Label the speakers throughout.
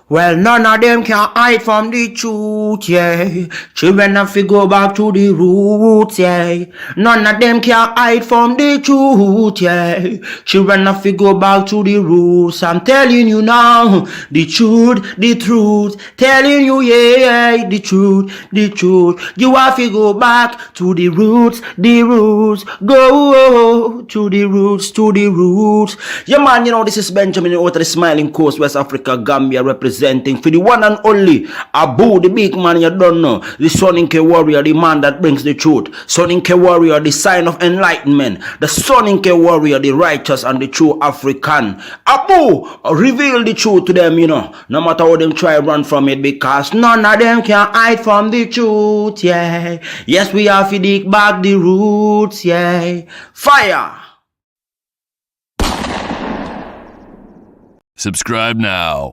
Speaker 1: Well, none of them can hide from the truth, yeah. Children have to go back to the roots, yeah. None of them can hide from the truth, yeah. Children have to go back to the roots. I'm telling you now, the truth. Telling you, yeah, the truth, the truth. You have to go back to the roots, the roots. Go to the roots, to the roots. Yeah, man, this is Benjamin out of the Smiling Coast, West Africa, Gambia, representing for the one and only Abu, the big man you don't know, the Soninke warrior, the man that brings the truth, Soninke warrior, the sign of enlightenment, the Soninke warrior, the righteous and the true African. Abu, reveal the truth to them, no matter how them try run from it, because none of them can hide from the truth, yeah. Yes, we have to dig back the roots, yeah. Fire!
Speaker 2: Subscribe now.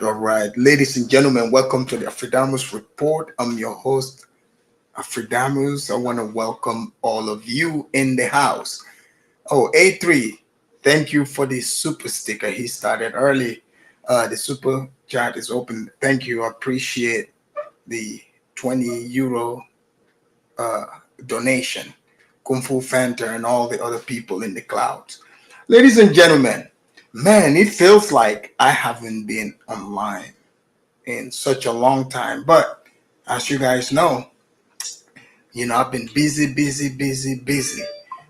Speaker 3: All right. Ladies and gentlemen, welcome to the Afridamus Report. I'm your host, Afridamus. I want to welcome all of you in the house. Oh, A3, thank you for the super sticker. He started early. The super chat is open. Thank you. I appreciate the 20 euro donation. Kung Fu Fanta and all the other people in the clouds. Ladies and gentlemen, man, it feels like I haven't been online in such a long time. But as you guys know, I've been busy.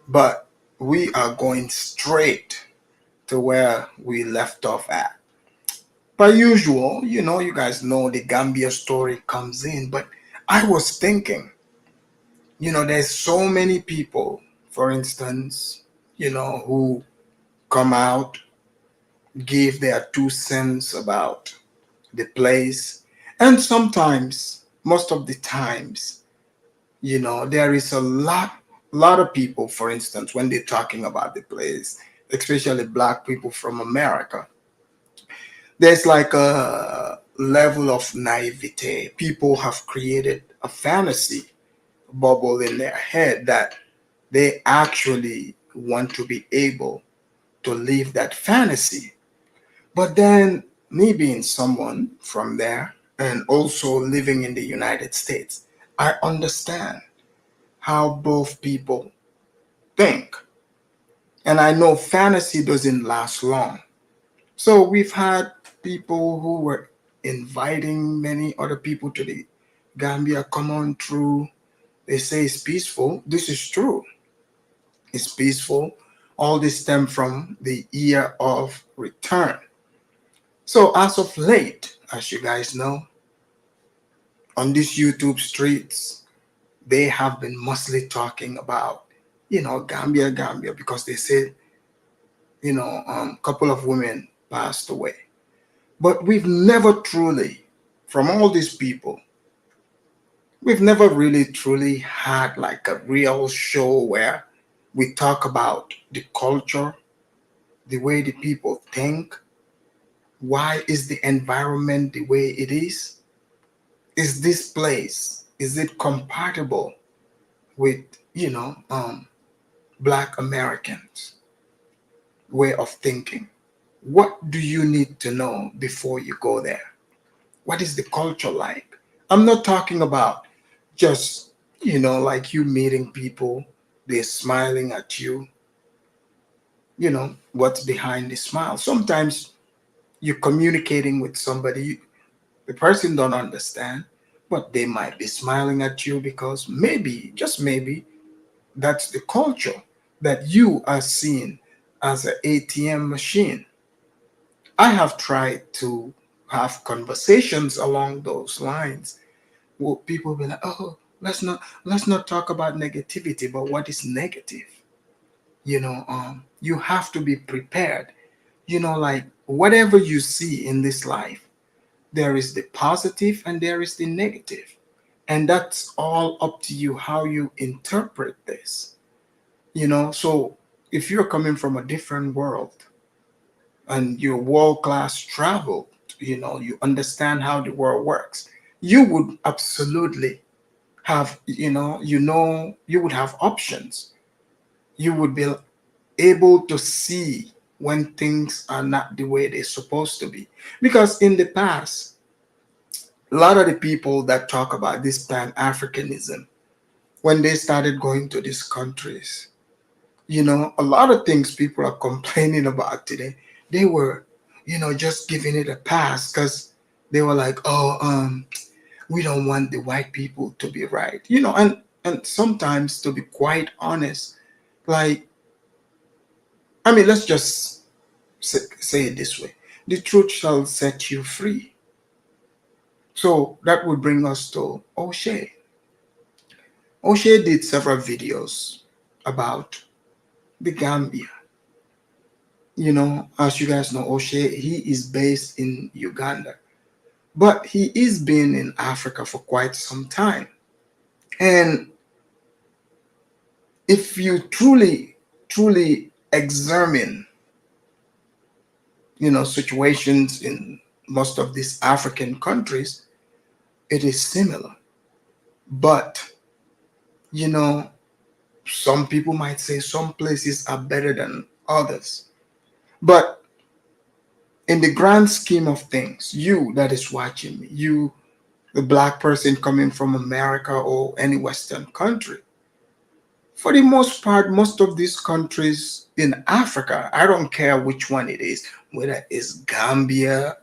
Speaker 3: But we are going straight to where we left off at. Per usual, you guys know the Gambia story comes in. But I was thinking, there's so many people, for instance, who come out, give their 2 cents about the place. And sometimes, most of the times, there is a lot of people, for instance, when they're talking about the place, especially Black people from America, there's like a level of naivete. People have created a fantasy bubble in their head that they actually want to be able to live that fantasy. But then me being someone from there and also living in the United States, I understand how both people think. And I know fantasy doesn't last long. So we've had people who were inviting many other people to the Gambia, come on through. They say it's peaceful. This is true. It's peaceful. All this stem from the year of return. So as of late, as you guys know, on these YouTube streets, they have been mostly talking about, Gambia, because they said, a couple of women passed away. But we've never truly, from all these people, we've never really truly had like a real show where we talk about the culture, the way the people think. Why is the environment the way it is? Is this place, is it compatible with, Black Americans' way of thinking? What do you need to know before you go there? What is the culture like? I'm not talking about just, like you meeting people, they're smiling at you. What's behind the smile? Sometimes you're communicating with somebody, the person don't understand, but they might be smiling at you because maybe, just maybe, that's the culture that you are seeing as an ATM machine. I have tried to have conversations along those lines. Well, people be like, "Oh, let's not talk about negativity." But what is negative? You have to be prepared. Like whatever you see in this life, there is the positive and there is the negative, and that's all up to you how you interpret this. So if you're coming from a different world and you're world class travel, you understand how the world works, you would absolutely have, you would have options. You would be able to see when things are not the way they're supposed to be. Because in the past, a lot of the people that talk about this pan Africanism, when they started going to these countries, a lot of things people are complaining about today, they were, just giving it a pass because they were like, oh, we don't want the white people to be right, and sometimes, to be quite honest, like, I mean, let's just say it this way: the truth shall set you free. So that would bring us to O'Shea. O'Shea did several videos about the Gambia. As you guys know, O'Shea, he is based in Uganda, but he is been in Africa for quite some time. And if you truly examine, situations in most of these African countries, it is similar. But, you know, some people might say some places are better than others. But in the grand scheme of things, you that is watching me, you, the black person coming from America or any Western country, for the most part, most of these countries in Africa, I don't care which one it is, whether it's Gambia,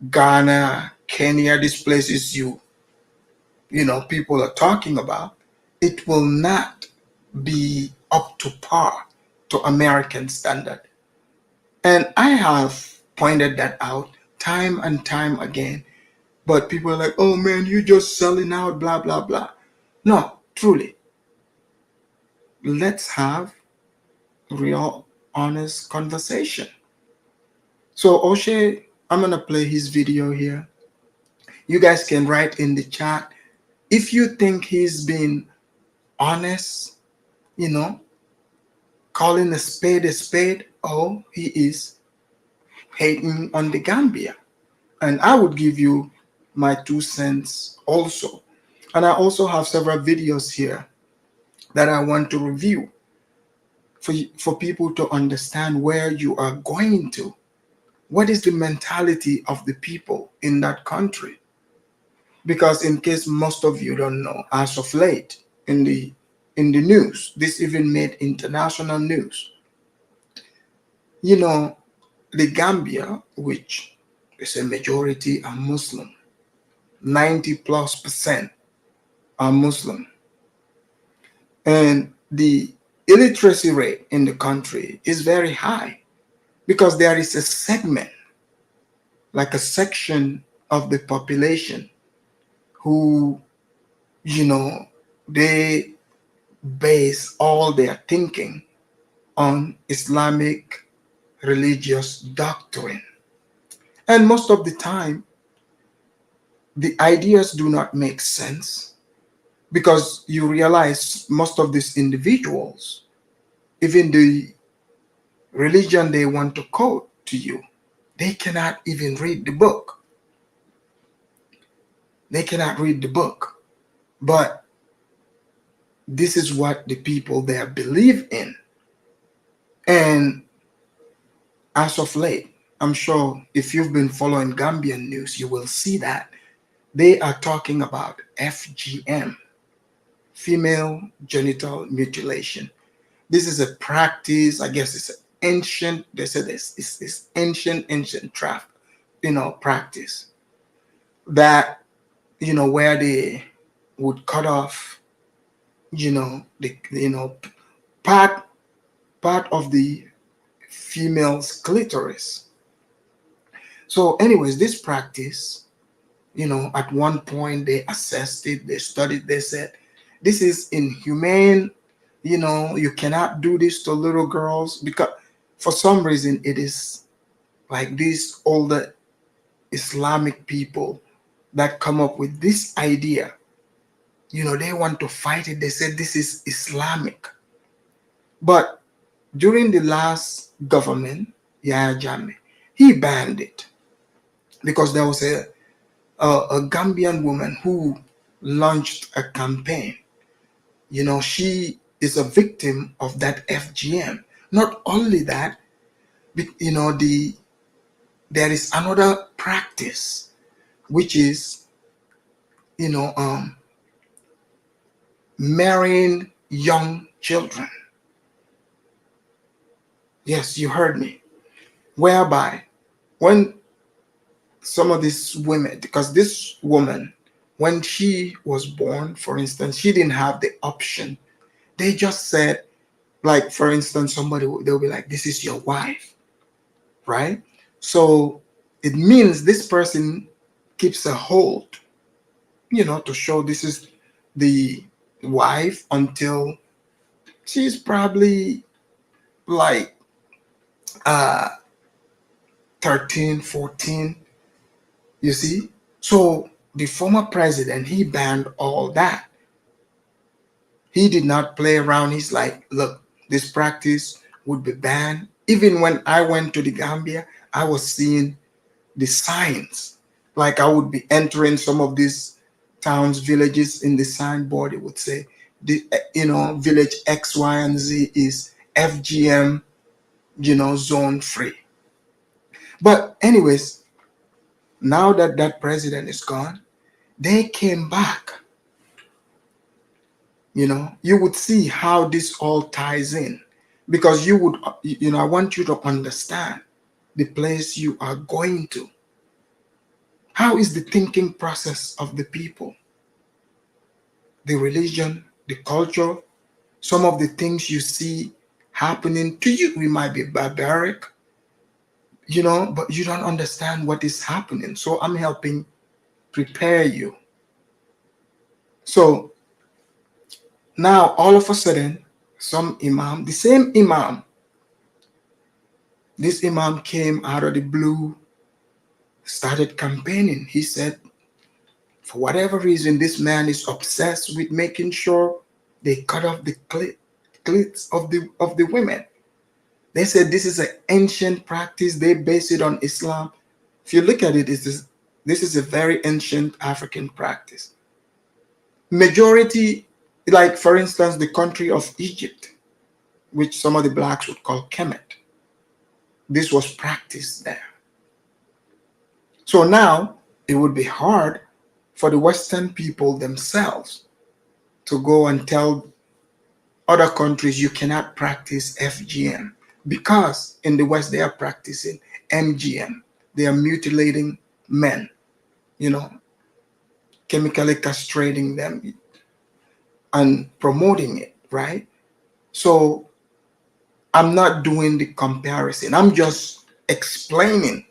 Speaker 3: Ghana, Kenya, these places people are talking about, it will not be up to par to American standard. And I have pointed that out time and time again. But people are like, oh man, you just selling out, blah, blah, blah. No, truly, let's have real, honest conversation. So, O'Shea, I'm going to play his video here. You guys can write in the chat if you think he's been honest, you know, calling a spade, or he is hating on the Gambia. And I would give you my 2 cents also. And I also have several videos here that I want to review for people to understand where you are going to. What is the mentality of the people in that country? Because in case most of you don't know, as of late in the news, this even made international news. You know, the Gambia, which is a majority are Muslim, 90+% are Muslim, and the illiteracy rate in the country is very high because there is a segment, like a section of the population who, you know, they base all their thinking on Islamic religious doctrine. And most of the time, the ideas do not make sense because you realize most of these individuals, even the religion they want to quote to you, they cannot even read the book. They cannot read the book. But this is what the people there believe in. And as of late, I'm sure if you've been following Gambian news, you will see that they are talking about FGM, female genital mutilation. This is a practice, I guess it's an ancient, they say this, it's this ancient practice that, where they would cut off, the, part of the female's clitoris. So, anyways, this practice, at one point they assessed it, they studied, they said, this is inhumane. You cannot do this to little girls, because for some reason it is like these older Islamic people that come up with this idea. They want to fight it. They said this is Islamic. But during the last government, Yahya Jammeh, he banned it because there was a Gambian woman who launched a campaign. She is a victim of that FGM. Not only that, there is another practice, which is, you know, um, marrying young children. Yes, you heard me. Whereby, when some of these women, because this woman, when she was born, for instance, she didn't have the option. They just said, like, for instance, they'll be like, this is your wife, right? So it means this person keeps a hold, to show this is the wife until she's probably like uh 13, 14. You see? So the former president, he banned all that. He did not play around. He's like, look, this practice would be banned. Even when I went to the Gambia, I was seeing the signs. Like, I would be entering some of these towns, villages. In the signboard, it would say, village X, Y, and Z is FGM, zone free. But anyways, now that that president is gone, they came back. You would see how this all ties in, because I want you to understand the place you are going to. How is the thinking process of the people, the religion, the culture, some of the things you see happening to you? We might be barbaric, but you don't understand what is happening. So I'm helping prepare you. So now, all of a sudden, the same imam, this imam came out of the blue, started campaigning. He said, for whatever reason, this man is obsessed with making sure they cut off the clits of the women. They said this is an ancient practice. They base it on Islam. If you look at it, this is a very ancient African practice. Majority, like for instance, the country of Egypt, which some of the blacks would call Kemet, this was practiced there. So now it would be hard for the Western people themselves to go and tell other countries you cannot practice FGM, because in the West they are practicing MGM. They are mutilating men, chemically castrating them and promoting it, right? So I'm not doing the comparison. I'm just explaining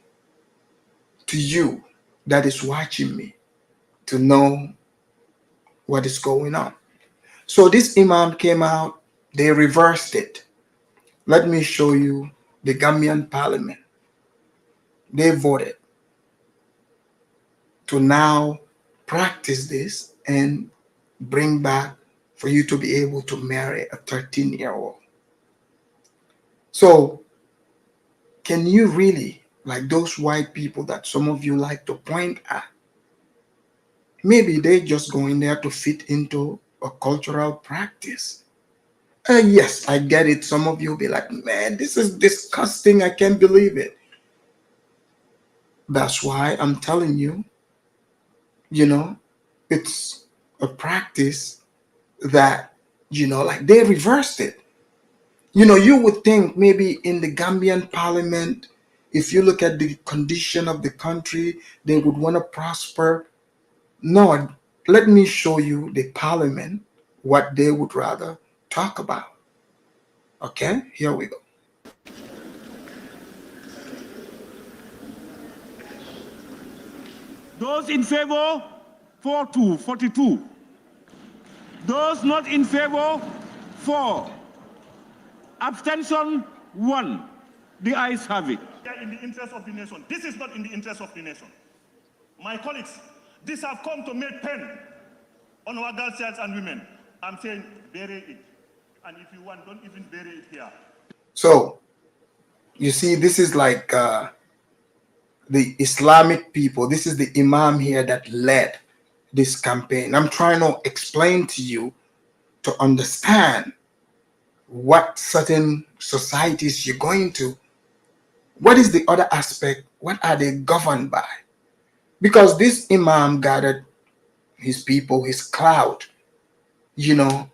Speaker 3: to you that is watching me to know what is going on. So this imam came out, they reversed it. Let me show you the Gambian parliament. They voted to now practice this and bring back for you to be able to marry a 13-year-old. So can you really, like those white people that some of you like to point at, maybe they just going there to fit into a cultural practice? Yes, I get it. Some of you will be like, man, this is disgusting. I can't believe it. That's why I'm telling you, it's a practice that, like they reversed it. You would think maybe in the Gambian parliament, if you look at the condition of the country, they would want to prosper. No, let me show you the parliament, what they would rather talk about. Okay, here we go.
Speaker 2: Those in favor, 42. Those not in favor, 4. Abstention, 1. The ayes have it.
Speaker 4: In the interest of the nation. This is not in the interest of the nation. My colleagues, these have come to make pen on our girls, child, and women. I'm saying bury it. And if you want, don't even bury it here.
Speaker 3: So, you see, this is like the Islamic people. This is the Imam here that led this campaign. I'm trying to explain to you to understand what certain societies you're going to. What is the other aspect? What are they governed by? Because this Imam gathered his people, his cloud. You know,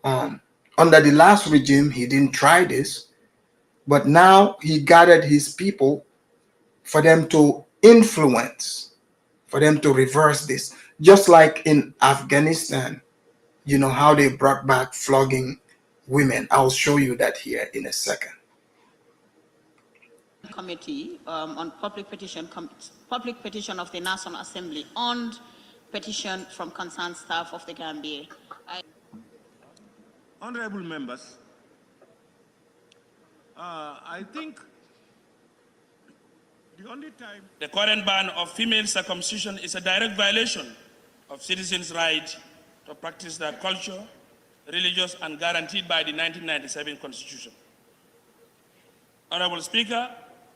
Speaker 3: under the last regime, he didn't try this, but now he gathered his people for them to influence, for them to reverse this. Just like in Afghanistan, you know, how they brought back flogging women. I'll show you that here in a second.
Speaker 5: Committee on public petition of the National Assembly on petition from concerned staff of the Gambia.
Speaker 2: Honorable members, I think the only time
Speaker 6: the current ban of female circumcision is a direct violation of citizens' right to practice their culture, religious, and guaranteed by the 1997 Constitution. Honorable Speaker,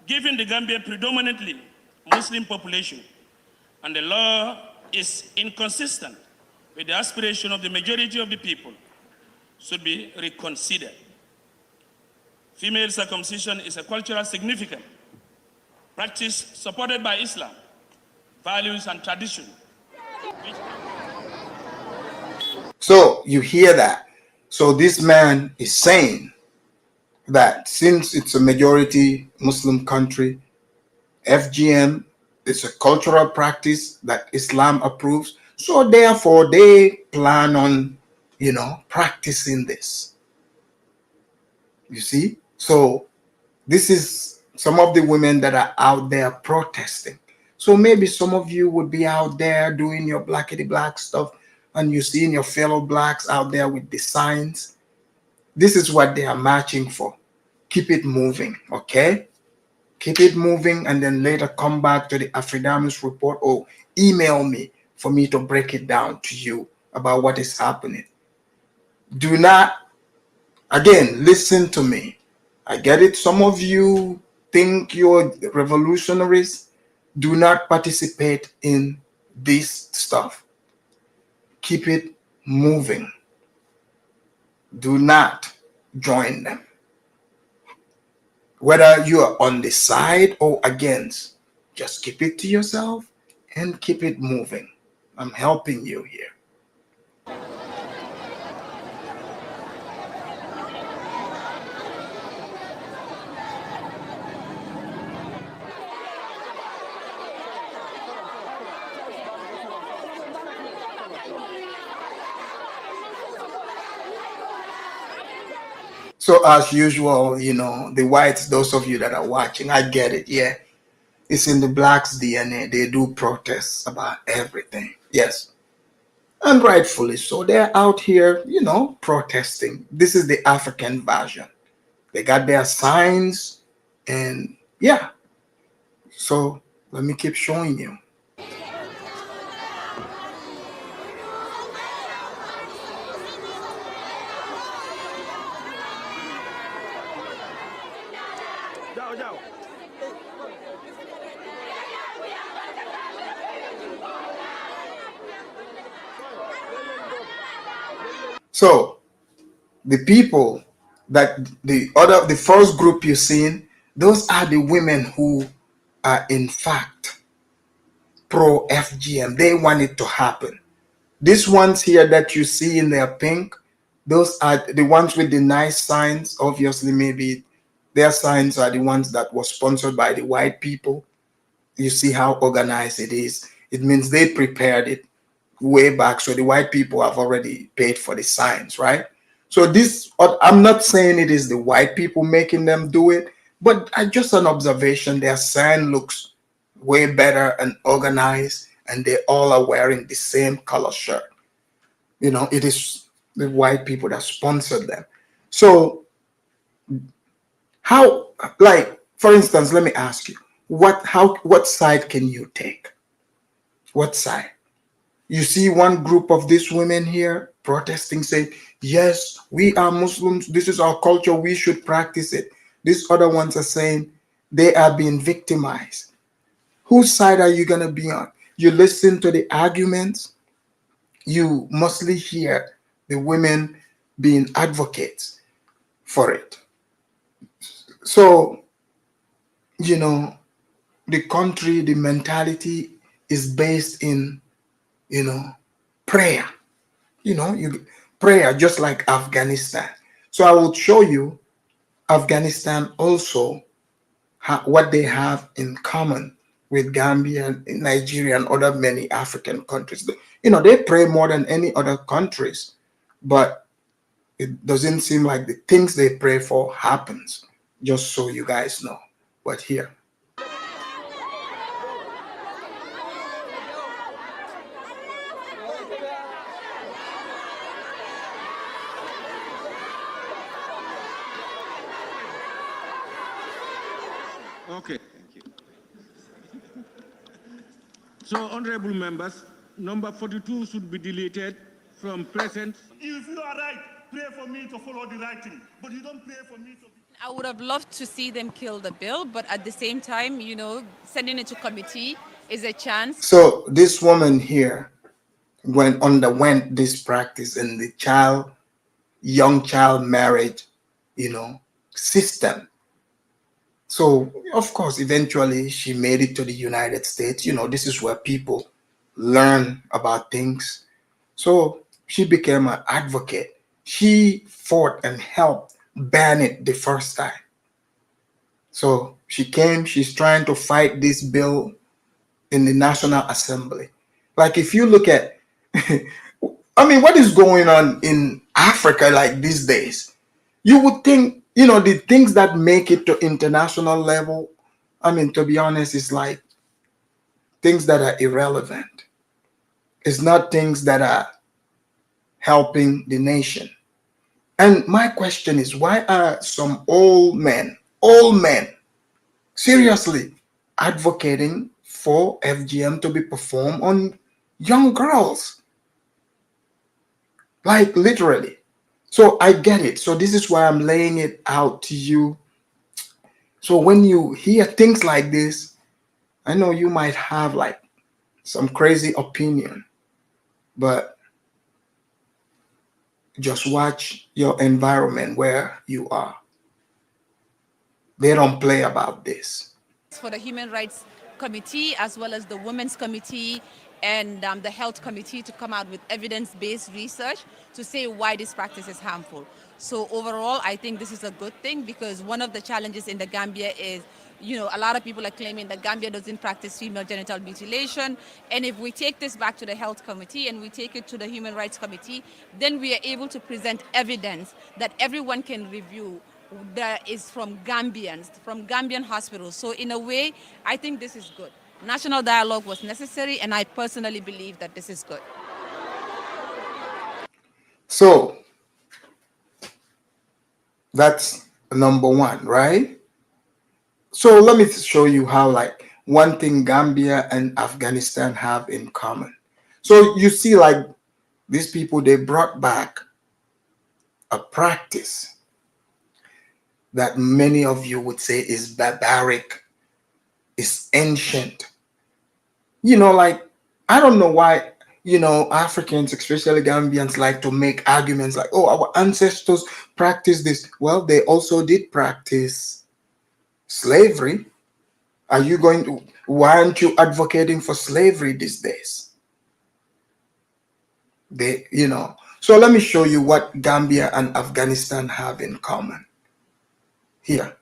Speaker 6: given the Gambia predominantly Muslim population and the law is inconsistent with the aspiration of the majority of the people, should be reconsidered. Female circumcision is a cultural significant practice supported by Islam, values and tradition.
Speaker 3: So you hear that. So this man is saying that since it's a majority Muslim country, FGM is a cultural practice that Islam approves. So therefore they plan on, you know, practicing this. You see? So this is some of the women that are out there protesting. So maybe some of you would be out there doing your blackity black stuff and you seeing your fellow blacks out there with the signs. This is what they are marching for. Keep it moving, okay? Keep it moving and then later come back to the Afridamus report or email me for me to break it down to you about what is happening. Do not, again, listen to me. I get it. Some of you think you're revolutionaries. Do not participate in this stuff. Keep it moving. Do not join them. Whether you are on the side or against, just keep it to yourself and keep it moving. I'm helping you here. So as usual, you know, the whites, those of you that are watching, I get it. Yeah. It's in the blacks' DNA. They do protests about everything. Yes. And rightfully so. They're out here, you know, protesting. This is the African version. They got their signs and yeah. So let me keep showing you. So the people that the first group you're seeing, those are the women who are in fact pro FGM. They want it to happen. These ones here that you see in their pink, those are the ones with the nice signs. Obviously, maybe their signs are the ones that were sponsored by the white people. You see how organized it is. It means they prepared it way back. So the white people have already paid for the signs, right? So this, I'm not saying it is the white people making them do it, but just an observation, their sign looks way better and organized. and they all are wearing the same color shirt. You know, it is the white people that sponsored them. So how, like, for instance, let me ask you, what side can you take? What side? You see one group of these women here protesting, saying, yes, we are Muslims, this is our culture, we should practice it. These other ones are saying they are being victimized. Whose side are you going to be on? You listen to the arguments, you mostly hear the women being advocates for it. So, you know, the country, the mentality is based in, you know, prayer. You know, you prayer, just like Afghanistan. So I will show you Afghanistan also, what they have in common with Gambia, Nigeria, and other many African countries. You know, they pray more than any other countries, but it doesn't seem like the things they pray for happens, just so you guys know. But here,
Speaker 2: Okay. Thank you. So, honorable members, number 42 should be deleted from present.
Speaker 4: If you are right, pray for me to follow the right thing. But you don't pray for me to be...
Speaker 7: I would have loved to see them kill the bill, but at the same time, you know, sending it to committee is a chance.
Speaker 3: so this woman here underwent this practice in the young child marriage, you know, system. So, of course, eventually she made it to the United States. You know, this is where people learn about things. So she became an advocate. She fought and helped ban it the first time. So she's trying to fight this bill in the National Assembly. Like, if you look at, I mean, what is going on in Africa like these days? You would think, you know, the things that make it to international level, I mean, to be honest, it's like things that are irrelevant. It's not things that are helping the nation. And my question is, why are some old men, seriously advocating for FGM to be performed on young girls? Like, literally. So I get it. So this is why I'm laying it out to you. So when you hear things like this, I know you might have like some crazy opinion, but just watch your environment where you are. They don't play about this.
Speaker 7: For the Human Rights Committee, as well as the Women's Committee and the Health Committee, to come out with evidence-based research to say why this practice is harmful. So overall, I think this is a good thing, because one of the challenges in the Gambia is, you know, a lot of people are claiming that Gambia doesn't practice female genital mutilation. And if we take this back to the Health Committee and we take it to the Human Rights Committee, then we are able to present evidence that everyone can review that is from Gambians, from Gambian hospitals. So in a way, I think this is good. National dialogue was necessary, and I personally believe that this is good.
Speaker 3: So that's number one, right? So let me show you how, like, one thing Gambia and Afghanistan have in common. So you see, like, these people, they brought back a practice that many of you would say is barbaric, is ancient. You know, like, I don't know why, you know, Africans, especially Gambians, like to make arguments like, oh, our ancestors practiced this. Well, they also did practice slavery. Why aren't you advocating for slavery these days? You know, so let me show you what Gambia and Afghanistan have in common here.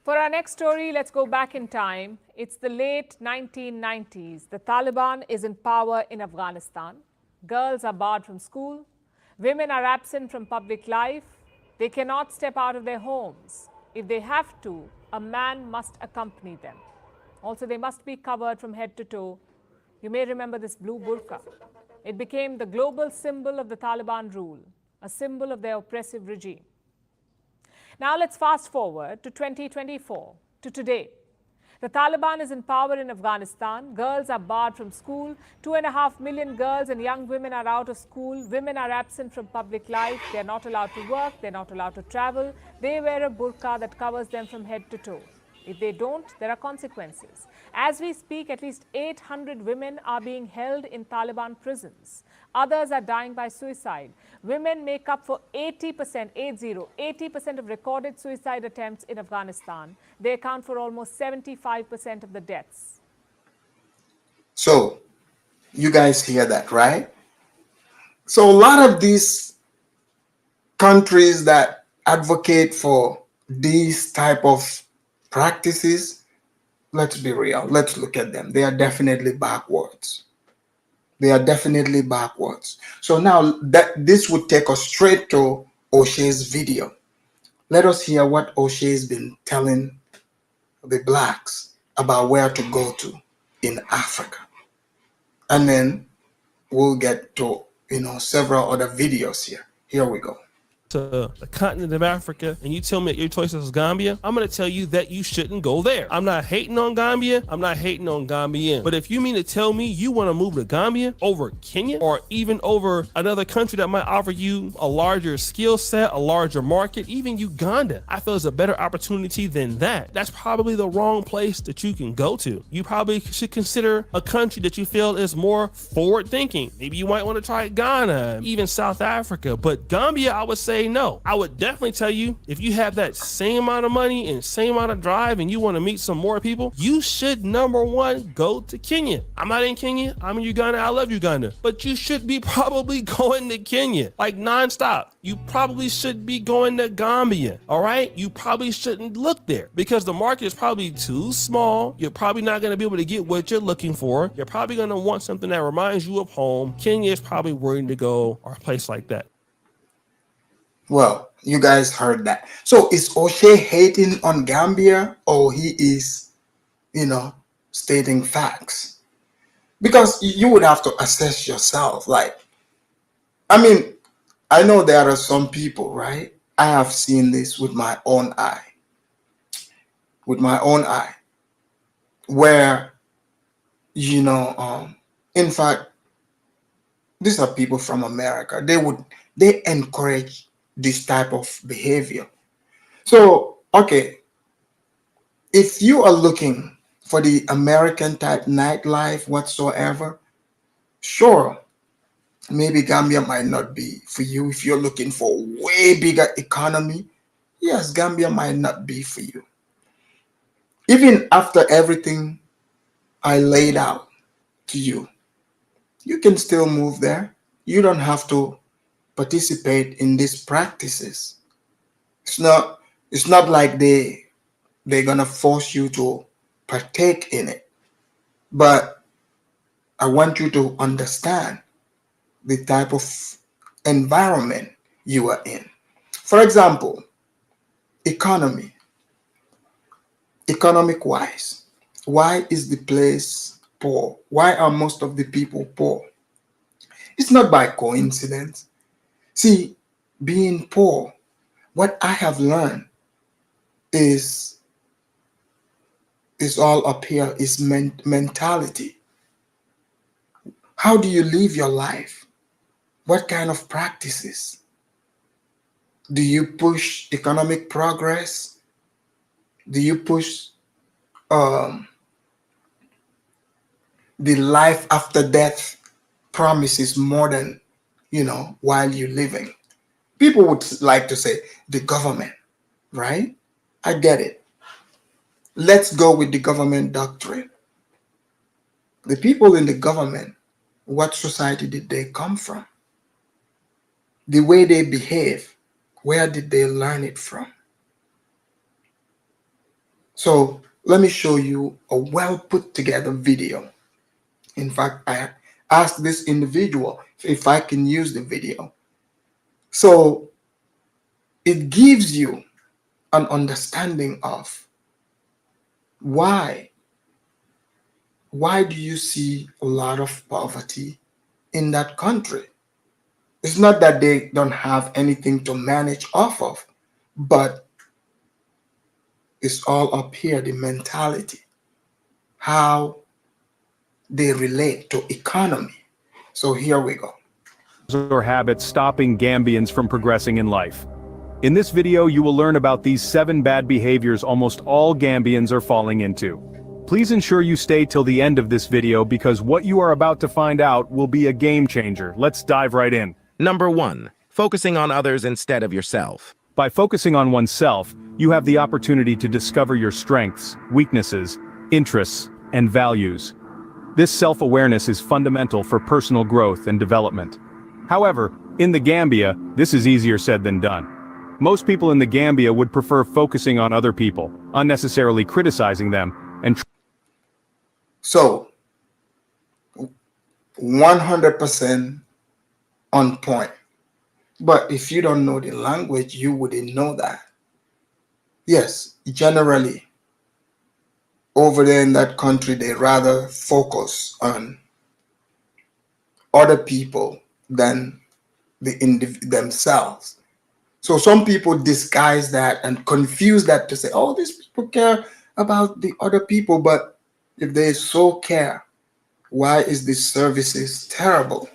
Speaker 8: For our next story, let's go back in time. It's the late 1990s. The Taliban is in power in Afghanistan. Girls are barred from school. Women are absent from public life. They cannot step out of their homes. If they have to, a man must accompany them. Also, they must be covered from head to toe You may remember this blue burqa. It became the global symbol of the Taliban rule, a symbol of their oppressive regime. Now let's fast forward to 2024, to today. The Taliban is in power in Afghanistan. Girls are barred from school. 2.5 million girls and young women are out of school. Women are absent from public life. They're not allowed to work. They're not allowed to travel. They wear a burqa that covers them from head to toe. If they don't, there are consequences. As we speak, at least 800 women are being held in Taliban prisons. Others are dying by suicide. Women make up for 80% of recorded suicide attempts in Afghanistan. They account for almost 75% of the deaths.
Speaker 3: So, you guys hear that, right? So, a lot of these countries that advocate for these type of practices, let's be real, let's look at them. They are definitely backwards. They are definitely backwards. So now that this would take us straight to O'Shea's video. Let us hear what O'Shea's been telling the blacks about where to go to in Africa. And then we'll get to, several other videos here. Here we go.
Speaker 9: To the continent of Africa and you tell me that your choice is Gambia, I'm going to tell you that you shouldn't go there. I'm not hating on Gambia. I'm not hating on Gambian. But if you mean to tell me you want to move to Gambia over Kenya or even over another country that might offer you a larger skill set, a larger market, even Uganda, I feel is a better opportunity than that. That's probably the wrong place that you can go to. You probably should consider a country that you feel is more forward thinking. Maybe you might want to try Ghana, even South Africa. But Gambia, I would say no. I would definitely tell you, if you have that same amount of money and same amount of drive and you want to meet some more people, you should, number one, go to Kenya. I'm not in Kenya. I'm in Uganda. I love Uganda. But you should be probably going to Kenya, like nonstop. You probably should be going to Gambia, all right? You probably shouldn't look there because the market is probably too small. You're probably not going to be able to get what you're looking for. You're probably going to want something that reminds you of home. Kenya is probably where you need to go, or a place like that.
Speaker 3: Well, you guys heard that. So is O'Shea hating on Gambia, or he is, stating facts? Because you would have to assess yourself. I know there are some people, right? I have seen this with my own eye. Where, in fact, these are people from America. They encourage this type of behavior. So, okay, if you are looking for the American type nightlife whatsoever, sure, maybe Gambia might not be for you. If you're looking for a way bigger economy, yes, Gambia might not be for you. Even after everything I laid out to you, you can still move there. You don't have to participate in these practices. It's not like they're gonna force you to partake in it. But I want you to understand the type of environment you are in. For example, economic wise, why is the place poor? Why are most of the people poor? It's not by coincidence. See, being poor, what I have learned is all up here is mentality. How do you live your life? What kind of practices? Do you push economic progress? Do you push the life after death promises more than, while you're living? People would like to say the government, right? I get it. Let's go with the government doctrine. The people in the government, what society did they come from? The way they behave, where did they learn it from? So let me show you a well put together video. In fact, I asked this individual if I can use the video. So it gives you an understanding of why why do you see a lot of poverty in that country? It's not that they don't have anything to manage off of, but it's all up here, the mentality, how they relate to economy. So here we go.
Speaker 10: Or habits stopping Gambians from progressing in life. In this video, you will learn about these 7 bad behaviors almost all Gambians are falling into. Please ensure you stay till the end of this video because what you are about to find out will be a game changer. Let's dive right in.
Speaker 11: Number 1. Focusing on others instead of yourself.
Speaker 10: By focusing on oneself, you have the opportunity to discover your strengths, weaknesses, interests, and values. This self-awareness is fundamental for personal growth and development. However, in the Gambia, this is easier said than done. Most people in the Gambia would prefer focusing on other people, unnecessarily criticizing them, and
Speaker 3: So 100% on point. But if you don't know the language, you wouldn't know that. Yes, generally, over there in that country, they rather focus on other people than themselves. So some people disguise that and confuse that to say, oh, these people care about the other people. But if they so care, why is this services terrible?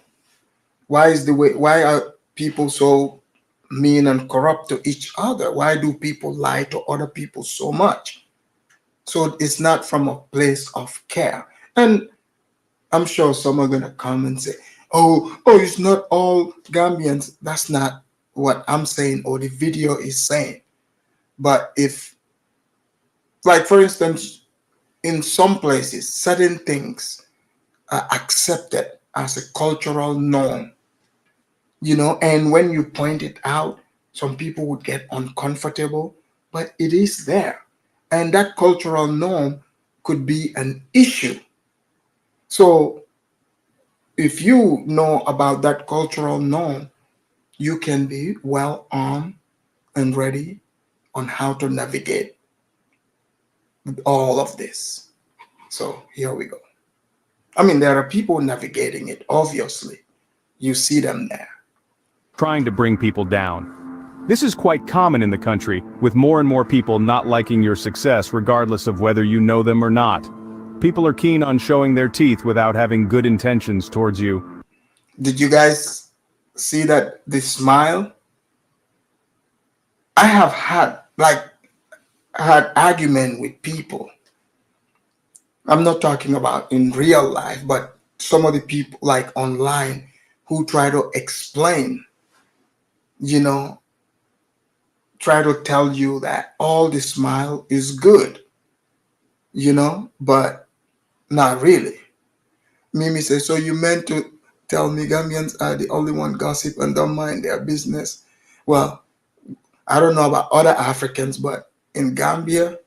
Speaker 3: Why are people so mean and corrupt to each other? Why do people lie to other people so much? So it's not from a place of care. And I'm sure some are gonna come and say, oh, it's not all Gambians. That's not what I'm saying or the video is saying. But if, like for instance, in some places, certain things are accepted as a cultural norm, and when you point it out, some people would get uncomfortable, but it is there. And that cultural norm could be an issue. So if you know about that cultural norm, you can be well armed and ready on how to navigate with all of this. So here we go. I mean, there are people navigating it, obviously. You see them there.
Speaker 10: trying to bring people down. This is quite common in the country, with more and more people not liking your success regardless of whether you know them or not. People are keen on showing their teeth without having good intentions towards you.
Speaker 3: Did you guys see that, the smile? I have had argument with people. I'm not talking about in real life, but some of the people like online who try to explain, try to tell you that all the smile is good, but not really. Mimi says, so you meant to tell me Gambians are the only one gossip and don't mind their business? Well, I don't know about other Africans, but in Gambia,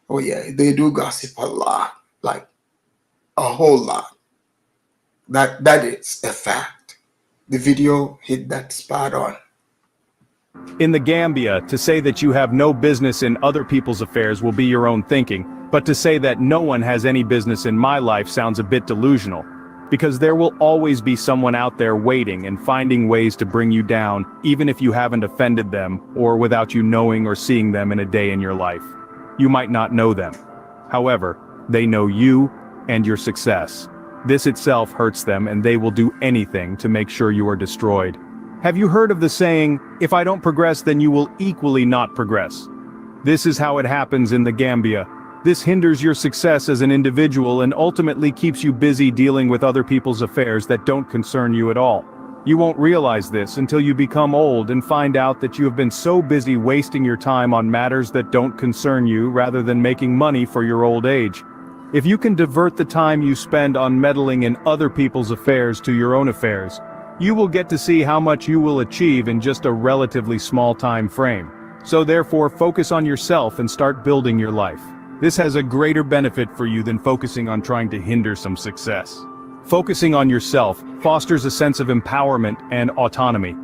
Speaker 3: oh yeah, they do gossip a lot, like a whole lot. That is a fact. The video hit that spot on.
Speaker 10: In the Gambia, to say that you have no business in other people's affairs will be your own thinking, but to say that no one has any business in my life sounds a bit delusional. Because there will always be someone out there waiting and finding ways to bring you down, even if you haven't offended them, or without you knowing or seeing them in a day in your life. You might not know them. However, they know you and your success. This itself hurts them, and they will do anything to make sure you are destroyed. Have you heard of the saying, if I don't progress then you will equally not progress? This is how it happens in the Gambia. This hinders your success as an individual and ultimately keeps you busy dealing with other people's affairs that don't concern you at all. You won't realize this until you become old and find out that you have been so busy wasting your time on matters that don't concern you rather than making money for your old age. If you can divert the time you spend on meddling in other people's affairs to your own affairs, you will get to see how much you will achieve in just a relatively small time frame. So therefore, focus on yourself and start building your life. This has a greater benefit for you than focusing on trying to hinder some success. Focusing on yourself fosters a sense of empowerment and autonomy.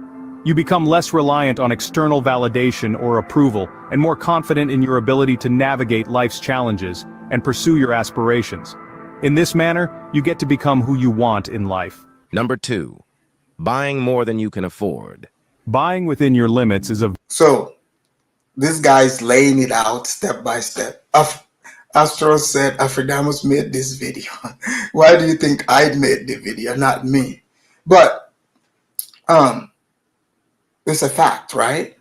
Speaker 10: You become less reliant on external validation or approval, and more confident in your ability to navigate life's challenges and pursue your aspirations. In this manner, you get to become who you want in life.
Speaker 11: Number 2, buying more than you can afford.
Speaker 10: Buying within your limits is a
Speaker 3: So this guy's laying it out step by step. Astro said Afridamus made this video. Why do you think I made the video, not me? But it's a fact, right?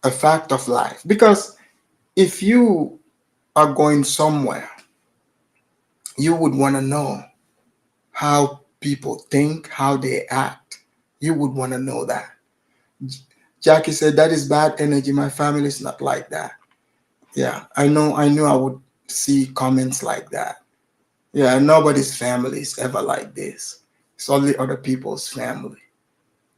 Speaker 3: A fact of life. Because if you are going somewhere, you would want to know how people think, how they act. You would want to know that. Jackie said, that is bad energy. My family is not like that. Yeah, I knew I would see comments like that. Yeah, nobody's family is ever like this. It's only other people's family.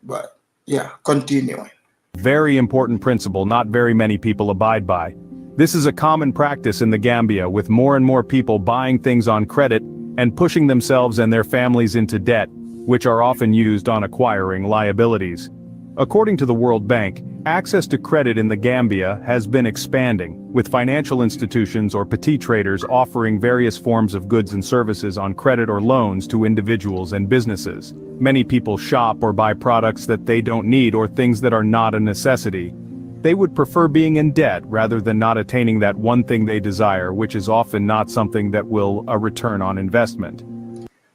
Speaker 3: But yeah, continuing.
Speaker 10: very important principle not very many people abide by. This is a common practice in the Gambia, with more and more people buying things on credit and pushing themselves and their families into debt, which are often used on acquiring liabilities. According to the World Bank, access to credit in the Gambia has been expanding, with financial institutions or petit traders offering various forms of goods and services on credit or loans to individuals and businesses. Many people shop or buy products that they don't need or things that are not a necessity. They would prefer being in debt rather than not attaining that one thing they desire, which is often not something that will a return on investment.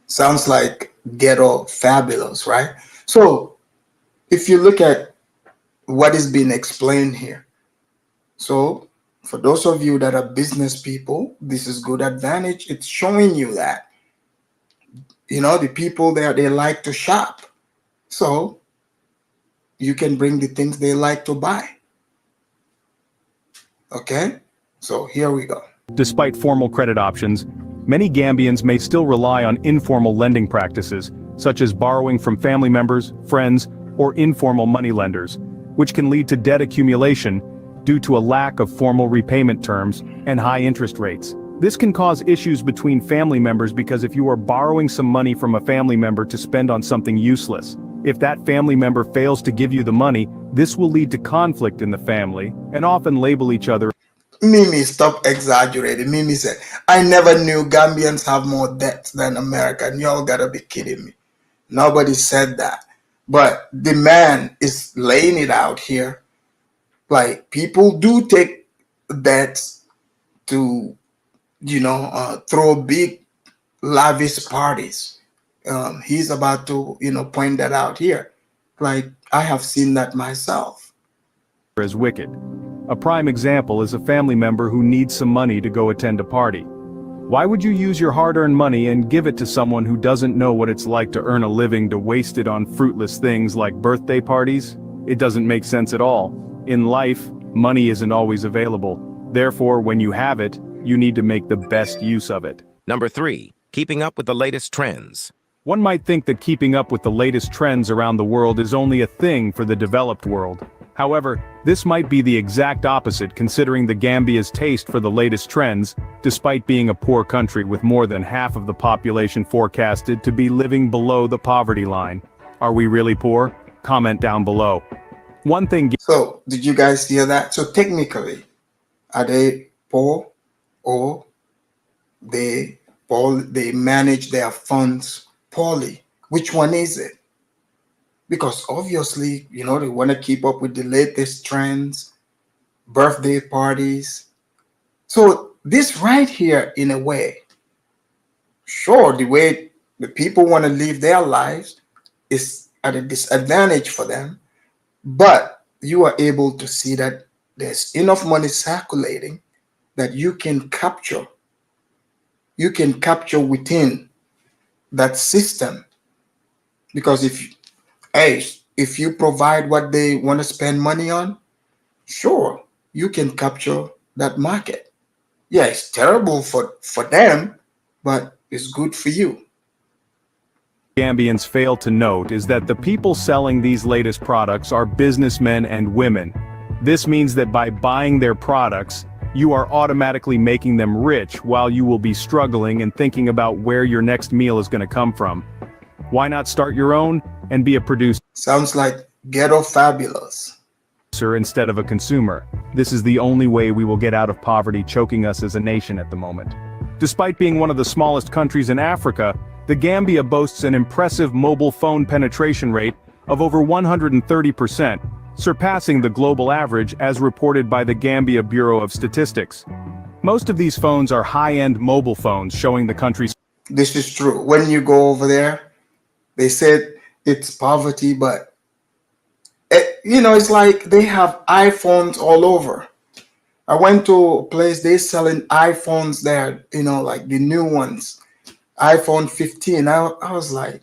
Speaker 3: Sounds like ghetto fabulous, right? So if you look at what is being explained here, so for those of you that are business people, this is good advantage. It's showing you that, you know, the people there, they like to shop. So you can bring the things they like to buy. Okay, so here we go.
Speaker 10: Despite formal credit options, many Gambians may still rely on informal lending practices, such as borrowing from family members, friends, or informal money lenders, which can lead to debt accumulation due to a lack of formal repayment terms and high interest rates. This can cause issues between family members because if you are borrowing some money from a family member to spend on something useless, if that family member fails to give you the money, this will lead to conflict in the family and often label each other.
Speaker 3: Mimi, stop exaggerating. Mimi said, I never knew Gambians have more debts than American. Y'all gotta be kidding me. Nobody said that. But the man is laying it out here. Like, people do take debts to, you know, throw big lavish parties. He's about to, you know, point that out here. Like, I have seen that myself.
Speaker 10: As wicked. A prime example is a family member who needs some money to go attend a party. Why would you use your hard-earned money and give it to someone who doesn't know what it's like to earn a living to waste it on fruitless things like birthday parties? It doesn't make sense at all. In life, money isn't always available. Therefore, when you have it, you need to make the best use of it.
Speaker 11: Number 3, keeping up with the latest trends.
Speaker 10: One might think that keeping up with the latest trends around the world is only a thing for the developed world. However, this might be the exact opposite considering the Gambia's taste for the latest trends, despite being a poor country with more than half of the population forecasted to be living below the poverty line. Are we really poor? Comment down below. One thing.
Speaker 3: So, did you guys hear that? So technically, are they poor or they manage their funds poorly? Which one is it? Because obviously, you know, they want to keep up with the latest trends, birthday parties. So this right here, in a way, sure, the way the people want to live their lives is at a disadvantage for them, but you are able to see that there's enough money circulating that you can capture within that system. Because if you provide what they want to spend money on, sure, you can capture that market. Yeah, it's terrible for them, but it's good for you.
Speaker 10: Gambians fail to note is that the people selling these latest products are businessmen and women. This means that by buying their products, you are automatically making them rich while you will be struggling and thinking about where your next meal is going to come from. Why not start your own and be a producer?
Speaker 3: Sounds like ghetto fabulous.
Speaker 10: Instead of a consumer. This is the only way we will get out of poverty choking us as a nation at the moment. Despite being one of the smallest countries in Africa, the Gambia boasts an impressive mobile phone penetration rate of over 130%, surpassing the global average as reported by the Gambia Bureau of Statistics. Most of these phones are high-end mobile phones showing the country's.
Speaker 3: This is true. When you go over there, they said it's poverty, but it's like they have iPhones all over. I went to a place, they selling iPhones there, like the new ones, iPhone 15. I was like,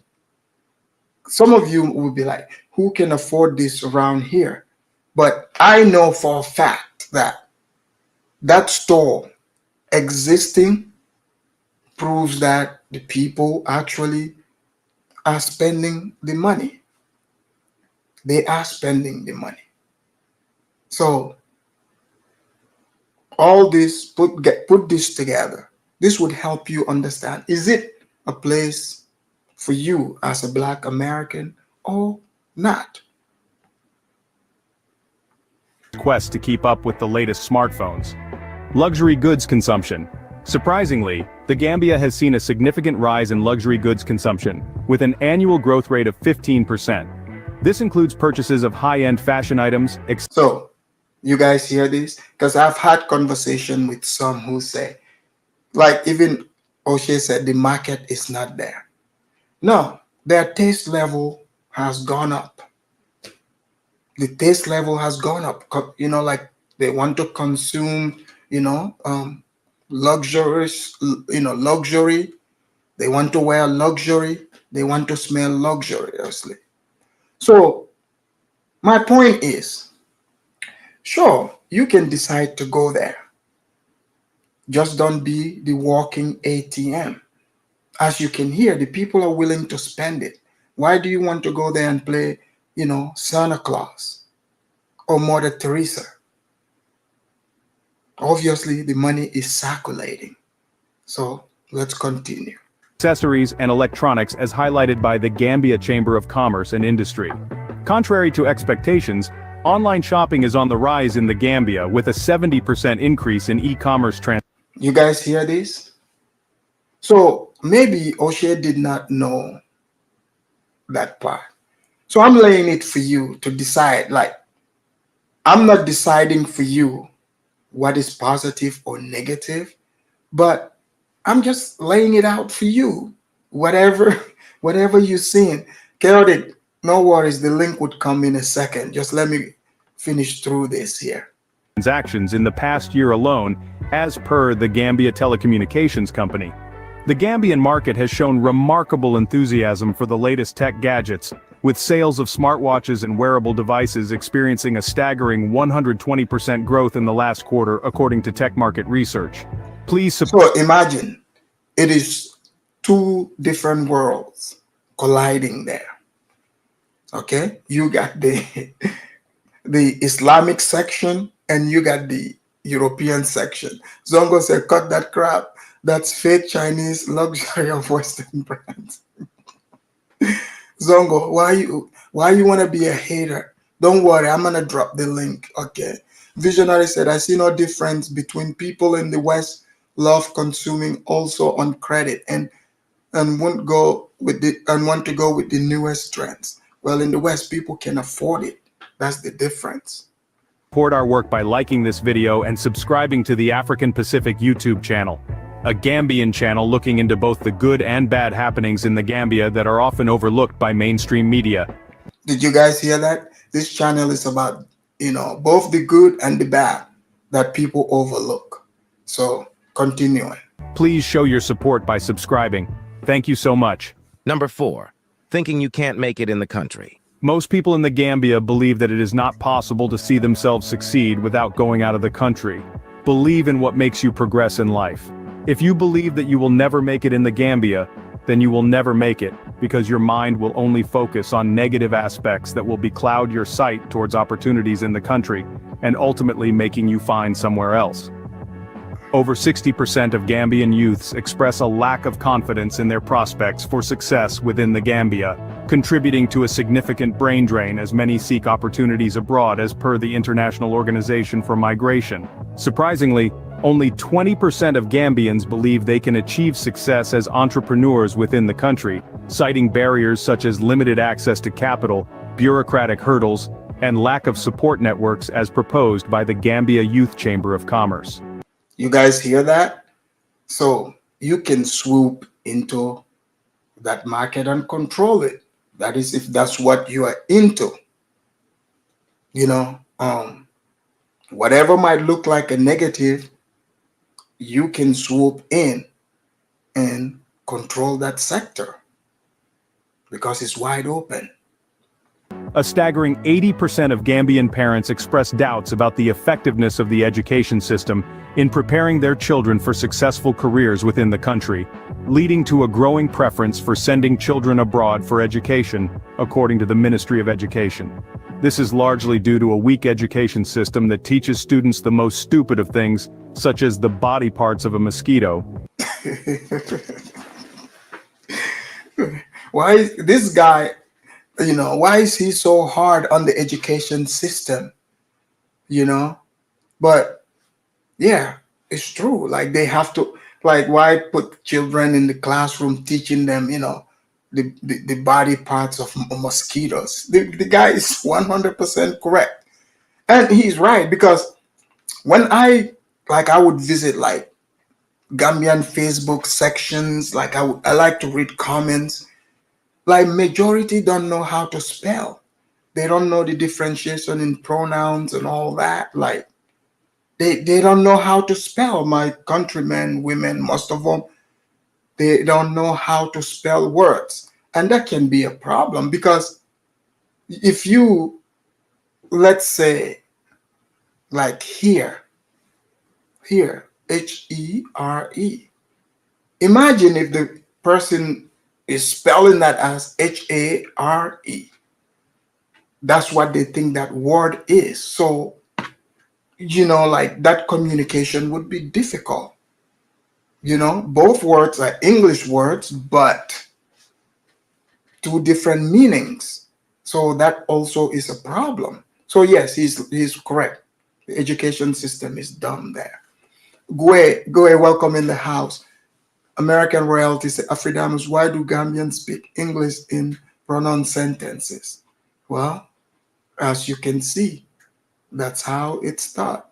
Speaker 3: some of you will be like, who can afford this around here? But I know for a fact that that store existing proves that the people actually are spending the money. They are spending the money. So all this, put this together. This would help you understand, is it a place for you as a Black American or not?
Speaker 10: Quest to keep up with the latest smartphones. Luxury goods consumption. Surprisingly, the Gambia has seen a significant rise in luxury goods consumption, with an annual growth rate of 15%. This includes purchases of high-end fashion items.
Speaker 3: So, you guys hear this? Because I've had conversation with some who say, like even O'Shea said, the market is not there. No, their taste level has gone up. The taste level has gone up. Like they want to consume, luxurious, luxury. They want to wear luxury. They want to smell luxuriously. So my point is, sure, you can decide to go there. Just don't be the walking ATM. As you can hear, the people are willing to spend it. Why do you want to go there and play, Santa Claus or Mother Teresa? Obviously, the money is circulating. So let's continue.
Speaker 10: Accessories and electronics as highlighted by the Gambia Chamber of Commerce and Industry. Contrary to expectations, online shopping is on the rise in the Gambia with a 70% increase in e-commerce transactions.
Speaker 3: You guys hear this? So maybe O'Shea did not know that part. So I'm laying it for you to decide. Like, I'm not deciding for you what is positive or negative, but I'm just laying it out for you. Whatever you're seeing. Chaotic, no worries, the link would come in a second. Just let me finish through this here.
Speaker 10: Transactions in the past year alone, as per the Gambia Telecommunications Company. The Gambian market has shown remarkable enthusiasm for the latest tech gadgets, with sales of smartwatches and wearable devices experiencing a staggering 120% growth in the last quarter, according to Tech Market Research.
Speaker 3: So imagine, it is two different worlds colliding there. Okay, you got the Islamic section and you got the European section. Zongo said, cut that crap. That's fake Chinese luxury of Western brands. Zongo, why you want to be a hater? Don't worry, I'm gonna drop the link. Okay. Visionary said, I see no difference between people in the West love consuming also on credit and want to go with the newest trends. Well, in the West, people can afford it. That's the difference.
Speaker 10: Support our work by liking this video and subscribing to the African Pacific YouTube channel, a Gambian channel looking into both the good and bad happenings in the Gambia that are often overlooked by mainstream media.
Speaker 3: Did you guys hear that? This channel is about, both the good and the bad that people overlook. So, continuing.
Speaker 10: Please show your support by subscribing. Thank you so much.
Speaker 11: Number 4. Thinking you can't make it in the country.
Speaker 10: Most people in the Gambia believe that it is not possible to see themselves succeed without going out of the country. Believe in what makes you progress in life. If you believe that you will never make it in the Gambia, then you will never make it, because your mind will only focus on negative aspects that will becloud your sight towards opportunities in the country, and ultimately making you find somewhere else. Over 60% of Gambian youths express a lack of confidence in their prospects for success within the Gambia, contributing to a significant brain drain as many seek opportunities abroad as per the International Organization for Migration. Surprisingly, Only 20% of Gambians believe they can achieve success as entrepreneurs within the country, citing barriers such as limited access to capital, bureaucratic hurdles, and lack of support networks as proposed by the Gambia Youth Chamber of Commerce.
Speaker 3: You guys hear that? So you can swoop into that market and control it. That is, if that's what you are into. You know, whatever might look like a negative, you can swoop in and control that sector because it's wide open.
Speaker 10: A staggering 80% of Gambian parents express doubts about the effectiveness of the education system in preparing their children for successful careers within the country, leading to a growing preference for sending children abroad for education, according to the Ministry of Education. This is largely due to a weak education system that teaches students the most stupid of things, such as the body parts of a mosquito.
Speaker 3: Why is this guy, you know, why is he so hard on the education system? You know, but yeah, it's true. Like they have to, like, why put children in the classroom teaching them, you know, the body parts of mosquitoes? The guy is 100% correct. And he's right, because when I would visit like Gambian Facebook sections, like I like to read comments, like majority don't know how to spell. They don't know the differentiation in pronouns and all that. Like they don't know how to spell. My countrymen, women, most of them, they don't know how to spell words. And that can be a problem, because if you, let's say, like here, H-E-R-E. Imagine if the person is spelling that as H-A-R-E. That's what they think that word is. So, you know, like that communication would be difficult. You know, both words are English words, but two different meanings. So that also is a problem. So yes, he's correct. The education system is dumb there. Goe, welcome in the house. American royalty say, Afridamus, why do Gambians speak English in pronoun sentences? Well, as you can see, that's how it's taught.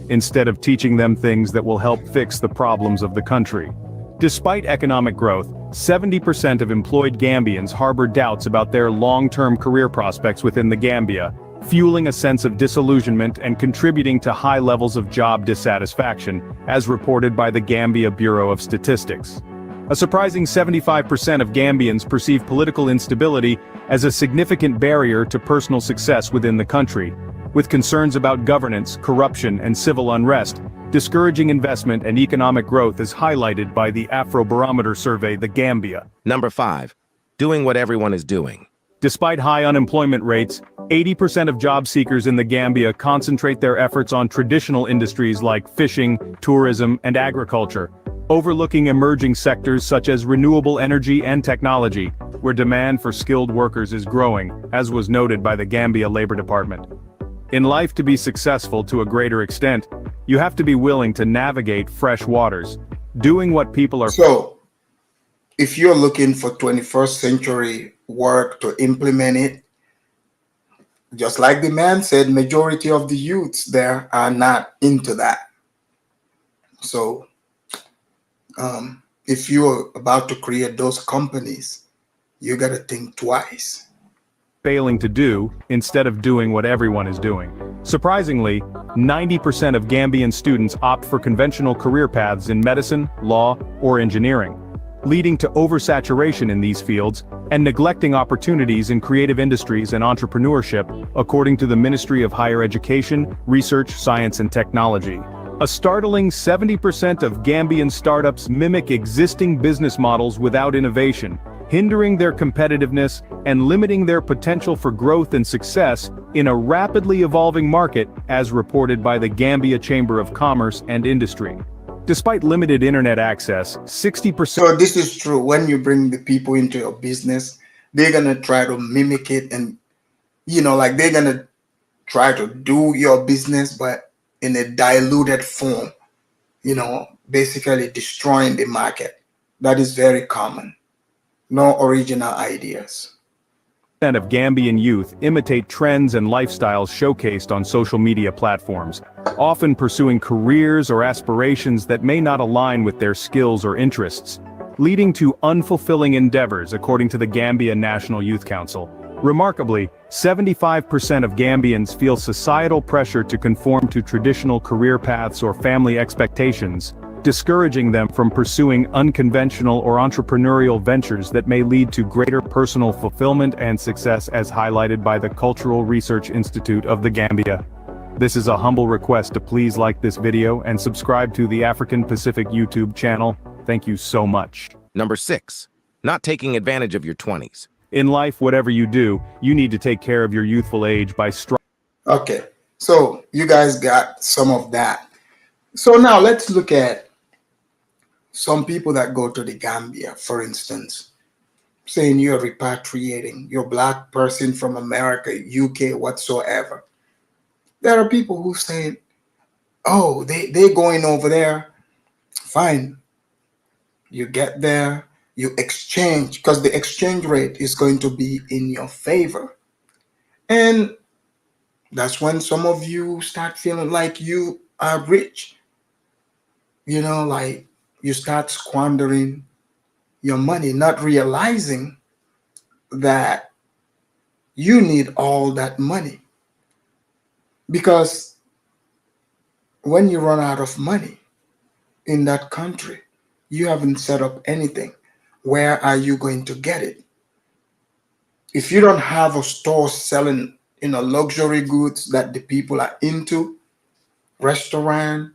Speaker 10: Instead of teaching them things that will help fix the problems of the country. Despite economic growth, 70% of employed Gambians harbor doubts about their long-term career prospects within the Gambia, fueling a sense of disillusionment and contributing to high levels of job dissatisfaction, as reported by the Gambia Bureau of Statistics. A surprising 75% of Gambians perceive political instability as a significant barrier to personal success within the country, with concerns about governance, corruption, and civil unrest, discouraging investment and economic growth is highlighted by the Afrobarometer survey, The Gambia.
Speaker 11: Number 5. Doing what everyone is doing.
Speaker 10: Despite high unemployment rates, 80% of job seekers in the Gambia concentrate their efforts on traditional industries like fishing, tourism, and agriculture, overlooking emerging sectors such as renewable energy and technology, where demand for skilled workers is growing, as was noted by the Gambia Labor Department. In life, to be successful to a greater extent, you have to be willing to navigate fresh waters, doing what people are.
Speaker 3: So, if you're looking for 21st century work to implement it, just like the man said, majority of the youths there are not into that. So, if you're about to create those companies, you got to think twice.
Speaker 10: Failing to do, instead of doing what everyone is doing. Surprisingly, 90% of Gambian students opt for conventional career paths in medicine, law, or engineering, leading to oversaturation in these fields and neglecting opportunities in creative industries and entrepreneurship, according to the Ministry of Higher Education, Research, Science and Technology. A startling 70% of Gambian startups mimic existing business models without innovation, hindering their competitiveness and limiting their potential for growth and success in a rapidly evolving market, as reported by the Gambia Chamber of Commerce and Industry. Despite limited internet access, 60%.
Speaker 3: So this is true. When you bring the people into your business, they're going to try to mimic it, and, you know, like they're going to try to do your business, but in a diluted form, basically destroying the market. That is very common. No original ideas.
Speaker 10: Of Gambian youth imitate trends and lifestyles showcased on social media platforms, often pursuing careers or aspirations that may not align with their skills or interests, leading to unfulfilling endeavors according to the Gambia National Youth Council. Remarkably, 75% of Gambians feel societal pressure to conform to traditional career paths or family expectations, discouraging them from pursuing unconventional or entrepreneurial ventures that may lead to greater personal fulfillment and success, as highlighted by the Cultural Research Institute of the Gambia. This is a humble request to please like this video and subscribe to the African Pacific YouTube channel. Thank you so much.
Speaker 11: Number 6. Not taking advantage of your 20s.
Speaker 10: In life, whatever you do, you need to take care of your youthful age by
Speaker 3: Okay, so you guys got some of that. So now let's look at some people that go to the Gambia, for instance, saying you're repatriating, you're a black person from America, UK, whatsoever. There are people who say, oh, they're going over there. Fine. You get there, you exchange, because the exchange rate is going to be in your favor. And that's when some of you start feeling like you are rich. Like you start squandering your money, not realizing that you need all that money. Because when you run out of money in that country, you haven't set up anything. Where are you going to get it? If you don't have a store selling, luxury goods that the people are into, restaurant,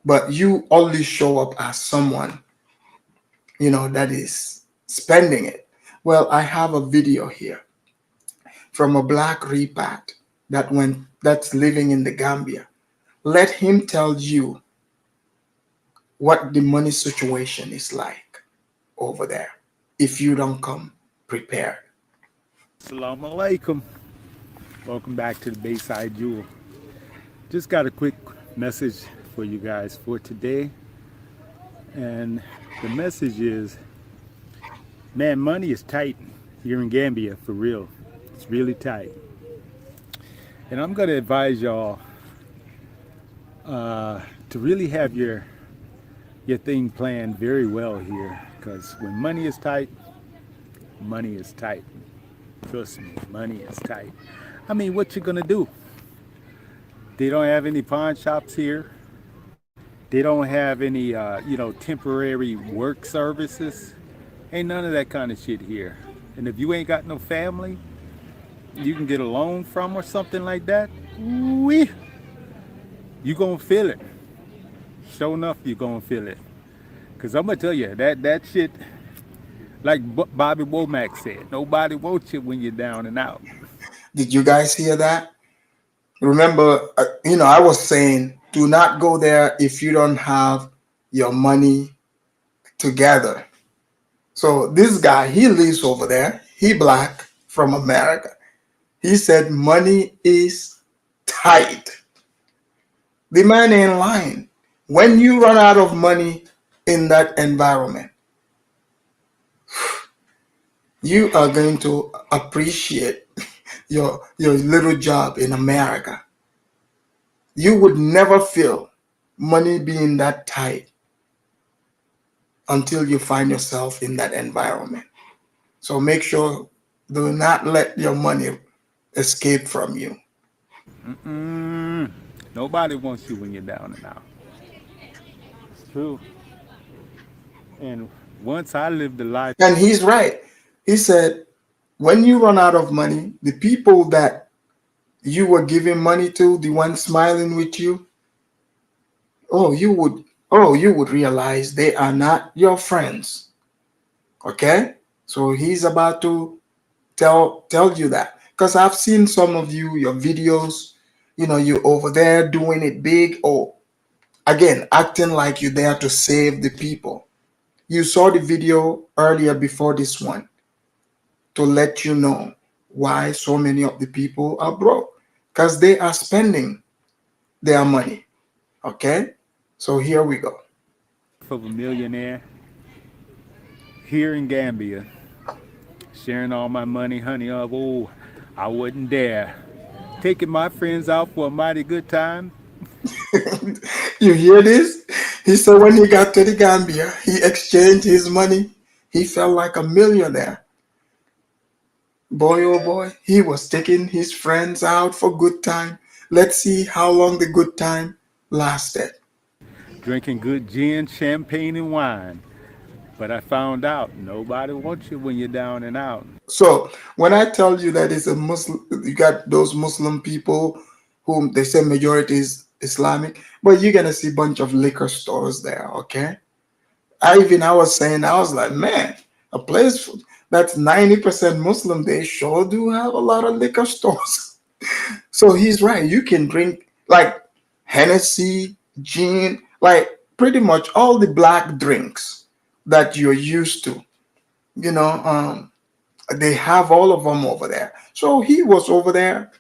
Speaker 3: but you only show up as someone, that is spending it. Well, I have a video here from a black repat that's living in the Gambia. Let him tell you what the money situation is like over there if you don't come prepared.
Speaker 12: Assalamu alaikum. Welcome back to the Bayside Jewel. Just got a quick message for you guys for today. And the message is, man, money is tight here in Gambia, for real. It's really tight. And I'm going to advise y'all to really have your thing planned very well here, because when money is tight, money is tight. Trust me, money is tight. I mean, what you gonna do? They don't have any pawn shops here. They don't have any, temporary work services. Ain't none of that kind of shit here. And if you ain't got no family, you can get a loan from or something like that. Ooh-wee, you gonna feel it. Sure enough, you gonna feel it. Cause I'm gonna tell you that shit, like Bobby Womack said, nobody wants you when you're down and out.
Speaker 3: Did you guys hear that? Remember, I was saying, do not go there if you don't have your money together. So this guy, he lives over there. He black from America. He said money is tight. The man ain't lying. When you run out of money in that environment, you are going to appreciate your little job in America. You would never feel money being that tight until you find yourself in that environment. So make sure, do not let your money escape from you.
Speaker 12: Nobody wants you when you're down and out. It's true. And once I lived the life.
Speaker 3: And he's right. He said, when you run out of money, the people that you were giving money to, the ones smiling with you, you would realize they are not your friends. Okay? So he's about to tell you that. Because I've seen some of you, your videos, you're over there doing it big, or again, acting like you're there to save the people. You saw the video earlier before this one to let you know why so many of the people are broke, because they are spending their money. Okay? So here we go.
Speaker 12: Of a millionaire here in Gambia, sharing all my money, honey, of, oh, I wouldn't dare. Taking my friends out for a mighty good time.
Speaker 3: You hear this? He said when he got to the Gambia, he exchanged his money. He felt like a millionaire. Boy, oh boy, he was taking his friends out for good time. Let's see how long the good time lasted.
Speaker 12: Drinking good gin, champagne, and wine. But I found out nobody wants you when you're down and out.
Speaker 3: So when I tell you that it's a Muslim, you got those Muslim people whom they say majority is Islamic, but you're gonna see a bunch of liquor stores there. Okay, I was saying, I was like, man, a place that's 90% Muslim, they sure do have a lot of liquor stores. So he's right. You can drink like Hennessy, gin, like pretty much all the black drinks that you're used to. You know, they have all of them over there. So he was over there,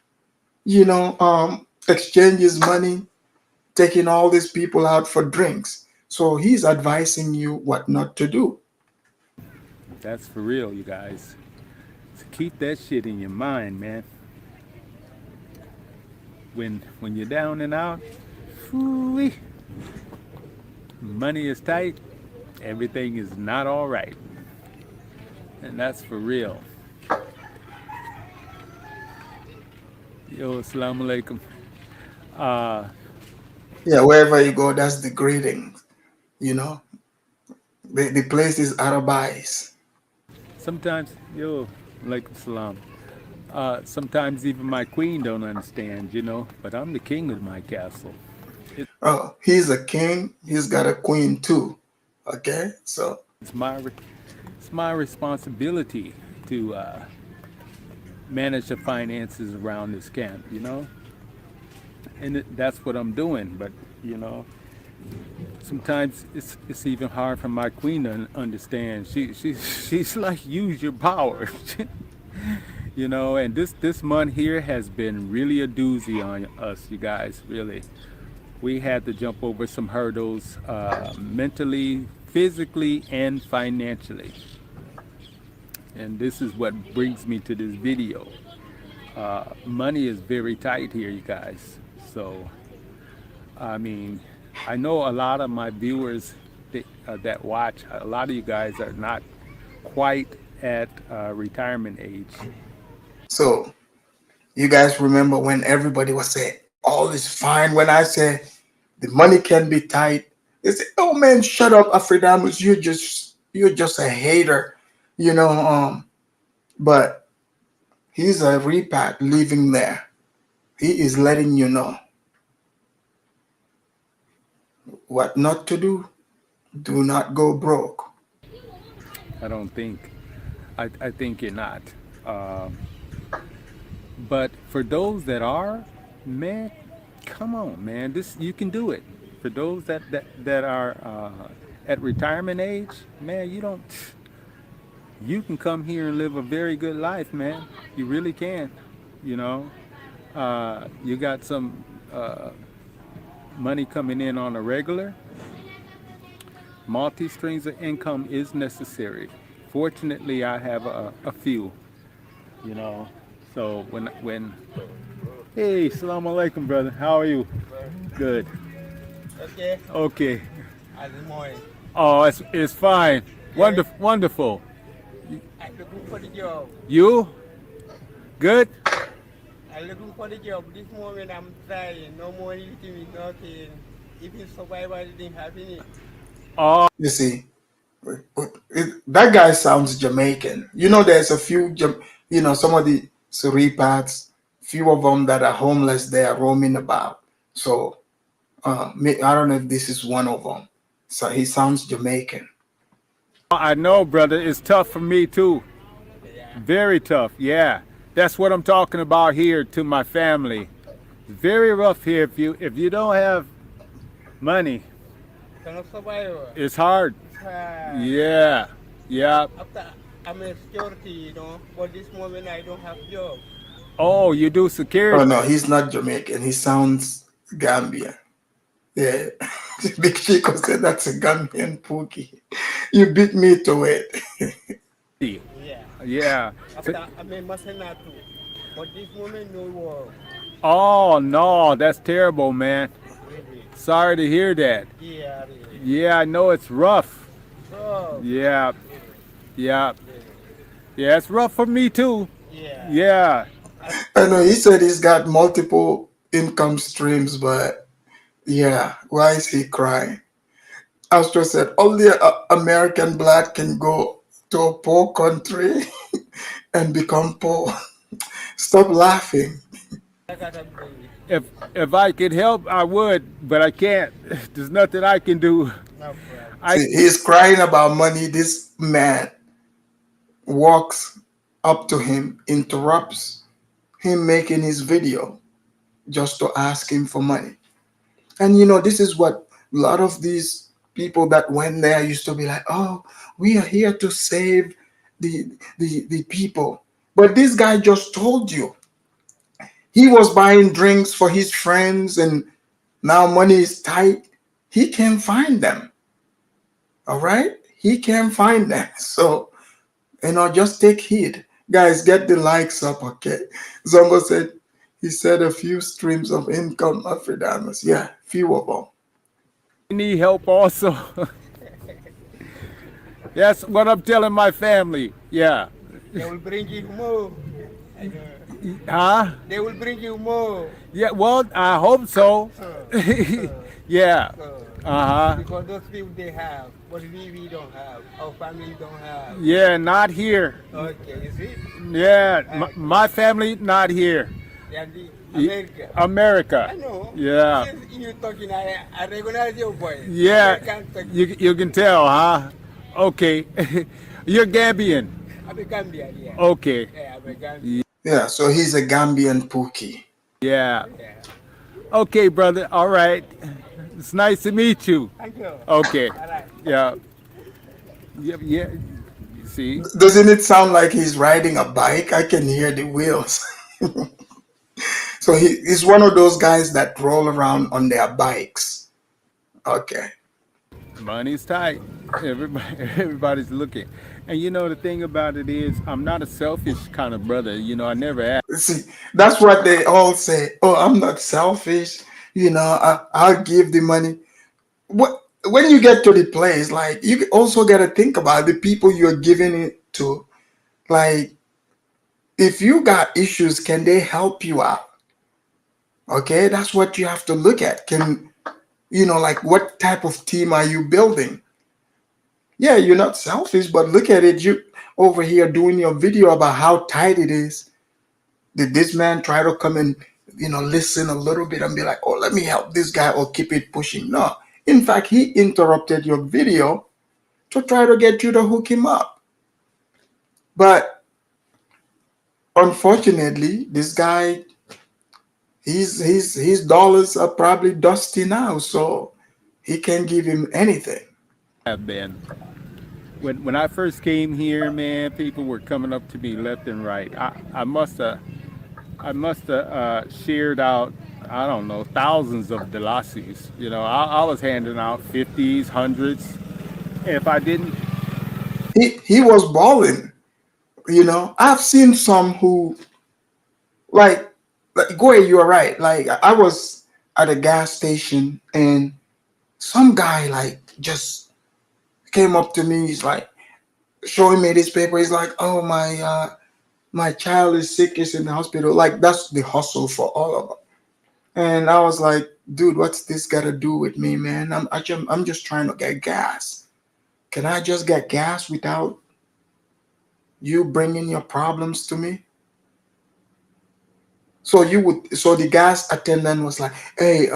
Speaker 3: exchange his money, taking all these people out for drinks. So he's advising you what not to do.
Speaker 12: That's for real, you guys. So keep that shit in your mind, man. When you're down and out, whoo-wee, money is tight, everything is not all right. And that's for real. Yo, assalamu alaikum.
Speaker 3: Yeah, wherever you go, that's the greetings. You know, the place is Arabais.
Speaker 12: Sometimes, yo, alaikum salam. Sometimes even my queen don't understand, but I'm the king of my castle.
Speaker 3: Oh, he's a king. He's got a queen too. Okay, so
Speaker 12: it's my responsibility to manage the finances around this camp, and that's what I'm doing. But sometimes it's even hard for my queen to understand. She's like, use your power. And this month here has been really a doozy on us, you guys. Really, we had to jump over some hurdles, mentally, physically, and financially. And this is what brings me to this video. Money is very tight here, you guys. So, I mean, I know a lot of my viewers that watch, a lot of you guys are not quite at retirement age.
Speaker 3: So, you guys remember when everybody was saying, all is fine. When I say the money can be tight, they say, oh man, shut up, Afridamus, you're just a hater, but he's a repat living there. He is letting you know what not to do. Do not go broke.
Speaker 12: I don't think. I think you're not. But for those that are, man, come on, man. You can do it. For those that are at retirement age, man, you can come here and live a very good life, man. You really can. You got some money coming in on a regular. Multi-streams of income is necessary. Fortunately, I have a few, So when hey, assalamu alaikum, brother. How are you? Good. Okay.
Speaker 13: Good morning.
Speaker 12: Oh, it's fine. Wonderful.
Speaker 13: I'm looking for the job.
Speaker 12: You? Good?
Speaker 13: I'm looking for the job. This moment I'm trying. No more eating, nothing. Even survival didn't have any.
Speaker 12: Oh.
Speaker 3: You see, that guy sounds Jamaican. There's a few, some of the repats, few of them that are homeless, they are roaming about. So I don't know if this is one of them. So he sounds Jamaican.
Speaker 12: I know, brother. It's tough for me too. Very tough. Yeah, that's what I'm talking about here to my family. Very rough here. If you don't have money, it's hard. Yeah.
Speaker 13: After I'm in security, but this moment I don't have job.
Speaker 12: Oh, you do security?
Speaker 3: Oh no, he's not Jamaican. He sounds Gambia. Yeah. Big Chico said that's a Gambian Pookie. You beat me to it.
Speaker 13: Yeah.
Speaker 12: Yeah.
Speaker 13: After I mean Masenatu. But this moment no war.
Speaker 12: Oh no, that's terrible, man.
Speaker 13: Really.
Speaker 12: Sorry to hear that.
Speaker 13: Yeah, really.
Speaker 12: Yeah, I know it's rough.
Speaker 13: Oh.
Speaker 12: Yeah, yeah, yeah. It's rough for me too.
Speaker 13: Yeah.
Speaker 12: Yeah.
Speaker 3: I know he said he's got multiple income streams, but yeah, why is he crying? Astro said only a American black can go to a poor country and become poor. Stop laughing.
Speaker 12: If I could help, I would, but I can't. There's nothing I can do.
Speaker 13: No problem.
Speaker 3: See, he's crying about money. This man walks up to him, interrupts him making his video just to ask him for money. And you know, this is what a lot of these people that went there used to be like, oh, we are here to save the people. But this guy just told you he was buying drinks for his friends and now money is tight. He can't find them. All right? He can't find them. So, you know, just take heed. Guys, get the likes up, okay? Zongo said, he said a few streams of income, Afridamus. Yeah, few of them.
Speaker 12: Need help also. That's what I'm telling my family. Yeah.
Speaker 13: They will bring you more.
Speaker 12: Huh?
Speaker 13: They will bring you more.
Speaker 12: Yeah, well, I hope so. Yeah.
Speaker 13: Because those people they have, but we don't have. Our family don't have.
Speaker 12: Yeah, not here.
Speaker 13: Okay, is it?
Speaker 12: Yeah, my family not here.
Speaker 13: Yeah, America.
Speaker 12: America.
Speaker 13: I know.
Speaker 12: Yeah.
Speaker 13: Since you talking, I recognize your voice.
Speaker 12: Yeah, you can tell, huh? Okay. You're Gambian.
Speaker 13: I'm a Gambian, yeah.
Speaker 12: Okay.
Speaker 13: Yeah, I'm a Gambian.
Speaker 3: Yeah, so he's a Gambian Pookie.
Speaker 12: Yeah. Okay, brother. All right. It's nice to meet you.
Speaker 13: Thank you.
Speaker 12: Okay.
Speaker 13: All right.
Speaker 12: Yeah. Yeah. Yeah. You see?
Speaker 3: Doesn't it sound like he's riding a bike? I can hear the wheels. So he's one of those guys that roll around on their bikes. Okay.
Speaker 12: Money's tight. Everybody's looking. And you know, the thing about it is, I'm not a selfish kind of brother. You know, I never ask.
Speaker 3: See, that's what they all say. Oh, I'm not selfish. You know, I'll give the money. When you get to the place, like, you also got to think about the people you're giving it to. Like, if you got issues, can they help you out? Okay, that's what you have to look at. You know, like, what type of team are you building? Yeah, you're not selfish, but look at it. You over here doing your video about how tight it is. Did this man try to come and, you know, listen a little bit and be like, oh, let me help this guy or keep it pushing? No. In fact, he interrupted your video to try to get you to hook him up. But unfortunately, this guy, his dollars are probably dusty now, so he can't give him anything.
Speaker 12: Have been. When I first came here, man, people were coming up to me left and right. I must have shared out, I don't know, thousands of delacies. You know, I was handing out 50s, 100s. If I didn't,
Speaker 3: he was balling. You know, I've seen some who, like Goy, you're right. Like, I was at a gas station and some guy like just came up to me. He's like showing me this paper. He's like, oh, my child is sick, is in the hospital. Like, that's the hustle for all of them. And I was like, dude, what's this got to do with me, man? I'm just trying to get gas. Can I just get gas without you bringing your problems to me? So the gas attendant was like, hey,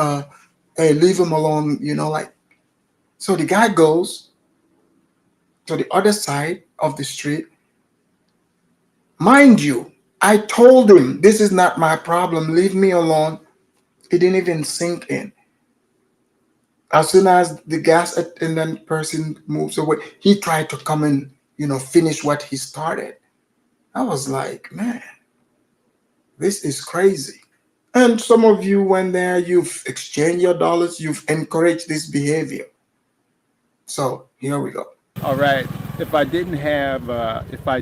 Speaker 3: leave him alone, you know, like. So the guy goes to the other side of the street. Mind you, I told him, this is not my problem, leave me alone. It didn't even sink in. As soon as the gas attendant person moves away, he tried to come and, you know, finish what he started. I was like, man, this is crazy. And some of you went there, you've exchanged your dollars, you've encouraged this behavior. So here we go.
Speaker 12: All right. If I didn't have 100, if I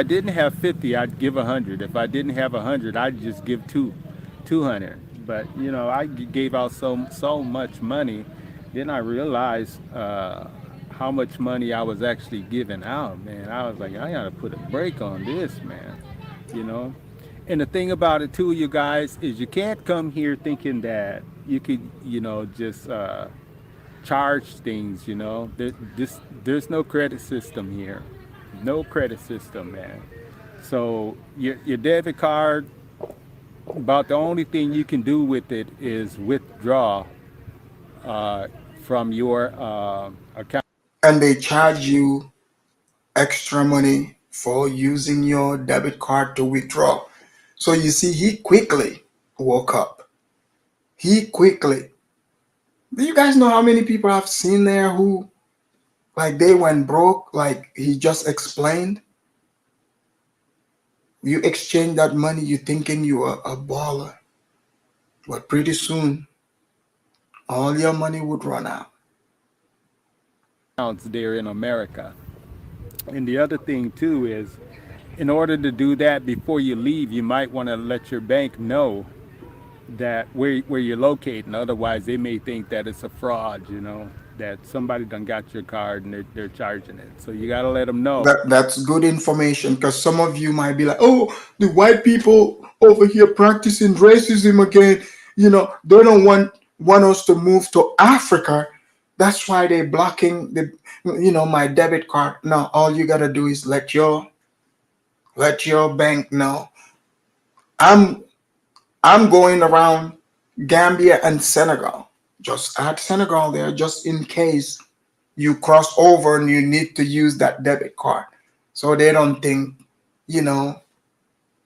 Speaker 12: didn't have 50, I'd give 100. If I didn't have 100, I'd just give 200. But you know, I gave out so much money, then I realized how much money I was actually giving out. Man, I was like, I gotta put a break on this, man. You know. And the thing about it too, you guys, is you can't come here thinking that you could, you know, just charge things. You know, there's no credit system here. No credit system, man. So your debit card, about the only thing you can do with it is withdraw from your account.
Speaker 3: And they charge you extra money for using your debit card to withdraw. So you see, he quickly woke up. He quickly. Do you guys know how many people I've seen there who, like, they went broke, like he just explained? You exchange that money, you thinking you are a baller. But pretty soon, all your money would run out.
Speaker 12: Accounts there in America. And the other thing too is, in order to do that before you leave, you might want to let your bank know that where you're located. Otherwise, they may think that it's a fraud, you know, that somebody done got your card and they're charging it. So you got to let them know.
Speaker 3: That's good information, because some of you might be like, oh, the white people over here practicing racism again. You know, they don't want us to move to Africa. That's why they're blocking the, you know, my debit card. Now, all you got to do is let your bank know. I'm going around Gambia and Senegal. Just add Senegal there, just in case you cross over and you need to use that debit card. So they don't think, you know,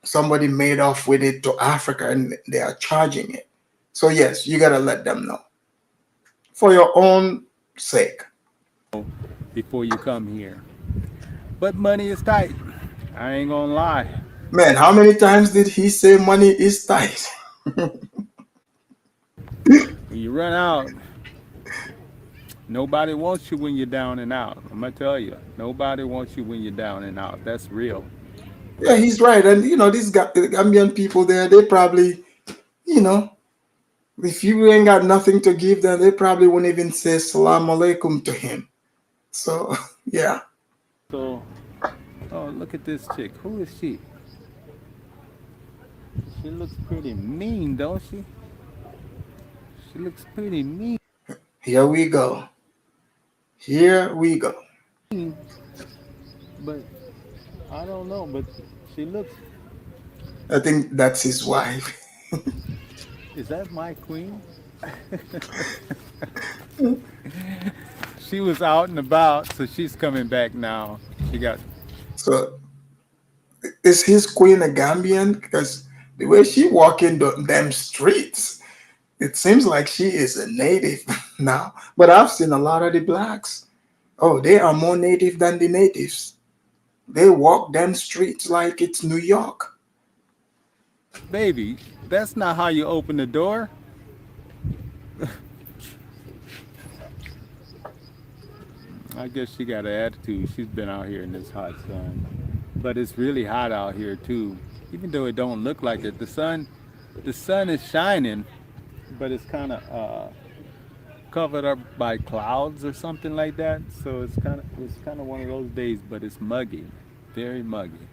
Speaker 3: somebody made off with it to Africa and they are charging it. So yes, you got to let them know for your own sake.
Speaker 12: Before you come here. But money is tight. I ain't gonna lie.
Speaker 3: Man, how many times did he say money is tight?
Speaker 12: When you run out, nobody wants you when you're down and out. I'm gonna tell you, nobody wants you when you're down and out. That's real.
Speaker 3: Yeah, he's right. And you know, these Gambian people there, they probably, you know, if you ain't got nothing to give them, they probably wouldn't even say salam alaikum to him. So yeah.
Speaker 12: So, oh, look at this chick. Who is she? She looks pretty mean, don't she? She looks pretty mean.
Speaker 3: Here we go. Here we go.
Speaker 12: But I don't know, but she looks.
Speaker 3: I think that's his wife.
Speaker 12: Is that my queen? She was out and about, so she's coming back now. She got.
Speaker 3: So is his queen a Gambian? Because the way she walking them streets, it seems like she is a native now. But I've seen a lot of the blacks. Oh, they are more native than the natives. They walk them streets like it's New York.
Speaker 12: Baby, that's not how you open the door. I guess she got an attitude. She's been out here in this hot sun. But it's really hot out here too. Even though it don't look like it. The sun is shining, but it's kind of covered up by clouds or something like that. So it's kind of one of those days, but it's muggy, very muggy.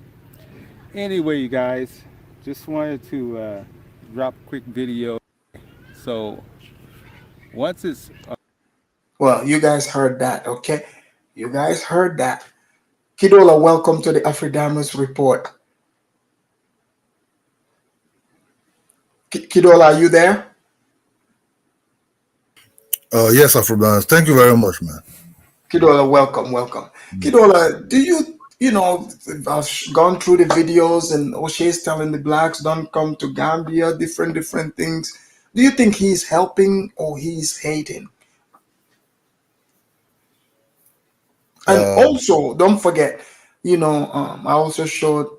Speaker 12: Anyway, you guys, just wanted to drop a quick video. So once it's
Speaker 3: Well, you guys heard that, okay? You guys heard that. Kidola, welcome to the Afridamus Report. Kidola, are you there?
Speaker 14: Yes, Afrobands. Thank you very much, man.
Speaker 3: Kidola, welcome. Kidola, do you know, I've gone through the videos and O'Shea's telling the blacks don't come to Gambia, different things. Do you think he's helping or he's hating? And also, don't forget, you know, I also showed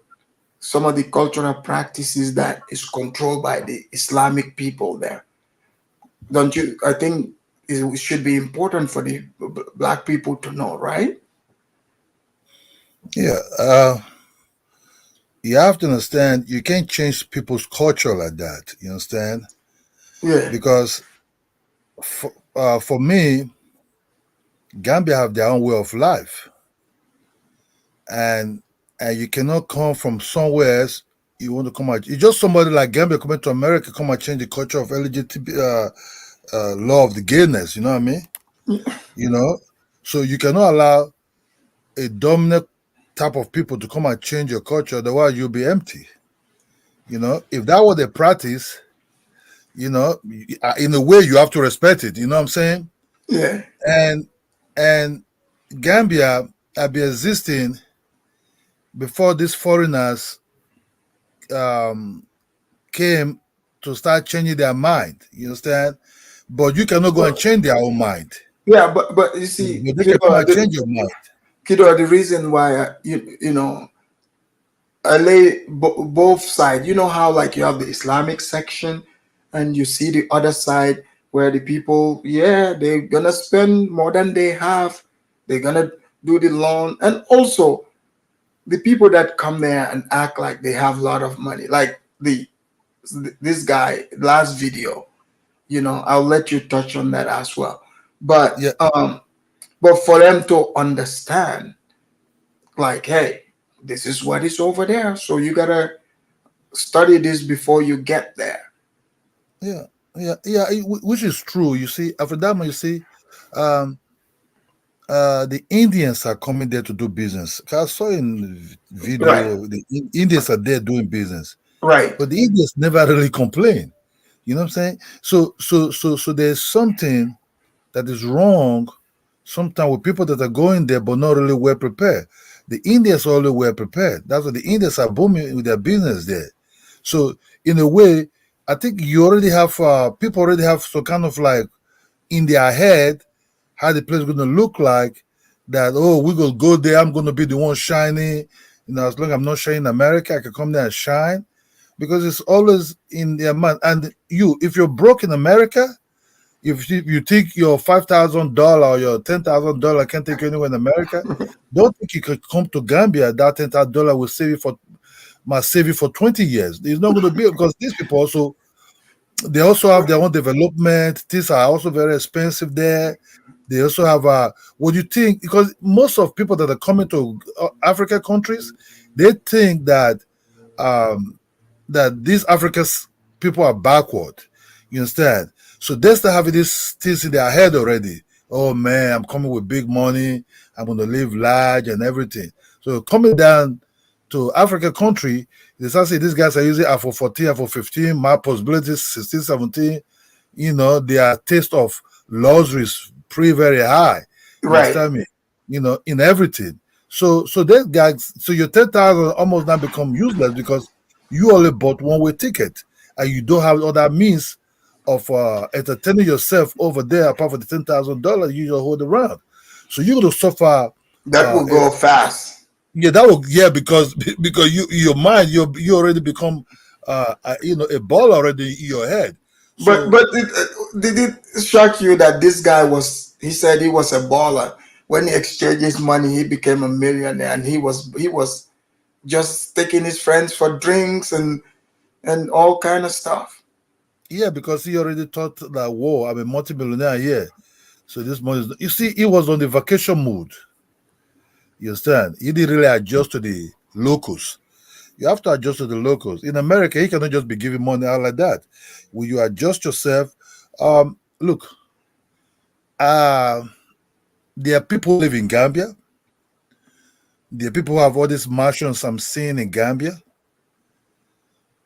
Speaker 3: some of the cultural practices that is controlled by the Islamic people there. Don't you? I think it should be important for the black people to know, right?
Speaker 14: Yeah. You have to understand, you can't change people's culture like that. You understand?
Speaker 3: Yeah.
Speaker 14: Because for me, Gambia have their own way of life, and you cannot come from somewhere else. You want to come out. It's just somebody like Gambia coming to America, come and change the culture of LGBT law of the gayness. You know what I mean? You know, so you cannot allow a dominant type of people to come and change your culture. Otherwise, you'll be empty. You know, if that were the practice, you know, in a way you have to respect it. You know what I'm saying?
Speaker 3: Yeah.
Speaker 14: And Gambia had been existing before these foreigners came to start changing their mind. You understand? But you cannot go and change their own mind.
Speaker 3: Yeah, but you see,
Speaker 14: They can come and change your mind.
Speaker 3: Kiddo, the reason why you know I lay both sides. You know how like you have the Islamic section, and you see the other side where the people, yeah, they're gonna spend more than they have. They're gonna do the loan, and also the people that come there and act like they have a lot of money, like this guy last video. You know, I'll let you touch on that as well. But
Speaker 14: yeah.
Speaker 3: But for them to understand, like, hey, this is what is over there, so you gotta study this before you get there.
Speaker 14: Yeah, which is true. You see, after that, you see, the Indians are coming there to do business. I saw in video the Indians are there doing business,
Speaker 3: right?
Speaker 14: But the Indians never really complain. You know what I'm saying? So there's something that is wrong sometimes with people that are going there but not really well prepared. The Indians are already well prepared. That's why the Indians are booming with their business there. So in a way, I think you already have people already have some kind of like in their head how the place is going to look like. That we're gonna go there. I'm going to be the one shining. You know, as long as I'm not shining in America, I can come there and shine, because it's always in their mind. And if you're broke in America, if you think your $5,000 or your $10,000 can't take you anywhere in America, don't think you could come to Gambia. That $10,000 will save you for 20 years. It's not going to be, because these people also, they also have their own development. Things are also very expensive there. They also have what do you think? Because most of people that are coming to African countries, they think that that these African people are backward. You understand? So they start having these things in their head already. Oh man, I'm coming with big money. I'm going to live large and everything. So coming down to African country, they start saying these guys are using iPhone 14, iPhone 15, my possibilities 16, 17. You know, their taste of luxury is pretty very high. You understand me? You know, in everything. So that guys, so your 10,000 almost now become useless because you only bought one-way ticket and you don't have other means of entertaining yourself over there apart from the $10,000 you just hold around. So you're going to suffer.
Speaker 3: That will go fast.
Speaker 14: Yeah, that will. Yeah, because your mind, you already become a ball already in your head.
Speaker 3: So, but did it shock you that this guy he said he was a baller? When he exchanged his money, he became a millionaire, and he was just taking his friends for drinks and all kind of stuff.
Speaker 14: Yeah, because he already thought that, whoa, I'm a multimillionaire here. So this money you see, he was on the vacation mood. You understand? He didn't really adjust to the locals. You have to adjust to the locals. In America, he cannot just be giving money out like that. Will you adjust yourself? Look, there are people who live in Gambia. There are people who have all these mansions I'm seeing in Gambia.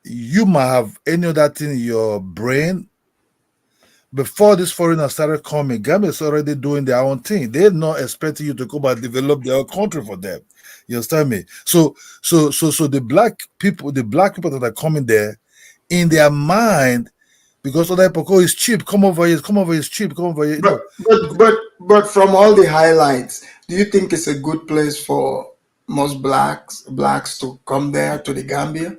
Speaker 14: You might have any other thing in your brain. Before these foreigners started coming, Gambia is already doing their own thing. They're not expecting you to come and develop their own country for them. You understand me? So the black people that are coming there, in their mind, because other people is cheap, come over here, it's cheap, come over here.
Speaker 3: But from all the highlights, do you think it's a good place for most blacks to come there to the Gambia?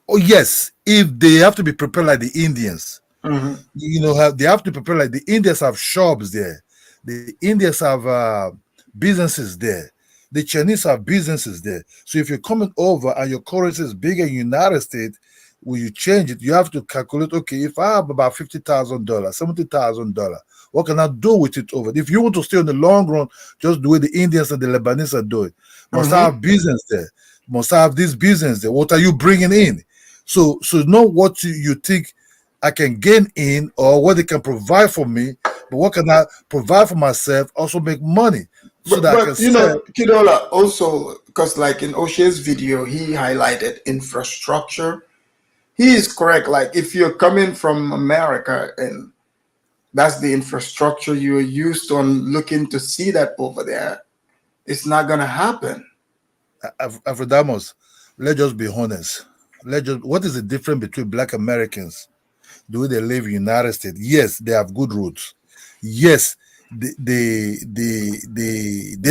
Speaker 14: Oh yes, if they have to be prepared like the Indians.
Speaker 3: Mm-hmm.
Speaker 14: You know, they have to prepare like the Indians have shops there. The Indians have businesses there. The Chinese have businesses there. So if you're coming over and your currency is bigger in United States, when you change it, you have to calculate, okay, if I have about $50,000, $70,000, what can I do with it over? If you want to stay in the long run, just the way the Indians and the Lebanese are doing. Must I have business there? Must I have this business there? What are you bringing in? So know what you think I can gain in or what they can provide for me, but what can I provide for myself, also make money. So that I can
Speaker 3: you know, Kidola, also, because like in O'Shea's video, he highlighted infrastructure. He is correct. Like if you're coming from America and that's the infrastructure you're used to and looking to see that over there, it's not gonna happen.
Speaker 14: Afrodamos, let's just be honest. What is the difference between Black Americans, the way they live in the United States? Yes, they have good roots. Yes, they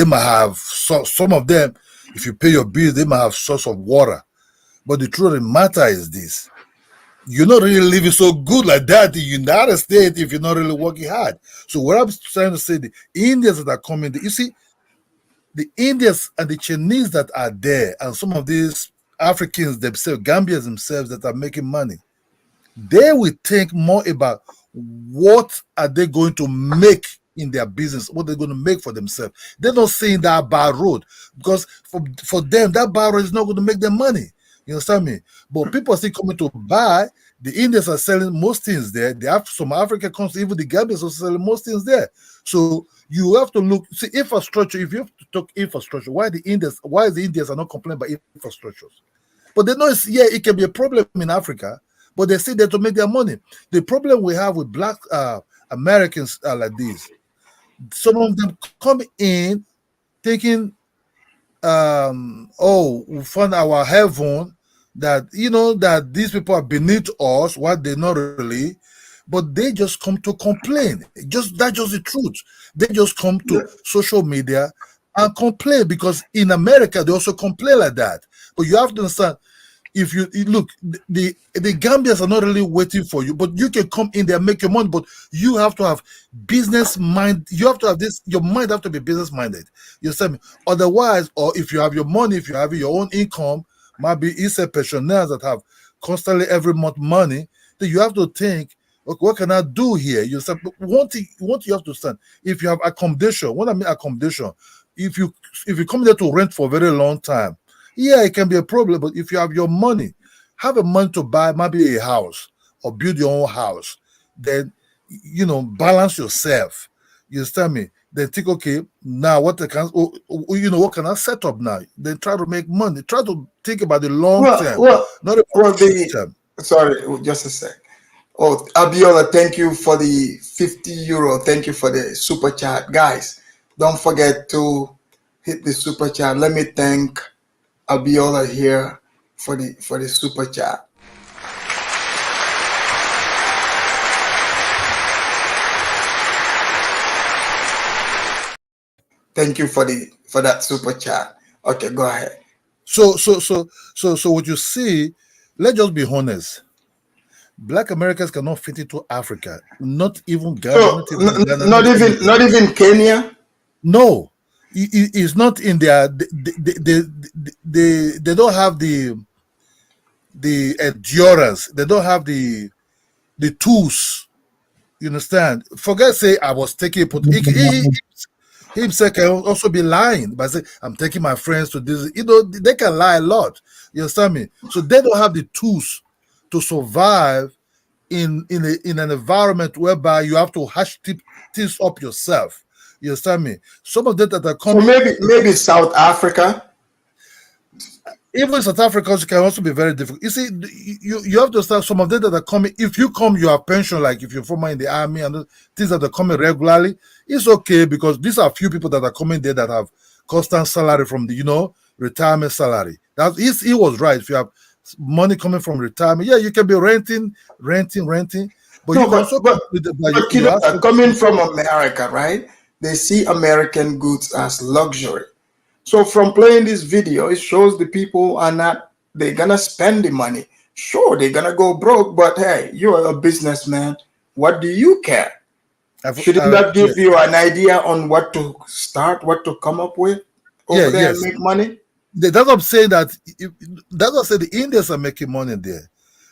Speaker 14: might have some of them. If you pay your bills, they might have source of water. But the truth of the matter is this: you're not really living so good like that in the United States if you're not really working hard. So what I'm trying to say, the Indians that are coming, you see, the Indians and the Chinese that are there, and some of these Africans themselves, Gambians themselves that are making money, they will think more about what are they going to make in their business, what they're going to make for themselves. They're not saying that bad road, because for them, that bad road is not going to make them money. You understand me? But people are still coming to buy. The Indians are selling most things there. They have some African countries, even the Gambians are selling most things there. So you have to look, see infrastructure. If you have to talk infrastructure, why the Indians are not complaining about infrastructures? But they know it can be a problem in Africa, but they sit there to make their money. The problem we have with Black Americans are like this. Some of them come in thinking, we found our heaven, that that these people are beneath us, what they're not really, but they just come to complain. That's just the truth. They just come to social media and complain, because in America they also complain like that. But you have to understand, if you look, the Gambians are not really waiting for you, but you can come in there and make your money. But you have to have business mind. You have to have this. Your mind have to be business minded. You see me? Otherwise, or if you have your money, if you have your own income, maybe it's a pensioners that have constantly every month money, then you have to think, okay, what can I do here? You say, but one thing you have to understand, if you have accommodation, what I mean accommodation, if you come there to rent for a very long time, yeah, it can be a problem. But if you have your money, have a money to buy maybe a house or build your own house, then balance yourself. You understand me? Then think, okay, now what can I set up now? Then try to make money. Try to think about the long term, not the short term.
Speaker 3: Sorry, just a sec. Oh, Abiola, thank you for the €50. Thank you for the super chat, guys. Don't forget to hit the super chat. Let me thank Abiola here for the super chat. Thank you for that super chat. Okay, go ahead.
Speaker 14: So what you see, let's just be honest. Black Americans cannot fit into Africa. Not even Ghana.
Speaker 3: Not even Kenya.
Speaker 14: No, it's not in their. They don't have the endurance. They don't have the tools. You understand? Forget say I was taking. He himself can also be lying by saying I'm taking my friends to this. They can lie a lot. You understand me? So they don't have the tools to survive in an environment whereby you have to hash things up yourself. You understand me? Some of them that are coming.
Speaker 3: So maybe South Africa.
Speaker 14: Even South Africa can also be very difficult. You see, you have to start. Some of them that are coming. If you come, you have pension. Like if you're former in the army and things that are coming regularly, it's okay, because these are few people that are coming there that have constant salary from the retirement salary. He was right. If you have money coming from retirement, yeah, you can be renting. But
Speaker 3: coming from America, right? They see American goods as luxury. So from playing this video, it shows the people are not, they're gonna spend the money. Sure, they're gonna go broke, but hey, you're a businessman. What do you care? Shouldn't that give you an idea on what to start, what to come up with over there and make money?
Speaker 14: That's what I'm saying. That's what I said. The Indians are making money there.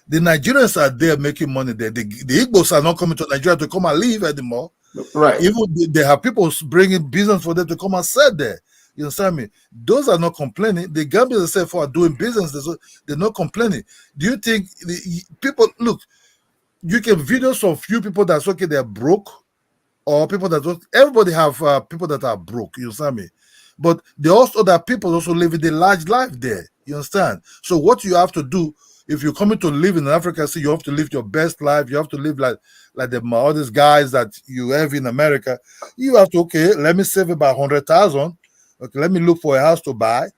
Speaker 14: The Nigerians are there making money there. The Igbos are not coming to Nigeria to come and live anymore.
Speaker 3: Right.
Speaker 14: Even they have people bringing business for them to come and sell there. You understand me? Those are not complaining. The Gambians themselves are doing business. They're not complaining. Do you think people look? You can videos of few people that's okay. They're broke, or people that don't. Everybody have people that are broke. You understand me? But there also other people also living a large life there. You understand? So what you have to do if you're coming to live in Africa, so you have to live your best life. You have to live like the all these guys that you have in America. You have to let me save about 100,000. Okay, let me look for a house to buy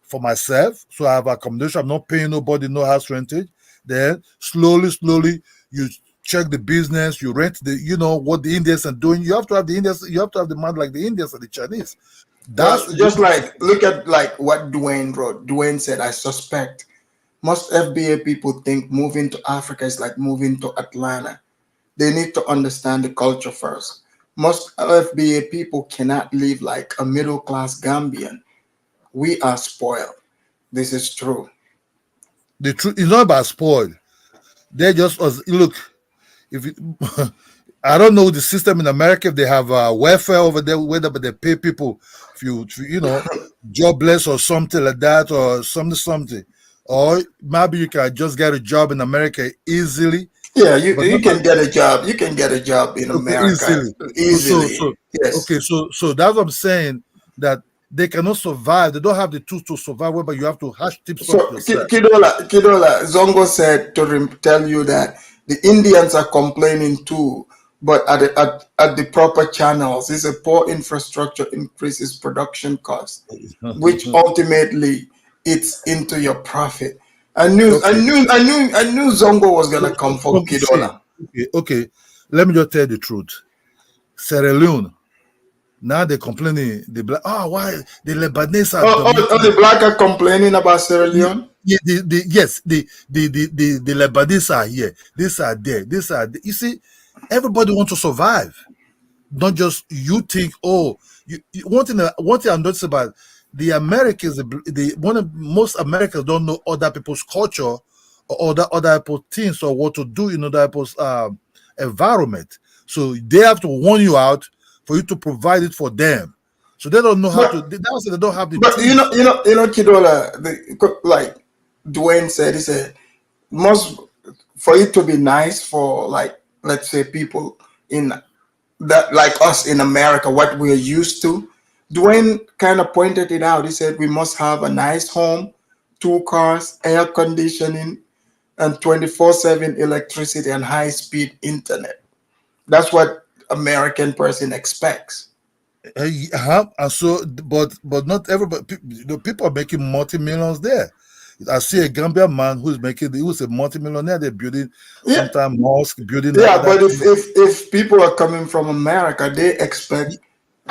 Speaker 14: for myself, so I have accommodation. I'm not paying nobody no house rentage. Then slowly you check the business. You rent what the Indians are doing. You have to have the Indians. You have to have the man like the Indians and the Chinese.
Speaker 3: That's just like look at what Dwayne wrote. Dwayne said, "I suspect most FBA people think moving to Africa is like moving to Atlanta. They need to understand the culture first. Most FBA people cannot live like a middle-class Gambian. We are spoiled. This is true."
Speaker 14: The truth is not about spoiled. They just look. If you, I don't know the system in America, if they have welfare over there, whether they pay people if you jobless or something like that, or something, or maybe you can just get a job in America easily.
Speaker 3: Yeah, you can get a job. You can get a job in America easily. Yes.
Speaker 14: Okay, so that's what I'm saying, that they cannot survive. They don't have the tools to survive. But you have to hash tips up yourself.
Speaker 3: Kidola, Zongo said to tell you that the Indians are complaining too, but at the proper channels. It's a poor infrastructure increases production costs, which ultimately it's into your profit. I knew Zongo was gonna come for Kidola.
Speaker 14: Okay, let me just tell you the truth. Sierra Leone, now they're complaining. The black, why the Lebanese are
Speaker 3: the black are complaining about Sierra Leone?
Speaker 14: Yes, the Lebanese are here. These are there. These are there. You see, everybody wants to survive. Not just you think. One thing I noticed about the Americans, most Americans don't know other people's culture or other people's things or what to do in other people's environment. So they have to warn you out for you to provide it for them. So they don't know how to. They don't have the.
Speaker 3: But you know, Kidola, like Dwayne said, he said, for it to be nice for, like, let's say people in that like us in America, what we're used to. Dwayne kind of pointed it out. He said we must have a nice home, 2 cars, air conditioning, and 24/7 electricity and high-speed internet. That's what American person expects.
Speaker 14: And so, but not everybody. People are making multi-millions there. I see a Gambian man who's a multi-millionaire. They're building sometimes mosque, building.
Speaker 3: Yeah, but if people are coming from America, they expect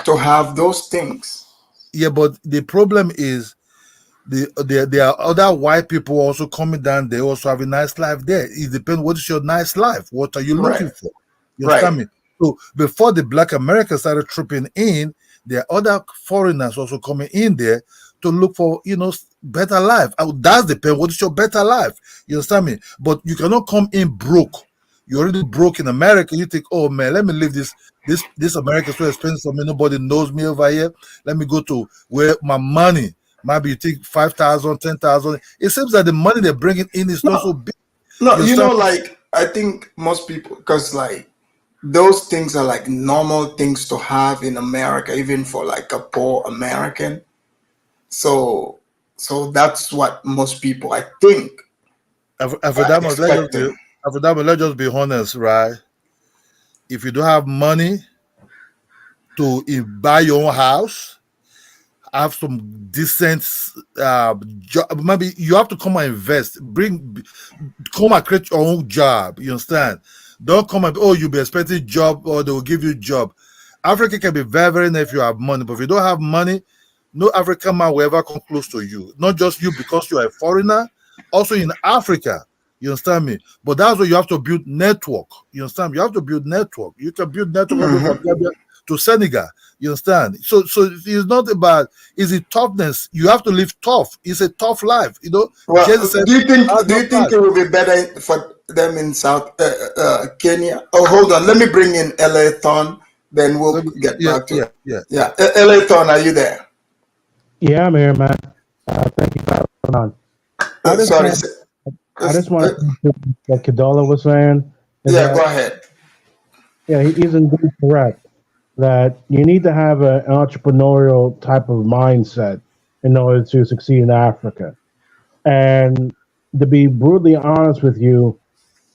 Speaker 3: to have those things.
Speaker 14: Yeah, but the problem is there are other white people also coming down. They also have a nice life there. It depends. What is your nice life? What are you looking for? You understand me? So before the Black Americans started trooping in, there are other foreigners also coming in there to look for better life. That's depend. What is your better life? You understand me? But you cannot come in broke. You're already broke in America. You think, oh man, let me leave this America so expensive for me. Nobody knows me over here. Let me go to where my money. Maybe you think 5,000, 10,000. It seems that the money they're bringing in is not so big.
Speaker 3: No, like I think most people, because like those things are like normal things to have in America, even for like a poor American. So that's what most people, I think.
Speaker 14: Let's just be honest, right? If you don't have money to buy your own house, have some decent job, maybe you have to come and invest. Come and create your own job. You understand? Don't come and you'll be expecting job or they will give you a job. Africa can be very, very nice if you have money, but if you don't have money, no African man will ever come close to you. Not just you because you are a foreigner, also in Africa. You understand me? But that's where you have to build network. You understand? You have to build network. You can build network all the way from Gambia to Senegal. You understand? So it's not about is it toughness. You have to live tough. It's a tough life. You know.
Speaker 3: Well,
Speaker 14: Jesus
Speaker 3: do you think
Speaker 14: said,
Speaker 3: it would be better for them in South Kenya? Oh, hold on. Let me bring in LA Thon. Then we'll get back to it. Yeah. LA Thon, are you there?
Speaker 15: Yeah, I'm here, man. Thank you for having on.
Speaker 3: Sorry.
Speaker 15: I just want to what Kadola was saying.
Speaker 3: Yeah, go ahead.
Speaker 15: Yeah, he's indeed correct that you need to have an entrepreneurial type of mindset in order to succeed in Africa. And to be brutally honest with you,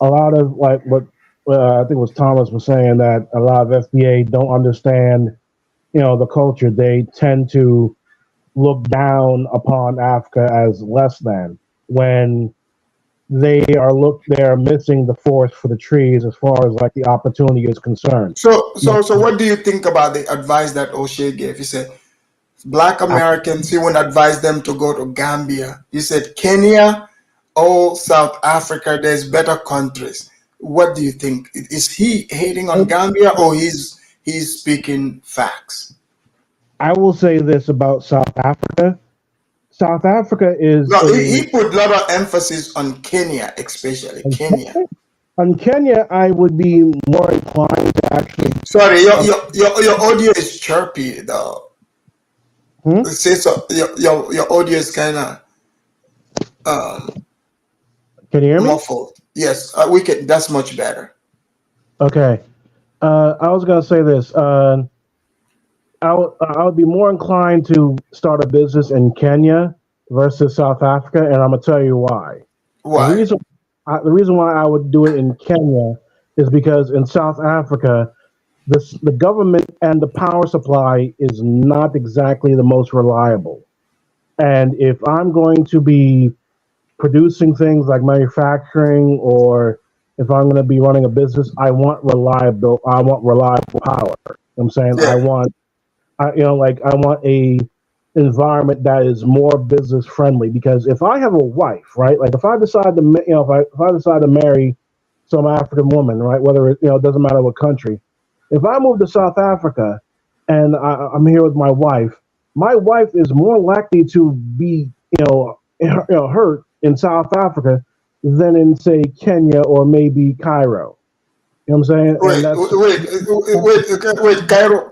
Speaker 15: a lot of like what I think it was Thomas was saying that a lot of FBA don't understand, the culture. They tend to look down upon Africa as less than when they are missing the forest for the trees as far as like the opportunity is concerned.
Speaker 3: So what do you think about the advice that O'Shea gave? He said Black Americans, he would advise them to go to Gambia. He said Kenya or South Africa, there's better countries. What do you think? Is he hating on Gambia or he's speaking facts?
Speaker 15: I will say this about South Africa. South Africa is...
Speaker 3: No, he put a lot of emphasis on Kenya, especially Kenya.
Speaker 15: On Kenya, I would be more inclined to actually...
Speaker 3: Sorry, your audio is chirpy, though. Say so, your audio is kind of...
Speaker 15: Can you hear me?
Speaker 3: Muffled. Yes, we can. That's much better.
Speaker 15: Okay. I was going to say this. I would be more inclined to start a business in Kenya versus South Africa, and I'm gonna tell you why.
Speaker 3: Why?
Speaker 15: The reason why I would do it in Kenya is because in South Africa, the government and the power supply is not exactly the most reliable. And if I'm going to be producing things like manufacturing, or if I'm going to be running a business, I want reliable power. You know what I'm saying?
Speaker 3: Yeah.
Speaker 15: I want a environment that is more business friendly, because if I have a wife, right, like if I decide to, if I decide to marry some African woman, right, whether it, it doesn't matter what country, if I move to South Africa and I'm here with my wife is more likely to be, hurt in South Africa than in, say, Kenya or maybe Cairo. You know what I'm saying?
Speaker 3: Wait.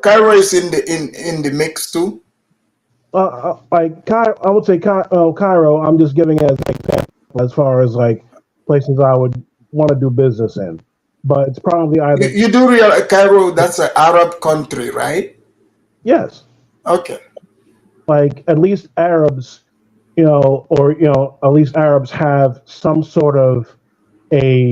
Speaker 3: Cairo is in the mix too.
Speaker 15: Like I would say Cairo. I'm just giving as an example as far as like places I would want to do business in, but it's probably either.
Speaker 3: You do realize Cairo? That's an Arab country, right?
Speaker 15: Yes.
Speaker 3: Okay.
Speaker 15: Like at least Arabs, at least Arabs have some sort of a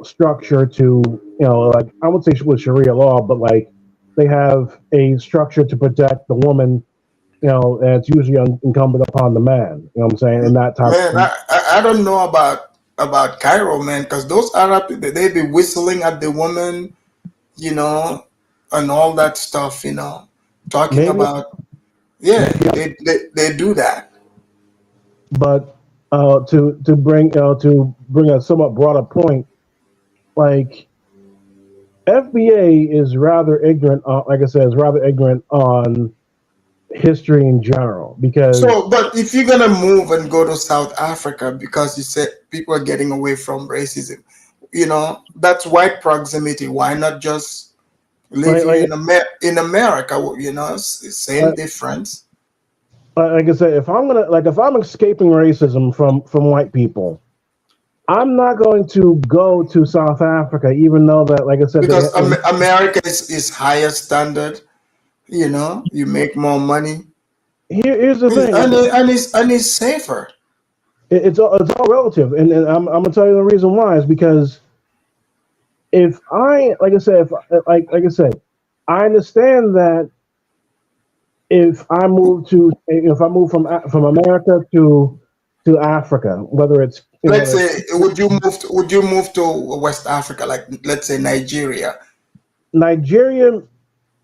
Speaker 15: structure to, like I would say with Sharia law, but like they have a structure to protect the woman, and it's usually incumbent upon the man. You know what I'm saying? And that type.
Speaker 3: Man, I don't know about Cairo, man, because those Arab they be whistling at the woman, and all that stuff, talking
Speaker 15: Maybe,
Speaker 3: about. Yeah, they do that.
Speaker 15: But to bring a somewhat broader point, like FBA is rather ignorant. Like I said, is rather ignorant on history in general, because.
Speaker 3: So, but if you're gonna move and go to South Africa because you said people are getting away from racism, that's white proximity. Why not just live in America? Same difference.
Speaker 15: Like I said, if I'm escaping racism from white people, I'm not going to go to South Africa, even though that, like I said,
Speaker 3: because America is higher standard. You make more money.
Speaker 15: Here's the thing,
Speaker 3: and it's safer.
Speaker 15: It's all relative, and I'm gonna tell you the reason why is because if I understand that if I move from America to Africa, whether it's
Speaker 3: let's say, would you move to West Africa, like let's say Nigeria?
Speaker 15: Nigeria,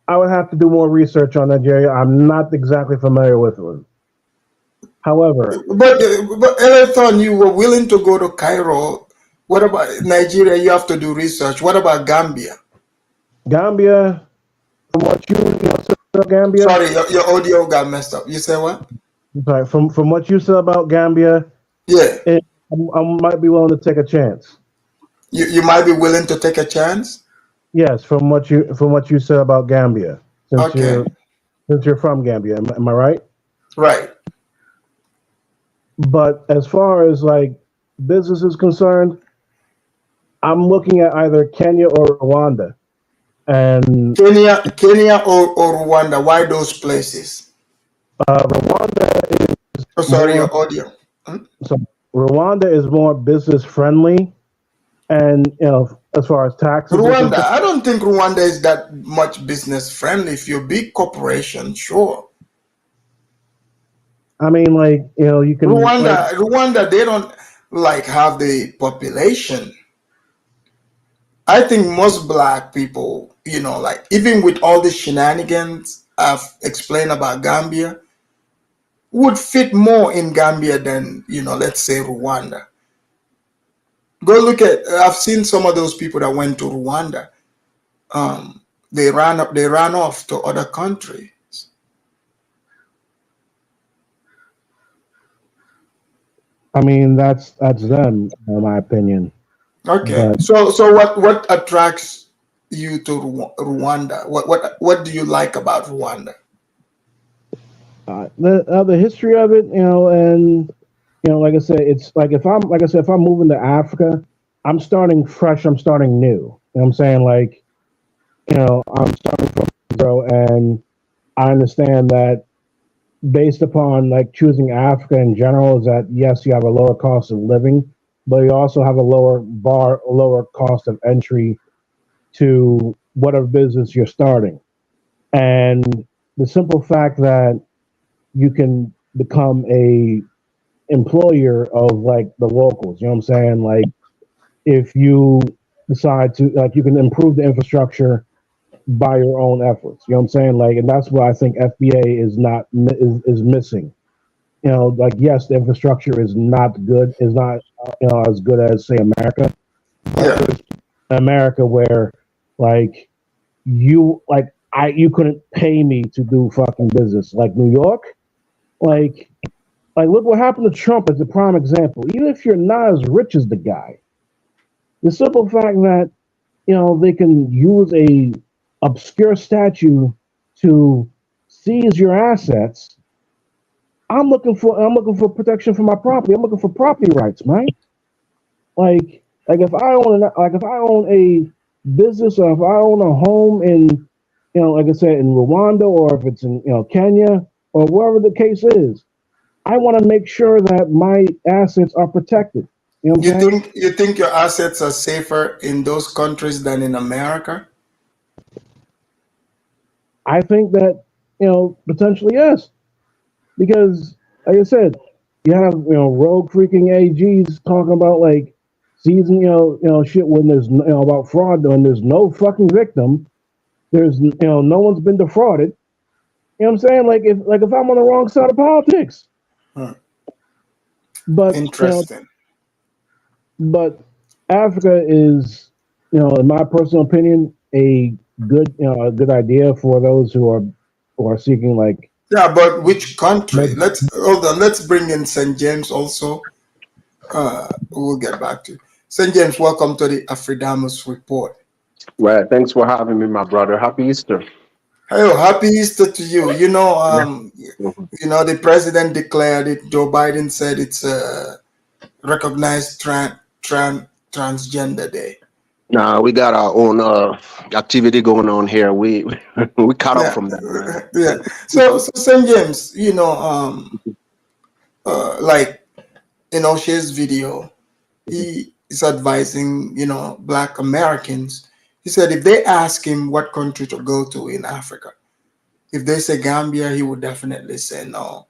Speaker 15: I would have to do more research on Nigeria. I'm not exactly familiar with it. However,
Speaker 3: but Elethon, you were willing to go to Cairo. What about Nigeria? You have to do research. What about Gambia?
Speaker 15: Gambia, from what you said about Gambia.
Speaker 3: Sorry, your audio got messed up. You said what?
Speaker 15: Sorry, from what you said about Gambia,
Speaker 3: Yeah.
Speaker 15: I might be willing to take a chance.
Speaker 3: You might be willing to take a chance?
Speaker 15: Yes, from what you said about Gambia, since
Speaker 3: Okay.
Speaker 15: you're from Gambia, am I right?
Speaker 3: Right.
Speaker 15: But as far as like business is concerned, I'm looking at either Kenya or Rwanda. And
Speaker 3: Kenya or Rwanda, why those places?
Speaker 15: Rwanda is
Speaker 3: sorry,
Speaker 15: more,
Speaker 3: your audio.
Speaker 15: So Rwanda is more business friendly, and as far as taxes.
Speaker 3: Rwanda, I don't think Rwanda is that much business friendly. If you're a big corporation, sure.
Speaker 15: I mean, like you can.
Speaker 3: Rwanda, they don't like have the population. I think most black people, like even with all the shenanigans I've explained about Gambia, would fit more in Gambia than, let's say Rwanda. Go look at, I've seen some of those people that went to Rwanda. They ran off to other countries.
Speaker 15: I mean, that's them, in my opinion.
Speaker 3: Okay.
Speaker 15: But,
Speaker 3: so what attracts you to Rwanda? What do you like about Rwanda?
Speaker 15: The history of it, and like I said, it's like if I'm moving to Africa, I'm starting fresh. I'm starting new. You know what I'm saying? Like, I'm starting from zero, and I understand that based upon like choosing Africa in general is that yes, you have a lower cost of living, but you also have a lower cost of entry to whatever business you're starting. And the simple fact that you can become a employer of like the locals, you know what I'm saying? Like if you decide to like you can improve the infrastructure by your own efforts. You know what I'm saying? Like, and that's what I think FBA is not is missing. Like yes, the infrastructure is not as good as say America.
Speaker 3: Yeah.
Speaker 15: America where like you couldn't pay me to do fucking business. Like New York, like look what happened to Trump as a prime example. Even if you're not as rich as the guy, the simple fact that they can use a obscure statue to seize your assets. I'm looking for protection for my property. I'm looking for property rights, man. Like if I own a business or if I own a home in like I said in Rwanda or if it's in Kenya or wherever the case is, I want to make sure that my assets are protected. You
Speaker 3: think your assets are safer in those countries than in America?
Speaker 15: I think that potentially yes, because like I said, you have rogue freaking AGs talking about like season shit when there's about fraud when there's no fucking victim, there's no one's been defrauded. You know what I'm saying? Like if I'm on the wrong side of politics. But
Speaker 3: interesting.
Speaker 15: But Africa is, in my personal opinion, a good idea for those who are seeking like.
Speaker 3: Yeah, but which country? Let's bring in St. James also. We'll get back to St. James. Welcome to the Afridamus Report.
Speaker 16: Well, thanks for having me, my brother. Happy Easter.
Speaker 3: Hey, happy Easter to you. The president declared it. Joe Biden said it's a recognized transgender day.
Speaker 16: Nah, we got our own activity going on here. We cut off from that, man.
Speaker 3: Yeah. So St. James, like in O'Shea's video, he is advising, Black Americans. He said if they ask him what country to go to in Africa, if they say Gambia, he would definitely say no.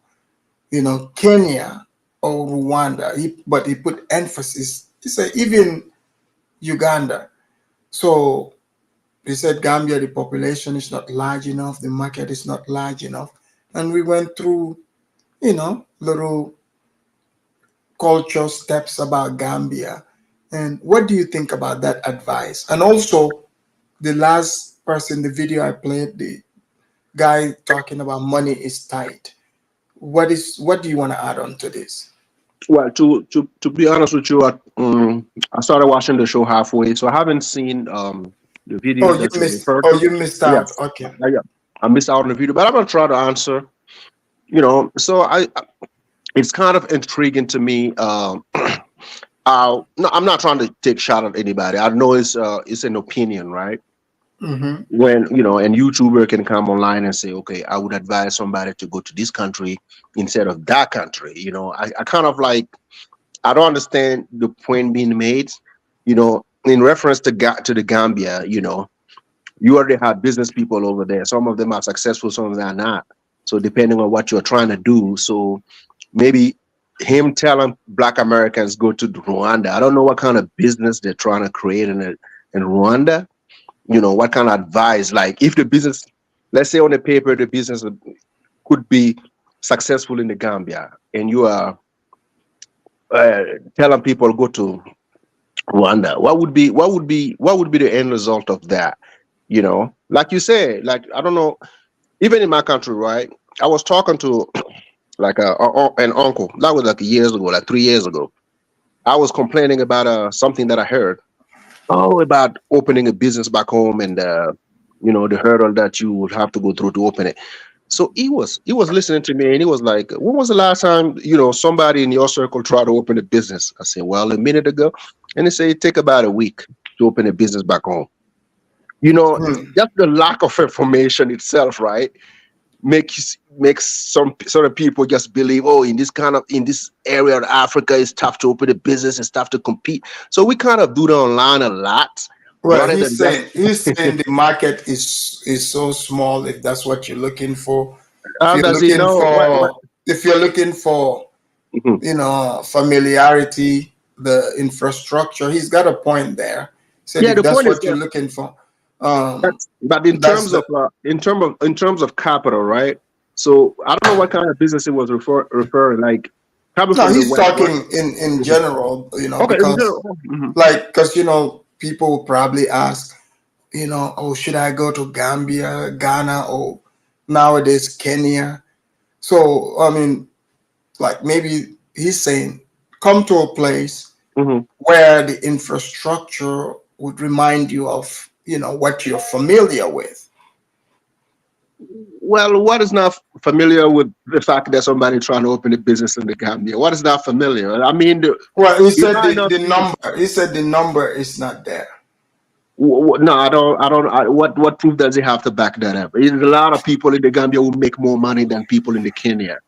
Speaker 3: Kenya or Rwanda. But he put emphasis. He said even Uganda. So we said Gambia, the population is not large enough, the market is not large enough. And we went through, little culture steps about Gambia. And what do you think about that advice? And also, the last person, the video I played, the guy talking about money is tight. What do you want to add on to this?
Speaker 16: Well, to be honest with you, I started watching the show halfway, so I haven't seen the video
Speaker 3: Oh,
Speaker 16: that you referred
Speaker 3: oh,
Speaker 16: to.
Speaker 3: you missed out.
Speaker 16: Yes,
Speaker 3: Okay.
Speaker 16: I missed out on the video, but I'm gonna try to answer. So it's kind of intriguing to me. No, I'm not trying to take shot at anybody. I know it's an opinion, right?
Speaker 3: Mm-hmm.
Speaker 16: When and YouTuber can come online and say, okay, I would advise somebody to go to this country instead of that country. I kind of like, I don't understand the point being made. In reference to the Gambia, you already have business people over there. Some of them are successful, some of them are not. So depending on what you're trying to do, so maybe him telling Black Americans go to Rwanda, I don't know what kind of business they're trying to create in Rwanda. What kind of advice, like if the business, let's say on the paper, the business could be successful in the Gambia, and you are telling people go to Rwanda, what would be the end result of that? Like you said, like, I don't know, even in my country, right? I was talking to like an uncle, that was like years ago, like 3 years ago. I was complaining about something that I heard. About opening a business back home, and the hurdle that you would have to go through to open it. So he was listening to me, and he was like, when was the last time somebody in your circle tried to open a business? I said, well, a minute ago. And he said it take about a week to open a business back home. Just the lack of information itself, right, makes some sort of people just believe, in this area of Africa, it's tough to open a business, it's tough to compete. So we kind of do that online a lot.
Speaker 3: Well, he's saying the market is so small. If that's what you're looking for, if you're looking for familiarity, the infrastructure, he's got a point there. So if that's what you're looking for.
Speaker 16: But in terms of capital, right? So I don't know what kind of business it was referring. Like,
Speaker 3: no, he's talking in general.
Speaker 16: Okay,
Speaker 3: because people will probably ask, should I go to Gambia, Ghana, or nowadays Kenya? So I mean, like, maybe he's saying, come to a place where the infrastructure would remind you of what you're familiar with.
Speaker 16: Well, what is not familiar with the fact that somebody trying to open a business in the Gambia? What is not familiar? I mean,
Speaker 3: he said the number. He said the number is not there.
Speaker 16: No, I don't. What proof does he have to back that up? There's a lot of people in the Gambia who make more money than people in the Kenya.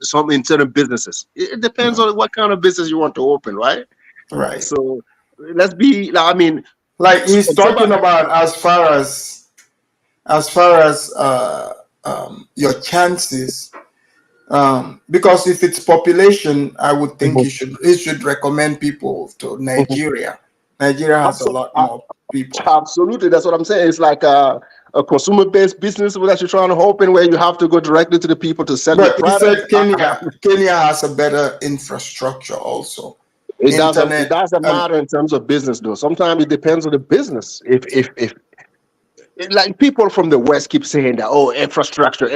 Speaker 16: Some in certain businesses. It depends on what kind of business you want to open, right?
Speaker 3: Right.
Speaker 16: So let's be. I mean,
Speaker 3: like he's talking about as far as your chances, because if it's population, I would think he should recommend people to Nigeria. Nigeria has a lot more people.
Speaker 16: Absolutely, that's what I'm saying. It's like a consumer-based business that you're trying to open, where you have to go directly to the people to sell your product.
Speaker 3: He said Kenya has a better infrastructure also.
Speaker 16: It doesn't matter in terms of business, though. Sometimes it depends on the business. If like people from the West keep saying that, infrastructure.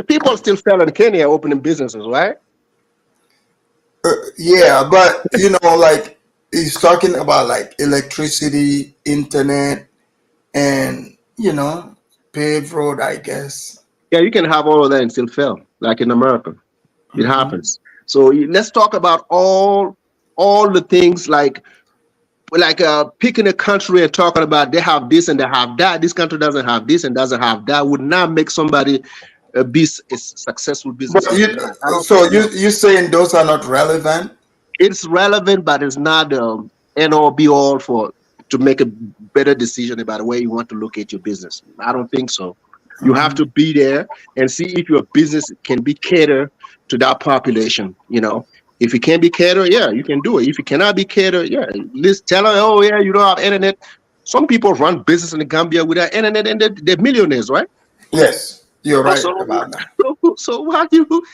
Speaker 16: People still fail in Kenya opening businesses, right?
Speaker 3: Yeah, but like he's talking about like electricity, internet, and paved road, I guess.
Speaker 16: Yeah, you can have all of that and still fail, like in America. It happens. So let's talk about all the things like picking a country and talking about they have this and they have that. This country doesn't have this and doesn't have that would not make somebody be a successful business.
Speaker 3: So you're saying those are not relevant?
Speaker 16: It's relevant, but it's not the end all be all to make a better decision about the way you want to locate your business. I don't think so. You have to be there and see if your business can be catered to that population. If it can be catered, yeah, you can do it. If it cannot be catered, yeah, let's tell her, you don't have internet. some people run business in the Gambia without internet, and they're millionaires, right?
Speaker 3: Yes, you're right
Speaker 16: Also,
Speaker 3: about that.
Speaker 16: so why do you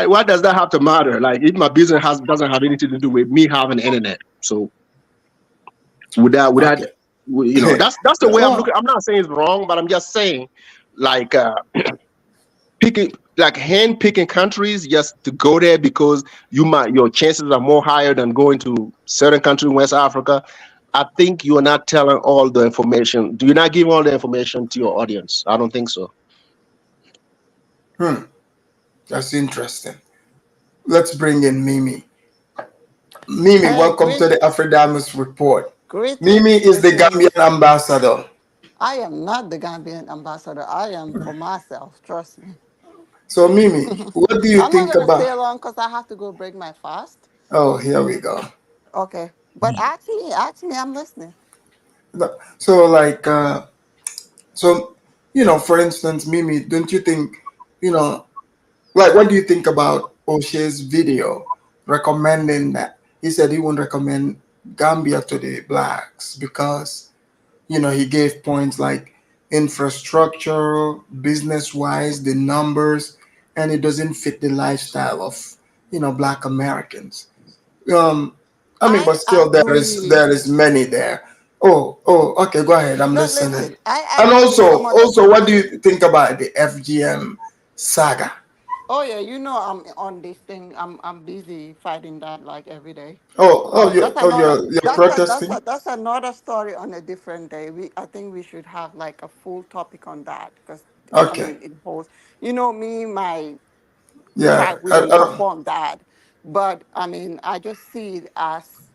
Speaker 16: why does that have to matter? Like, if my business doesn't have anything to do with me having internet, so without
Speaker 3: Okay.
Speaker 16: that's the way I'm
Speaker 3: Oh,
Speaker 16: looking. I'm not saying it's wrong, but I'm just saying, like, picking, like, hand picking countries just to go there because your chances are more higher than going to certain country in West Africa. I think you're not telling all the information. Do you not give all the information to your audience? I don't think so.
Speaker 3: that's interesting. Let's bring in Mimi. Mimi,
Speaker 17: Hey,
Speaker 3: welcome to the Afrodamus Report. Mimi
Speaker 17: greetings,
Speaker 3: is the
Speaker 17: greetings.
Speaker 3: Gambian ambassador.
Speaker 17: I am not the Gambian ambassador. I am for myself, trust me.
Speaker 3: So, Mimi, what do you
Speaker 17: I'm not
Speaker 3: think
Speaker 17: going to
Speaker 3: about?
Speaker 17: stay long because I have to go break my fast.
Speaker 3: Oh, here we go.
Speaker 17: Okay. But ask me, I'm listening.
Speaker 3: So, like, so, for instance, Mimi, don't you think, you know, like, what do you think about O'Shea's video recommending that? He said he wouldn't recommend Gambia to the blacks because, he gave points like infrastructure, business wise, the numbers, and it doesn't fit the lifestyle of, black Americans. Um, I mean,
Speaker 17: I
Speaker 3: but still,
Speaker 17: agree.
Speaker 3: there is many there. Okay, go ahead. I'm
Speaker 17: No,
Speaker 3: listening.
Speaker 17: listen, I
Speaker 3: And
Speaker 17: agree with some of the
Speaker 3: also, what do you think about the FGM saga?
Speaker 17: Oh yeah, I'm on this thing. I'm busy fighting that like every day.
Speaker 3: Oh,
Speaker 17: But that's another
Speaker 3: you're protesting.
Speaker 17: that's another story on a different day. I think we should have like a full topic on that because I
Speaker 3: Okay,
Speaker 17: mean it holds. Me, my
Speaker 3: yeah.
Speaker 17: tribe, we don't perform that, but I mean I just see it as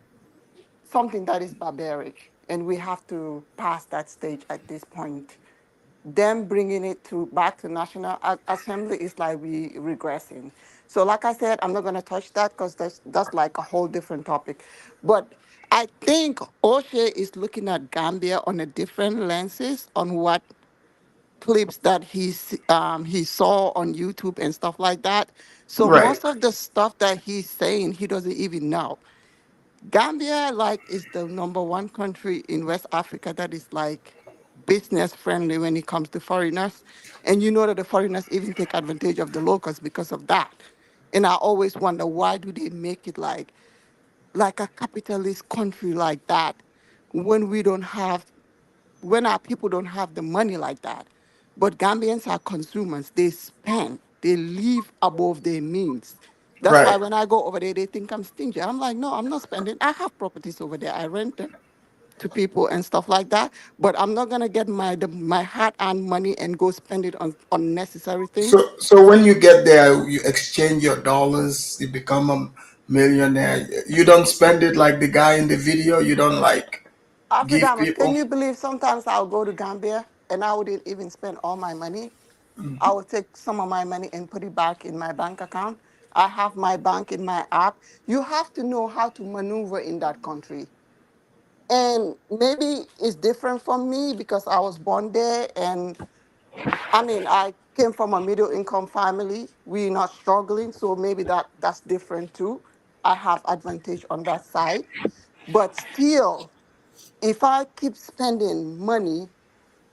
Speaker 17: something that is barbaric, and we have to pass that stage at this point. Them bringing it to back to National Assembly is like we regressing. So, like I said, I'm not going to touch that because that's like a whole different topic. But I think O'Shea is looking at Gambia on a different lenses on what clips that he saw on YouTube and stuff like that. So
Speaker 3: Right.
Speaker 17: most of the stuff that he's saying, he doesn't even know. Gambia, like, is the number one country in West Africa that is like business friendly when it comes to foreigners. And you know that the foreigners even take advantage of the locals because of that. And I always wonder why do they make it like a capitalist country like that when we don't have when our people don't have the money like that. But Gambians are consumers. They spend. They live above their means. That's why
Speaker 3: Right.
Speaker 17: when I go over there, they think I'm stingy. I'm like, no, I'm not spending. I have properties over there. I rent them to people and stuff like that. But I'm not gonna get my hard-earned money and go spend it on unnecessary things.
Speaker 3: So when you get there, you exchange your dollars, you become a millionaire. You don't spend it like the guy in the video. You don't like give
Speaker 17: Afridamus, can
Speaker 3: people.
Speaker 17: you believe sometimes I'll go to Gambia and I wouldn't even spend all my money? I will take some of my money and put it back in my bank account. I have my bank in my app. You have to know how to maneuver in that country. And maybe it's different from me because I was born there. And I mean, I came from a middle income family. We're not struggling. So maybe that's different too. I have advantage on that side. But still, if I keep spending money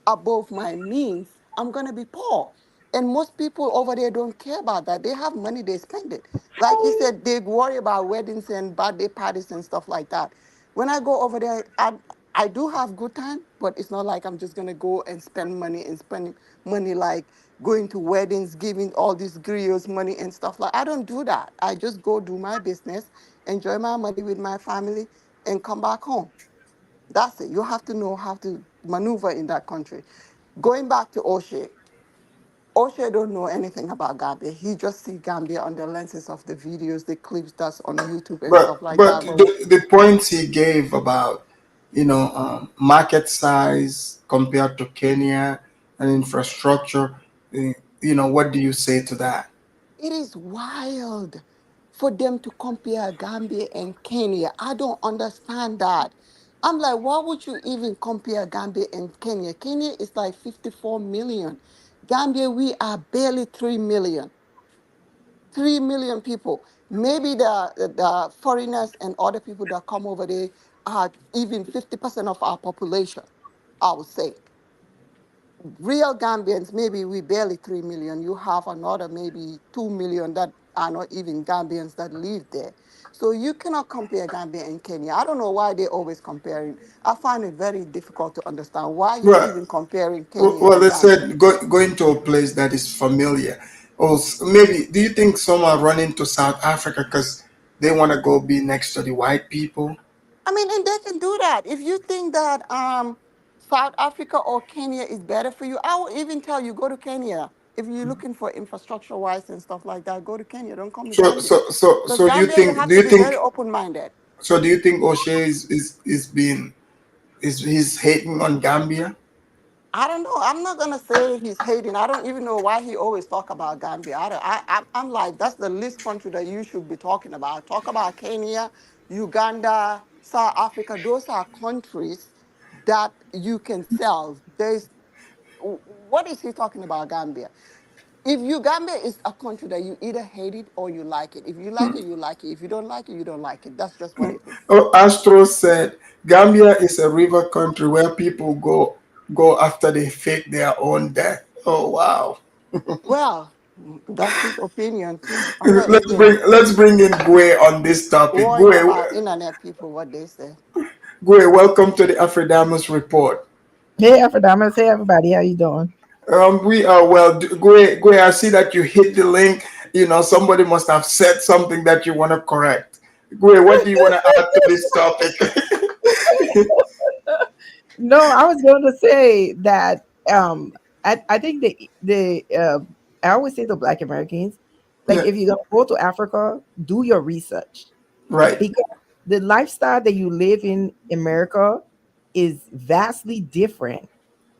Speaker 17: above my means, I'm gonna be poor. And most people over there don't care about that. They have money, they spend it. Like he said, they worry about weddings and birthday parties and stuff like that. When I go over there, I do have good time, but it's not like I'm just gonna go and spend money and spending money like going to weddings, giving all these griots money and stuff like. I don't do that. I just go do my business, enjoy my money with my family, and come back home. That's it. You have to know how to maneuver in that country. Going back to O'Shea, O'Shea don't know anything about Gambia. He just see Gambia on the lenses of the videos, the clips that's on YouTube and
Speaker 3: But
Speaker 17: stuff like
Speaker 3: but
Speaker 17: that. But
Speaker 3: the points he gave about market size compared to Kenya and infrastructure, what do you say to that?
Speaker 17: it is wild for them to compare Gambia and Kenya. I don't understand that. I'm like, why would you even compare Gambia and Kenya? Kenya is like 54 million. Gambia, we are barely 3 million. 3 million people. Maybe the foreigners and other people that come over there even 50% of our population, I would say. Real Gambians, maybe we barely 3 million. You have another maybe 2 million that are not even Gambians that live there. So you cannot compare Gambia and Kenya. I don't know why they're always comparing. I find it very difficult to understand why you
Speaker 3: Well,
Speaker 17: even comparing Kenya
Speaker 3: well,
Speaker 17: to
Speaker 3: they
Speaker 17: Gambia.
Speaker 3: said going to a place that is familiar. Or maybe, do you think some are running to South Africa because they want to go be next to the white people?
Speaker 17: I mean, and they can do that. If you think that South Africa or Kenya is better for you, I will even tell you go to Kenya. If you're looking for infrastructure wise and stuff like that, go to Kenya. Don't come to
Speaker 3: So,
Speaker 17: Gambia.
Speaker 3: so, so,
Speaker 17: Because
Speaker 3: so, do you
Speaker 17: Gambia, you
Speaker 3: think?
Speaker 17: have
Speaker 3: Do
Speaker 17: to
Speaker 3: you
Speaker 17: be very
Speaker 3: think?
Speaker 17: open minded.
Speaker 3: So, do you think O'Shea is being is he's hating on Gambia?
Speaker 17: I don't know. I'm not gonna say he's hating. I don't even know why he always talk about Gambia. I'm like, that's the least country that you should be talking about. Talk about Kenya, Uganda, South Africa. Those are countries that you can sell. What is he talking about Gambia? If Gambia is a country that you either hate it or you like it. If you like it, you like it. If you don't like it, you don't like it. That's just what it is.
Speaker 3: Oh, Astro said Gambia is a river country where people go after they fake their own death. Oh wow.
Speaker 17: Well, that's his opinion too. I'm not
Speaker 3: let's
Speaker 17: against
Speaker 3: bring let's bring in Gwe on this topic.
Speaker 17: worrying about internet people, what they say.
Speaker 3: Gwe, welcome to the Afrodamus report.
Speaker 18: Hey, Afrodamas. Hey, everybody. How you doing?
Speaker 3: We are well. Gwe, I see that you hit the link. You know, somebody must have said something that you want to correct. Gwe, what do you want to add to this topic?
Speaker 18: No, I was going to say that I think I always say to Black Americans, like
Speaker 3: Yeah,
Speaker 18: if you're gonna go to Africa, do your research
Speaker 3: right,
Speaker 18: because the lifestyle that you live in America is vastly different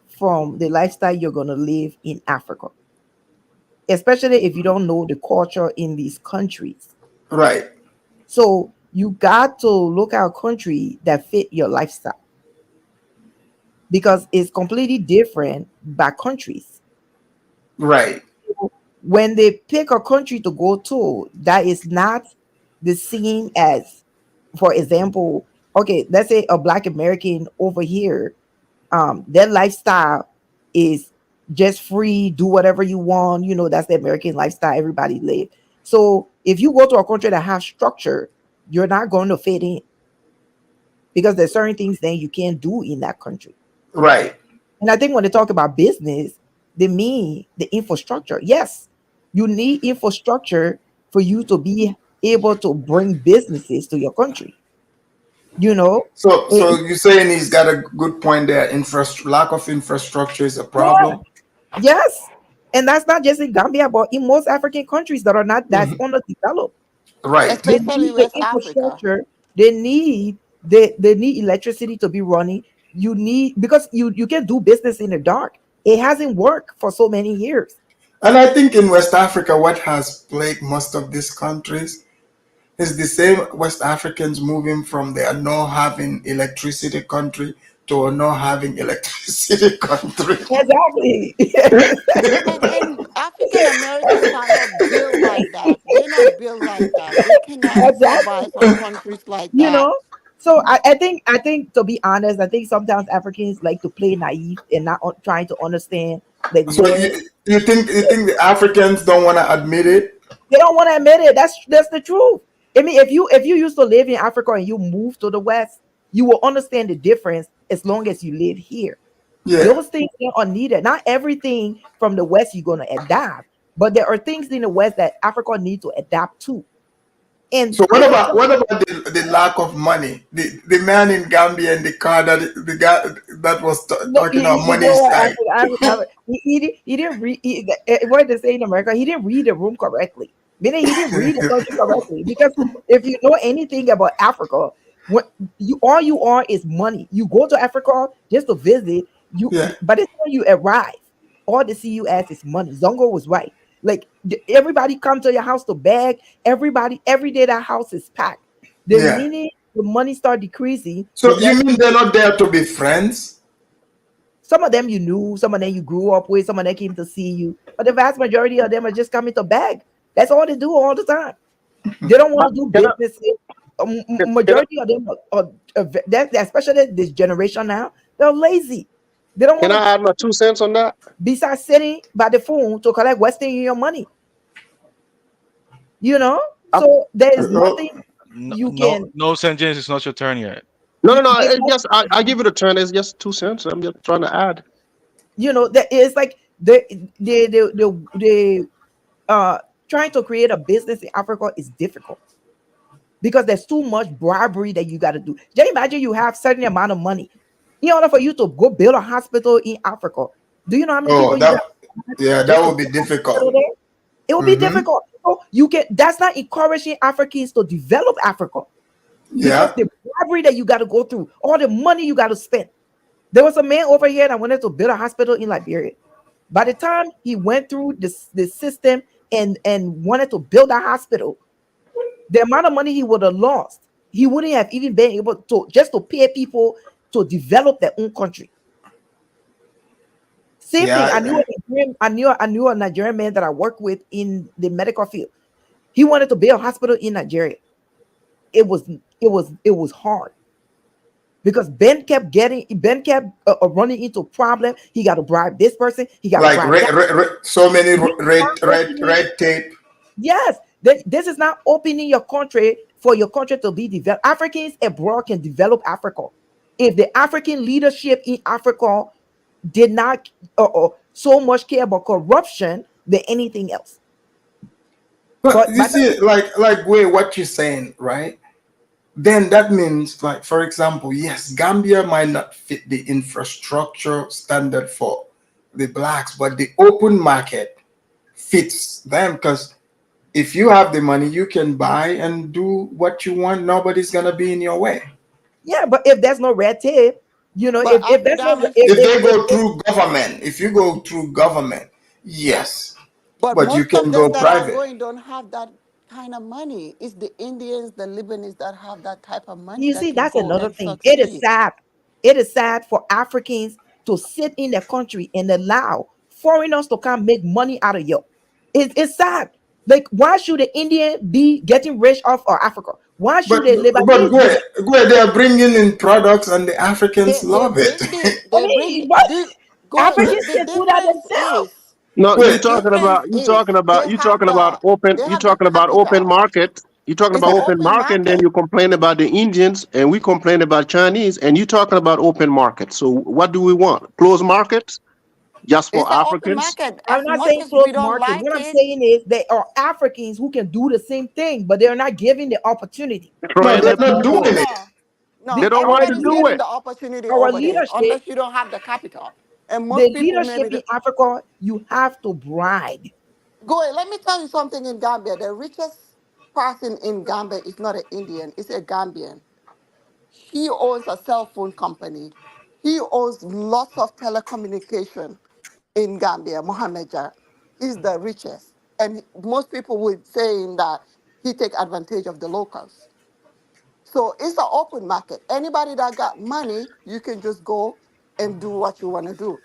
Speaker 18: from the lifestyle you're gonna live in Africa, especially if you don't know the culture in these countries.
Speaker 3: right,
Speaker 18: So you got to look at a country that fit your lifestyle because it's completely different by countries.
Speaker 3: right,
Speaker 18: When they pick a country to go to, that is not the same as, for example, okay, let's say a Black American over here, their lifestyle is just free, do whatever you want. You know, that's the American lifestyle. Everybody live. So if you go to a country that has structure, you're not going to fit in because there's certain things that you can't do in that country.
Speaker 3: right.
Speaker 18: And I think when they talk about business, they mean the infrastructure. Yes, you need infrastructure for you to be able to bring businesses to your country. You know,
Speaker 3: So you're saying he's got a good point there. Lack of infrastructure is a
Speaker 18: yeah,
Speaker 3: problem.
Speaker 18: yes. And that's not just in Gambia, but in most African countries that are not that's
Speaker 3: Mhm.
Speaker 18: underdeveloped.
Speaker 3: Right,
Speaker 18: They
Speaker 17: Especially
Speaker 18: need the
Speaker 17: West Africa.
Speaker 18: infrastructure. They need electricity to be running. You need because you can do business in the dark. It hasn't worked for so many years.
Speaker 3: and I think in West Africa, what has plagued most of these countries is the same West Africans moving from their no having electricity country to a no having electricity country.
Speaker 18: Exactly.
Speaker 17: And African Americans are not built like that. They're not built like that. They cannot
Speaker 18: Exactly.
Speaker 17: survive on countries like
Speaker 18: You
Speaker 17: that.
Speaker 18: know. So I think to be honest, I think sometimes Africans like to play naive and not trying to understand like
Speaker 3: So
Speaker 18: where
Speaker 3: you think the Africans don't want to admit it?
Speaker 18: they don't want to admit it. That's the truth. I mean, if you used to live in Africa and you move to the West, you will understand the difference as long as you live here.
Speaker 3: Yeah.
Speaker 18: Those things are needed. Not everything from the West you're gonna adapt, but there are things in the West that Africa needs to adapt to. And
Speaker 3: So what
Speaker 18: if you
Speaker 3: about the lack of money? The man in Gambia in the car that the guy that was
Speaker 18: no,
Speaker 3: talking about
Speaker 18: you
Speaker 3: money
Speaker 18: know
Speaker 3: is
Speaker 18: what?
Speaker 3: tight.
Speaker 18: He didn't read. What they say in America, he didn't read the room correctly. Meaning, he didn't read the country correctly. Because if you know anything about Africa, what you are is money. You go to Africa just to visit.
Speaker 3: Yeah,
Speaker 18: By the time you arrive, all they see you as is money. Zongo was right. Like everybody come to your house to beg. Everybody every day that house is packed. The
Speaker 3: yeah.
Speaker 18: minute the money start decreasing, the
Speaker 3: So you
Speaker 18: next
Speaker 3: mean they're not there to be friends?
Speaker 18: some of them you knew, some of them you grew up with, some of them came to see you, but the vast majority of them are just coming to beg. That's all they do all the time. They don't want to do
Speaker 19: Can I,
Speaker 18: business. majority of them especially this generation now, they're lazy. They don't
Speaker 16: Can
Speaker 18: want
Speaker 16: I
Speaker 18: to
Speaker 16: add my 2 cents on that?
Speaker 18: besides sitting by the phone to collect Western Union money. So there is nothing you can.
Speaker 19: No, St. James, it's not your turn yet.
Speaker 16: No. It's just I give it a turn. It's just 2 cents. I'm just trying to add.
Speaker 18: That it's like they trying to create a business in Africa is difficult because there's too much bribery that you got to do. Just imagine you have certain amount of money in order for you to go build a hospital in Africa. Do you know how many people you got?
Speaker 3: That would be difficult.
Speaker 18: It will be difficult. So that's not encouraging Africans to develop Africa. Because the bribery that you got to go through, all the money you got to spend. There was a man over here that wanted to build a hospital in Liberia. By the time he went through the system and wanted to build a hospital, the amount of money he would have lost, he wouldn't have even been able to just to pay people to develop their own country. Same thing. I knew a Nigerian man that I worked with in the medical field. He wanted to build a hospital in Nigeria. It was hard because Ben kept running into problem. He got to bribe this person. He got to bribe
Speaker 3: so many red tape.
Speaker 18: Yes, this is not opening your country for your country to be developed. Africans abroad can develop Africa. If the African leadership in Africa did not so much care about corruption than anything else.
Speaker 3: But you see, like what you're saying, right? Then that means, like, for example, yes, Gambia might not fit the infrastructure standard for the blacks, but the open market fits them because if you have the money, you can buy and do what you want. Nobody's gonna be in your way.
Speaker 18: Yeah, but if there's no red tape, if that's not
Speaker 3: if they go through government, if you go through government, yes, but you can go private.
Speaker 17: Don't have that kind of money. It's the Indians, the Lebanese that have that type of money.
Speaker 18: You see, that's another thing. It is sad. It is sad for Africans to sit in their country and allow foreigners to come make money out of you. It's sad. Like, why should the Indian be getting rich off of Africa? Why should the Lebanese?
Speaker 3: But they are bringing in products and the Africans love it.
Speaker 18: Africans can do that themselves.
Speaker 16: No, you're talking about open market. You're talking about open market, and then you complain about the Indians, and we complain about Chinese, and you're talking about open market. So what do we want? Closed markets? Just for Africans?
Speaker 18: I'm not saying closed market. What I'm saying is there are Africans who can do the same thing, but they're not given the opportunity.
Speaker 3: No, they're not doing it.
Speaker 17: No,
Speaker 16: they don't want to do it.
Speaker 17: The opportunity
Speaker 18: Our
Speaker 17: over
Speaker 18: leadership,
Speaker 17: there, unless you don't have the capital. And most
Speaker 18: the
Speaker 17: people
Speaker 18: leadership in Africa, you have to bribe.
Speaker 17: Go ahead. Let me tell you something in Gambia. The richest person in Gambia is not an Indian, it's a Gambian. He owns a cell phone company. He owns lots of telecommunication in Gambia, Mohammed Jar. He's the richest. And most people would say that he take advantage of the locals. So it's an open market. Anybody that got money, you can just go and do what you want to do.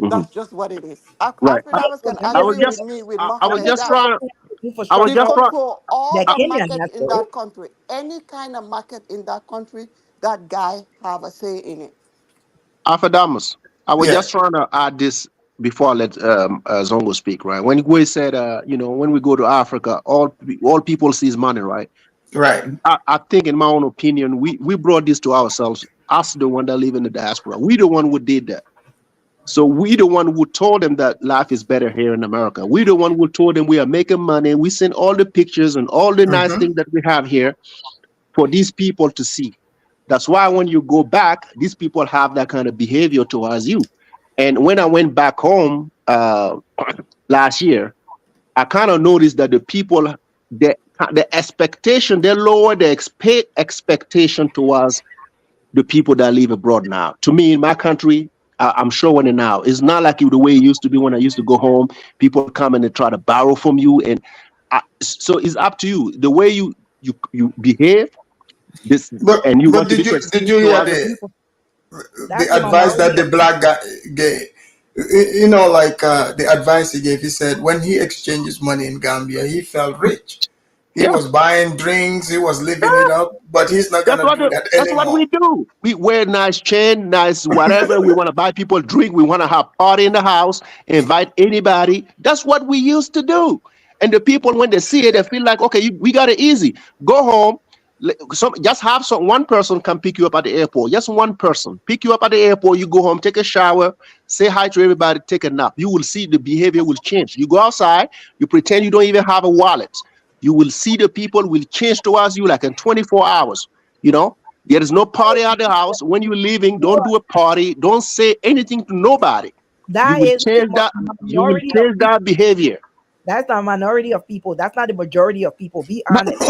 Speaker 17: That's just what it is.
Speaker 16: Right.
Speaker 17: Afrikaners can agree with me with Mohammed.
Speaker 16: I was just trying.
Speaker 17: Control all the market in that country. Any kind of market in that country, that guy have a say in it.
Speaker 16: Afadamus, I was just trying to add this before I let Zongo speak, right? When we said, when we go to Africa, all people sees money, right?
Speaker 3: Right.
Speaker 16: I think, in my own opinion, we brought this to ourselves. Us, the one that live in the diaspora, we the one who did that. So we the one who told them that life is better here in America. We the one who told them we are making money. We send all the pictures and all the nice things that we have here for these people to see. That's why when you go back, these people have that kind of behavior towards you. And when I went back home last year, I kind of noticed that the people, the expectation, they lower the expectation towards the people that live abroad now. To me, in my country, I'm showing it now. It's not like the way it used to be when I used to go home. People come and they try to borrow from you, and so it's up to you. The way you behave. And you want to
Speaker 3: did you hear the advice that the black guy gave? The advice he gave. He said when he exchanges money in Gambia, he felt rich. He
Speaker 16: Yeah.
Speaker 3: was buying drinks. He was living it up. But he's not
Speaker 16: That's
Speaker 3: gonna
Speaker 16: what
Speaker 3: do that
Speaker 16: that's what
Speaker 3: anymore.
Speaker 16: we do. We wear nice chain, nice whatever. We want to buy people drink. We want to have party in the house, invite anybody. That's what we used to do. And the people, when they see it, they feel like, okay, we got it easy. Go home. Just have one person come pick you up at the airport. Just one person pick you up at the airport. You go home, take a shower, say hi to everybody, take a nap. You will see the behavior will change. You go outside, you pretend you don't even have a wallet. You will see the people will change towards you like in 24 hours. You know, there is no party at the house. When you're leaving, don't do a party. Don't say anything to nobody. You
Speaker 18: That
Speaker 16: will
Speaker 18: is
Speaker 16: change that.
Speaker 18: a
Speaker 16: You will
Speaker 18: minority of
Speaker 16: change
Speaker 18: people.
Speaker 16: that behavior.
Speaker 18: That's a minority of people. That's not the majority of people. Be honest.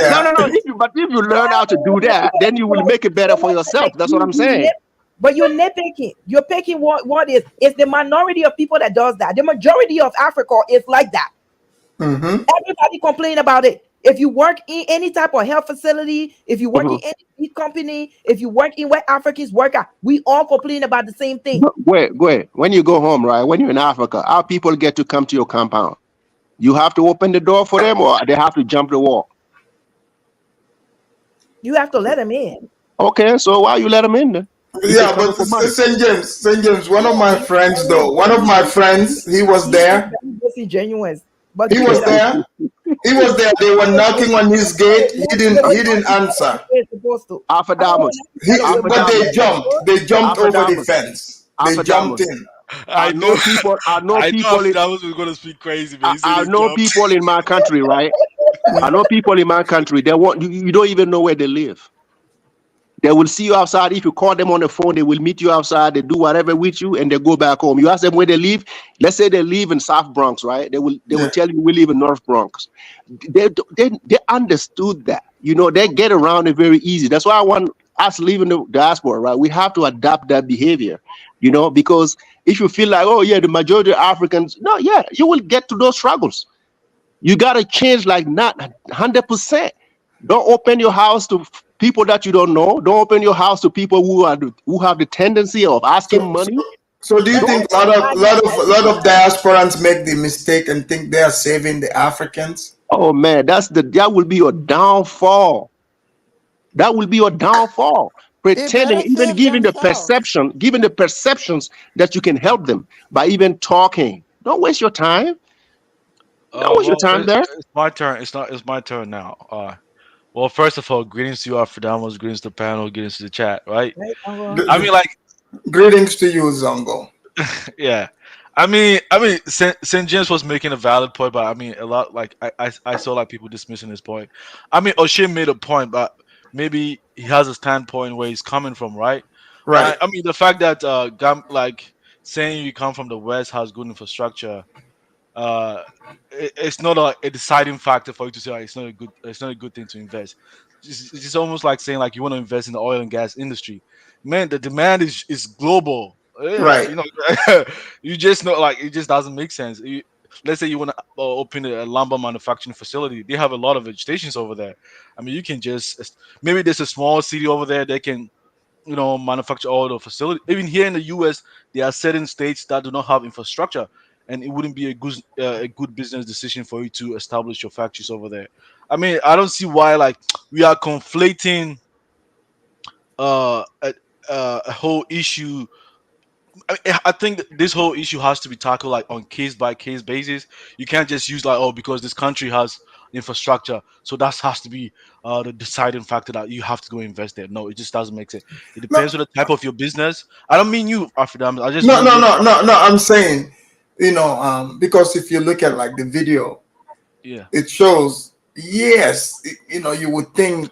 Speaker 16: No,
Speaker 3: Yeah.
Speaker 16: no, no. But if you learn how to do that, then you will make it better for yourself. That's what I'm saying.
Speaker 18: But you're nitpicking. You're picking what is. It's the minority of people that does that. The majority of Africa is like that.
Speaker 3: Mm-hmm.
Speaker 18: Everybody complain about it. If you work in any type of health facility, if you work in
Speaker 16: Mhm.
Speaker 18: any big company, if you work in where Africans work at, we all complain about the same thing.
Speaker 16: Wait. When you go home, right? When you're in Africa, how people get to come to your compound? You have to open the door for them, or they have to jump the wall.
Speaker 18: You have to let them in.
Speaker 16: Okay, so why you let them in then? If they're
Speaker 3: Yeah, but
Speaker 16: coming for money.
Speaker 3: St. James, one of my friends though, one of my friends, he was
Speaker 18: He's
Speaker 3: there.
Speaker 18: very disingenuous. But
Speaker 3: He
Speaker 18: give me
Speaker 3: was
Speaker 18: that.
Speaker 3: there. He was there. They were knocking on his gate. He didn't answer.
Speaker 18: It's supposed to. I don't
Speaker 16: Alphadamus.
Speaker 18: know
Speaker 3: But they
Speaker 16: Alphadamus.
Speaker 3: jumped. They jumped over the
Speaker 16: Alphadamus.
Speaker 3: fence. They jumped
Speaker 16: Alphadamus.
Speaker 3: in.
Speaker 19: I know.
Speaker 16: I know
Speaker 19: I know
Speaker 16: people in
Speaker 19: Afidavus was gonna speak crazy, but he said
Speaker 16: I
Speaker 19: he
Speaker 16: know
Speaker 19: jumped.
Speaker 16: people in my country, right? I know people in my country. They want you don't even know where they live. They will see you outside. If you call them on the phone, they will meet you outside. They do whatever with you, and they go back home. You ask them where they live. Let's say they live in South Bronx, right? They will
Speaker 3: Yeah.
Speaker 16: tell you we live in North Bronx. They understood that. You know, they get around it very easy. That's why I want us leaving the diaspora, right? We have to adapt that behavior. You know, because if you feel like, oh yeah, the majority of Africans, no, yeah, you will get to those struggles. You gotta change like not 100%. Don't open your house to people that you don't know. Don't open your house to people who have the tendency of asking
Speaker 3: So, so,
Speaker 16: money.
Speaker 3: so do you
Speaker 18: That's
Speaker 3: think a lot of diasporans make the mistake and think they are saving the Africans?
Speaker 16: Oh man, that will be your downfall. That will be your downfall.
Speaker 17: They
Speaker 16: Pretending,
Speaker 17: better
Speaker 16: even
Speaker 17: save themselves.
Speaker 16: giving the perceptions that you can help them by even talking. Don't waste your time. Don't waste your
Speaker 19: Well,
Speaker 16: time there.
Speaker 19: it's my turn. It's not. It's my turn now. Well, first of all, greetings to you, Afidavus. Greetings to the panel. Greetings to the chat. Right. I mean, like,
Speaker 3: Greetings to you, Zongo.
Speaker 19: yeah. St. James was making a valid point, but I mean, a lot like I saw like people dismissing his point. I mean, O'Shea made a point, but maybe he has a standpoint where he's coming from, right?
Speaker 3: Right.
Speaker 19: But I mean, the fact that like saying you come from the West has good infrastructure, uh, it's not a deciding factor for you to say like, it's not a good thing to invest. It's just almost like saying like you want to invest in the oil and gas industry. Man, the demand is global.
Speaker 3: Right.
Speaker 19: You know, you just know like it just doesn't make sense. Let's say you want to open a lumber manufacturing facility. They have a lot of vegetations over there. I mean, you can just maybe there's a small city over there that can manufacture all the facility. Even here in the U.S., there are certain states that do not have infrastructure, and it wouldn't be a good business decision for you to establish your factories over there. I mean, I don't see why like we are conflating a, a whole issue. I think this whole issue has to be tackled like on case by case basis. You can't just use like, oh, because this country has infrastructure, so that has to be the deciding factor that you have to go invest there. No, it just doesn't make sense. It
Speaker 3: No,
Speaker 19: depends on the type of your business. I don't mean you, Afidam. I just
Speaker 3: no,
Speaker 19: mean
Speaker 3: no,
Speaker 19: you.
Speaker 3: no, no, no. I'm saying, because if you look at like the video,
Speaker 19: Yeah.
Speaker 3: it shows. Yes, you would think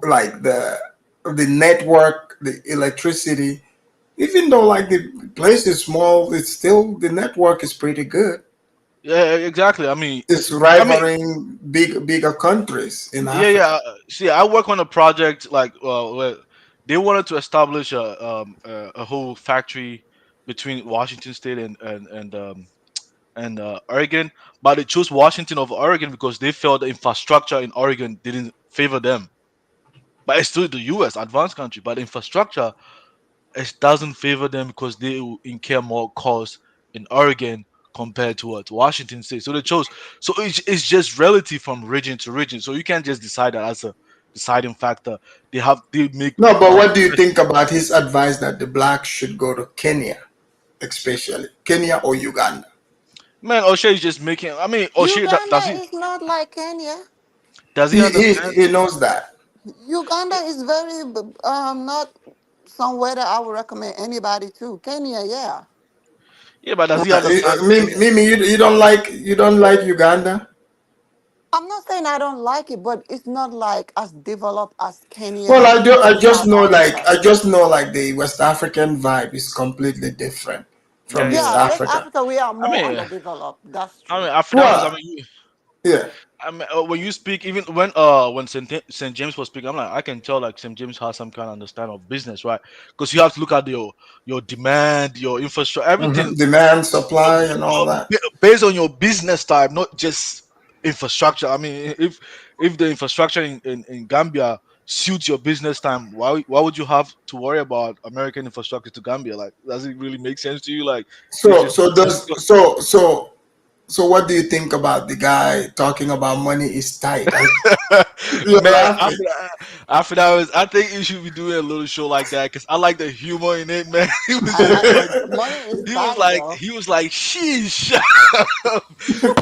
Speaker 3: like the network, the electricity, even though like the place is small, it's still the network is pretty good.
Speaker 19: Yeah, exactly.
Speaker 3: It's
Speaker 19: I mean,
Speaker 3: rivaling bigger countries in
Speaker 19: yeah, yeah.
Speaker 3: Africa.
Speaker 19: See, I work on a project like where they wanted to establish a whole factory between Washington State and Oregon, but they chose Washington over Oregon because they felt the infrastructure in Oregon didn't favor them. But it's still the U.S. advanced country, but the infrastructure it doesn't favor them because they will incur more costs in Oregon compared to Washington State. So they chose. So it's just relative from region to region. So you can't just decide that as a deciding factor. They make
Speaker 3: No, but what do you think about his advice that the blacks should go to Kenya, especially Kenya or Uganda?
Speaker 19: man. O'Shea is just making. I mean, O'Shea
Speaker 17: Uganda is not like Kenya.
Speaker 19: does he understand?
Speaker 3: He knows that.
Speaker 17: Uganda is very not somewhere that I would recommend anybody to. Kenya, yeah.
Speaker 19: Yeah, but does he understand?
Speaker 3: Mimi, you don't like Uganda?
Speaker 17: I'm not saying I don't like it, but it's not like as developed as Kenya.
Speaker 3: Well, I
Speaker 17: and
Speaker 3: just
Speaker 17: South
Speaker 3: know
Speaker 17: Africa.
Speaker 3: the West African vibe is completely different from East
Speaker 17: Yeah, West
Speaker 3: Africa.
Speaker 17: Africa, we are
Speaker 19: I
Speaker 17: more
Speaker 19: mean,
Speaker 17: underdeveloped. That's
Speaker 19: I
Speaker 17: true.
Speaker 19: mean, Africans.
Speaker 3: Well, yeah.
Speaker 19: I mean, when you speak, even when Saint James was speaking, I'm like, I can tell like Saint James has some kind of understanding of business, right? Because you have to look at your demand, your infrastructure, everything
Speaker 3: Demand, supply, and all that.
Speaker 19: based on your business type, not just infrastructure. I mean, if the infrastructure in Gambia suits your business time, why would you have to worry about American infrastructure to Gambia? Like, does it really make sense to you? Like, it's
Speaker 3: So
Speaker 19: just
Speaker 3: so does so what do you think about the guy talking about money is tight? You're
Speaker 19: man.
Speaker 3: laughing.
Speaker 19: After that was, I think you should be doing a little show like that because I like the humor in it, man. He was just like,
Speaker 17: Money is tight, though.
Speaker 19: sheesh,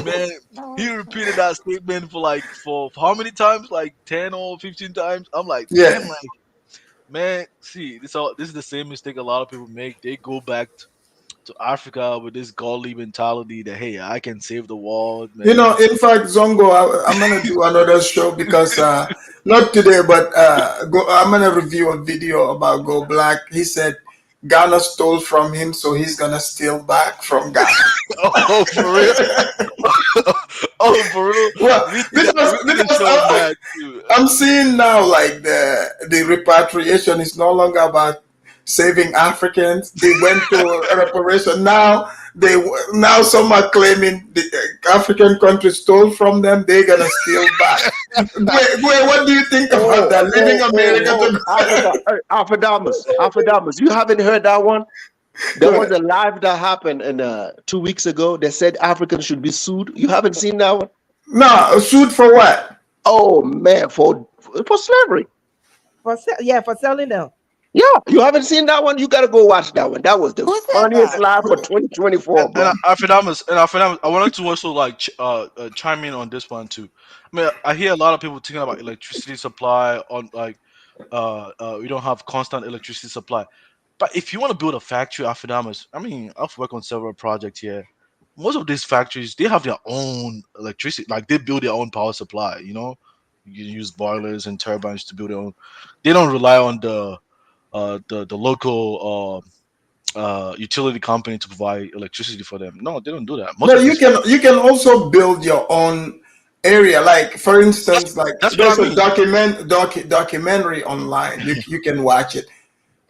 Speaker 19: man. He repeated that statement for how many times? Like 10 or 15 times. I'm like,
Speaker 3: Yeah.
Speaker 19: damn, like, man. See, this is the same mistake a lot of people make. They go back to Africa with this godly mentality that hey, I can save the world, man.
Speaker 3: In fact, Zongo, I'm gonna do another show because not today, but I'm gonna review a video about Go Black. He said Ghana stole from him, so he's gonna steal back from Ghana.
Speaker 19: Oh, for real? Oh, for real?
Speaker 3: Well,
Speaker 19: We
Speaker 3: because
Speaker 19: did a show on that too.
Speaker 3: I'm seeing now like the repatriation is no longer about saving Africans. They went to reparation. Now some are claiming the African countries stole from them. They're gonna steal back. What do you think about that? Leaving America to
Speaker 16: Africa, Alpha you haven't heard that one? There was a live that happened 2 weeks ago. They said Africans should be sued. You haven't seen that one?
Speaker 3: No, sued for what?
Speaker 16: Oh man, for slavery.
Speaker 18: For selling them.
Speaker 16: Yeah, you haven't seen that one? You got to go watch that one. That was the funniest live for 2024, bro.
Speaker 19: And Afedamus, I wanted to also like chime in on this one too. I mean, I hear a lot of people talking about electricity supply on like we don't have constant electricity supply. But if you want to build a factory, Afedamus, I mean, I've worked on several projects here. Most of these factories they have their own electricity, like they build their own power supply. You know, you use boilers and turbines to build their own. They don't rely on the local utility company to provide electricity for them. No, they don't do that.
Speaker 3: No, you can also build your own area. Like for instance,
Speaker 19: that's
Speaker 3: there's
Speaker 19: what I
Speaker 3: a
Speaker 19: mean.
Speaker 3: documentary online. You can watch it.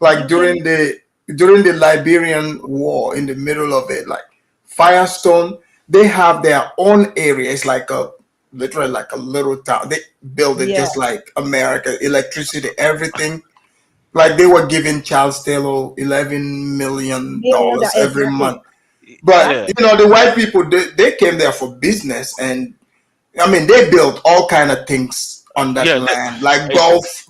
Speaker 3: Like during the Liberian War, in the middle of it, like Firestone, they have their own area. It's like literally like a little town. They build it just like America, electricity, everything. Like they were giving Charles Taylor $11 million every month. But the white people they came there for business, and I mean they built all kind of things on that land, like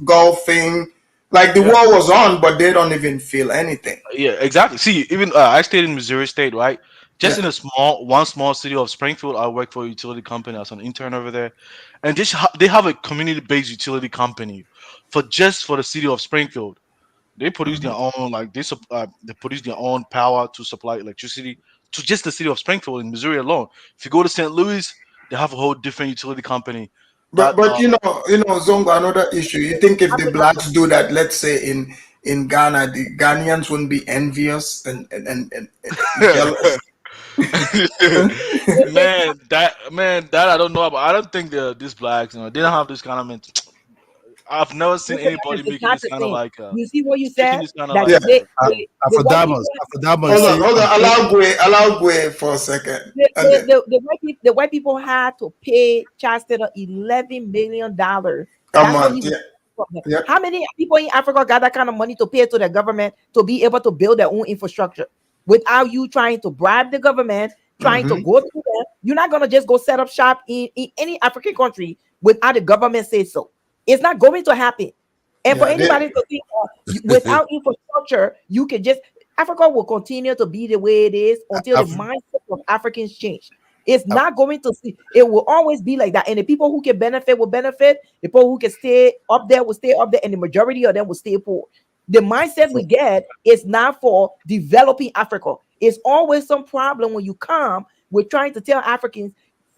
Speaker 3: golfing. Like the war was on, but they don't even feel anything.
Speaker 19: Yeah, exactly. See, even I stayed in Missouri State, right? Just in one small city of Springfield, I worked for a utility company as an intern over there, and they have a community-based utility company for the city of Springfield. They produce their own they produce their own power to supply electricity to just the city of Springfield in Missouri alone. If you go to St. Louis, they have a whole different utility company.
Speaker 3: But Zongo, another issue. You think if the blacks do that, let's say in Ghana, the Ghanaians wouldn't be envious and jealous?
Speaker 19: man, that I don't know about. I don't think these blacks, they don't have this kind of mental. I've never seen anybody making this kind of like.
Speaker 18: You see what you said?
Speaker 3: Hold on. Allow Gwe for a second.
Speaker 18: The white people had to pay Chastain $11 million. How many people in Africa got that kind of money to pay to the government to be able to build their own infrastructure without you trying to bribe the government trying to go to them. You're not gonna just go set up shop in any African country without the government say so. It's not going to happen. And for anybody to think without infrastructure, you can just Africa will continue to be the way it is until the mindset of Africans change. It's not going to see. It will always be like that. And the people who can benefit will benefit. The people who can stay up there will stay up there, and the majority of them will stay poor. The mindset we get is not for developing Africa. It's always some problem when you come. We're trying to tell Africans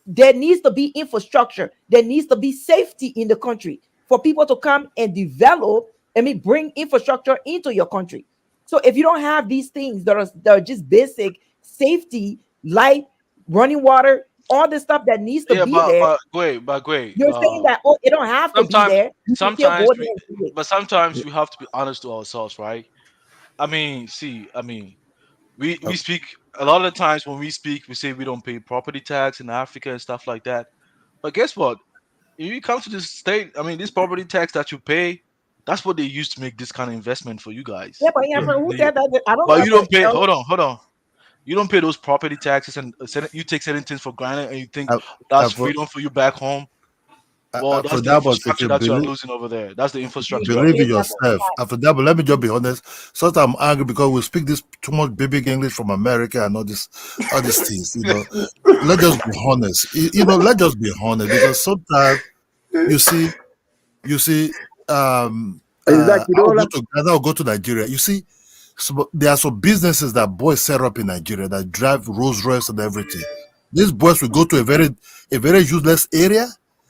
Speaker 18: there needs to be infrastructure. There needs to be safety in the country for people to come and develop. Bring infrastructure into your country. So if you don't have these things that are just basic safety, light, running water, all the stuff that needs to be there.
Speaker 19: But great.
Speaker 18: You're saying that it don't have to be there.
Speaker 19: Sometimes we have to be honest to ourselves, right? We speak a lot of the times when we speak, we say we don't pay property tax in Africa and stuff like that. But guess what? If you come to this state, this property tax that you pay, that's what they use to make this kind of investment for you guys.
Speaker 18: Yeah, but who said that? I don't.
Speaker 19: But you don't pay. Hold on. You don't pay those property taxes, and you take certain things for granted, and you think that's freedom for you back home. Well, that's the infrastructure that you are losing over there. That's the infrastructure.
Speaker 14: Believe in yourself. After that, but let me just be honest. Sometimes I'm angry because we speak this too much big English from America and all these things. Let's just be honest. Let's just be honest, because sometimes you see.
Speaker 16: Exactly.
Speaker 14: I'll go to Nigeria. You see, there are some businesses that boys set up in Nigeria that drive Rolls Royce and everything. These boys will go to a very useless area.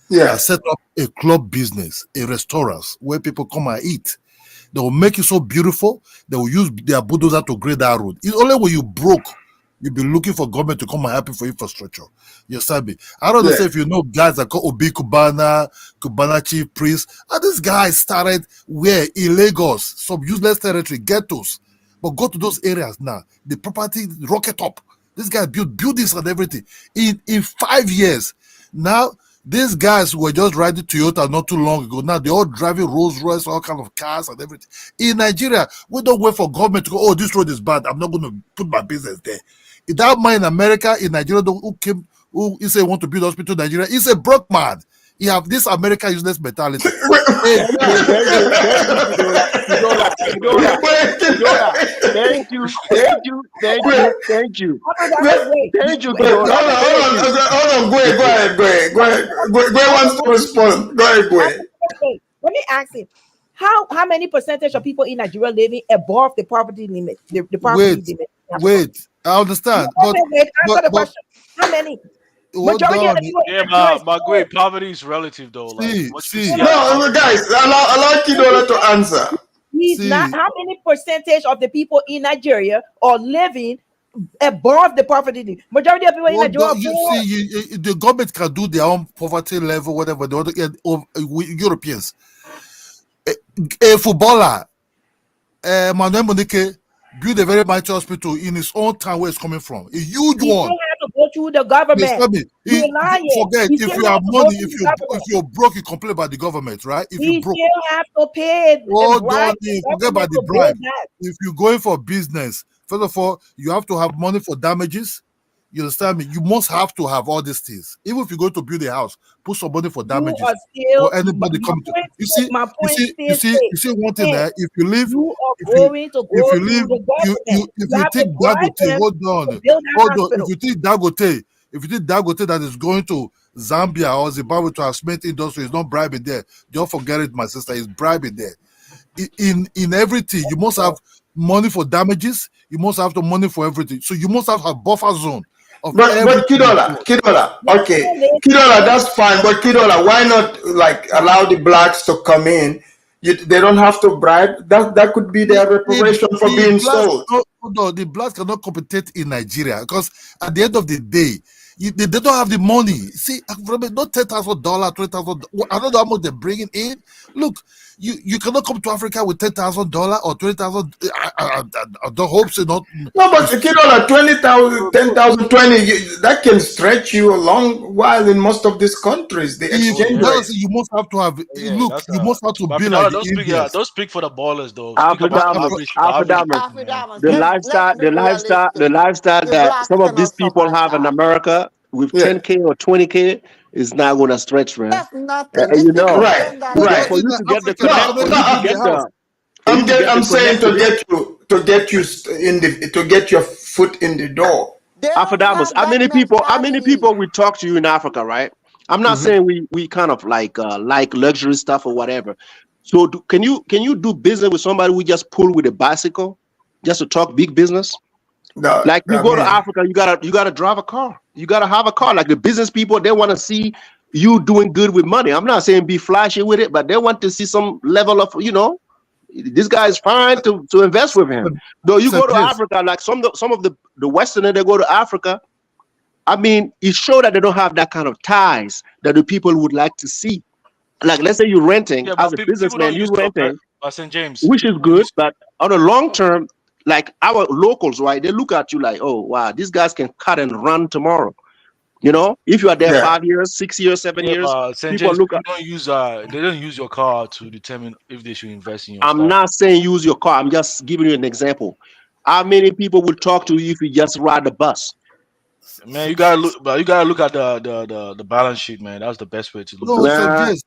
Speaker 3: Yeah,
Speaker 14: set up a club business, a restaurant where people come and eat. They will make it so beautiful. They will use their bulldozer to grade that road. It's only when you broke, you'll be looking for government to come and help you for infrastructure. You sabi? I don't know if you know guys that call Obi Kubana chief priest. And this guy started where in Lagos, some useless territory, ghettos. But go to those areas now. The property rocket up. This guy built buildings and everything in 5 years. Now these guys were just riding Toyota not too long ago. Now they're all driving Rolls Royce, all kind of cars and everything. In Nigeria, we don't wait for government to go, oh, this road is bad, I'm not going to put my business there. In that man in America, in Nigeria, who he say want to build hospital in Nigeria, he's a broke man. You have this American useless mentality.
Speaker 16: Thank you.
Speaker 3: Go ahead. Wants to respond. Go ahead.
Speaker 18: Let me ask him. How many percentage of people in Nigeria living above the poverty limit? The poverty limit.
Speaker 14: Wait, I understand.
Speaker 18: Answer the question. How many? Majority of the people
Speaker 19: but great, poverty is relative though.
Speaker 3: No, guys, allow Kidola to answer.
Speaker 18: Not how many percentage of the people in Nigeria are living above the poverty limit? Majority of people in Nigeria.
Speaker 14: The government can do their own poverty level, whatever they want to get. Europeans, a footballer, Manuel Monique, build a very mighty hospital in his own town where it's coming from. A huge one.
Speaker 18: Have to go through the government.
Speaker 14: Forget if you have money, if you're broke, you complain about the government, right? If you broke,
Speaker 18: still have to pay.
Speaker 14: Forget about the bribe. If you're going for business, first of all, you have to have money for damages. You understand me? You must have to have all these things. Even if you go to build a house, put some money for damages. For anybody coming to you see one thing there. If you live, if you think Dagote, hold on. If you think Dagote that is going to Zambia or Zimbabwe to have cement industry is not bribing there, don't forget it, my sister, is bribing there. In everything, you must have money for damages. You must have the money for everything. So you must have a buffer zone.
Speaker 3: But Kidola, okay, Kidola, that's fine. But Kidola, why not allow the blacks to come in? They don't have to bribe. That could be their reparation for being sold.
Speaker 14: No, the blacks cannot compete in Nigeria because at the end of the day, they don't have the money. See, not $10,000, $20,000. I don't know how much they're bringing in, Look, you cannot come to Africa with $10,000 or 20,000. I don't hope so. Not.
Speaker 3: No, but $20,000, 10,000, 20, that can stretch you a long while in most of these countries. The exchange rate.
Speaker 14: You must have to have. Look, you must have to be like the Indians.
Speaker 19: Don't speak for the ballers though.
Speaker 16: Alpha
Speaker 17: Damas,
Speaker 16: the lifestyle
Speaker 17: The
Speaker 16: that
Speaker 17: blacks
Speaker 16: some of these
Speaker 17: cannot
Speaker 16: people
Speaker 17: survive
Speaker 16: have in
Speaker 17: that.
Speaker 16: America with 10K or 20K is not going to stretch, man.
Speaker 17: That's nothing. These
Speaker 16: You
Speaker 17: people
Speaker 16: know,
Speaker 17: spend that money.
Speaker 16: for you to get the
Speaker 3: I'm saying to get your foot in the door.
Speaker 16: Alpha Damas, how many people we talk to you in Africa, right? I'm not saying we kind of like luxury stuff or whatever. So can you do business with somebody we just pull with a bicycle just to talk big business?
Speaker 3: No,
Speaker 16: like you go to Africa, you gotta drive a car. You gotta have a car. Like the business people, they want to see you doing good with money. I'm not saying be flashy with it, but they want to see some level of, this guy is fine to invest with him. Though you go to Africa, like some of the Westerners, they go to Africa. I mean, it shows that they don't have that kind of ties that the people would like to see. Like, let's say you're renting as a businessman, you're renting,
Speaker 19: St. James,
Speaker 16: which is good, but on the long term, like our locals, right? They look at you like, oh wow, these guys can cut and run tomorrow. If you are there 5 years, 6 years, 7 years,
Speaker 19: St.
Speaker 16: people
Speaker 19: James,
Speaker 16: look at.
Speaker 19: they don't use your car to determine if they should invest in your
Speaker 16: I'm
Speaker 19: stock.
Speaker 16: not saying use your car. I'm just giving you an example. How many people will talk to you if you just ride the bus?
Speaker 19: Man, you gotta look at the balance sheet, man. That's the best way to look.
Speaker 14: No, James,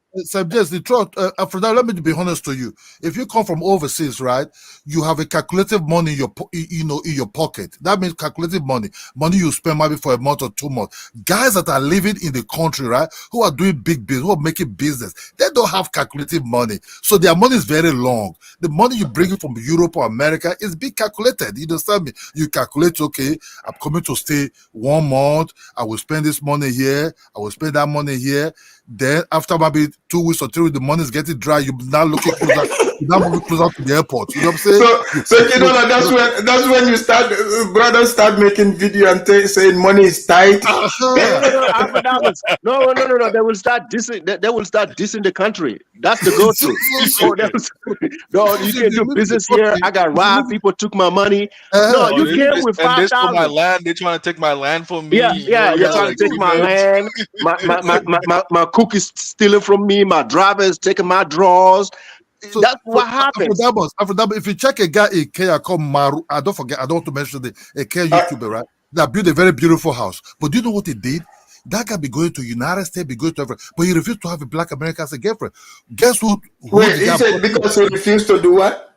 Speaker 14: the truth. For that, let me be honest to you. If you come from overseas, right, you have a calculated money in your in your pocket. That means calculated money you spend maybe for a month or 2 months. Guys that are living in the country, right, who are doing big business, who are making business, they don't have calculated money, so their money is very long. The money you bring from Europe or America is being calculated. You understand me? You calculate, okay, I'm coming to stay 1 month. I will spend this money here. I will spend that money here. Then after maybe 2 weeks or 3 weeks, the money is getting dry. You're now looking closer. You're now moving closer to the airport. You know what I'm saying?
Speaker 3: So that's when you start, brothers start making video and saying money is tight.
Speaker 16: No. They will start dissing. They will start dissing the country. That's the go-to. No, you can't do business here. I got robbed. People took my money. No, you can't with 5,000.
Speaker 19: My land. They're trying to take my land from me.
Speaker 16: Yeah. You're trying to take my land. My cook is stealing from me. My driver is taking my drawers. So that's what happens.
Speaker 14: If you check a guy in Kenya called Maru, I don't want to mention a Kenya YouTuber, right? That built a very beautiful house. But do you know what he did? That guy be going to United States, be going to everywhere, but he refused to have a black American as a girlfriend. Guess who?
Speaker 3: Wait, he said because he refused to do what?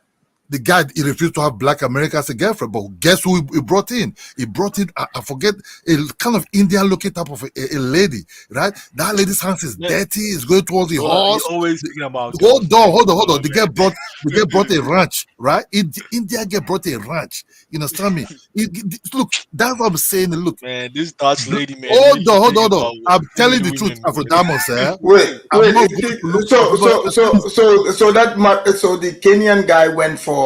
Speaker 14: The guy, he refused to have black America as a girlfriend, but guess who he brought in? He brought in, I forget, a kind of Indian-looking type of a lady, right? That lady's hands is dirty. It's going towards the horse.
Speaker 19: Always thinking about.
Speaker 14: Hold on. The girl brought a ranch, right? India girl brought a ranch. You understand me? Look, that's what I'm saying. Look,
Speaker 19: man, this Dutch lady, man.
Speaker 14: Hold on. I'm telling the truth, Afrodamos.
Speaker 3: Wait. So the Kenyan guy went for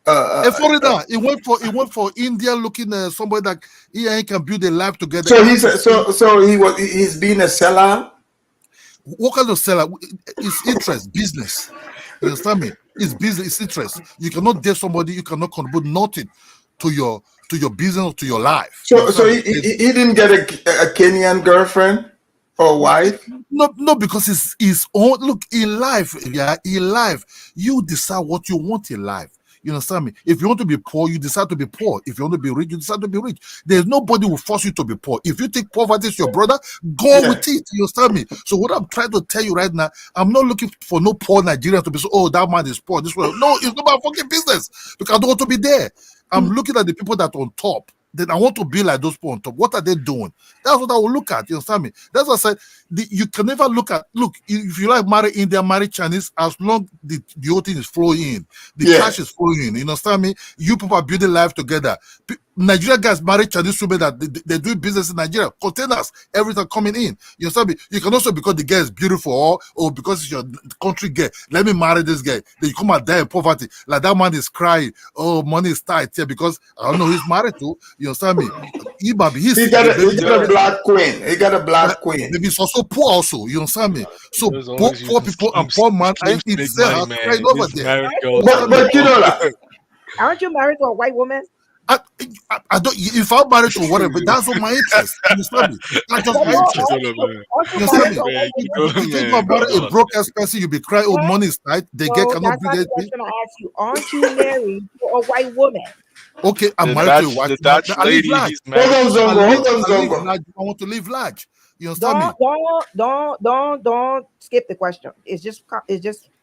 Speaker 14: a foreigner. He went for India, looking somebody that he can build a life together.
Speaker 3: So he's been a seller.
Speaker 14: What kind of seller? It's interest, business. You understand me? It's business, it's interest. You cannot date somebody, you cannot contribute nothing to your business or to your life.
Speaker 3: So he didn't get a Kenyan girlfriend or wife?
Speaker 14: No, because it's his own. Look, in life, you decide what you want in life. You understand me? If you want to be poor, you decide to be poor. If you want to be rich, you decide to be rich. There's nobody who will force you to be poor. If you think poverty is your brother, go with it. You understand me? So what I'm trying to tell you right now, I'm not looking for no poor Nigerian to be so, oh, that man is poor. This way. No, it's not my fucking business. Because I don't want to be there. I'm looking at the people that are on top. Then I want to be like those people on top. What are they doing? That's what I will look at. You understand me? That's what I said. You can never look, if you like marry Indian, marry Chinese, as long the whole thing is flowing in. The cash is flowing in. You understand me? You people are building life together. Nigerian guys marry Chinese women that they do business in Nigeria. Containers, everything coming in. You understand me? You can also, because the girl is beautiful or because it's your country girl, let me marry this guy. Then you come and die in poverty. Like that man is crying. Oh, money is tight here because I don't know who he's married to. You understand me? He got
Speaker 3: a black queen. He got a black queen.
Speaker 14: Maybe he's also poor also. You understand me? So both poor people and poor man and itself crying over there.
Speaker 3: But you know,
Speaker 18: aren't you married to a white woman?
Speaker 14: I don't. If I'm married to whatever, that's not my interest. You understand me? That's just my interest. You understand me? You think I'm married a broke ass person, you be crying. Oh, money is tight. They cannot bring anything.
Speaker 18: I ask you, aren't you married to a white woman?
Speaker 14: Okay, I'm married to a white woman.
Speaker 19: The lady he's married.
Speaker 14: I want to live large. You understand me?
Speaker 18: Don't skip the question. It's just.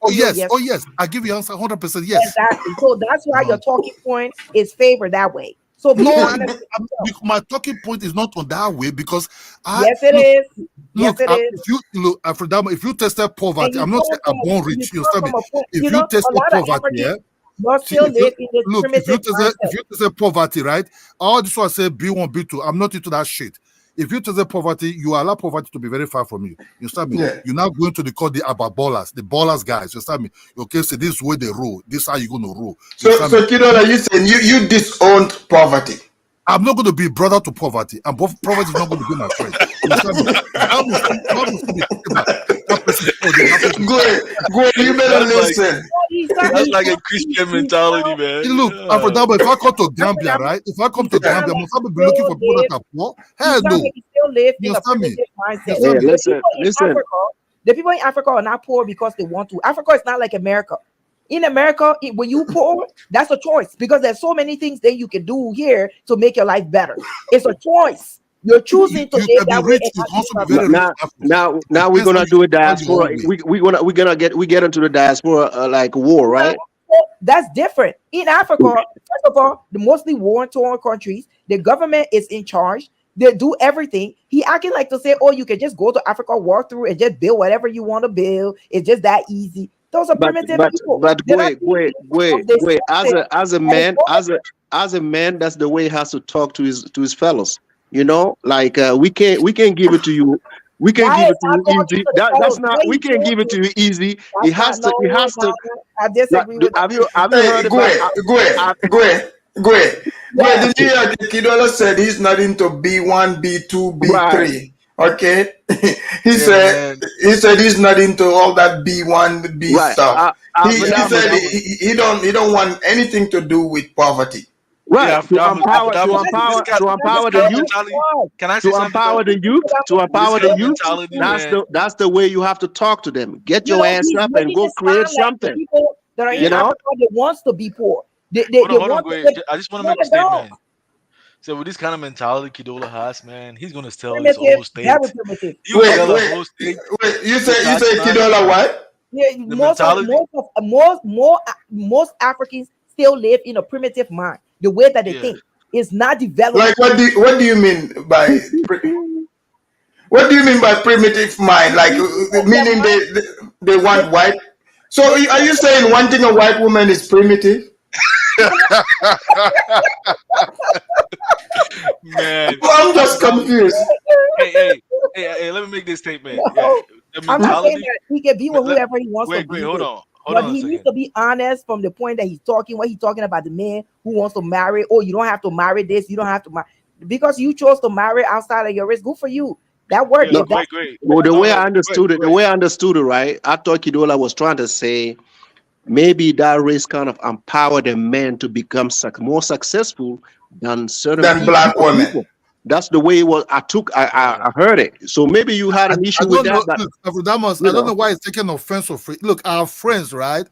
Speaker 14: Oh yes. I give you answer 100%. Yes.
Speaker 18: Exactly. So that's why your talking point is favored that way. So be honest.
Speaker 14: My talking point is not on that way because
Speaker 18: yes, it is. Yes, it is.
Speaker 14: If you look, if you tested poverty, I'm not saying I'm born rich. You understand me? If you tested poverty, if you tested poverty, right? All this one say B1, B2. I'm not into that shit. If you test poverty, you allow poverty to be very far from you. You understand me? Yeah. You're now going to call the ballers, the ballers guys. You understand me? Okay, so this is where they rule. This is how you're going to rule.
Speaker 3: So Kidola, you saying you disowned poverty?
Speaker 14: I'm not going to be brother to poverty, and poverty is not going to be my friend. You understand me?
Speaker 3: Go. You better listen.
Speaker 19: That's like a Christian mentality, man.
Speaker 14: Look, if I come to Gambia, right? If I come to Gambia, must I be looking for people that are poor? Hell no.
Speaker 18: You understand me?
Speaker 16: Listen.
Speaker 18: The people in Africa are not poor because they want to. Africa is not like America. In America, when you poor, that's a choice because there's so many things that you can do here to make your life better. It's a choice. You're choosing to live that way.
Speaker 16: Now we're gonna do a diaspora. We're gonna get into the diaspora like war, right?
Speaker 18: That's different. In Africa, first of all, the mostly war-torn countries, the government is in charge. They do everything. He acting like to say, "Oh, you can just go to Africa, walk through, and just build whatever you want to build. It's just that easy." Those are primitive people.
Speaker 16: But wait. As a man, that's the way he has to talk to his fellows. You know, like we can't give it to you. We can't give it to you easy. That's not. We can't give it to you easy. It has to.
Speaker 18: I disagree with.
Speaker 16: Have you heard about?
Speaker 3: Go ahead. The New York Kidola said he's not into B1, B2, B3. Right. Okay, he said he's not into all that B1, B stuff. He said he don't want anything to do with poverty.
Speaker 16: Right, to empower the youth.
Speaker 19: Can I say
Speaker 16: to empower the youth? To empower the youth. That's the way you have to talk to them. Get your ass up and go create something.
Speaker 18: People that are in Africa, they wants to be poor.
Speaker 19: I just want to make a statement. So with this kind of mentality Kidola has, man, he's gonna tell his whole state.
Speaker 3: Wait, you say Kidola what?
Speaker 18: Yeah, most Africans still live in a primitive mind. The way that they think is not developed.
Speaker 3: Like what do you mean by primitive mind? Like meaning they want white. So are you saying wanting a white woman is primitive?
Speaker 19: Man,
Speaker 3: I'm just confused.
Speaker 19: Hey, let me make this statement. Yeah,
Speaker 18: I'm not saying that he can be with whoever he wants to be.
Speaker 19: Wait, hold on.
Speaker 18: But he needs to be honest from the point that he's talking, when he's talking about the man who wants to marry. Oh, you don't have to marry this. You don't have to marry because you chose to marry outside of your race. Good for you. That worked.
Speaker 19: Yeah, great.
Speaker 16: Well, the way I understood it, right? I thought Kidola was trying to say maybe that race kind of empowered the men to become more successful than
Speaker 3: black women.
Speaker 16: That's the way it was. I heard it. So maybe you had an issue with that.
Speaker 14: I don't know why it's taking offense of free. Look, our friends, right?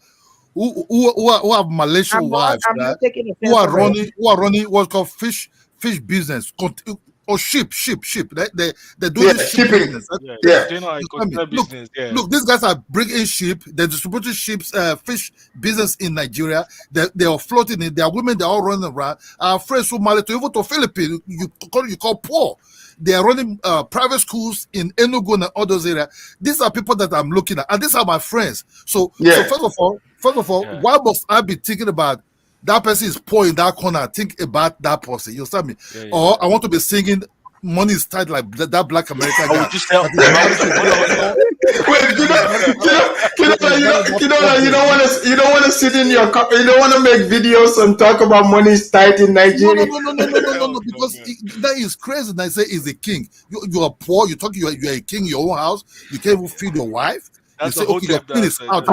Speaker 14: Who have Malaysian wives, right? Who are running what's called fish business or ship. They do this ship business. Look, these guys are bringing ship. They're distributing ships, fish business in Nigeria. They are floating in. There are women. They're all running around. Our friends who married to even to Philippines, you call poor. They are running private schools in Enugu and all those areas. These are people that I'm looking at, and these are my friends. So first of all, why must I be thinking about that person is poor in that corner. Think about that person. You understand me?
Speaker 19: Yeah, yeah.
Speaker 14: Or I want to be singing "Money is Tight" like that Black American
Speaker 19: I
Speaker 14: guy.
Speaker 19: would just tell.
Speaker 3: Wait, you don't want to sit in your car. You don't want to make videos and talk about money is tight in Nigeria.
Speaker 14: No, because that is crazy. And I say he's a king. You are poor. You talk. You are a king in your own house. You can't even feed your wife.
Speaker 19: That's
Speaker 14: you
Speaker 19: the
Speaker 14: say,
Speaker 19: whole
Speaker 14: okay, your
Speaker 19: tip
Speaker 14: queen is
Speaker 19: that-
Speaker 14: out.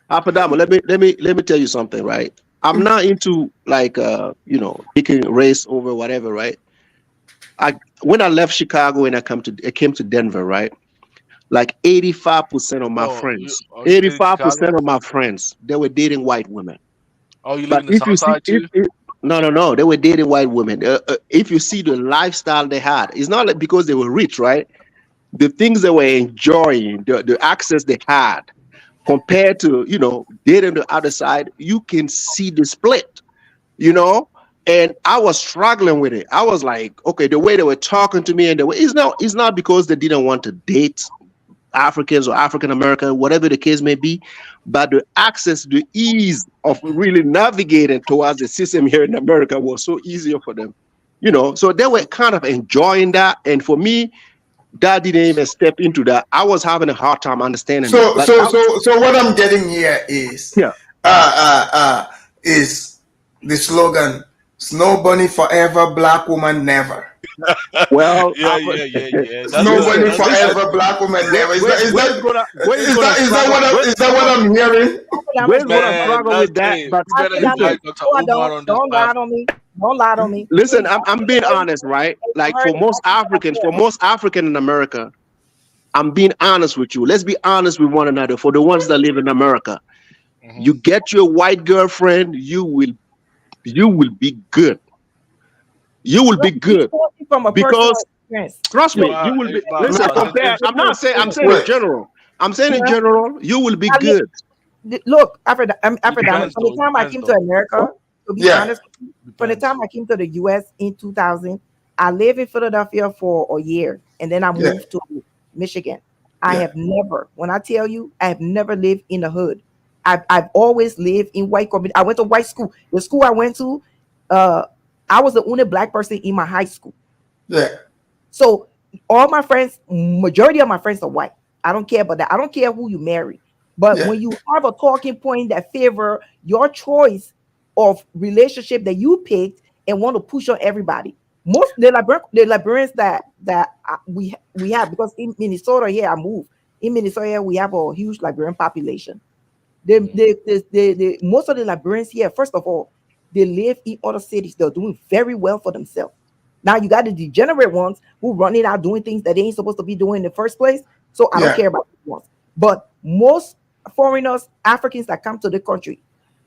Speaker 16: Alpha Damas. Let me tell you something, right? I'm not into like picking race over whatever, right? When I left Chicago and I came to Denver, right? Like 85% of my friends,
Speaker 19: you stayed in
Speaker 16: 85% of my friends, they were dating white women.
Speaker 19: Oh, you live
Speaker 16: But
Speaker 19: in the
Speaker 16: if
Speaker 19: South
Speaker 16: you see,
Speaker 19: Side too?
Speaker 16: no, they were dating white women. If you see the lifestyle they had, it's not like because they were rich, right? The things they were enjoying, the access they had, compared to dating the other side, you can see the split, And I was struggling with it. I was like, okay, the way they were talking to me, and it's not because they didn't want to date Africans or African American, whatever the case may be, but the access, the ease of really navigating towards the system here in America was so easier for them, So they were kind of enjoying that, and for me, that didn't even step into that. I was having a hard time understanding
Speaker 3: So
Speaker 16: that.
Speaker 3: so what I'm getting here is is the slogan "Snow Bunny forever, black woman never."
Speaker 16: Well,
Speaker 19: yeah.
Speaker 3: Snow Bunny forever, black woman never. Is that what I'm hearing?
Speaker 16: We're gonna struggle with that, but
Speaker 18: Don't lie on me. Don't lie on me.
Speaker 16: Listen, I'm being honest, right? Like for most African in America, I'm being honest with you. Let's be honest with one another. For the ones that live in America, you get your white girlfriend, you will be good. You will be good because trust me, you will be. Listen, I'm not saying. I'm saying in general. I'm saying in general, you will be good.
Speaker 18: Look, from the time I came to America, to be honest, from the time I came to the US in 2000, I lived in Philadelphia for a year, and then I moved to Michigan. I have never, when I tell you, I have never lived in the hood. I've always lived in white community. I went to white school. The school I went to, I was the only black person in my high school.
Speaker 3: Yeah.
Speaker 18: So all my friends, majority of my friends are white. I don't care about that. I don't care who you marry. But when you have a talking point that favor your choice of relationship that you picked and want to push on everybody, most the Liberians that we have, because in Minnesota here I moved. In Minnesota here, we have a huge Liberian population. The most of the Liberians here, first of all, they live in other cities. They're doing very well for themselves. Now you got the degenerate ones who running out doing things that they ain't supposed to be doing in the first place. So I don't care about these ones. But most foreigners, Africans that come to the country,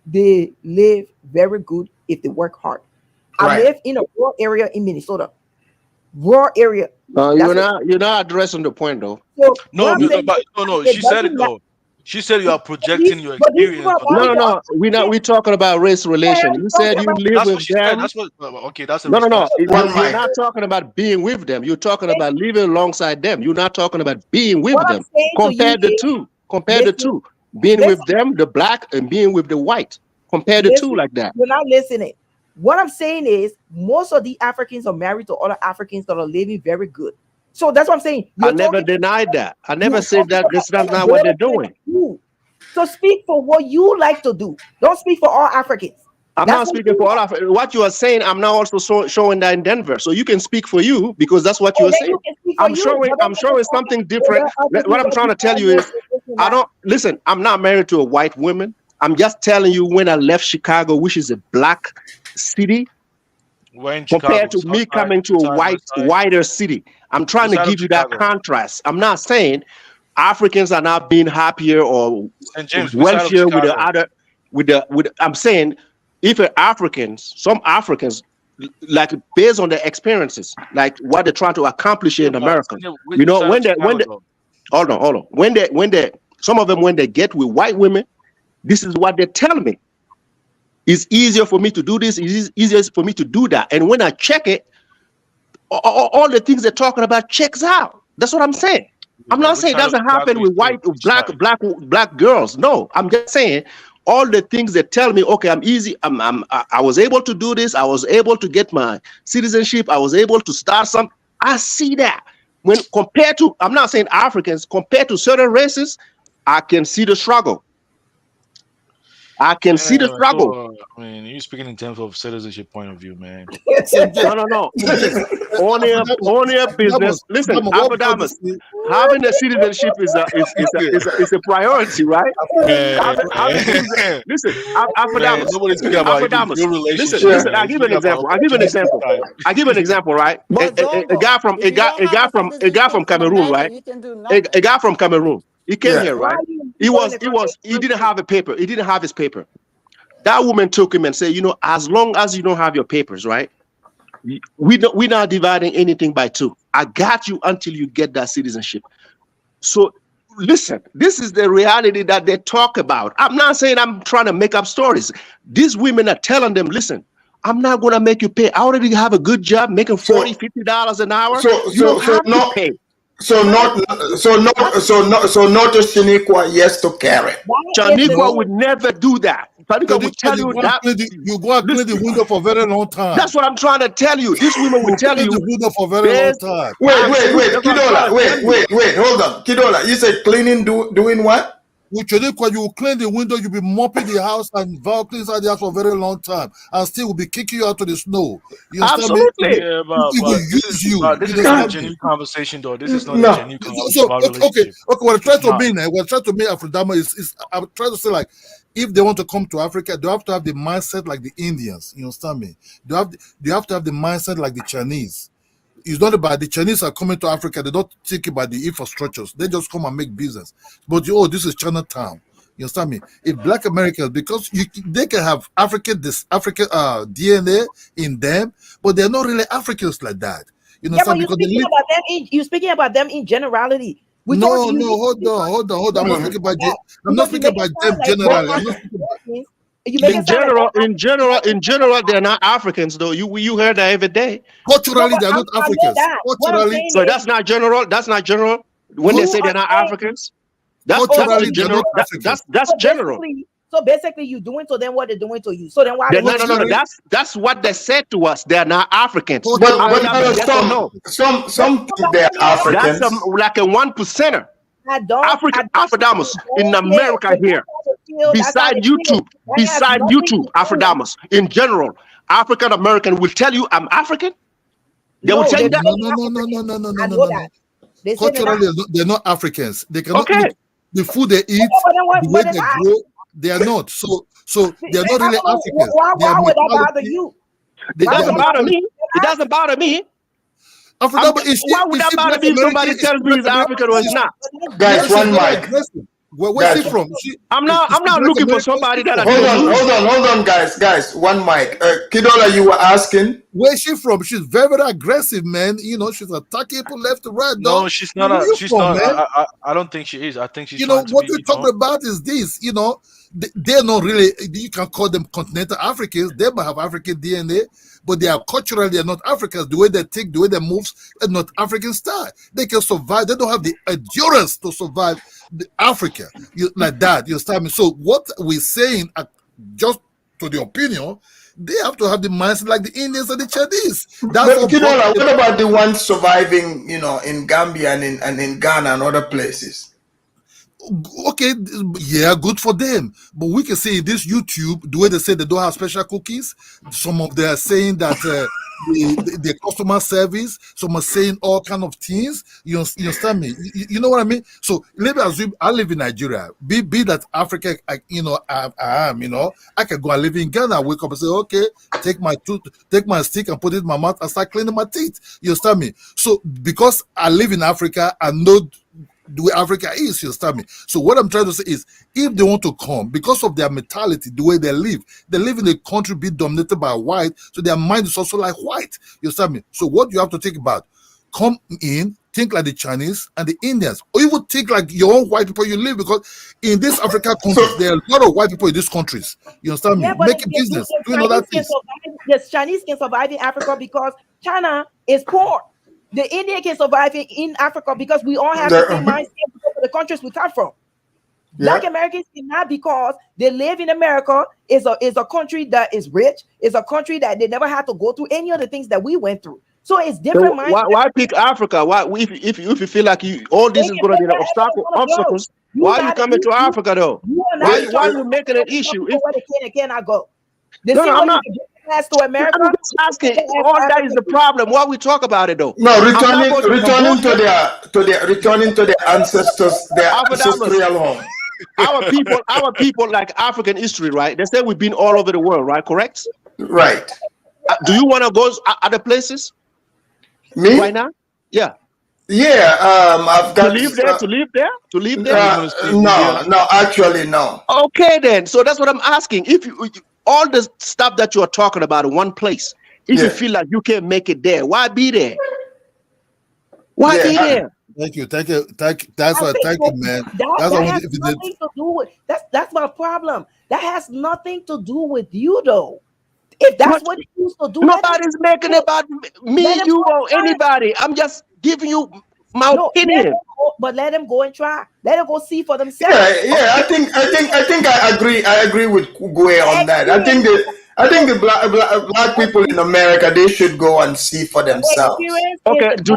Speaker 18: they live very good if they work hard. I live in a rural area in Minnesota. Rural area.
Speaker 16: You're not addressing the point though.
Speaker 18: So
Speaker 19: No. She said it though. She said you are projecting your experience.
Speaker 16: No. We're talking about race relation. You said you live with them.
Speaker 19: That's what. Okay, that's a
Speaker 16: No.
Speaker 19: response.
Speaker 16: You're not talking about being with them. You're talking about living alongside them. You're not talking about being with them. Compare the two. Compare the two. Being with them, the black, and being with the white. Compare the two like that.
Speaker 18: You're not listening. What I'm saying is most of the Africans are married to other Africans that are living very good. So that's what I'm saying.
Speaker 16: I never denied that. I never said that that's not what they're doing.
Speaker 18: So speak for what you like to do. Don't speak for all Africans.
Speaker 16: I'm not speaking for all Africans. What you are saying, I'm now also showing that in Denver. So you can speak for you because that's what you are saying. I'm showing something different. What I'm trying to tell you is, I'm not married to a white woman. I'm just telling you when I left Chicago, which is a black city, compared to me coming to a whiter city. I'm trying to give you that contrast. I'm not saying Africans are not being happier or wealthier with the other. I'm saying if some Africans, like based on their experiences, like what they're trying to accomplish here in America, hold on, some of them when they get with white women, this is what they tell me. It's easier for me to do this. It's easier for me to do that. And when I check it, all the things they're talking about checks out. That's what I'm saying. I'm not saying it doesn't happen with black girls. No, I'm just saying all the things that tell me, okay, I'm easy. I was able to do this. I was able to get my citizenship. I was able to start some. I see that when compared to, I'm not saying Africans, compared to certain races, I can see the struggle. I can see the struggle.
Speaker 19: So, I mean, you're speaking in terms of citizenship point of view, man.
Speaker 16: No. Listen, only a business. Listen, Afrodamus, having a citizenship is a priority, right? Listen, Afrodamus.
Speaker 19: Nobody's speaking about your relationship.
Speaker 16: Listen. I give an example. I give an example, right? A guy from Cameroon, right? A guy from Cameroon. He came here, right? He didn't have a paper. He didn't have his paper. That woman took him and said, as long as you don't have your papers, right? We're not dividing anything by two. I got you until you get that citizenship. So listen, this is the reality that they talk about. I'm not saying I'm trying to make up stories. These women are telling them, listen, I'm not going to make you pay. I already have a good job making $40, $50 an hour.
Speaker 3: So not to Shaniqua, yes to carry.
Speaker 16: Shaniqua would never do that. Shaniqua would tell you that
Speaker 14: you go and clean the window for a very long time.
Speaker 16: That's what I'm trying to tell you. This woman would tell you
Speaker 14: the window for a very long time.
Speaker 3: Wait, Kidola, wait, hold on. Kidola, you said cleaning, doing what?
Speaker 14: With Shaniqua, you will clean the window, you'll be mopping the house and vacuuming inside the house for a very long time, and still will be kicking you out to the snow. You
Speaker 16: Absolutely.
Speaker 19: Yeah, but this is not a genuine conversation, though. This is not a genuine conversation about relationship.
Speaker 14: Okay. What I'm trying to mean, Afrodama, is I'm trying to say, like, if they want to come to Africa, they have to have the mindset like the Indians. You understand me? They have to have the mindset like the Chinese. It's not about the Chinese are coming to Africa. They don't think about the infrastructures. They just come and make business. But this is Chinatown. You understand me? If Black Americans, because they can have African DNA in them, but they're not really Africans like that. You know,
Speaker 18: but you're speaking about them in generality.
Speaker 14: Hold on. I'm not speaking about them generally.
Speaker 16: In general, they're not Africans, though. You hear that every day.
Speaker 14: Culturally, they're not Africans. Culturally,
Speaker 16: so that's not general. That's not general. When they say they're not Africans, that's general. That's general.
Speaker 18: So basically, you're doing to them what they're doing to you. So then why?
Speaker 16: No. That's what they said to us. They're not Africans.
Speaker 3: Some think they're Africans.
Speaker 16: That's like a 1%er. Afrodamus in America here. Beside YouTube, Afrodamus in general, African American will tell you I'm African. They will tell you that.
Speaker 14: No. Culturally, they're not Africans. They cannot eat the food they eat, the way they grow. They are not. So they are not really Africans.
Speaker 18: Why would that bother you?
Speaker 16: It doesn't bother me. It doesn't bother me. Why would that bother me if somebody tells me he's African or he's not?
Speaker 3: Guys, one mic.
Speaker 14: Where's she from?
Speaker 16: I'm not looking for somebody that.
Speaker 3: Hold on, guys. One mic. Kidola, you were asking.
Speaker 14: Where's she from? She's very, very aggressive, man. She's attacking people left to right.
Speaker 19: No, she's not. I don't think she is. I think she's.
Speaker 14: What we're talking about is this. They're not really. You can call them continental Africans. They might have African DNA, but they are culturally they're not Africans. The way they think, the way they move, is not African style. They can survive. They don't have the endurance to survive Africa like that. You understand me? So what we're saying, just to the opinion, they have to have the mindset like the Indians and the Chinese.
Speaker 3: Kidola, what about the ones surviving, in Gambia and in Ghana and other places?
Speaker 14: Okay, yeah, good for them. But we can see this YouTube, the way they say they don't have special cookies. Some of them are saying that the customer service. Some are saying all kind of things. You understand me? You know what I mean? So let me assume I live in Nigeria. Be that Africa, I am. I can go and live in Ghana. Wake up and say, okay, take my stick and put it in my mouth and start cleaning my teeth. You understand me? So because I live in Africa, I know the way Africa is, you understand me? So what I'm trying to say is, if they want to come, because of their mentality, the way they live in a country be dominated by white, so their mind is also like white, you understand me? So what you have to think about, come in, think like the Chinese and the Indians, or even think like your own white people you live, because in this African countries, there are a lot of white people in these countries, you understand me? Making business, doing other things.
Speaker 18: The Chinese can survive in Africa because China is poor. The Indian can survive in Africa because we all have the same mindset because of the countries we come from. Black
Speaker 3: Yeah.
Speaker 18: Americans cannot, because they live in America, is a country that is rich, is a country that they never had to go through any of the things that we went through. So it's different
Speaker 16: So
Speaker 18: mindset.
Speaker 16: why pick Africa? Why if you feel like all
Speaker 18: They
Speaker 16: this is
Speaker 18: can
Speaker 16: going to
Speaker 18: pick
Speaker 16: be an
Speaker 18: wherever they want to go.
Speaker 16: obstacles, why are you coming to Africa though?
Speaker 18: You are not
Speaker 16: Why
Speaker 18: telling
Speaker 16: are you making an issue?
Speaker 18: people where they can and cannot go. The
Speaker 16: No,
Speaker 18: same
Speaker 16: I'm
Speaker 18: way you
Speaker 16: not.
Speaker 18: can get ass to America,
Speaker 16: I'm just
Speaker 18: you
Speaker 16: asking.
Speaker 18: can get ass
Speaker 16: All
Speaker 18: to
Speaker 16: that is
Speaker 18: Africa
Speaker 16: the
Speaker 18: too.
Speaker 16: problem. Why we talk about it though?
Speaker 3: No,
Speaker 16: I'm not
Speaker 3: returning
Speaker 16: going to
Speaker 3: returning to
Speaker 16: Cambodia.
Speaker 3: their ancestors, their
Speaker 16: Alpha
Speaker 3: ancestral home.
Speaker 16: our people like African history, right? They say we've been all over the world, right? Correct?
Speaker 3: Right.
Speaker 16: Do you want to go other places
Speaker 3: Me?
Speaker 16: right now? Yeah.
Speaker 3: Yeah. I've
Speaker 16: To
Speaker 3: got.
Speaker 16: live there, to live there, to live there.
Speaker 3: No, actually, no.
Speaker 16: Okay, then. So that's what I'm asking. If you all the stuff that you're talking about in one place, if you
Speaker 3: Yeah.
Speaker 16: feel like you can't make it there, why be there? Why be there?
Speaker 14: Thank you. That's
Speaker 18: I
Speaker 14: why.
Speaker 18: think
Speaker 14: Thank you, man.
Speaker 18: that
Speaker 14: That's why.
Speaker 18: has nothing to do with that's my problem. That has nothing to do with you though. If that's what they used to do,
Speaker 16: Nobody's making it about me, you, or anybody. I'm just giving you my opinion.
Speaker 18: Let them go and try. Let them go see for themselves.
Speaker 3: Yeah. I think I agree. I agree with Gue on that. I think the black people in America, they should go and see for themselves.
Speaker 16: Okay. Do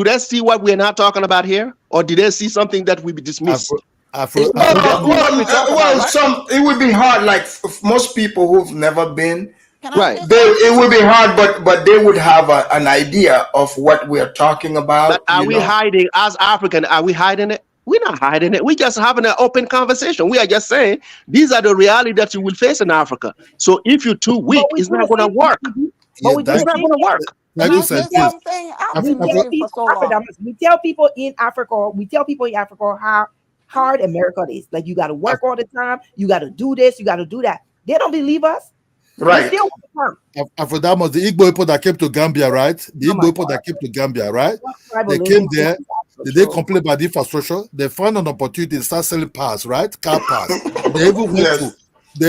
Speaker 16: they see what we're not talking about here, or did they see something that we dismissed?
Speaker 3: Some it would be hard. Like most people who've never been,
Speaker 16: right?
Speaker 3: It would be hard, but they would have an idea of what we're talking about.
Speaker 16: But are we hiding as African? Are we hiding it? We're not hiding it. We're just having an open conversation. We are just saying these are the reality that you will face in Africa. So if you're too weak, it's not going to work. It's not going to work.
Speaker 14: Thank you, Sanchez.
Speaker 18: We tell people in Africa how hard America is. Like you got to work all the time. You got to do this. You got to do that. They don't believe us.
Speaker 3: Right.
Speaker 14: And for that was the Igbo people that came to Gambia, right? The Igbo people that came to Gambia, right? They came there. They complain about the infrastructure. They found an opportunity to start selling pass, right? Car pass. They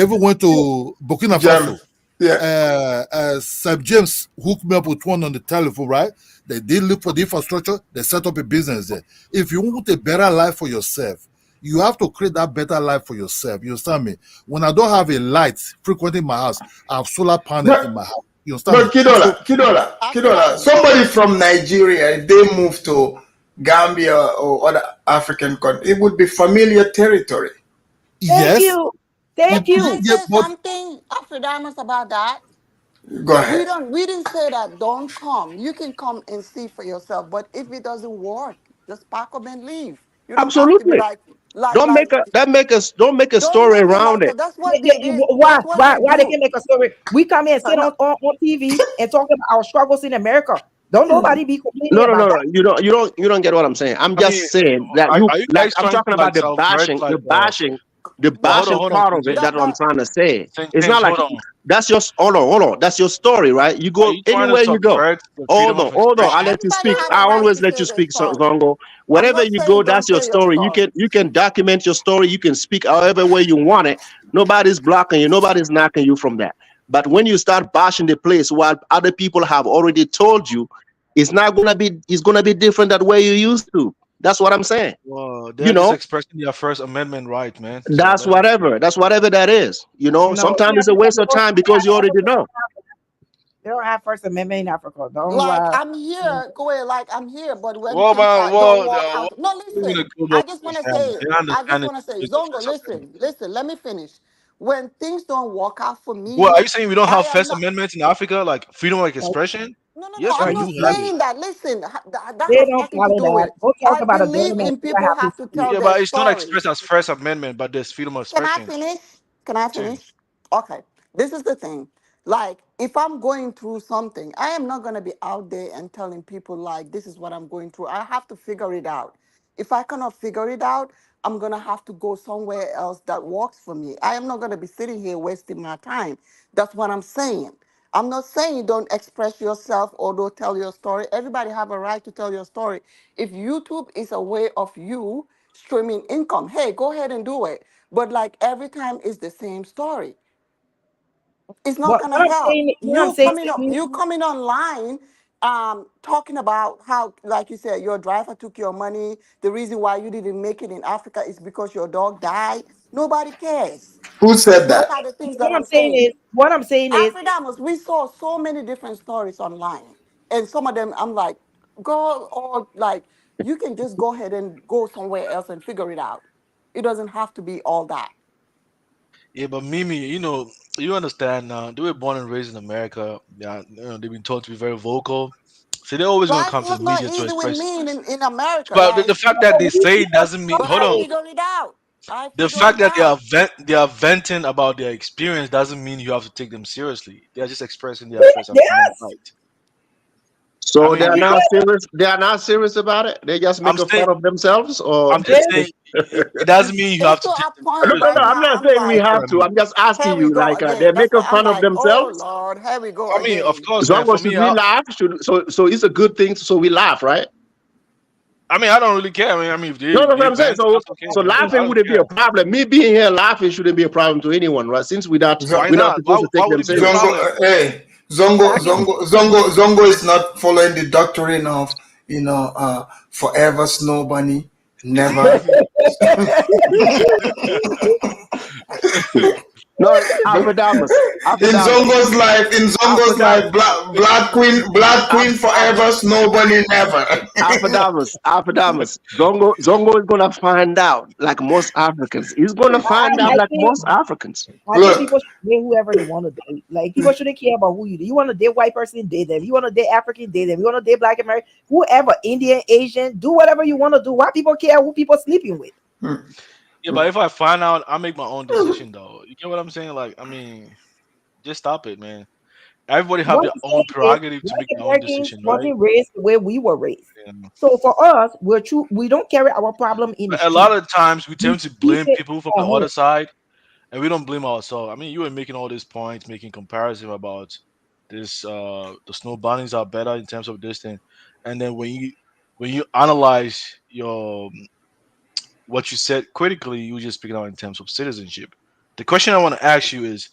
Speaker 14: even went to Burkina Faso.
Speaker 3: Yeah.
Speaker 14: St. James hooked me up with one on the telephone, right? They did look for the infrastructure. They set up a business there. If you want a better life for yourself, you have to create that better life for yourself. You understand me? When I don't have a light frequently in my house, I have solar panels in my house. You understand me?
Speaker 3: Kidola, somebody from Nigeria, if they move to Gambia or other African country, it would be familiar territory.
Speaker 18: Thank you.
Speaker 17: Can I say something, Afrodamus, about that?
Speaker 3: Go ahead.
Speaker 17: We didn't say that don't come. You can come and see for yourself. But if it doesn't work, just pack up and leave. You don't have to be like
Speaker 16: don't make a story around it.
Speaker 17: That's what they did.
Speaker 18: Why they can make a story? We come here and sit on TV and talk about our struggles in America. Don't nobody be complaining about that.
Speaker 16: You don't get what I'm saying. I'm just saying that I'm talking about the bashing part of it. That's what I'm trying to say. It's not like that's your hold on. That's your story, right? You go anywhere you go. Hold on. I let you speak. I always let you speak, Zongo. Wherever you go, that's your story. You can document your story. You can speak however way you want it. Nobody's blocking you. Nobody's knocking you from that. But when you start bashing the place while other people have already told you, it's gonna be different that way you used to. That's what I'm saying.
Speaker 19: Well, they're just expressing their First Amendment right, man.
Speaker 16: That's whatever that is. Sometimes it's a waste of time because you already know.
Speaker 18: They don't have First Amendment in Africa.
Speaker 17: I'm here, go ahead, I'm here, but when don't walk out. No, listen. I just want to say, Zongo, listen. Let me finish. When things don't work out for me,
Speaker 19: well, are you saying we don't have First Amendment in Africa, like freedom of expression?
Speaker 17: No,
Speaker 19: yes,
Speaker 17: I'm not saying that. Listen, that
Speaker 18: they
Speaker 17: has
Speaker 18: don't
Speaker 17: nothing to do with it. I believe in people have to tell their
Speaker 19: but it's
Speaker 17: story.
Speaker 19: not expressed as First Amendment, but there's freedom of expression.
Speaker 17: Can I finish? Okay. This is the thing. Like, if I'm going through something, I am not going to be out there and telling people, like, this is what I'm going through. I have to figure it out. If I cannot figure it out, I'm going to have to go somewhere else that works for me. I am not going to be sitting here wasting my time. That's what I'm saying. I'm not saying don't express yourself or don't tell your story. Everybody have a right to tell your story. If YouTube is a way of you streaming income, hey, go ahead and do it. But like every time it's the same story. It's not gonna help. You coming online talking about how, like you said, your driver took your money. The reason why you didn't make it in Africa is because your dog died. Nobody cares.
Speaker 3: Who said
Speaker 17: Those
Speaker 3: that?
Speaker 17: are the things that
Speaker 18: What I'm
Speaker 17: I'm
Speaker 18: saying
Speaker 17: saying.
Speaker 18: is, what I'm saying is,
Speaker 17: Afridamus, we saw so many different stories online, and some of them I'm like, go or like you can just go ahead and go somewhere else and figure it out. It doesn't have to be all that.
Speaker 19: Yeah, but Mimi, you understand now. They were born and raised in America. Yeah, they've been taught to be very vocal. So they're always gonna
Speaker 17: Life
Speaker 19: come to
Speaker 17: was
Speaker 19: the
Speaker 17: not
Speaker 19: media to
Speaker 17: easy with
Speaker 19: express.
Speaker 17: me in America.
Speaker 19: But the
Speaker 17: Like,
Speaker 19: fact that they say it doesn't mean.
Speaker 17: but
Speaker 19: Hold
Speaker 17: I
Speaker 19: on.
Speaker 17: figured it out. I
Speaker 19: The
Speaker 17: figured
Speaker 19: fact
Speaker 17: it
Speaker 19: that
Speaker 17: out.
Speaker 19: they are venting about their experience doesn't mean you have to take them seriously. They are just expressing their First Amendment
Speaker 18: yes,
Speaker 19: right. I
Speaker 16: So they are
Speaker 19: mean,
Speaker 16: not serious. They are not serious about it. They just
Speaker 19: I'm
Speaker 16: making
Speaker 19: saying,
Speaker 16: fun of themselves, or
Speaker 19: I'm just saying, it doesn't mean you
Speaker 17: It's
Speaker 19: have
Speaker 17: to
Speaker 19: to take
Speaker 17: a
Speaker 19: them
Speaker 17: point
Speaker 16: no, no,
Speaker 17: right
Speaker 16: no.
Speaker 19: seriously.
Speaker 16: I'm
Speaker 17: now.
Speaker 16: not
Speaker 17: I'm
Speaker 16: saying we
Speaker 17: like,
Speaker 19: That's what
Speaker 16: have
Speaker 19: I
Speaker 16: to.
Speaker 19: mean.
Speaker 16: I'm just
Speaker 17: here
Speaker 16: asking
Speaker 17: we
Speaker 16: you.
Speaker 17: go
Speaker 16: Like
Speaker 17: again.
Speaker 16: they're
Speaker 17: That's
Speaker 16: making
Speaker 17: what I'm
Speaker 16: fun of
Speaker 17: like. Oh
Speaker 16: themselves.
Speaker 17: Lord, here we go
Speaker 19: I mean, of
Speaker 17: again.
Speaker 19: course, man.
Speaker 16: Zongo,
Speaker 19: For
Speaker 16: should
Speaker 19: me,
Speaker 16: we laugh? So it's a good thing. So we laugh, right?
Speaker 19: I don't really care. If
Speaker 16: No, that's what
Speaker 19: they
Speaker 16: I'm saying.
Speaker 19: vent,
Speaker 16: So
Speaker 19: that's okay,
Speaker 16: so
Speaker 19: man. I
Speaker 16: laughing
Speaker 19: don't
Speaker 16: wouldn't be
Speaker 19: care.
Speaker 16: a problem. Me being here laughing shouldn't be a problem to anyone, right? Since
Speaker 19: Why
Speaker 16: we're not
Speaker 19: not?
Speaker 16: supposed to
Speaker 19: Why
Speaker 16: take
Speaker 19: would
Speaker 16: them
Speaker 19: it be a
Speaker 16: serious.
Speaker 3: Zongo,
Speaker 19: problem?
Speaker 3: hey, Zongo is not following the doctrine of forever snow bunny, never.
Speaker 16: No, Alpha
Speaker 3: In
Speaker 16: Damas,
Speaker 3: Zongo's life, Black Queen forever, snow bunny never.
Speaker 16: Alpha Damas. Zongo is gonna find out like most Africans. He's gonna find out
Speaker 18: I
Speaker 16: like
Speaker 18: think
Speaker 16: most Africans.
Speaker 18: I think
Speaker 3: Look,
Speaker 18: people should date whoever they want to date. Like people shouldn't care about who you date. You want to date white person, date them. You want to date African, date them. You want to date Black American, whoever, Indian, Asian, do whatever you want to do. Why people care who people sleeping with?
Speaker 19: Yeah, but if I find out, I make my own decision, though. You get what I'm saying? Just stop it, man. Everybody have
Speaker 18: What
Speaker 19: their
Speaker 18: I'm
Speaker 19: own
Speaker 18: saying is,
Speaker 19: prerogative to
Speaker 18: Black
Speaker 19: make their own
Speaker 18: Americans
Speaker 19: decision, right?
Speaker 18: wasn't raised the way we were raised.
Speaker 19: Yeah.
Speaker 18: So for us, we're true. We don't carry our problem in the
Speaker 19: But a lot
Speaker 18: street.
Speaker 19: of times we
Speaker 18: We
Speaker 19: tend to
Speaker 18: keep
Speaker 19: blame
Speaker 18: it
Speaker 19: people from
Speaker 18: at
Speaker 19: the
Speaker 18: home.
Speaker 19: other side, and we don't blame ourselves. You were making all these points, making comparison about this. The snow bunnies are better in terms of this thing, and then when you analyze your what you said critically, you just speaking out in terms of citizenship. The question I want to ask you is,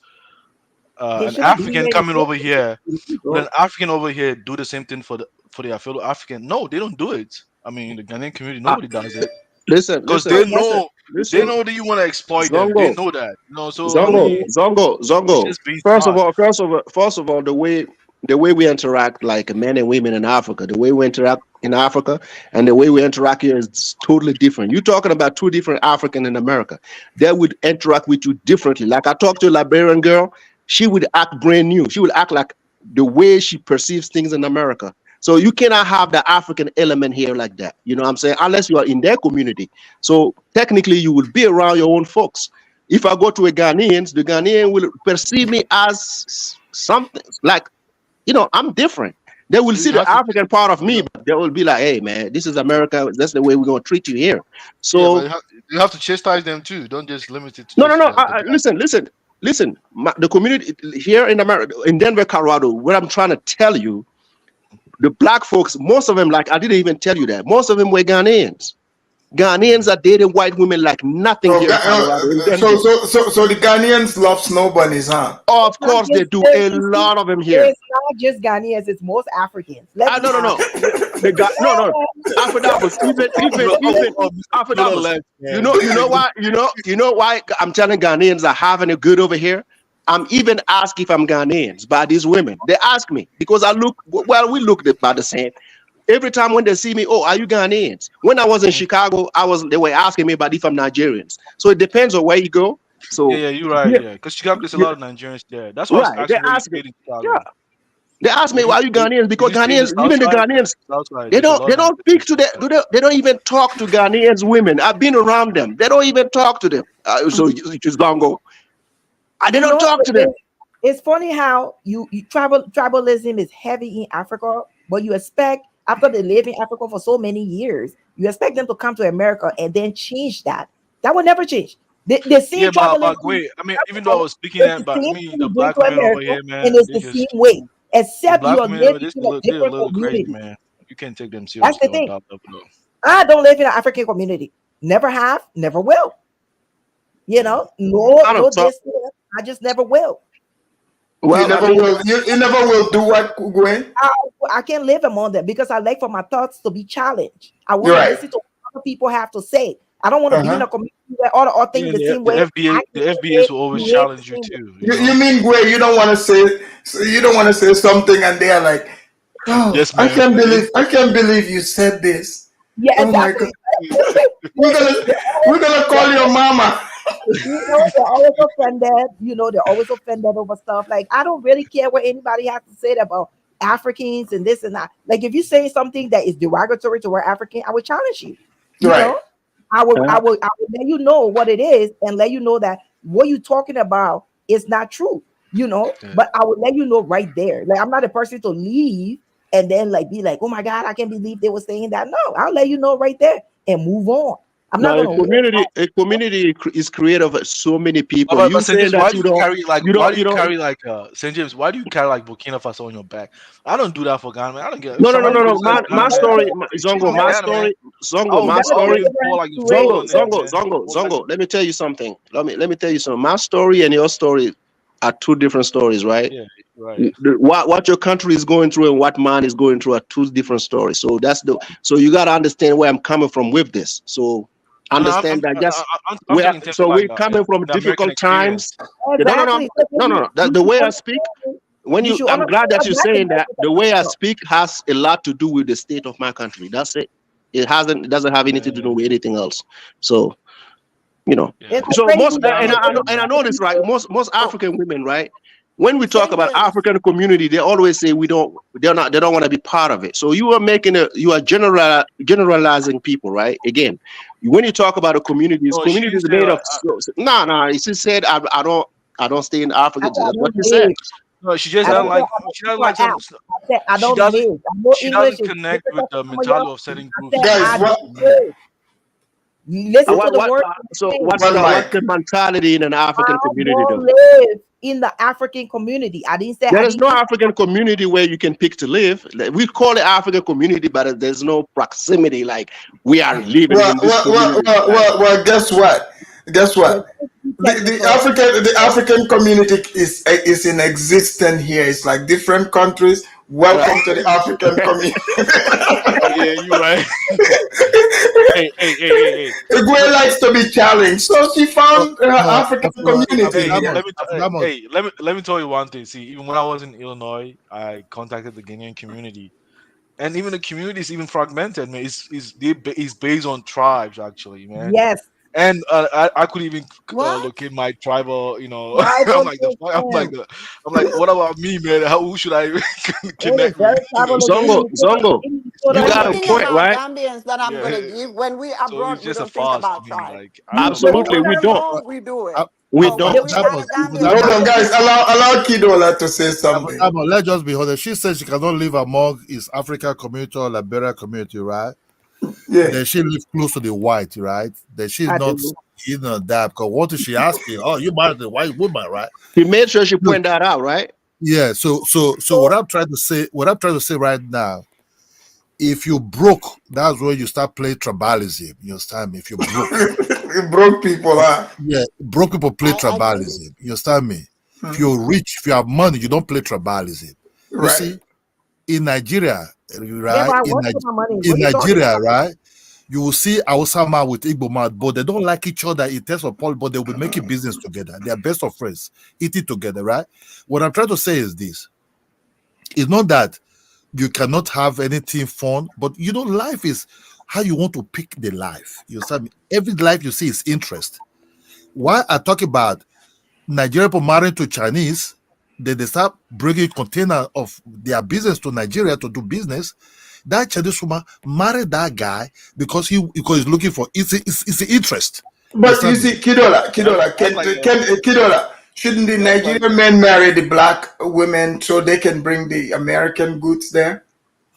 Speaker 18: They
Speaker 19: an
Speaker 18: shouldn't be
Speaker 19: African
Speaker 18: here in the
Speaker 19: coming
Speaker 18: first
Speaker 19: over
Speaker 18: place.
Speaker 19: here,
Speaker 18: You
Speaker 19: would
Speaker 18: know?
Speaker 19: an African over here do the same thing for their fellow African? No, they don't do it. In the Ghanaian community,
Speaker 16: Uh,
Speaker 19: nobody does it
Speaker 16: listen,
Speaker 19: because
Speaker 16: listen, listen,
Speaker 19: they
Speaker 16: listen.
Speaker 19: know that you want to exploit them. They
Speaker 16: Zongo,
Speaker 19: know that. So
Speaker 16: Zongo,
Speaker 18: Yeah.
Speaker 16: Zongo,
Speaker 19: it's
Speaker 16: Zongo.
Speaker 19: just being
Speaker 16: First of
Speaker 19: smart.
Speaker 16: all, the way we interact like men and women in Africa, the way we interact in Africa and the way we interact here is totally different. You're talking about two different African in America. They would interact with you differently. Like I talked to a Liberian girl, she would act brand new. She would act like the way she perceives things in America. So you cannot have the African element here like that. You know what I'm saying? Unless you are in their community. So technically you will be around your own folks. If I go to a Ghanaian, the Ghanaian will perceive me as something like, I'm different. They will see
Speaker 19: You
Speaker 16: the
Speaker 19: have to,
Speaker 16: African part of
Speaker 19: you
Speaker 16: me,
Speaker 19: know,
Speaker 16: but they will be like, hey man, this is America. That's the way we're gonna treat you here.
Speaker 19: yeah, but
Speaker 16: So
Speaker 19: you have to chastise them too. Don't just limit it to
Speaker 16: no, no,
Speaker 19: just
Speaker 16: no.
Speaker 19: the black.
Speaker 16: Listen. The community here in America, in Denver, Colorado, what I'm trying to tell you, the black folks, most of them, like I didn't even tell you that, most of them were Ghanaians. Ghanaians are dating white women like nothing
Speaker 3: so,
Speaker 16: here in Colorado, in Denver.
Speaker 3: so the Ghanaians love snow bunnies, huh?
Speaker 16: Oh,
Speaker 18: It's
Speaker 16: of
Speaker 18: not
Speaker 16: course they
Speaker 18: just
Speaker 16: do. A lot of them here.
Speaker 18: it's not just Ghanaians, it's most Africans. Let's be
Speaker 16: No.
Speaker 18: honest.
Speaker 16: They got no.
Speaker 18: Yeah,
Speaker 16: Alpha even
Speaker 19: Mr.
Speaker 16: Alpha
Speaker 19: Killer
Speaker 16: Damas.
Speaker 19: left,
Speaker 16: You
Speaker 19: man.
Speaker 16: know, why I'm telling Ghanaians are having it good over here. I'm even asked if I'm Ghanaians by these women. They ask me because we look about the same. Every time when they see me, oh, are you Ghanaians? When I was in Chicago, they were asking me about if I'm Nigerians. So it depends on where you go. So
Speaker 19: Yeah, you're right.
Speaker 16: yeah,
Speaker 19: Yeah, because Chicago, there's a
Speaker 16: yeah,
Speaker 19: lot of Nigerians there. That's why I was
Speaker 16: right. They
Speaker 19: asking where you
Speaker 16: ask me,
Speaker 19: stayed in Chicago.
Speaker 16: yeah. They ask me, why are you Ghanaians?
Speaker 19: Did
Speaker 16: Because
Speaker 19: you stay in the
Speaker 16: Ghanaians,
Speaker 19: South
Speaker 16: even the
Speaker 19: Side?
Speaker 16: Ghanaians,
Speaker 19: South Side,
Speaker 16: they
Speaker 19: there's a
Speaker 16: don't
Speaker 19: lot
Speaker 16: they
Speaker 19: of
Speaker 16: don't
Speaker 19: Nigerians
Speaker 16: speak to them. They don't even talk to Ghanaians women. I've been around them. They don't even talk to them. So it is Gongo. They
Speaker 18: you
Speaker 16: don't
Speaker 18: know,
Speaker 16: talk to them.
Speaker 18: it's funny how you tribalism is heavy in Africa, but you expect after they live in Africa for so many years, you expect them to come to America and then change that. That will never change. The
Speaker 19: Yeah,
Speaker 18: same
Speaker 19: but
Speaker 18: tribalism in
Speaker 19: wait,
Speaker 18: Africa
Speaker 19: even though I was speaking
Speaker 18: is
Speaker 19: that,
Speaker 18: the
Speaker 19: but
Speaker 18: same thing
Speaker 19: the
Speaker 18: you bring
Speaker 19: black
Speaker 18: to
Speaker 19: women over
Speaker 18: America,
Speaker 19: here,
Speaker 18: and
Speaker 19: man,
Speaker 18: it's
Speaker 19: they
Speaker 18: the
Speaker 19: just
Speaker 18: same way,
Speaker 19: the
Speaker 18: except you
Speaker 19: black
Speaker 18: are
Speaker 19: women over
Speaker 18: living
Speaker 19: this,
Speaker 18: in a
Speaker 19: they're a
Speaker 18: different
Speaker 19: little crazy,
Speaker 18: community.
Speaker 19: man. You can't take them
Speaker 18: That's the
Speaker 19: seriously on
Speaker 18: thing.
Speaker 19: that level.
Speaker 18: I don't live in an African community. Never have, never will.
Speaker 19: Yeah.
Speaker 18: No
Speaker 16: Kind of talk.
Speaker 18: distance. I just never will.
Speaker 16: Well,
Speaker 3: You never will. You never will do what, Gwen?
Speaker 18: I can't live among them because I like for my thoughts to be challenged. I want
Speaker 3: You're
Speaker 18: to
Speaker 3: right.
Speaker 18: listen to what other people have to say. I don't want to be in a community where all things
Speaker 19: Even
Speaker 18: the same
Speaker 19: the
Speaker 18: way.
Speaker 19: FBA, the FBAs will always challenge you too.
Speaker 3: You mean Gwen? You don't want to say. You don't want to say something, and they are like, "Oh,
Speaker 19: Yes,
Speaker 3: I
Speaker 19: ma'am.
Speaker 3: can't believe you said this."
Speaker 18: Yeah,
Speaker 3: Oh my
Speaker 18: exactly.
Speaker 3: God. We're gonna call your mama.
Speaker 18: They're always offended. They're always offended over stuff. Like, I don't really care what anybody has to say about Africans and this and that. Like, if you say something that is derogatory to our African, I would challenge you. You
Speaker 3: Right.
Speaker 18: know, I would let you know what it is and let you know that what you're talking about is not true. But I would let you know right there. Like, I'm not a person to leave and then like be like, oh my God, I can't believe they were saying that. No, I'll let you know right there and move on. I'm not
Speaker 16: Now,
Speaker 18: gonna
Speaker 16: a community is created of so many people.
Speaker 19: But
Speaker 16: You
Speaker 19: St.
Speaker 16: saying
Speaker 19: James, why
Speaker 16: that
Speaker 19: do
Speaker 16: you
Speaker 19: you
Speaker 16: don't,
Speaker 19: carry like
Speaker 16: you don't, you don't.
Speaker 19: St. James? Why do you carry like Burkina Faso on your back? I don't do that for Ghana, man. I don't get. If
Speaker 16: No, no, no,
Speaker 19: somebody
Speaker 16: no, no.
Speaker 19: goes there
Speaker 16: My,
Speaker 19: for
Speaker 16: my
Speaker 19: Ghana, man,
Speaker 16: story,
Speaker 19: you
Speaker 16: Zongo,
Speaker 19: don't
Speaker 16: my
Speaker 19: Ghana, man.
Speaker 16: story, Zongo, my
Speaker 19: I'll
Speaker 16: story.
Speaker 19: even pour like a fade
Speaker 16: Zongo,
Speaker 19: on them,
Speaker 16: Zongo,
Speaker 19: man.
Speaker 16: Zongo, Zongo. Let me tell you something. Let me tell you something. My story and your story are two different stories, right?
Speaker 19: Yeah, right.
Speaker 16: What your country is going through and what mine is going through are two different stories. So you got to understand where I'm coming from with this. So
Speaker 19: No, no,
Speaker 16: understand that just
Speaker 19: I'm talking in terms of like
Speaker 16: we're coming from
Speaker 19: the American
Speaker 16: difficult
Speaker 19: experience.
Speaker 16: times. No, no, no,
Speaker 18: exactly.
Speaker 16: no, no, no. That's the way I speak.
Speaker 18: You should
Speaker 16: I'm glad
Speaker 18: understand
Speaker 16: that
Speaker 18: what
Speaker 16: you're
Speaker 18: Black
Speaker 16: saying that.
Speaker 18: Americans
Speaker 16: The
Speaker 18: are
Speaker 16: way I
Speaker 18: talking about.
Speaker 16: speak has a lot to do with the state of my country. That's it. It doesn't have anything to do with anything else. So
Speaker 18: It's like
Speaker 16: so
Speaker 18: Freddie
Speaker 16: most
Speaker 18: Group
Speaker 16: and I know this, right? Most African women, right? When we talk
Speaker 17: St.
Speaker 16: about
Speaker 17: James.
Speaker 16: African community, they always say they don't want to be part of it. So you are generalizing people, right? Again, when you talk about a community,
Speaker 19: No, she
Speaker 16: community
Speaker 19: didn't
Speaker 16: is
Speaker 19: say
Speaker 16: made of
Speaker 19: that.
Speaker 16: no. She said I don't stay in Africa.
Speaker 18: I
Speaker 16: That's what
Speaker 18: don't
Speaker 16: she said.
Speaker 18: live.
Speaker 19: No, she just
Speaker 18: I
Speaker 19: doesn't
Speaker 18: don't say
Speaker 19: like.
Speaker 18: I don't
Speaker 19: She
Speaker 18: live
Speaker 19: doesn't
Speaker 18: for
Speaker 19: like some.
Speaker 18: app. I said I
Speaker 19: She
Speaker 18: don't
Speaker 19: doesn't.
Speaker 18: live. I know
Speaker 19: She
Speaker 18: English
Speaker 19: doesn't
Speaker 18: is
Speaker 19: connect with
Speaker 18: difficult for
Speaker 19: the
Speaker 18: some of
Speaker 19: mentality
Speaker 18: y'all.
Speaker 19: of certain
Speaker 18: I
Speaker 19: groups.
Speaker 18: said
Speaker 3: Guys,
Speaker 18: I
Speaker 3: what?
Speaker 18: don't live. Listen to the word.
Speaker 16: So what's
Speaker 3: One mic.
Speaker 16: the mentality in an
Speaker 18: I
Speaker 16: African community
Speaker 18: don't
Speaker 16: though?
Speaker 18: live in the African community. I didn't say
Speaker 16: There
Speaker 18: I
Speaker 16: is
Speaker 18: didn't
Speaker 16: no
Speaker 18: eat.
Speaker 16: African community where you can pick to live. Like, we call it African community, but there's no proximity. Like we are living
Speaker 3: Well,
Speaker 16: in this community. Like,
Speaker 3: guess what? Guess
Speaker 18: Let's
Speaker 3: what?
Speaker 18: be
Speaker 3: The African community is in existence here. It's like different countries.
Speaker 16: right.
Speaker 3: Welcome to the African community.
Speaker 19: Yeah, you're right. hey.
Speaker 3: Gwen likes to be challenged, so she found her African community
Speaker 19: Hey,
Speaker 3: here.
Speaker 19: let me tell you one thing. See, even when I was in Illinois, I contacted the Ghanaian community, and even the community is even fragmented. Man, it's based on tribes actually, man.
Speaker 18: Yes.
Speaker 19: And I could even
Speaker 17: What?
Speaker 19: locate my tribal. I'm
Speaker 18: Tribal
Speaker 19: like
Speaker 18: system.
Speaker 19: I'm like, what about me, man? Who should I
Speaker 18: It is
Speaker 19: connect with?
Speaker 18: very tribal
Speaker 16: Zongo,
Speaker 18: again.
Speaker 16: Zongo, you
Speaker 17: One
Speaker 16: got a
Speaker 17: thing
Speaker 16: point,
Speaker 17: about
Speaker 16: right?
Speaker 17: Gambians that I'm
Speaker 19: Yeah.
Speaker 17: gonna give: when we
Speaker 19: So
Speaker 17: abroad,
Speaker 19: it's
Speaker 17: we
Speaker 19: just a
Speaker 17: don't think
Speaker 19: farce to
Speaker 17: about
Speaker 19: me.
Speaker 17: tribe.
Speaker 19: Like
Speaker 17: If we
Speaker 16: Absolutely,
Speaker 17: want
Speaker 16: we
Speaker 17: to
Speaker 16: don't.
Speaker 17: move, we do it.
Speaker 16: We
Speaker 17: But when
Speaker 16: don't.
Speaker 17: we are the Gambians,
Speaker 3: Hold
Speaker 17: we
Speaker 3: on,
Speaker 17: don't
Speaker 3: guys.
Speaker 17: think about
Speaker 3: Allow Kidola to say something.
Speaker 14: Let's just be honest. She said she cannot live among his African community or Liberia community, right?
Speaker 3: Yeah.
Speaker 14: Then she lives close to the white, right? Then she's
Speaker 18: I
Speaker 14: not
Speaker 18: do.
Speaker 14: in that. Because what if she asking? Oh, you married a white woman, right?
Speaker 16: He made sure she pointed that out, right?
Speaker 14: Yeah. So what I'm trying to say right now, if you broke, that's when you start playing tribalism. You understand me? If you broke,
Speaker 3: Broke people, huh?
Speaker 14: yeah, broke people play
Speaker 17: I agree.
Speaker 14: tribalism. You understand me? If you're rich, if you have money, you don't play tribalism. You
Speaker 3: Right.
Speaker 14: see, in Nigeria,
Speaker 18: Yeah,
Speaker 14: right?
Speaker 18: but I work for my money.
Speaker 14: In
Speaker 18: What are you talking
Speaker 14: Nigeria,
Speaker 18: about?
Speaker 14: right? You will see Hausa man with Igbo man, but they don't like each other in terms of politics, but they will be making business together. They are best of friends, eating together, right? What I'm trying to say is this: it's not that you cannot have anything fun, but life is how you want to pick the life. You understand me? Every life you see is interest. Why I talk about Nigerian people marrying to Chinese, they start bringing container of their business to Nigeria to do business. That Chinese woman married that guy because he's looking for it's the interest.
Speaker 3: But you see, Kidola, shouldn't the
Speaker 19: That's like
Speaker 3: Nigerian men marry the black women so they can bring the American goods there?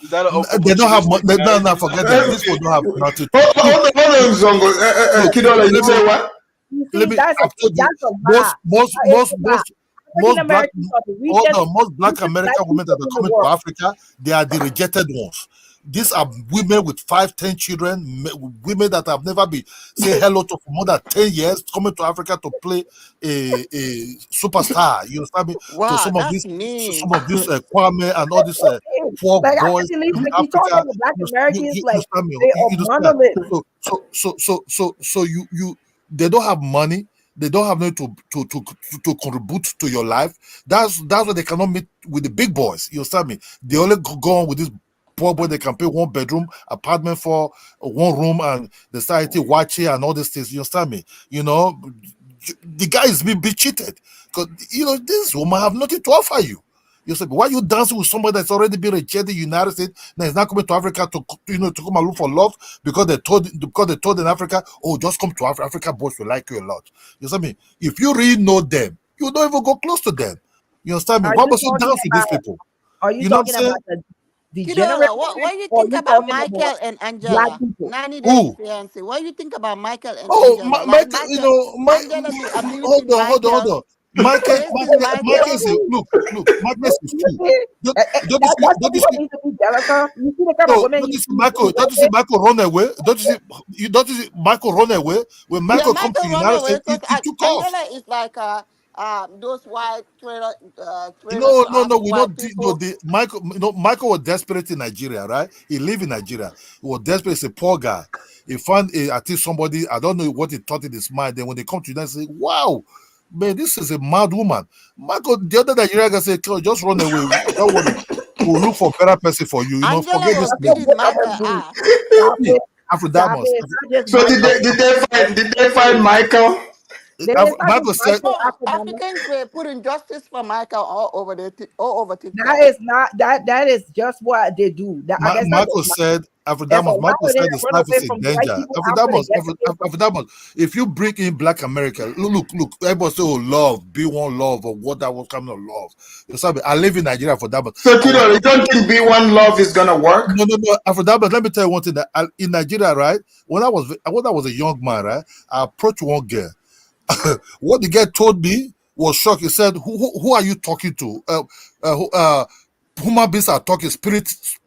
Speaker 19: is that an
Speaker 14: They don't have
Speaker 19: opportunistic
Speaker 14: no,
Speaker 19: marriage?
Speaker 14: forget them. These people don't have nothing.
Speaker 3: Hold on, Zongo.
Speaker 14: Look,
Speaker 3: Kidola, you say what?
Speaker 18: You
Speaker 14: let
Speaker 18: see,
Speaker 14: me.
Speaker 18: that's
Speaker 14: I've told you
Speaker 18: a lie.
Speaker 14: most
Speaker 18: That is a lie. African
Speaker 14: black
Speaker 18: Americans are the
Speaker 14: hold
Speaker 18: richest,
Speaker 14: on, most black
Speaker 18: richest
Speaker 14: American
Speaker 18: black
Speaker 14: women that
Speaker 18: people
Speaker 14: are
Speaker 18: in the
Speaker 14: coming to
Speaker 18: world.
Speaker 14: Africa, they are the rejected ones. These are women with 5, 10 children, women that have never been say hello to for more than 10 years, coming to Africa to play a superstar. You understand me? To
Speaker 17: Wow,
Speaker 14: some of
Speaker 17: that's
Speaker 14: these,
Speaker 17: mean.
Speaker 14: Kwame and all these folk
Speaker 18: Like I
Speaker 14: boys
Speaker 18: can't believe
Speaker 14: in
Speaker 18: like you talking
Speaker 14: Africa.
Speaker 18: about Black Americans
Speaker 14: You
Speaker 18: like
Speaker 14: understand me?
Speaker 18: they
Speaker 14: You
Speaker 18: are
Speaker 14: understand?
Speaker 18: monolith.
Speaker 14: So you they don't have money. They don't have money to contribute to your life. That's what they cannot meet with the big boys. You understand me? They only go on with this poor boy. They can pay 1-bedroom apartment for 1 room and the society watching and all these things. You understand me? You know, the guy is being cheated because this woman have nothing to offer you. You say, why you dancing with somebody that's already been rejected in the United States? Now he's not coming to Africa to come and look for love because they told in Africa, oh, just come to Africa. Africa boys will like you a lot. You see me? If you really know them, you don't even go close to them. You understand me?
Speaker 18: Are
Speaker 14: Why
Speaker 18: you
Speaker 14: must you
Speaker 18: talking
Speaker 14: dance with these
Speaker 18: about
Speaker 14: people?
Speaker 18: are you
Speaker 14: You know what I'm
Speaker 18: talking
Speaker 14: saying?
Speaker 18: about the degenerate
Speaker 17: Kidola, what do you
Speaker 18: or
Speaker 17: think
Speaker 18: you
Speaker 17: about
Speaker 18: talking about
Speaker 17: Michael and
Speaker 18: black
Speaker 17: Angela?
Speaker 18: people?
Speaker 17: 90 Day
Speaker 14: Who?
Speaker 17: fiance. What do you think about Michael and
Speaker 14: Oh,
Speaker 17: Angela? Like
Speaker 14: Michael,
Speaker 17: Michael, Angela be
Speaker 14: hold
Speaker 17: abusing
Speaker 14: on, hold on, hold
Speaker 17: Michael,
Speaker 14: on. Michael
Speaker 17: chasing
Speaker 14: is
Speaker 17: Michael.
Speaker 14: look, Michael is
Speaker 18: You
Speaker 14: two.
Speaker 18: see?
Speaker 14: Don't you see,
Speaker 18: That's what
Speaker 14: don't you
Speaker 18: people
Speaker 14: see,
Speaker 18: need to be jealous of. You see the kind of
Speaker 14: no,
Speaker 18: women
Speaker 14: don't
Speaker 18: he
Speaker 14: you see
Speaker 18: sees
Speaker 14: Michael, don't you see Michael run away? Don't you see Michael run away? When
Speaker 17: Yeah,
Speaker 14: Michael come to
Speaker 17: Michael
Speaker 14: the
Speaker 17: run
Speaker 14: United
Speaker 17: away
Speaker 14: States,
Speaker 17: because
Speaker 14: he took off.
Speaker 17: Angela is like those white trailer
Speaker 14: No, we
Speaker 17: white
Speaker 14: not no
Speaker 17: people.
Speaker 14: the Michael. Michael was desperate in Nigeria, right? He lived in Nigeria. He was desperate. He's a poor guy. He found I think somebody. I don't know what he thought in his mind. Then when they come to United States, wow, man, this is a mad woman. Michael, the other Nigerian guy said, just run away. Don't worry. We'll look for better person for you.
Speaker 17: Angela
Speaker 14: Forget this
Speaker 17: was
Speaker 18: That's what
Speaker 14: lady.
Speaker 17: beating
Speaker 18: both of
Speaker 17: Michael
Speaker 18: them do.
Speaker 17: ass.
Speaker 18: Stop it. Stop
Speaker 14: Afrodamus.
Speaker 18: it. It's not just
Speaker 3: So did
Speaker 18: Michael.
Speaker 3: they find Michael?
Speaker 18: It's not just
Speaker 14: Michael said,
Speaker 18: Michael
Speaker 17: No,
Speaker 18: after them.
Speaker 17: Africans were putting justice for Michael all over
Speaker 18: That
Speaker 17: TikTok.
Speaker 18: is not that is just what they do. That I guess not
Speaker 14: Michael
Speaker 18: just
Speaker 14: said,
Speaker 18: there's a
Speaker 14: Afrodamus,
Speaker 18: lot
Speaker 14: Michael
Speaker 18: of them
Speaker 14: said
Speaker 18: that
Speaker 14: his
Speaker 18: run
Speaker 14: life
Speaker 18: away
Speaker 14: is in
Speaker 18: from white
Speaker 14: danger.
Speaker 18: people after they get to
Speaker 14: Afrodamus, if you bring in Black America, look, everybody say, oh, love, be one love, or what that was coming of love. You saw me, I live in Nigeria for that, but
Speaker 3: So Kido, you don't think B1 love is gonna work?
Speaker 14: no, Afrodamus, let me tell you one thing that in Nigeria, right, when I was a young man, right, I approached one girl. What the girl told me was shock. He said, who are you talking to? Human beings are talking, spirit is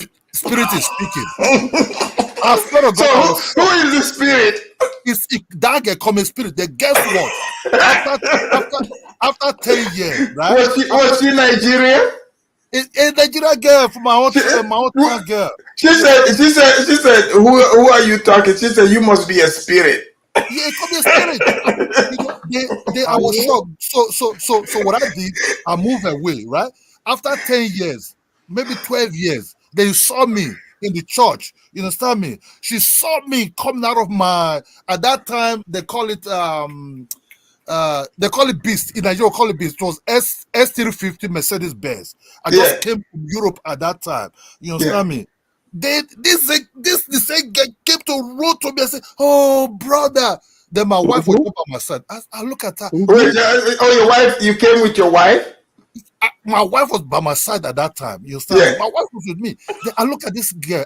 Speaker 14: speaking. I swear to
Speaker 3: So
Speaker 14: God, I was
Speaker 3: who
Speaker 14: shocked.
Speaker 3: is the spirit?
Speaker 14: That girl come in spirit. Then guess what? After 10 years, right?
Speaker 3: Was she Nigerian?
Speaker 14: A Nigerian girl from my own trans girl.
Speaker 3: She said, who are you talking? She said, you must be a spirit.
Speaker 14: Yeah, it could be a spirit. I was shocked. So what I did, I moved away, right? After 10 years, maybe 12 years, they saw me in the church. You understand me? She saw me coming out of at that time they call it beast. In Nigeria, call it beast. It was S350 Mercedes Benz. I just came from Europe at that time. You understand me? This same guy came to road to me and said, "Oh, brother." Then my wife was up by my side. I look at her.
Speaker 3: Wait, your wife, you came with your wife?
Speaker 14: My wife was by my side at that time. You understand me? My wife was with me. Then I look at this girl.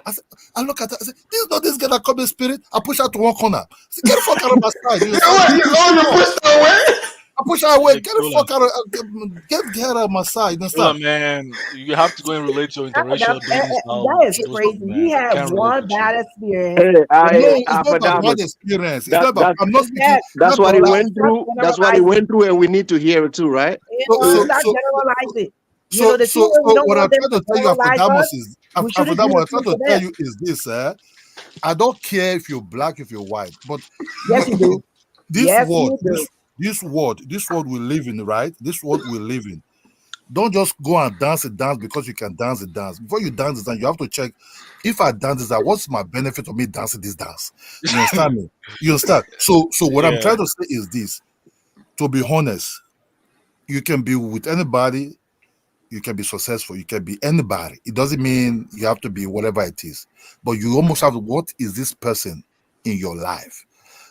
Speaker 14: I look at her. I said, "This is not this girl that come in spirit." I push her to one corner. I said, "Get the fuck out of my side." You
Speaker 3: pushed her away?
Speaker 14: I push her away. Get the fuck out of get her out of my side. You understand?
Speaker 19: Man, you have to go and relate to your interracial babies now.
Speaker 18: That is crazy. We had one bad experience.
Speaker 14: No, it's not about bad experience. It's not about. I'm not speaking.
Speaker 16: That's what he went through. That's what he went through, and we need to hear it too, right?
Speaker 18: Not generalize it. The thing is, we don't
Speaker 14: what I'm
Speaker 18: want them
Speaker 14: trying to tell you,
Speaker 18: generalize
Speaker 14: Afrodamus,
Speaker 18: us.
Speaker 14: is
Speaker 18: We shouldn't do
Speaker 14: Afrodamus,
Speaker 18: the
Speaker 14: I'm
Speaker 18: same
Speaker 14: trying
Speaker 18: for
Speaker 14: to tell
Speaker 18: them.
Speaker 14: you is this, I don't care if you're black, if you're white, but
Speaker 18: Yes, you do.
Speaker 14: this
Speaker 18: Yes,
Speaker 14: world,
Speaker 18: you do.
Speaker 14: this world we live in, right? This world we live in. Don't just go and dance a dance because you can dance a dance. Before you dance a dance, you have to check if I dance this dance, what's my benefit of me dancing this dance? You understand me? You understand? So what I'm trying to say is this: to be honest, you can be with anybody, you can be successful, you can be anybody. It doesn't mean you have to be whatever it is, but you almost have what is this person in your life?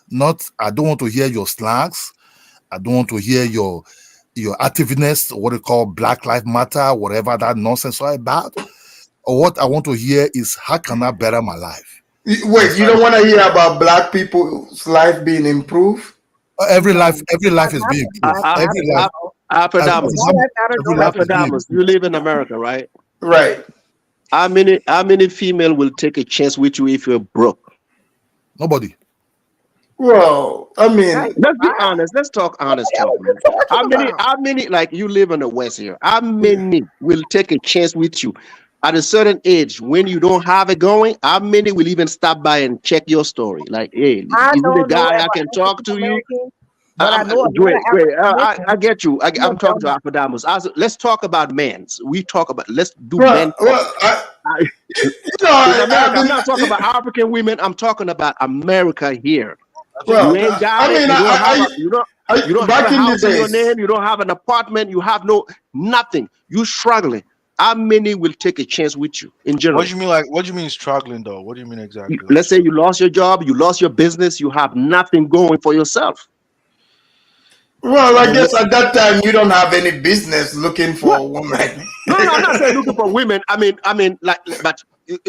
Speaker 14: Not, I don't want to hear your slangs. I don't want to hear your activeness, what they call Black Lives Matter, whatever that nonsense are about. Or what I want to hear is, how can I better my life?
Speaker 3: Wait, you don't want to hear about black people's life being improved?
Speaker 14: Every life is being improved. Every life.
Speaker 16: Afrodamus, you live in America, right?
Speaker 3: Right.
Speaker 16: How many female will take a chance with you if you're broke?
Speaker 14: Nobody.
Speaker 3: Well, I mean,
Speaker 16: Let's be honest. Let's talk honest talk, man. How many like you live in the West here? How many will take a chance with you at a certain age when you don't have it going? How many will even stop by and check your story? Like, hey,
Speaker 18: I
Speaker 16: is it a
Speaker 18: don't know
Speaker 16: guy I
Speaker 18: about
Speaker 16: can talk
Speaker 18: African
Speaker 16: to you?
Speaker 18: Americans, but I know a lot
Speaker 16: Wait,
Speaker 18: of
Speaker 16: wait.
Speaker 18: African
Speaker 16: I
Speaker 18: Americans
Speaker 16: get you.
Speaker 18: who
Speaker 16: I'm
Speaker 18: have done
Speaker 16: talking to
Speaker 18: that.
Speaker 16: Afrodamus. Let's talk about men's. We talk about. Let's do
Speaker 3: well,
Speaker 16: men talk.
Speaker 3: well, I, you know,
Speaker 16: In America,
Speaker 3: I've
Speaker 16: I'm
Speaker 3: been,
Speaker 16: not talking about African women. I'm talking about America here. You
Speaker 3: well,
Speaker 16: ain't got
Speaker 3: I
Speaker 16: it.
Speaker 3: mean,
Speaker 16: You don't have a. You don't have a
Speaker 3: back in the
Speaker 16: house in your
Speaker 3: days,
Speaker 16: name. You don't have an apartment. You have nothing. You struggling. How many will take a chance with you in
Speaker 19: What
Speaker 16: general?
Speaker 19: do you mean? Like, what do you mean struggling though? What do you mean exactly? Like,
Speaker 16: Let's say you lost your job, you lost your business, you have nothing going for yourself.
Speaker 3: well, I guess at that time you don't have any business looking for
Speaker 16: What?
Speaker 3: a woman.
Speaker 16: No, I'm not saying looking for women. Like, but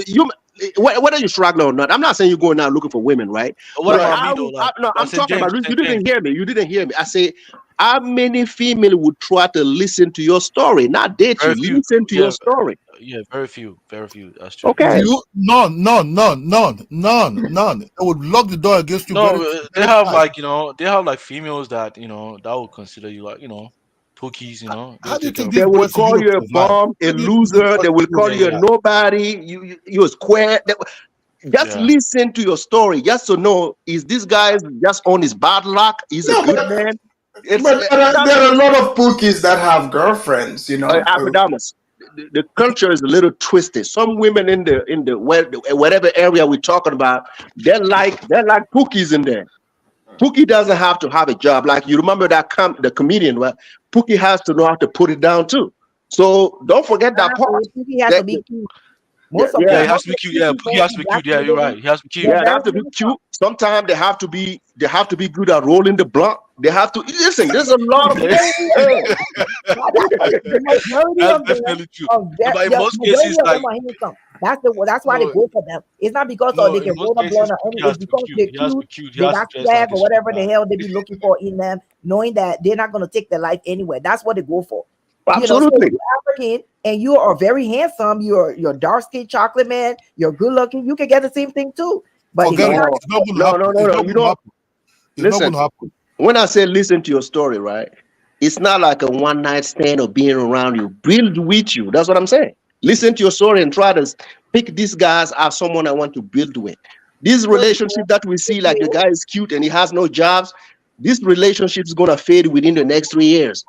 Speaker 16: you, whether you struggle or not, I'm not saying you're going out looking for women, right?
Speaker 19: what
Speaker 16: But
Speaker 19: about me though? Like,
Speaker 16: no, I'm
Speaker 19: St.
Speaker 16: talking
Speaker 19: James,
Speaker 16: about you.
Speaker 19: St.
Speaker 16: You
Speaker 19: James.
Speaker 16: didn't hear me. You didn't hear me. I say, how many female would try to listen to your story, not date you?
Speaker 19: Very few.
Speaker 16: Listen to your
Speaker 19: Yeah,
Speaker 16: story.
Speaker 19: yeah, very few. Very few. That's true.
Speaker 16: Okay.
Speaker 14: You none. I would lock the door against you
Speaker 19: No,
Speaker 14: very,
Speaker 19: they
Speaker 14: very
Speaker 19: have
Speaker 14: tight.
Speaker 19: like they have like females that that would consider you like pookies. They'll
Speaker 14: How do you
Speaker 19: take care
Speaker 14: think
Speaker 19: of
Speaker 16: They
Speaker 14: these
Speaker 19: you.
Speaker 16: will
Speaker 14: boys in
Speaker 16: call
Speaker 14: Europe
Speaker 16: you a
Speaker 14: survive?
Speaker 16: bum, a
Speaker 14: How do you think these
Speaker 16: loser.
Speaker 14: boys
Speaker 16: They will
Speaker 14: in Europe
Speaker 16: call
Speaker 19: Yeah,
Speaker 16: you a
Speaker 19: yeah,
Speaker 14: survive?
Speaker 16: nobody. You a square. Just
Speaker 19: yeah.
Speaker 16: listen to your story, just to know is this guy just on his bad luck? He's a
Speaker 3: No,
Speaker 16: good man. It's
Speaker 3: but there are a lot of pookies that have girlfriends, you know.
Speaker 16: Epidemics. The culture is a little twisted. Some women whatever area we're talking about, they're like Pookies in there. Pookie doesn't have to have a job. Like you remember the comedian, right? Pookie has to know how to put it down too. So don't forget that part.
Speaker 18: Exactly. He has
Speaker 16: That,
Speaker 18: to be cute.
Speaker 16: yeah,
Speaker 18: Most of
Speaker 19: Yeah,
Speaker 16: yeah.
Speaker 19: he has
Speaker 18: most
Speaker 19: to
Speaker 18: of
Speaker 19: be
Speaker 18: the
Speaker 19: cute. Yeah,
Speaker 18: cookies
Speaker 19: he
Speaker 18: that
Speaker 19: has to
Speaker 18: the
Speaker 19: be
Speaker 18: black
Speaker 19: cute. Yeah, you're
Speaker 18: community,
Speaker 19: right. He has to be cute.
Speaker 18: they're
Speaker 16: Yeah, they
Speaker 18: very
Speaker 16: have to be
Speaker 18: handsome.
Speaker 16: cute. Sometimes they have to be good at rolling the blunt. They have to listen. There's a lot of
Speaker 19: Yeah.
Speaker 18: That's what the majority
Speaker 19: That's
Speaker 18: of them,
Speaker 19: definitely true.
Speaker 18: of
Speaker 19: No,
Speaker 18: their,
Speaker 19: but in
Speaker 18: the
Speaker 19: most
Speaker 18: majority
Speaker 19: cases,
Speaker 18: of
Speaker 19: like
Speaker 18: them are handsome. That's why they
Speaker 19: no,
Speaker 18: go for them. It's not because they
Speaker 19: in
Speaker 18: can roll
Speaker 19: most
Speaker 18: a
Speaker 19: cases,
Speaker 18: blunt or
Speaker 19: he
Speaker 18: anything.
Speaker 19: has
Speaker 18: It's
Speaker 19: to be
Speaker 18: because
Speaker 19: cute.
Speaker 18: they're
Speaker 19: He has to be
Speaker 18: cute.
Speaker 19: cute. He
Speaker 18: They
Speaker 19: has to
Speaker 18: got
Speaker 19: dress
Speaker 18: swag
Speaker 19: like a
Speaker 18: or
Speaker 19: suit
Speaker 18: whatever the
Speaker 19: guy.
Speaker 18: hell they be looking for in them, knowing that they're not gonna take their life anywhere. That's what they go for. So
Speaker 16: absolutely.
Speaker 18: you're African and you are very handsome. You're dark skinned chocolate man. You're good looking. You can get the same thing too. But if
Speaker 14: Forget
Speaker 18: you're
Speaker 14: it.
Speaker 18: not,
Speaker 16: No,
Speaker 14: It's not going to
Speaker 16: no, no,
Speaker 14: happen.
Speaker 16: no,
Speaker 14: It's
Speaker 16: no.
Speaker 14: not
Speaker 16: You
Speaker 14: going to
Speaker 16: don't
Speaker 14: happen. It's not
Speaker 16: listen.
Speaker 14: going to happen.
Speaker 16: When I say listen to your story, right? It's not like a one night stand or being around you. Build with you. That's what I'm saying. Listen to your story and try to pick these guys as someone I want to build with. This relationship that we see, like the guy is cute and he has no jobs, this relationship is gonna fade within the next 3 years.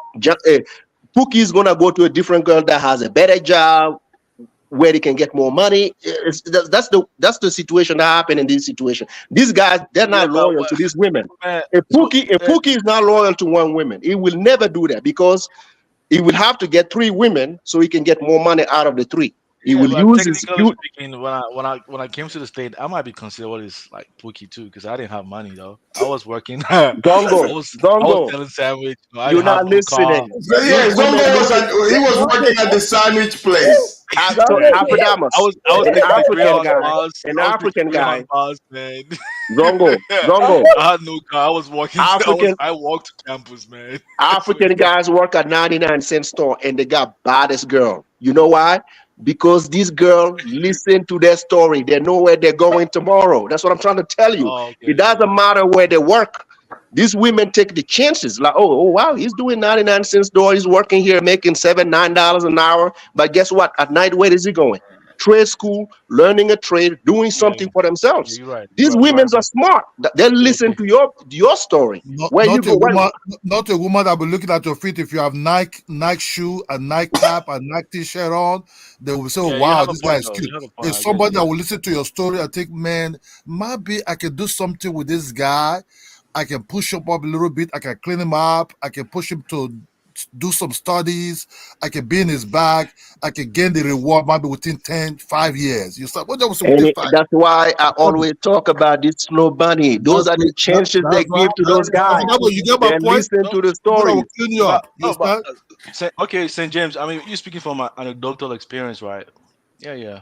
Speaker 16: Pookie is gonna go to a different girl that has a better job, where they can get more money. That's the situation that happened in this situation. These guys, they're
Speaker 19: Yeah,
Speaker 16: not
Speaker 19: but
Speaker 16: loyal to these women.
Speaker 19: man,
Speaker 16: A
Speaker 19: so
Speaker 16: Pookie, a Pookie is not loyal to one woman. He will never do that because he will have to get 3 women so he can get more money out of the 3. He
Speaker 19: yeah,
Speaker 16: will
Speaker 19: but
Speaker 16: use his
Speaker 19: technically
Speaker 16: cute.
Speaker 19: speaking, when I came to the state, I might be considered what is like pookie too, because I didn't have money though. I was working.
Speaker 16: Zongo,
Speaker 19: I was
Speaker 16: Zongo,
Speaker 19: selling sandwich. I
Speaker 16: you're
Speaker 19: didn't have
Speaker 16: not
Speaker 19: no car.
Speaker 16: listening.
Speaker 3: So
Speaker 16: These
Speaker 3: yeah,
Speaker 16: women
Speaker 3: Zongo
Speaker 16: look at
Speaker 3: he was working at the sandwich place.
Speaker 16: so
Speaker 19: I
Speaker 16: Abradamus,
Speaker 19: was
Speaker 16: an
Speaker 19: taking the
Speaker 16: African
Speaker 19: Greyhound
Speaker 16: guy,
Speaker 19: bus.
Speaker 16: an
Speaker 19: I was taking
Speaker 16: African
Speaker 19: Greyhound
Speaker 16: guy,
Speaker 19: bus, man.
Speaker 16: Zongo, Zongo,
Speaker 19: I had no car. I was walking.
Speaker 16: African
Speaker 19: I walked to campus, man. So
Speaker 16: African guys work at 99-cent store and they got baddest girl. You know why? Because these girls listen to their story. They know where they're going tomorrow. That's what I'm trying to tell you.
Speaker 19: oh, okay,
Speaker 16: It doesn't matter where they work. These women take the chances. Like, oh wow, he's doing 99-cent store. He's working here making $7-9 an hour. But guess what? At night, where is he going? Trade school, learning a trade, doing
Speaker 19: yeah,
Speaker 16: something for
Speaker 19: yeah,
Speaker 16: themselves.
Speaker 19: you're right. You're
Speaker 16: These
Speaker 19: right. You're
Speaker 16: women
Speaker 19: right,
Speaker 16: are
Speaker 19: bro.
Speaker 16: smart. They
Speaker 19: Yeah,
Speaker 16: listen
Speaker 19: okay.
Speaker 16: to your story.
Speaker 14: Not,
Speaker 16: Where you
Speaker 14: not
Speaker 16: go?
Speaker 14: a woman, not a woman that will be looking at your feet. If you have Nike shoe, a Nike cap, a Nike t-shirt on, they will say, oh,
Speaker 19: Yeah, you
Speaker 14: wow,
Speaker 19: have a
Speaker 14: this guy
Speaker 19: point
Speaker 14: is
Speaker 19: though.
Speaker 14: cute.
Speaker 19: You have a point.
Speaker 14: It's
Speaker 19: I get
Speaker 14: somebody
Speaker 19: you.
Speaker 14: that will listen to your story and think, man, maybe I can do something with this guy. I can push him up a little bit. I can clean him up. I can push him to do some studies. I can be in his bag. I can gain the reward maybe within 5 years. You start, what that was within
Speaker 16: And
Speaker 14: 5.
Speaker 16: that's why I always talk about this slow bunny. Those
Speaker 14: That's
Speaker 16: are the chances they
Speaker 14: why.
Speaker 16: give to those guys.
Speaker 14: You get my
Speaker 16: They
Speaker 14: point?
Speaker 16: listen to the
Speaker 14: Somebody that
Speaker 16: stories.
Speaker 14: will clean you
Speaker 19: But
Speaker 14: up. You
Speaker 19: no, but
Speaker 14: understand?
Speaker 19: okay, St. James. I mean, you're speaking from an anecdotal experience, right? Yeah, yeah.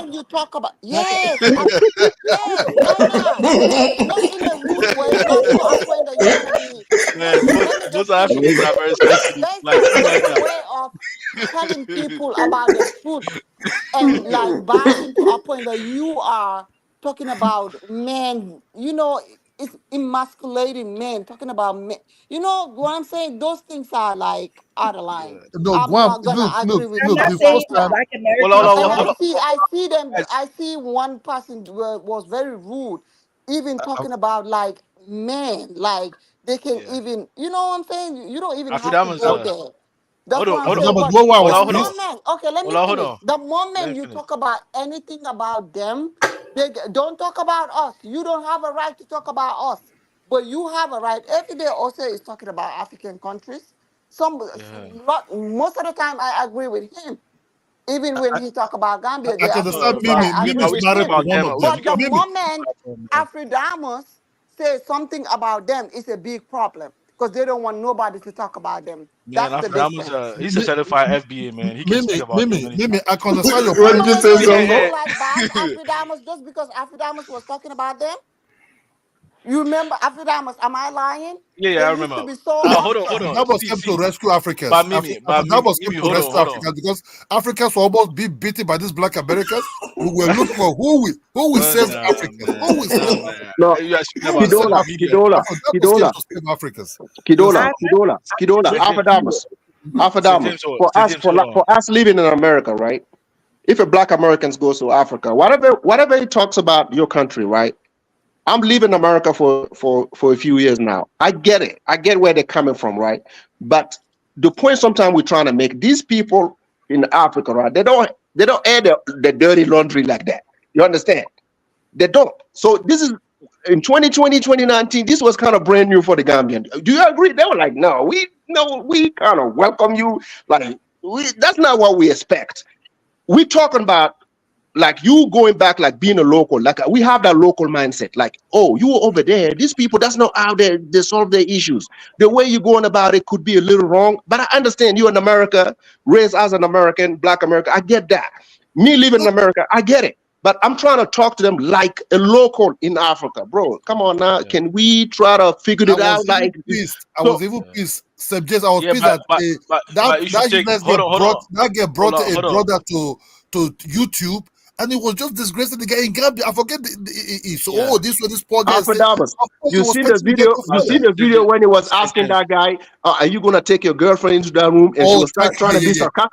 Speaker 17: when you talk about yes, yes, why not? Not in a rude way, not to a point that you're gonna be.
Speaker 19: Man,
Speaker 17: Listen, let me
Speaker 19: most
Speaker 17: just say this.
Speaker 19: Africans are very sensitive. Like me
Speaker 17: There's
Speaker 19: right
Speaker 17: a
Speaker 19: now.
Speaker 17: way of telling people about the truth and like bashing to a point that you are talking about men. You know, it's emasculating men, talking about men. You know what I'm saying? Those things are like out of line.
Speaker 14: No,
Speaker 17: I'm
Speaker 14: Guam,
Speaker 17: not gonna agree with
Speaker 18: I'm
Speaker 14: look,
Speaker 18: not
Speaker 14: the
Speaker 17: that like
Speaker 18: saying
Speaker 14: first
Speaker 18: the
Speaker 14: time,
Speaker 17: that.
Speaker 18: Black
Speaker 19: Hold on,
Speaker 18: Americans
Speaker 19: hold
Speaker 17: And
Speaker 19: on, hold on.
Speaker 17: I see them.
Speaker 19: Guys,
Speaker 17: I see one person was very rude, even talking about like men, like they can
Speaker 19: yeah.
Speaker 17: even, you know what I'm saying? You don't even have to
Speaker 19: Afidam's
Speaker 17: go there. That's
Speaker 19: hold on,
Speaker 17: what I'm
Speaker 19: hold
Speaker 14: after
Speaker 19: on,
Speaker 14: that
Speaker 17: saying.
Speaker 14: was
Speaker 17: But
Speaker 14: one why I
Speaker 19: hold
Speaker 14: was
Speaker 17: the
Speaker 19: on, hold on,
Speaker 14: pissed.
Speaker 17: moment, okay, let me
Speaker 19: hold
Speaker 17: finish.
Speaker 19: on.
Speaker 17: The
Speaker 19: Let
Speaker 17: moment
Speaker 19: me
Speaker 17: you
Speaker 19: finish.
Speaker 17: talk about anything about them, don't talk about us. You don't have a right to talk about us, but you have a right. Every day also is talking about African countries.
Speaker 19: Yeah.
Speaker 17: Most of the time I agree with him. Even when he talk about Gambia,
Speaker 14: I
Speaker 17: there
Speaker 14: can
Speaker 17: are
Speaker 14: understand
Speaker 17: things I
Speaker 19: Yeah,
Speaker 14: Mimi
Speaker 17: agree
Speaker 19: but
Speaker 14: is
Speaker 19: we
Speaker 17: with
Speaker 19: speak
Speaker 14: married
Speaker 17: him.
Speaker 14: to
Speaker 19: about
Speaker 14: one
Speaker 19: them.
Speaker 14: of
Speaker 19: We
Speaker 14: them.
Speaker 17: But
Speaker 19: speak
Speaker 17: the
Speaker 19: about
Speaker 14: Mimi,
Speaker 17: moment
Speaker 19: man.
Speaker 17: Afridamus says something about them, it's a big problem because they don't want nobody to talk about them.
Speaker 19: Man,
Speaker 17: That's the
Speaker 19: Afidam's
Speaker 17: difference.
Speaker 19: he's a certified FBA man. He can speak about them
Speaker 14: Mimi,
Speaker 19: anytime.
Speaker 14: I can understand your
Speaker 3: What
Speaker 14: point.
Speaker 3: did you
Speaker 17: No,
Speaker 3: say,
Speaker 17: no, you
Speaker 3: Zongo?
Speaker 17: don't like bad Afridamus just because Afridamus was talking about them. You remember Afridamus? Am I lying?
Speaker 19: Yeah,
Speaker 17: They
Speaker 19: I
Speaker 17: used
Speaker 19: remember.
Speaker 17: to be so
Speaker 19: Hold on, hold
Speaker 17: awesome.
Speaker 19: on.
Speaker 14: That was came to rescue Africans. That was came
Speaker 19: Mimi,
Speaker 14: to
Speaker 19: hold on,
Speaker 14: rescue
Speaker 19: hold on.
Speaker 14: Africans because Africans were almost being beaten by these black Americans. We were looking for who will
Speaker 19: Oh,
Speaker 14: save
Speaker 19: nah,
Speaker 14: Africans. Who
Speaker 19: man,
Speaker 14: will
Speaker 19: nah,
Speaker 14: save
Speaker 19: man.
Speaker 14: Africans?
Speaker 16: No,
Speaker 19: You are speaking
Speaker 14: Who
Speaker 19: about
Speaker 14: will save
Speaker 16: Kidola,
Speaker 19: social
Speaker 14: Africans?
Speaker 19: media.
Speaker 16: Kidola,
Speaker 14: That was came
Speaker 16: Kidola,
Speaker 14: to save Africans. You
Speaker 16: Kidola,
Speaker 14: understand?
Speaker 18: I
Speaker 16: Kidola, Kidola,
Speaker 19: Say James,
Speaker 16: Afadamus.
Speaker 19: say James, hold on.
Speaker 16: For us living in America, right? If a black Americans goes to Africa, whatever he talks about your country, right? I'm leaving America for a few years now. I get it. I get where they're coming from, right? But the point sometimes we're trying to make, these people in Africa, right? They don't air the dirty laundry like that. You understand? They don't. So this is in 2020, 2019, this was kind of brand new for the Gambian. Do you agree? They were like, we kind of welcome you. Like that's not what we expect. We're talking about like you going back, like being a local, like we have that local mindset. Like, oh, you were over there. These people, that's not how they solve their issues. The way you're going about it could be a little wrong, but I understand you're in America, raised as an American, black America. I get that. Me living in America, I get it. But I'm trying to talk to them like a local in Africa, bro. Come on now,
Speaker 19: Yeah,
Speaker 16: can we try to figure
Speaker 14: I
Speaker 16: it
Speaker 14: was
Speaker 16: out?
Speaker 14: even
Speaker 16: Like,
Speaker 14: pissed. I
Speaker 16: so
Speaker 14: was even
Speaker 19: yeah,
Speaker 14: pissed. Subject. I was
Speaker 19: yeah.
Speaker 14: pissed that
Speaker 19: But you should
Speaker 14: that
Speaker 19: take.
Speaker 14: useless
Speaker 19: Hold
Speaker 14: get
Speaker 19: on, hold on,
Speaker 14: brought a
Speaker 19: hold on.
Speaker 14: brother to YouTube, and it was just disgracing the guy in Gambia. I forget so
Speaker 19: Yeah.
Speaker 14: this was this poor guy said.
Speaker 16: Alfredamus,
Speaker 14: Of course, he
Speaker 16: you
Speaker 14: was
Speaker 16: see the
Speaker 14: expecting to get
Speaker 16: video.
Speaker 14: off
Speaker 16: You
Speaker 19: Uh,
Speaker 16: see
Speaker 14: fire.
Speaker 16: the video when he was
Speaker 19: say
Speaker 16: asking
Speaker 19: James.
Speaker 16: that guy, "Are you gonna take your girlfriend into that room?" And she
Speaker 14: Oh,
Speaker 16: was trying to
Speaker 14: yeah,
Speaker 16: be
Speaker 14: yeah.
Speaker 16: sarcastic.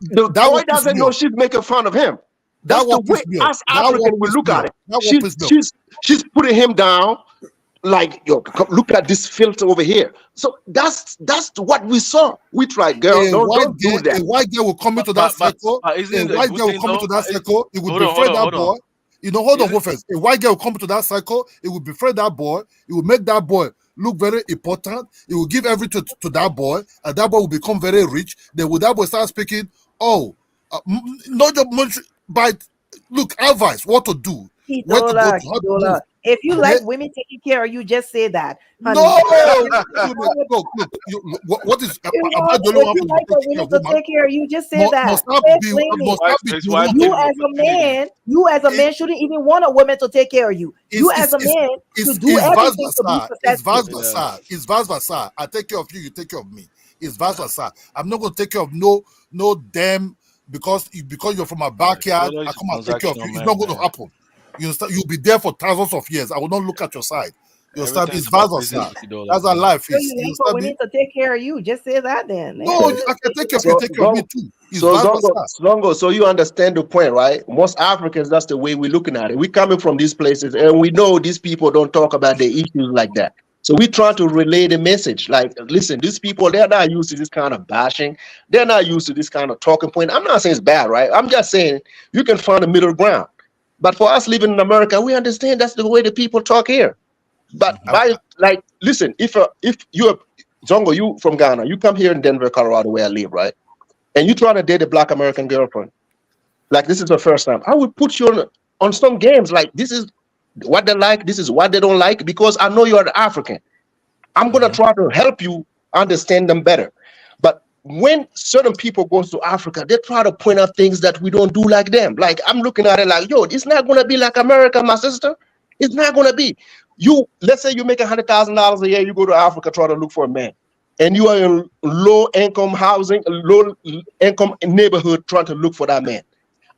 Speaker 16: The
Speaker 14: That
Speaker 16: boy
Speaker 14: one pissed
Speaker 16: doesn't
Speaker 14: me
Speaker 16: know
Speaker 14: off.
Speaker 16: she's making fun of him.
Speaker 14: That
Speaker 16: That's the
Speaker 14: one
Speaker 16: way
Speaker 14: pissed me off.
Speaker 16: us
Speaker 14: That one
Speaker 16: African will
Speaker 14: pissed
Speaker 16: look
Speaker 14: me
Speaker 16: at
Speaker 14: off.
Speaker 16: it.
Speaker 14: That one
Speaker 16: She's
Speaker 14: pissed me off.
Speaker 16: she's she's putting him down. Like, yo, look at this filter over here. So that's what we saw. We tried, girl. Don't do
Speaker 14: A
Speaker 16: that.
Speaker 14: white girl will come into that circle.
Speaker 19: But
Speaker 14: A
Speaker 19: isn't it a
Speaker 14: white
Speaker 19: good
Speaker 14: girl will
Speaker 19: thing
Speaker 14: come
Speaker 19: though?
Speaker 14: into that circle. It will
Speaker 19: Hold on, hold
Speaker 14: befriend
Speaker 19: on,
Speaker 14: that
Speaker 19: hold on.
Speaker 14: boy. Hold on,
Speaker 19: Isn't
Speaker 14: go first. A white girl will come into that circle. It will befriend that boy. It will make that boy look very important. It will give everything to that boy, and that boy will become very rich. Then will that boy start speaking? Oh, not just much, but look, advice, what to do, where to go
Speaker 18: Kidola,
Speaker 14: to, how to move.
Speaker 18: Kidola. If you
Speaker 14: Then
Speaker 18: like women taking care of you, just say that, honey.
Speaker 14: no, look. What is? Am I the only
Speaker 18: If
Speaker 14: one
Speaker 18: you
Speaker 14: supposed to be
Speaker 18: like for
Speaker 14: taking care
Speaker 18: women
Speaker 14: of
Speaker 18: to
Speaker 14: woman?
Speaker 18: take care of you, just say that.
Speaker 14: Must not
Speaker 18: Say it
Speaker 14: be
Speaker 18: plainly.
Speaker 19: His
Speaker 14: the
Speaker 19: wife
Speaker 14: woman.
Speaker 18: You
Speaker 19: gave him
Speaker 18: as
Speaker 19: opportunity.
Speaker 18: a man shouldn't even want a woman to take care of you. You as a man should do
Speaker 14: It's vice
Speaker 18: everything to be
Speaker 14: versa. It's vice
Speaker 18: successful.
Speaker 19: Yeah.
Speaker 14: versa. It's vice versa. I take care of you, you take care of me. It's vice versa. I'm not gonna take care of no damn because you're from my backyard.
Speaker 19: Kidola
Speaker 14: I
Speaker 19: is a
Speaker 14: come and take care of
Speaker 19: transactional
Speaker 14: you. It's
Speaker 19: man,
Speaker 14: not going to
Speaker 19: man.
Speaker 14: happen. You understand? You'll be there for thousands of years. I will not look at your side. You understand?
Speaker 19: Everything is
Speaker 14: It's vice
Speaker 19: about business
Speaker 14: versa.
Speaker 19: with Kidola,
Speaker 14: That's how
Speaker 19: man.
Speaker 14: life
Speaker 18: So
Speaker 14: is.
Speaker 18: you
Speaker 14: You
Speaker 18: like for
Speaker 14: understand me?
Speaker 18: women to take care of you, just say that then.
Speaker 14: No, I can take care of you.
Speaker 16: So
Speaker 14: Take care of me too. It's
Speaker 16: so
Speaker 14: vice versa.
Speaker 16: Zongo, so you understand the point, right? Most Africans, that's the way we're looking at it. We're coming from these places and we know these people don't talk about their issues like that. So we try to relay the message. Like, listen, these people, they're not used to this kind of bashing. They're not used to this kind of talking point. I'm not saying it's bad, right? I'm just saying you can find a middle ground. But for us living in America, we understand that's the way the people talk here. But by like, listen, if you're Zongo, you from Ghana, you come here in Denver, Colorado, where I live, right? And you trying to date a black American girlfriend, like this is the first time, I would put you on some games. Like this is what they like, this is what they don't like, because I know you're an African. I'm gonna try to help you understand them better. But when certain people goes to Africa, they try to point out things that we don't do like them. Like I'm looking at it like, yo, it's not gonna be like America, my sister. It's not gonna be. You let's say you make $100,000 a year, you go to Africa, try to look for a man, and you are in low income housing, low income neighborhood, trying to look for that man.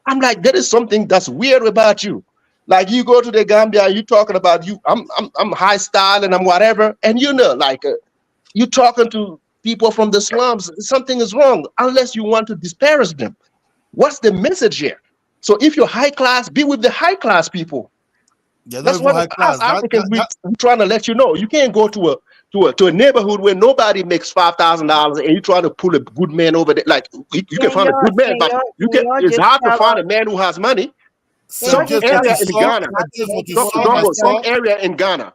Speaker 16: I'm like, there is something that's weird about you. Like you go to the Gambia, you talking about I'm high style and I'm whatever, and you talking to people from the slums. Something is wrong unless you want to disparage them. What's the message here? So if you're high class, be with the high class people.
Speaker 14: They're not
Speaker 16: That's
Speaker 14: even
Speaker 16: what
Speaker 14: high
Speaker 16: as
Speaker 14: class.
Speaker 16: Africans we're trying to let you know. You can't go to a neighborhood where nobody makes $5,000 and you try to pull a good man over there. Like you can find a good man, but it's
Speaker 18: just
Speaker 16: hard to
Speaker 18: tell
Speaker 16: find a
Speaker 18: us?
Speaker 16: man who has money.
Speaker 18: Can
Speaker 16: Some
Speaker 18: you just tell
Speaker 16: area
Speaker 18: us
Speaker 16: in Ghana, some area in Ghana,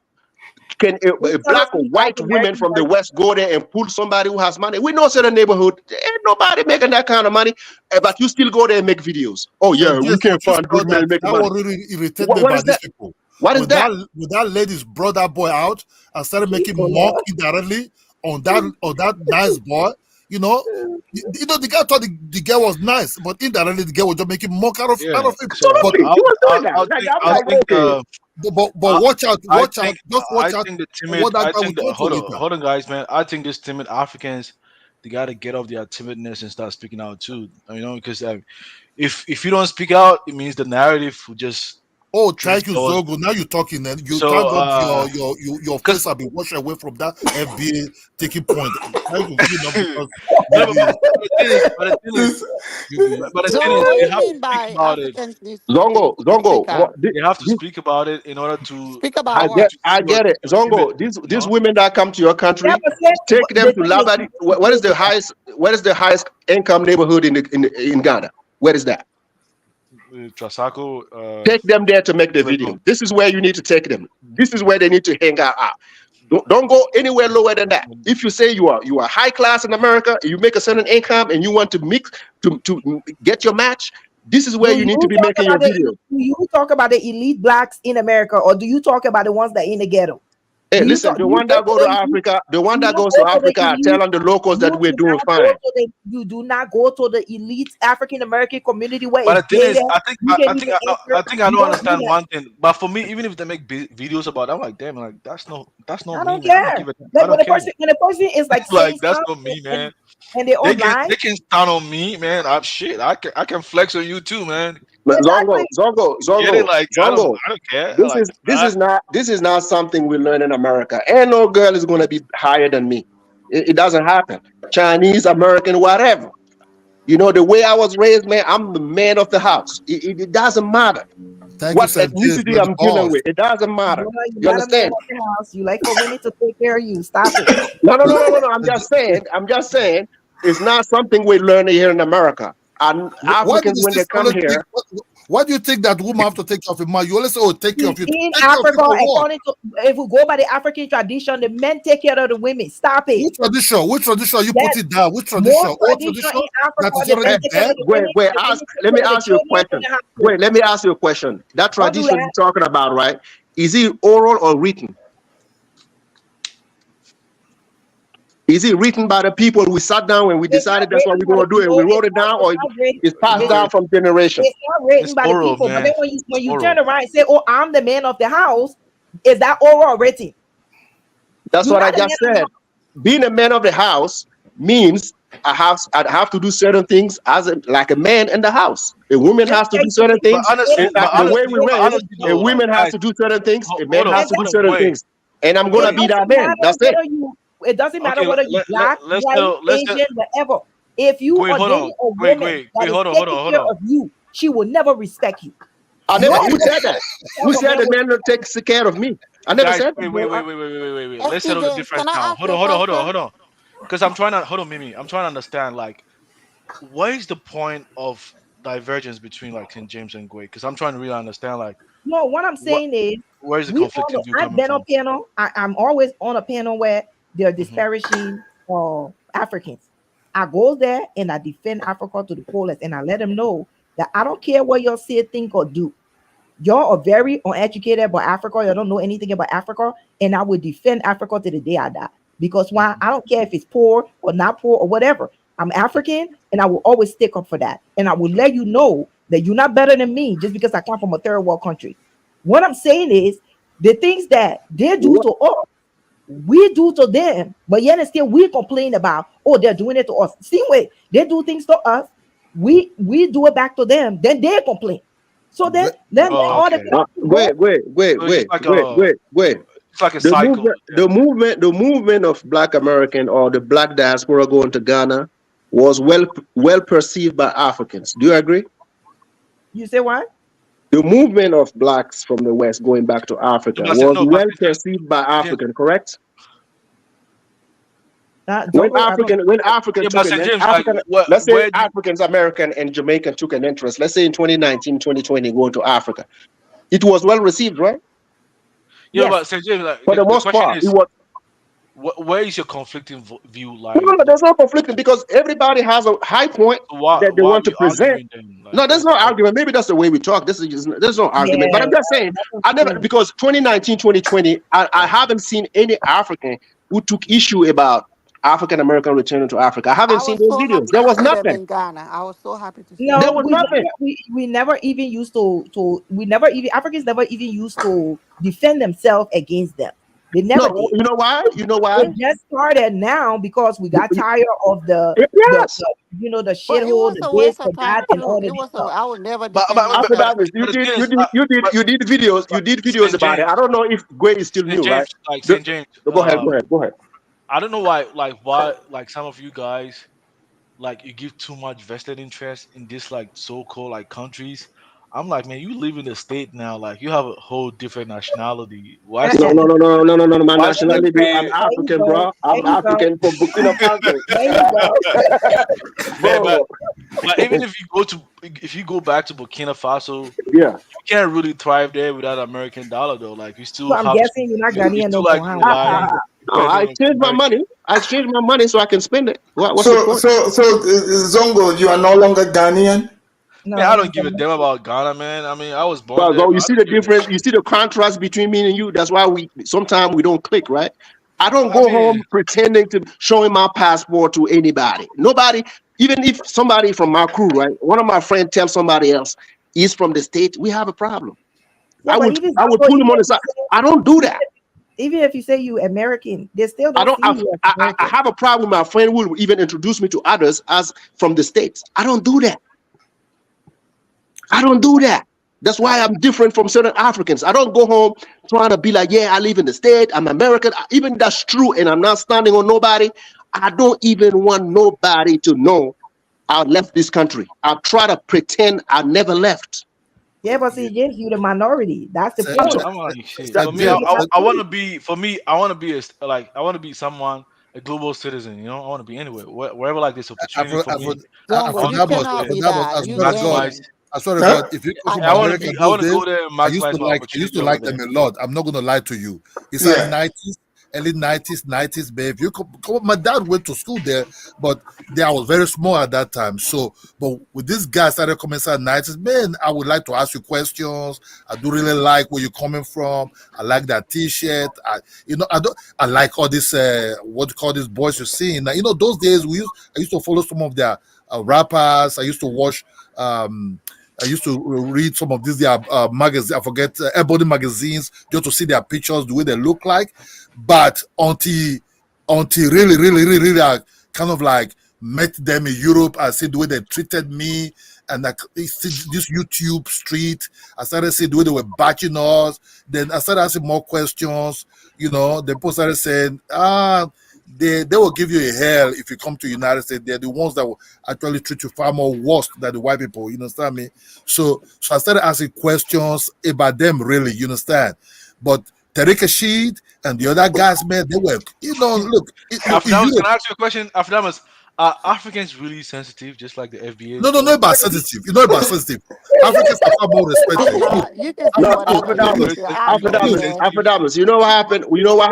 Speaker 16: can a black or white women from the West go there and pull somebody who has money? We know certain neighborhood, ain't nobody making that kind of money, but you still go there and make videos. Oh yeah, we can't find good men making money.
Speaker 14: That what really irritated me
Speaker 16: What
Speaker 14: about
Speaker 16: is
Speaker 14: these
Speaker 16: that?
Speaker 14: people.
Speaker 16: What is
Speaker 14: When
Speaker 16: that?
Speaker 14: that ladies brought that boy out and started making mock indirectly on that nice boy, you know, the guy thought the girl was nice, but indirectly the girl was just making mock out of him. But
Speaker 16: He was doing that. Like I'm like, okay.
Speaker 14: but watch out, just watch
Speaker 19: I
Speaker 14: out
Speaker 19: think the
Speaker 14: for
Speaker 19: timid.
Speaker 14: what that
Speaker 19: I
Speaker 14: guy will
Speaker 19: think the
Speaker 14: do to later.
Speaker 19: hold on, guys, man. I think this timid Africans, they gotta get off their timidness and start speaking out too. You know, because if you don't speak out, it means the narrative will just.
Speaker 14: Oh, thank you, Zogo. Now you're talking. Then you
Speaker 19: So,
Speaker 14: thank God your face have been washed away from that FBA taking point. Thank you, because
Speaker 19: no, but the thing is,
Speaker 17: So what do
Speaker 19: they
Speaker 17: you
Speaker 19: have to
Speaker 17: mean
Speaker 19: speak
Speaker 17: by
Speaker 19: about it.
Speaker 17: Africans need to
Speaker 16: Zongo,
Speaker 17: speak out?
Speaker 19: They have to speak about it in order to.
Speaker 17: Speak about what?
Speaker 16: I get it. Zongo, these women that come to your country, take them to Labadi. What is the highest income neighborhood in Ghana? Where is that?
Speaker 19: Trasaco.
Speaker 16: Take them there to make the video. This is where you need to take them. This is where they need to hang out. Don't go anywhere lower than that. If you say you are high class in America, you make a certain income and you want to mix to get your match, this is where you need to be making your video.
Speaker 18: Do you talk about the elite blacks in America, or do you talk about the ones that are in the ghetto?
Speaker 16: Hey, listen, the one that go to Africa, the one that goes to Africa, are telling the locals that we're doing fine.
Speaker 18: You do not go to the elite African American community where
Speaker 19: But the
Speaker 18: it's
Speaker 19: thing is,
Speaker 18: gated.
Speaker 19: I think I don't understand one thing. But for me, even if they make videos about it, I'm like, damn, like that's not
Speaker 18: I
Speaker 19: me,
Speaker 18: don't
Speaker 19: man.
Speaker 18: care. Like when the person is like saying
Speaker 19: That's not
Speaker 18: something
Speaker 19: me, man.
Speaker 18: and they're online.
Speaker 19: They can stand on me, man. I can flex on you too, man.
Speaker 16: Zongo,
Speaker 19: Get it? Like I don't care. Like
Speaker 16: This is not something we learn in America. And no girl is going to be higher than me. It doesn't happen. Chinese, American, whatever. You know, the way I was raised, man, I'm the man of the house. It doesn't matter what ethnicity I'm dealing with. It doesn't matter. You understand?
Speaker 18: You like for women to take care of you. Stop it.
Speaker 16: No. I'm just saying. It's not something we learn here in America. And Africans, when they come here.
Speaker 14: Why do you think that women have to take care of a man? You always say, "Oh, take care of you."
Speaker 18: In Africa, according to if we go by the African tradition, the men take care of the women. Stop it.
Speaker 14: Which tradition? Which tradition you put it down? Which tradition? Old tradition that is already dead.
Speaker 16: Let me ask you a question. Let me ask you a question. That tradition you're talking about, right? Is it oral or written? Is it written by the people we sat down when we decided that's what we're going to do and we wrote it down, or it's passed down from generation?
Speaker 18: It's not written by the people. But then when you turn around and say, "Oh, I'm the man of the house," is that oral or written?
Speaker 16: That's what I just said. Being a man of the house means I have to do certain things like a man in the house. A woman has to do certain things. The way we raise, a woman has to do certain things. A man has to do certain things. And I'm gonna be that man. That's it.
Speaker 18: It doesn't matter whether you're black, white, Asian, whatever. If you are dating a woman that is taking care of you, she will never respect you.
Speaker 16: Who said that? Who said the man takes care of me? I never said that.
Speaker 19: Wait. Let's settle the difference now. Hold on. Because I'm trying to Mimi. I'm trying to understand, like, what is the point of divergence between like King James and Gway? Because I'm trying to really understand, like.
Speaker 18: No, what I'm saying is,
Speaker 19: where is the conflicting view coming
Speaker 18: I've been
Speaker 19: from?
Speaker 18: on panel. I'm always on a panel where they're disparaging Africans. I go there and I defend Africa to the fullest, and I let them know that I don't care what y'all say, think, or do. Y'all are very uneducated about Africa. You don't know anything about Africa, and I will defend Africa to the day I die. Because why? I don't care if it's poor or not poor or whatever. I'm African, and I will always stick up for that. And I will let you know that you're not better than me just because I come from a third world country. What I'm saying is the things that they do to us, we do to them, but yet and still we complain about, oh, they're doing it to us. Same way they do things to us, we do it back to them, then they complain. So then let all the people
Speaker 16: Wait.
Speaker 19: It's like a cycle.
Speaker 16: The movement of Black American or the Black diaspora going to Ghana was well perceived by Africans. Do you agree?
Speaker 18: You say what?
Speaker 16: The movement of blacks from the West going back to Africa was well perceived by African, correct? When African took let's say Africans, American, and Jamaican took an interest, let's say in 2019, 2020, going to Africa, it was well received, right?
Speaker 19: Yeah, but St. James, like,
Speaker 16: for the most part, it was.
Speaker 19: Where is your conflicting view? Like,
Speaker 16: no, there's no conflicting because everybody has a high point that they want to present. Like, no, there's no argument. Maybe that's the way we talk. There's no argument. But I'm just saying, I never, because 2019, 2020, I haven't seen any African who took issue about African American returning to Africa. I haven't seen those videos. There was nothing
Speaker 17: in Ghana. I was so happy to see.
Speaker 18: No,
Speaker 16: there was nothing.
Speaker 18: We never even used to Africans never even used to defend themselves against them. They never did.
Speaker 16: You know why?
Speaker 18: It just started now because we got tired of the shithole, the this, the that, and all that stuff.
Speaker 17: I would never.
Speaker 16: You did videos about it. I don't know if Gwen is still new, right?
Speaker 19: Like St. James.
Speaker 16: Go ahead.
Speaker 19: I don't know why some of you guys, like, you give too much vested interest in this, like, so-called, like, countries. I'm like, man, you live in the state now. Like, you have a whole different nationality. Why?
Speaker 16: No. My nationality, I'm African, bro. I'm African from Burkina Faso.
Speaker 19: But even if you go back to Burkina Faso,
Speaker 16: yeah,
Speaker 19: you can't really thrive there without American dollar, though. Like, you still.
Speaker 18: So I'm guessing you're not Ghanaian no more.
Speaker 16: I exchanged my money. So I can spend it. What's
Speaker 3: so
Speaker 16: the point?
Speaker 3: so Zongo, you are no longer Ghanaian.
Speaker 19: No, man, I don't give a damn about Ghana, man. I mean, I was born there.
Speaker 16: Well, you see the difference. You see the contrast between me and you. That's why sometimes we don't click, right? I don't go home pretending to showing my passport to anybody. Nobody, even if somebody from my crew, right? One of my friends tells somebody else he's from the state, we have a problem.
Speaker 18: Yeah,
Speaker 16: I would put him on the side. I don't do that.
Speaker 18: Even if you say you American, they still don't see you as
Speaker 16: I have a problem. My friend will even introduce me to others as from the States. I don't do that. That's why I'm different from certain Africans. I don't go home trying to be like, yeah, I live in the state, I'm American. Even that's true, and I'm not standing on nobody. I don't even want nobody to know I left this country. I try to pretend I never left.
Speaker 18: Yeah, but see, James, you the minority. That's the point.
Speaker 19: I'm like, shit. For me, I want to be. For me, I want to be I want to be someone, a global citizen. You know, I want to be anywhere, wherever like this opportunity for me.
Speaker 14: I swear to God, if you go to America,
Speaker 19: I want to go there and
Speaker 14: I used to like them a lot. I'm not going to lie to you. It's like 90s, early 90s, babe. You come, my dad went to school there, but I was very small at that time. So, but with this guy started coming inside 90s, man, I would like to ask you questions. I do really like where you're coming from. I like that T-shirt. I like all this, what you call these boys you're seeing. Now, those days I used to follow some of their rappers. I used to watch, I used to read some of these magazines. I forget Ebony magazines just to see their pictures, the way they look like. But until really, I kind of like met them in Europe. I see the way they treated me, and like this YouTube street. I started seeing the way they were batching us. Then I started asking more questions. The people started saying, they will give you a hell if you come to the United States. They're the ones that will actually treat you far more worse than the white people. You understand me? So I started asking questions about them, really. You understand? But Tariq Rashid and the other guys, man, they were, look.
Speaker 19: Can I ask you a question? Afdamas, are Africans really sensitive, just like the FBA?
Speaker 14: No, not about sensitive. You're not about sensitive. Africans are far more respectful.
Speaker 16: Afdamas, you know what happened? You know what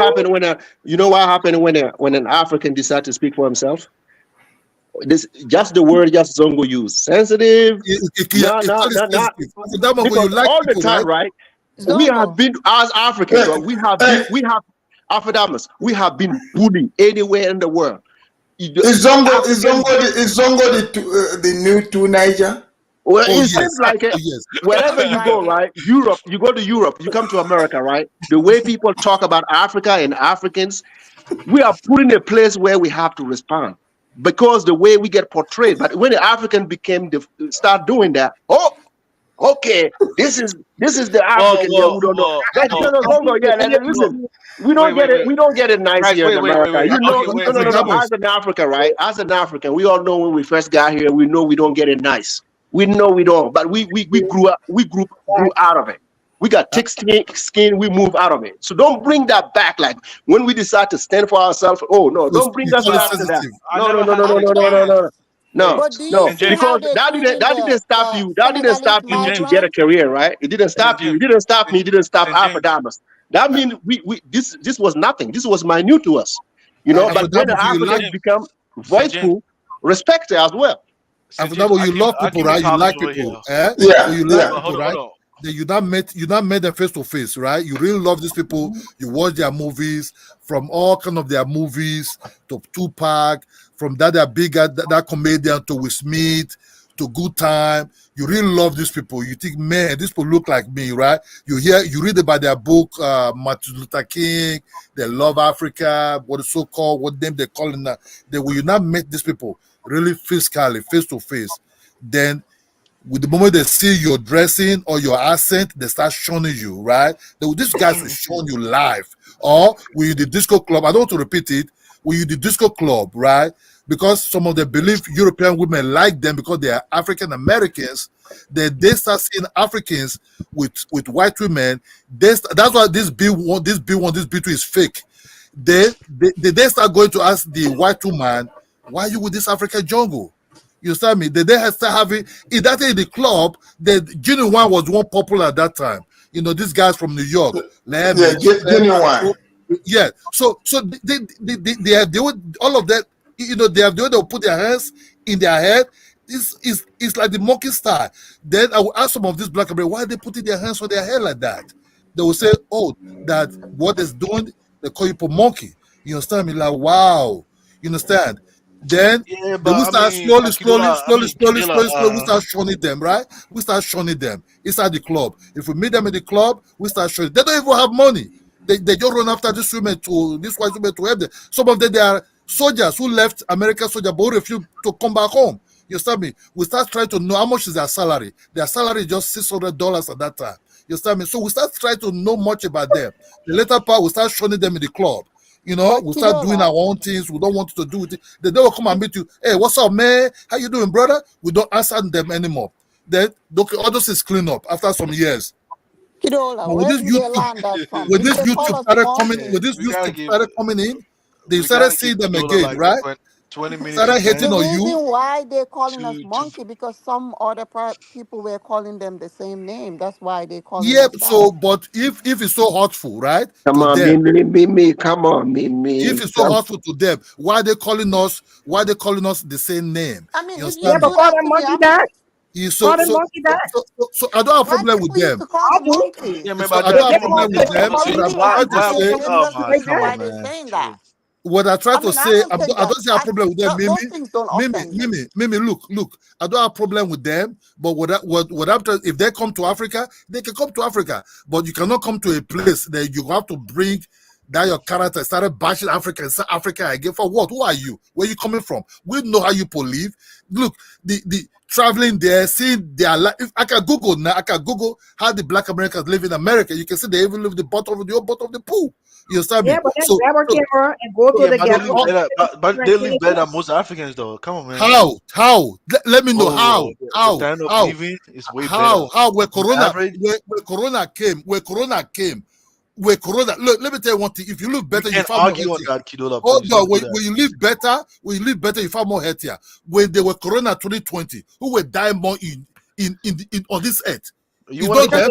Speaker 16: happened when an African decided to speak for himself? This just the word Zongo used. Sensitive. Because all the time, right? We have been as Africans. Right? We have Afdamas. We have been bullied anywhere in the world.
Speaker 3: Is Zongo the new teenager?
Speaker 16: Well, it seems like it. Wherever you go, right? Europe, you go to Europe, you come to America, right? The way people talk about Africa and Africans, we are put in a place where we have to respond because the way we get portrayed. But when the African start doing that, Okay, this is the African there who don't know. But no, no, Zongo, yeah, listen. We don't get it. We don't get it nice
Speaker 19: Right,
Speaker 16: here in America. You know,
Speaker 19: Okay, wait,
Speaker 16: no, no,
Speaker 19: wait.
Speaker 16: no, no. As an African, right? As an African, we all know when we first got here, we know we don't get it nice. We know we don't, but we grew up. We grew out of it. We got thick skin. We move out of it. So don't bring that back. Like when we decide to stand for ourselves. Oh no, don't bring us back to that. No, no, no, no, no, no, no, no, no. No,
Speaker 17: But do you
Speaker 16: no,
Speaker 17: see how
Speaker 16: because
Speaker 17: they
Speaker 16: that
Speaker 17: treating
Speaker 16: didn't stop
Speaker 17: the
Speaker 16: you. That didn't
Speaker 17: Senegalese
Speaker 16: stop you to get a
Speaker 17: migrants?
Speaker 16: career, right? It didn't stop you. It didn't stop me. It didn't stop Alpha Damas. That means this was nothing. This was minute to us, you know. But when the Africans become voiceful, respect it as well.
Speaker 14: After that, when you love people, right? You like people, eh?
Speaker 3: Yeah,
Speaker 14: When you like people, right? Then you not met them face to face, right? You really love these people. You watch their movies, from all kind of their movies to Tupac, from that bigger that comedian to Will Smith to Good Time. You really love these people. You think, man, these people look like me, right? You read about their book, Martin Luther King. They love Africa. What is so-called, what name they call it now? Then when you not meet these people really physically, face to face, then with the moment they see your dressing or your accent, they start shunning you, right? These guys will shun you live. Or when you the disco club, I don't want to repeat it, when you the disco club, right? Because some of them believe European women like them because they are African Americans, they start seeing Africans with white women. That's why this B2 is fake. They start going to ask the white woman, why are you with this African jungle? You understand me? They start having in the club. The Genuine was one popular at that time. You know, these guys from New York.
Speaker 3: Genuine.
Speaker 14: Yeah. So they have all of that. You know, they have the way they'll put their hands in their head. It's like the monkey style. Then I will ask some of these black Americans why they putting their hands on their head like that. They will say, "Oh, that what is doing." They call you a monkey. You understand me? Like, wow. You understand? Then we start slowly, we start shunning them, right? We start shunning them inside the club. If we meet them in the club, we start shunning. They don't even have money. They just run after this white women to help them. Some of them, they are soldiers who left American soldiers but who refuse to come back home. You understand me? We start trying to know how much is their salary. Their salary is just $600 at that time. You understand me? So we start trying to know much about them. The later part, we start shunning them in the club. You know, we start doing our own things. We don't want to do it. Then they will come and meet you. Hey, what's up, man? How you doing, brother? We don't answer them anymore. Then all this is clean up after some years.
Speaker 17: Kidola,
Speaker 14: When this YouTube started coming in, they started seeing them again, right?
Speaker 19: 20 minutes.
Speaker 14: Started hating on you.
Speaker 17: The reason why they're calling us monkey because some other people were calling them the same name. That's why they call us that.
Speaker 14: So, but if it's so hurtful, right?
Speaker 16: Come on, me. Come on, me.
Speaker 14: If it's so hurtful to them, why are they calling us? Why are they calling us the same name?
Speaker 17: I mean,
Speaker 18: but call them monkey back.
Speaker 14: So I don't have a problem with them. I don't have a problem with them.
Speaker 17: Why they saying that?
Speaker 14: What I try to say, I don't see a problem with them. Mimi, look, I don't have a problem with them. But what I'm trying, if they come to Africa, they can come to Africa. But you cannot come to a place that you have to bring that your character started bashing Africa again. For what? Who are you? Where are you coming from? We know how you people live. Look, the traveling there, seeing their life. If I can Google now, how the black Americans live in America. You can see they even live the bottom of the pool. You understand me?
Speaker 18: Yeah, but then grab a camera and go to the camera.
Speaker 19: But they live better than most Africans, though. Come on, man.
Speaker 14: How? Let me know how.
Speaker 19: Standard of living is way better.
Speaker 14: How? Where Corona came. Look, let me tell you one thing. If you live better, you far more healthier. Hold on, when you live better, you far more healthier. When they were Corona 2020, who were dying more in on this earth?
Speaker 18: You want to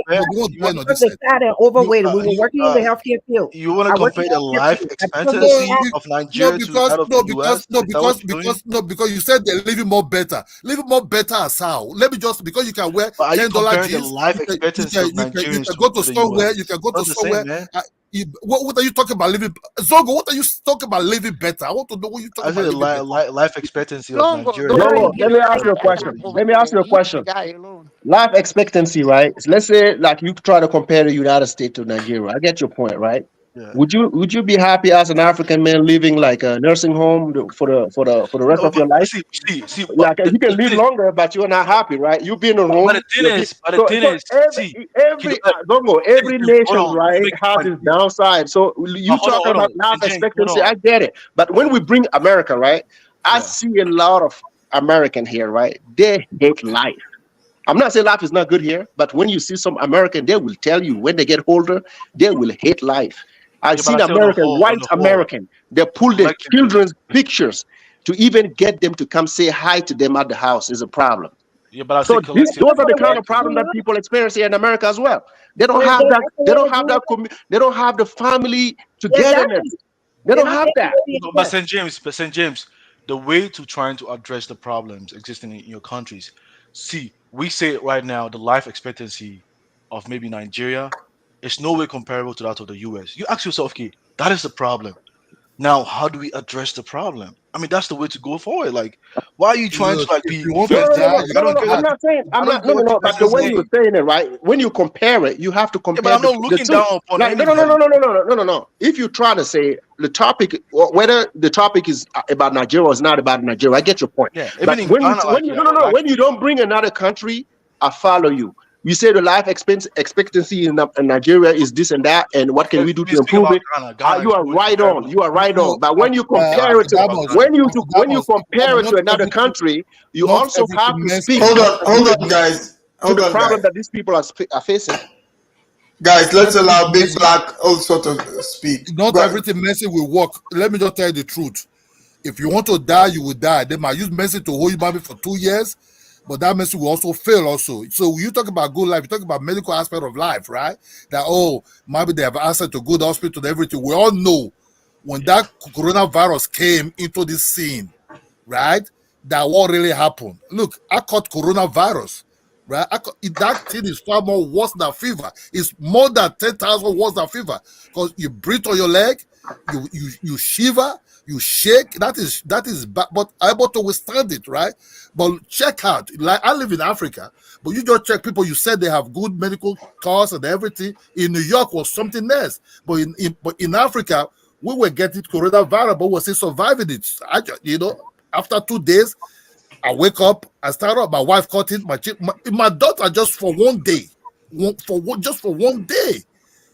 Speaker 18: overweight. We were working in the healthcare field.
Speaker 19: You want to compare the life expectancy of Nigeria to that of the US?
Speaker 14: Because you said they're living more better. Living more better as how? Let me just because you can wear $10 jeans.
Speaker 19: The life expectancy of Nigerians
Speaker 14: you can go to somewhere. You can go to somewhere. What are you talking about living? Zongo, what are you talking about living better? I want to know what you talking about.
Speaker 19: Life expectancy of Nigeria.
Speaker 16: Zongo, let me ask you a question. Life expectancy, right? Let's say like you try to compare the United States to Nigeria. I get your point, right? Would you be happy as an African man living like a nursing home for the rest
Speaker 19: No,
Speaker 16: of
Speaker 19: but
Speaker 16: your life?
Speaker 19: see, but
Speaker 16: Like you can live longer, but you're not happy, right? You be in a
Speaker 19: but
Speaker 16: room.
Speaker 19: the thing is,
Speaker 16: So every Zongo, every nation,
Speaker 19: hold on, let me
Speaker 16: right,
Speaker 19: make a
Speaker 16: has
Speaker 19: point.
Speaker 16: its downside. So you talking
Speaker 19: Hold
Speaker 16: about
Speaker 19: on,
Speaker 16: life
Speaker 19: St. James, hold
Speaker 16: expectancy,
Speaker 19: on.
Speaker 16: I get it. But when we bring America, right, I
Speaker 19: Yeah.
Speaker 16: see a lot of American here, right? They hate life. I'm not saying life is not good here, but when you see some American, they will tell you when they get older, they will hate life. I've
Speaker 19: Yeah, but
Speaker 16: seen
Speaker 19: I say on the
Speaker 16: American,
Speaker 19: whole,
Speaker 16: white American, they pull their
Speaker 19: collectively.
Speaker 16: children's pictures to even get them to come say hi to them at the house is a problem.
Speaker 19: Yeah, but I
Speaker 16: So
Speaker 19: say
Speaker 16: those are
Speaker 19: collectively.
Speaker 16: the kind of problem that people experience here in America as well. They don't
Speaker 18: They,
Speaker 16: have
Speaker 18: they're
Speaker 16: that.
Speaker 18: not the
Speaker 16: They
Speaker 18: way
Speaker 16: don't
Speaker 18: to
Speaker 16: have
Speaker 18: do
Speaker 16: that.
Speaker 18: it.
Speaker 16: They don't have the family
Speaker 18: Exactly.
Speaker 16: togetherness. They
Speaker 18: They're
Speaker 16: don't
Speaker 18: not
Speaker 16: have
Speaker 18: there to
Speaker 16: that.
Speaker 18: really
Speaker 19: But
Speaker 18: express.
Speaker 19: St. James, the way to trying to address the problems existing in your countries. See, we say right now the life expectancy of maybe Nigeria is no way comparable to that of the US. You ask yourself, okay, that is the problem. Now, how do we address the problem? I mean, that's the way to go forward. Like, why are you trying to
Speaker 14: Look,
Speaker 19: like
Speaker 14: if
Speaker 19: be
Speaker 14: you want
Speaker 16: No,
Speaker 14: to
Speaker 16: no, no,
Speaker 19: defensive?
Speaker 14: die,
Speaker 16: no,
Speaker 14: you
Speaker 19: I
Speaker 16: no, no,
Speaker 19: don't
Speaker 16: no.
Speaker 19: get
Speaker 16: I'm
Speaker 19: it.
Speaker 16: not saying.
Speaker 19: I
Speaker 16: I'm
Speaker 19: don't
Speaker 16: not.
Speaker 19: get
Speaker 16: No, no,
Speaker 19: what you
Speaker 16: no.
Speaker 19: guys
Speaker 16: But
Speaker 19: are
Speaker 16: the way you're
Speaker 19: saying.
Speaker 16: saying it, right? When you compare it, you have to
Speaker 19: Yeah, but
Speaker 16: compare
Speaker 19: I'm not
Speaker 16: the
Speaker 19: looking
Speaker 16: two.
Speaker 19: down upon
Speaker 16: Like, no, no, no,
Speaker 19: anybody.
Speaker 16: no, no, no, no, no, no, no. If you try to say the topic, or whether the topic is about Nigeria or is not about Nigeria, I get your point.
Speaker 19: Yeah,
Speaker 16: But
Speaker 19: even in
Speaker 16: when
Speaker 19: Ghana, like, yeah,
Speaker 16: no, no,
Speaker 19: I was
Speaker 16: no, when you
Speaker 19: actually,
Speaker 16: don't bring another country, I follow you. You say the life expectancy in Nigeria is this and that, and what can
Speaker 19: okay,
Speaker 16: we do
Speaker 19: we
Speaker 16: to
Speaker 19: speak
Speaker 16: improve
Speaker 19: about
Speaker 16: it?
Speaker 19: Ghana. Ghana
Speaker 16: You
Speaker 19: is
Speaker 16: are
Speaker 19: no way
Speaker 16: right on.
Speaker 19: comparable.
Speaker 16: You are right
Speaker 14: no,
Speaker 16: on. But when you
Speaker 19: Yeah,
Speaker 16: compare
Speaker 19: we
Speaker 16: it to
Speaker 19: speak about Ghana.
Speaker 16: when you compare it
Speaker 14: Not
Speaker 16: to another
Speaker 14: everything,
Speaker 16: country, you
Speaker 14: not
Speaker 16: also
Speaker 14: everything
Speaker 16: have to
Speaker 14: Messi.
Speaker 16: speak
Speaker 3: Hold on, guys.
Speaker 16: to
Speaker 3: Hold
Speaker 16: the
Speaker 3: on,
Speaker 16: problem
Speaker 3: guys.
Speaker 16: that these people are facing.
Speaker 3: Guys, let's
Speaker 14: Not
Speaker 3: allow
Speaker 14: everything
Speaker 3: Big
Speaker 14: Messi.
Speaker 3: Black also to speak.
Speaker 14: Not
Speaker 3: Go,
Speaker 14: everything Messi will work. Let me just tell you the truth. If you want to die, you will die. They might use Messi to hold you back for 2 years, but that Messi will also fail also. So when you talk about good life, you talk about medical aspect of life, right? That, oh, maybe they have access to good hospital and everything. We all know when that coronavirus came into this scene, right? That what really happened. Look, I caught coronavirus, right? That thing is far more worse than fever. It's more than 10,000 worse than fever because you breathe on your leg, you shiver, you shake. That is bad, but able to withstand it, right? But check out, like I live in Africa, but you just check people. You said they have good medical cars and everything. In New York was something else, but in Africa we were getting coronavirus, but we're still surviving it. After 2 days, I wake up, I start up. My wife caught it. My daughter just for 1 day, just for 1 day.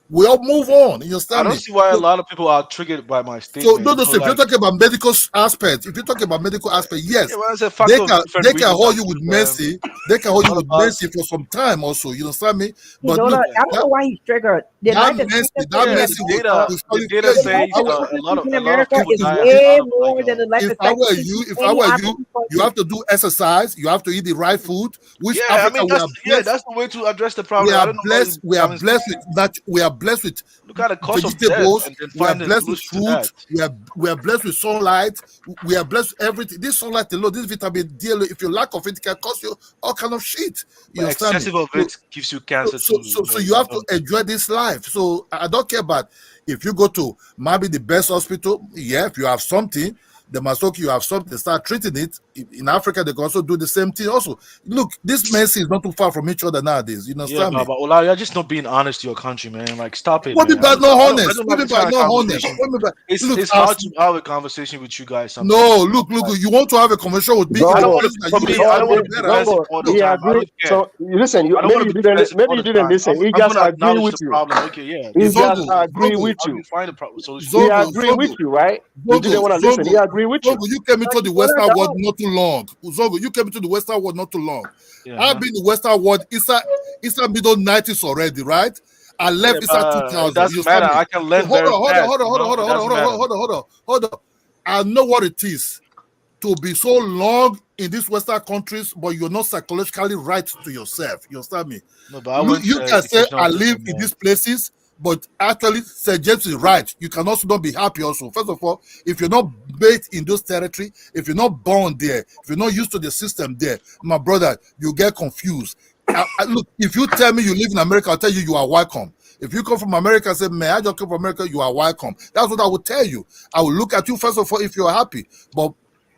Speaker 14: We all move on. You
Speaker 19: I
Speaker 14: understand
Speaker 19: don't
Speaker 14: me?
Speaker 19: see why a lot of people are triggered by my
Speaker 14: So
Speaker 19: statement.
Speaker 14: no,
Speaker 19: You
Speaker 14: no.
Speaker 19: know,
Speaker 14: So if you're
Speaker 19: like,
Speaker 14: talking about medical aspect,
Speaker 19: yeah,
Speaker 14: yes,
Speaker 19: well, it's a factor of different
Speaker 14: they can
Speaker 19: regions
Speaker 14: hold
Speaker 19: and
Speaker 14: you with
Speaker 19: choose them.
Speaker 14: mercy. They can hold
Speaker 19: A
Speaker 14: you
Speaker 19: lot of
Speaker 14: with
Speaker 19: us,
Speaker 14: mercy for some time also. You understand me?
Speaker 18: He
Speaker 14: But
Speaker 18: don't know.
Speaker 14: look,
Speaker 18: I don't know why he's triggered. The
Speaker 14: that
Speaker 18: life
Speaker 14: mercy,
Speaker 18: expectancy
Speaker 14: that
Speaker 18: in
Speaker 19: yeah,
Speaker 14: mercy
Speaker 18: America,
Speaker 14: will
Speaker 19: the
Speaker 14: surely
Speaker 19: data
Speaker 14: fail
Speaker 18: the
Speaker 14: you.
Speaker 18: life
Speaker 19: says
Speaker 18: expectancy in
Speaker 19: a lot of
Speaker 18: America
Speaker 19: people
Speaker 18: is
Speaker 19: die
Speaker 18: way
Speaker 19: out of like
Speaker 18: more than the life
Speaker 14: If I were
Speaker 18: expectancy
Speaker 14: you,
Speaker 18: in any African
Speaker 14: you have
Speaker 18: country.
Speaker 14: to do exercise. You have to eat the right food. Which
Speaker 19: yeah. I
Speaker 14: Africa
Speaker 19: mean,
Speaker 14: we are blessed.
Speaker 19: that's the way to address the
Speaker 14: We
Speaker 19: problem. I
Speaker 14: are
Speaker 19: don't know why
Speaker 14: blessed.
Speaker 19: you
Speaker 14: We are
Speaker 19: having
Speaker 14: blessed with we are blessed with
Speaker 19: look at the cause of death
Speaker 14: vegetables.
Speaker 19: and then
Speaker 14: We are
Speaker 19: find a
Speaker 14: blessed with
Speaker 19: solution to
Speaker 14: fruit.
Speaker 19: that.
Speaker 14: We are blessed with sunlight. We are blessed with everything. This sunlight alone, this vitamin D alone, if you lack of it, can cause you all kind of shit. You
Speaker 19: But
Speaker 14: understand me?
Speaker 19: excessive of
Speaker 14: So
Speaker 19: it gives you cancer too.
Speaker 14: so you have to enjoy this life. So I don't care about if you go to maybe the best hospital. Yeah, if you have something, they must you have something. Start treating it. In Africa, they can also do the same thing. Also, look, this mercy is not too far from each other nowadays. You
Speaker 19: Yeah,
Speaker 14: understand me?
Speaker 19: but Ola, you're just not being honest to your country, man. Like, stop it,
Speaker 14: What
Speaker 19: man.
Speaker 14: mean by not
Speaker 19: I
Speaker 14: honest?
Speaker 19: don't
Speaker 14: What
Speaker 19: like
Speaker 14: mean
Speaker 19: this
Speaker 14: by
Speaker 19: kind of
Speaker 14: not honest?
Speaker 19: conversation.
Speaker 14: What mean by look?
Speaker 19: It's hard to have a conversation with you guys sometimes.
Speaker 14: No, look, you want to have a conversation with me?
Speaker 19: I
Speaker 14: It's
Speaker 19: don't
Speaker 16: Zongo,
Speaker 19: want
Speaker 14: places
Speaker 19: to.
Speaker 14: that
Speaker 19: For
Speaker 14: you
Speaker 19: me,
Speaker 14: will
Speaker 19: I
Speaker 14: find
Speaker 19: don't
Speaker 14: way
Speaker 19: want to be
Speaker 14: better.
Speaker 19: defensive
Speaker 16: Zongo,
Speaker 19: all the
Speaker 14: Look,
Speaker 16: he
Speaker 19: time. I
Speaker 16: agreed.
Speaker 19: don't care.
Speaker 16: So listen,
Speaker 19: I don't want to be defensive
Speaker 16: maybe
Speaker 19: all
Speaker 16: you
Speaker 19: the
Speaker 16: didn't
Speaker 19: time.
Speaker 16: listen. He
Speaker 19: I'm
Speaker 16: just
Speaker 19: gonna
Speaker 16: agree
Speaker 19: acknowledge
Speaker 16: with
Speaker 19: the
Speaker 16: you.
Speaker 19: problem. Okay, yeah.
Speaker 16: He
Speaker 19: This is
Speaker 16: just
Speaker 19: this.
Speaker 16: agree with
Speaker 19: How do
Speaker 16: you.
Speaker 19: we find a solution to
Speaker 16: He
Speaker 19: it?
Speaker 16: agree with you, right? You didn't want to listen. He agree with you.
Speaker 14: You came
Speaker 18: But
Speaker 14: into
Speaker 18: he
Speaker 14: the
Speaker 18: gonna
Speaker 14: Western world
Speaker 18: don't.
Speaker 14: not too long. Zongo, you came into the Western world not too long.
Speaker 19: Yeah,
Speaker 14: I've been in the Western world. It's a middle 90s already, right? I
Speaker 19: yeah,
Speaker 14: left. It's at
Speaker 19: but it
Speaker 14: 2000. You
Speaker 19: doesn't
Speaker 14: understand
Speaker 19: matter.
Speaker 14: me?
Speaker 19: I can
Speaker 14: So
Speaker 19: learn very fast. You know, it doesn't matter.
Speaker 14: hold on. I know what it is to be so long in these Western countries, but you're not psychologically right to yourself. You understand me?
Speaker 19: No, but I
Speaker 14: Look,
Speaker 19: went
Speaker 14: you
Speaker 19: to
Speaker 14: can say
Speaker 19: educational
Speaker 14: I live
Speaker 19: system,
Speaker 14: in
Speaker 19: man.
Speaker 14: these places, but actually, St. James is right. You can also not be happy. Also, first of all, if you're not based in those territory, if you're not born there, if you're not used to the system there, my brother, you get confused. Look, if you tell me you live in America, I'll tell you are welcome. If you come from America and say, man, I just come from America, you are welcome. That's what I would tell you. I will look at you first of all if you're happy. But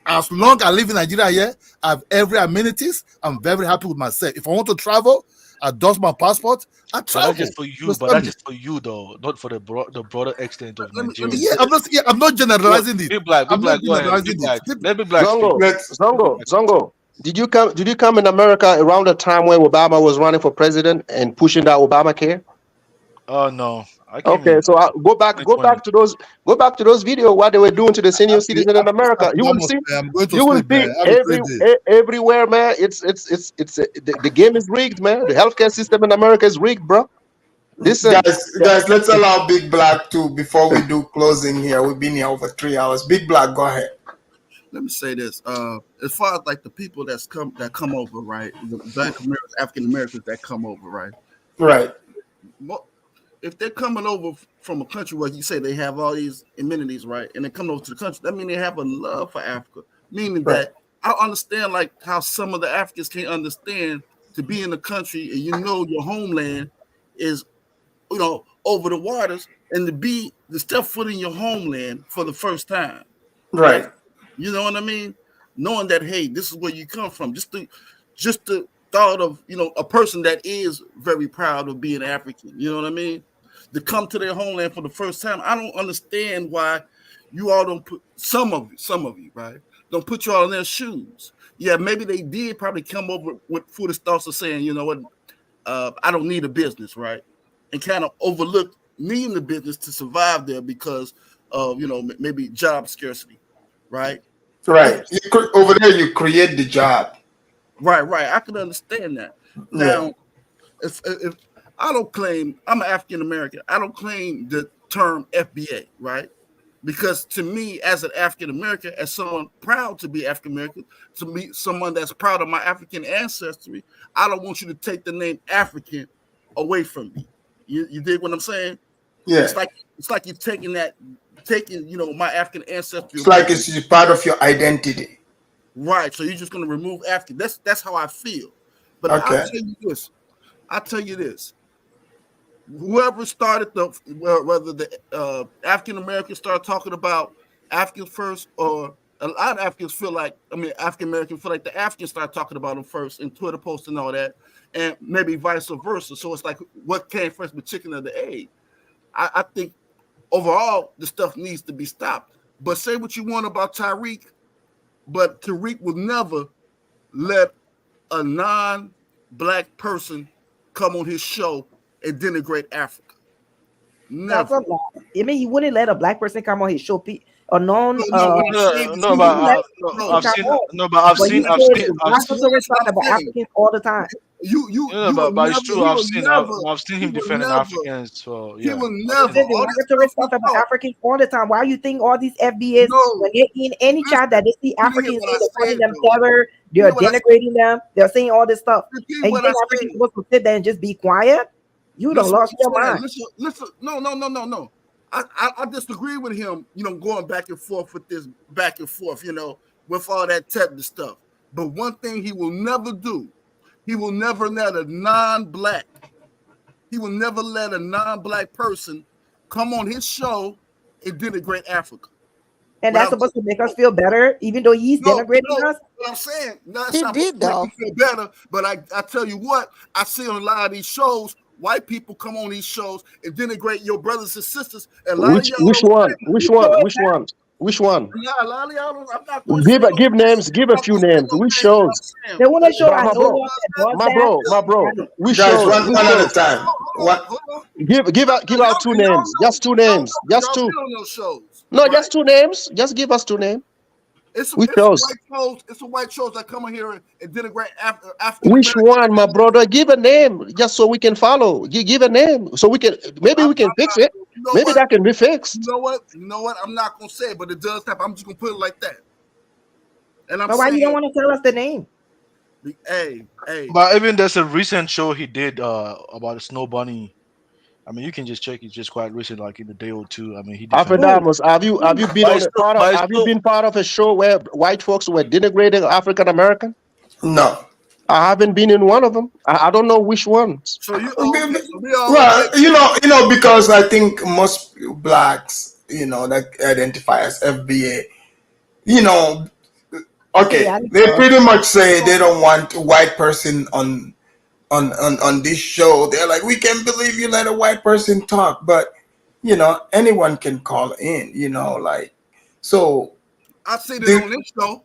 Speaker 14: as long as I live in Nigeria here, I have every amenities. I'm very happy with myself. If I want to travel, endorse my passport, I
Speaker 19: But
Speaker 14: travel.
Speaker 19: that's just for you. But
Speaker 14: Understand
Speaker 19: that's
Speaker 14: me?
Speaker 19: just for you, though, not for the broader extent of
Speaker 14: Let me
Speaker 19: Nigeria.
Speaker 14: yeah, I'm not generalizing it.
Speaker 19: Big Black,
Speaker 14: I'm not
Speaker 19: go ahead.
Speaker 14: generalizing
Speaker 19: Big Black,
Speaker 14: it.
Speaker 19: let Big Black speak.
Speaker 16: Zongo. Did you come in America around the time when Obama was running for president and pushing that Obamacare?
Speaker 19: Oh no, I came
Speaker 16: Okay,
Speaker 19: in
Speaker 16: so go back
Speaker 19: 2020.
Speaker 16: to those videos what they were doing to the senior citizen in America.
Speaker 14: After
Speaker 16: You will
Speaker 14: Amos,
Speaker 16: see,
Speaker 14: man, I'm going to sleep, man. Have a great day.
Speaker 16: everywhere, man. The game is rigged, man. The healthcare system in America is rigged, bro. Listen,
Speaker 3: guys, let's allow Big Black too before we do closing here. We've been here over 3 hours. Big Black, go ahead.
Speaker 14: Let me say this. As far as like the people that come over, right? The Black Americans, African Americans that come over, right?
Speaker 3: Right.
Speaker 14: If they're coming over from a country where you say they have all these amenities, right, and they come over to the country, that means they have a love for Africa. Meaning that I understand like how some of the Africans can't understand to be in the country and your homeland is, over the waters, and to step foot in your homeland for the first time.
Speaker 3: Right.
Speaker 14: You know what I mean? Knowing that, hey, this is where you come from. Just the thought of, a person that is very proud of being African. You know what I mean? To come to their homeland for the first time. I don't understand why you all don't put some of you, right? Don't put you all in their shoes. Yeah, maybe they did probably come over with foolish thoughts of saying, you know what, I don't need a business, right? And kind of overlook needing the business to survive there because of, maybe job scarcity, right?
Speaker 3: Right. Over there, you create the job.
Speaker 14: Right. I can understand that. Now, if I don't claim I'm an African American, I don't claim the term FBA, right? Because to me, as an African American, as someone proud to be African American, to me, someone that's proud of my African ancestry, I don't want you to take the name African away from me. You dig what I'm saying?
Speaker 3: Yeah.
Speaker 14: It's like you're taking my African ancestry.
Speaker 3: It's like it's part of your identity.
Speaker 14: Right. So you're just going to remove African. That's how I feel. But
Speaker 3: Okay.
Speaker 14: I'll tell you this. Whoever started whether the African Americans started talking about Africans first, or a lot of Africans African Americans feel like the Africans started talking about them first in Twitter posts and all that, and maybe vice versa. So it's like, what came first, the chicken or the egg? I think overall the stuff needs to be stopped. But say what you want about Tariq, but Tariq will never let a non-black person come on his show and denigrate Africa. Never.
Speaker 18: That's a lot. I mean, he wouldn't let a black person come on his show. Or non.
Speaker 19: I've seen
Speaker 18: about Africans all the time.
Speaker 19: But it's true. I've seen him defending Africans. So yeah,
Speaker 14: he will never.
Speaker 18: Derogatory stuff about Africans all the time. Why you think all these FBS when they're in any chat that they see Africans, they're calling them terror, they're denigrating them, they're saying all this stuff, and you think Africans are supposed to sit there and just be quiet? You don't lost your mind.
Speaker 14: Listen, no. I disagree with him, going back and forth with this with all that technical stuff. But one thing he will never do, he will never let a non-black person come on his show and denigrate Africa.
Speaker 18: And that's supposed to make us feel better, even though he's denigrating us.
Speaker 14: What I'm saying,
Speaker 17: he did though.
Speaker 14: Feel better, but I tell you what, I see on a lot of these shows, white people come on these shows and denigrate your brothers and sisters. And
Speaker 16: Which one?
Speaker 14: Yeah, a lot of y'all, I'm not going to
Speaker 16: give names. Give a few names. Which shows?
Speaker 18: They want to show
Speaker 16: my bro. Which shows?
Speaker 3: One at a time.
Speaker 16: Give out two names. Just two names. Just two. No, just two names. Just give us two names.
Speaker 14: It's a white shows that come in here and denigrate African.
Speaker 16: Which one, my brother? Give a name, just so we can follow. Give a name, so we can we can fix it. Maybe that can be fixed.
Speaker 14: You know what? I'm not gonna say it, but it does happen. I'm just gonna put it like that. And
Speaker 18: but why you don't want to tell us the name?
Speaker 14: Hey.
Speaker 19: But even there's a recent show he did about a snow bunny. I mean, you can just check. It's just quite recent, like in a day or two. I mean, he.
Speaker 16: Afrodamos, have you been part of a show where white folks were denigrating African American?
Speaker 3: No,
Speaker 16: I haven't been in one of them. I don't know which ones.
Speaker 14: So you,
Speaker 3: because I think most blacks, that identify as FBA, they pretty much say they don't want a white person on on this show. They're like, we can't believe you let a white person talk, but you know, anyone can call in. You know, like so.
Speaker 20: I've seen it on this show.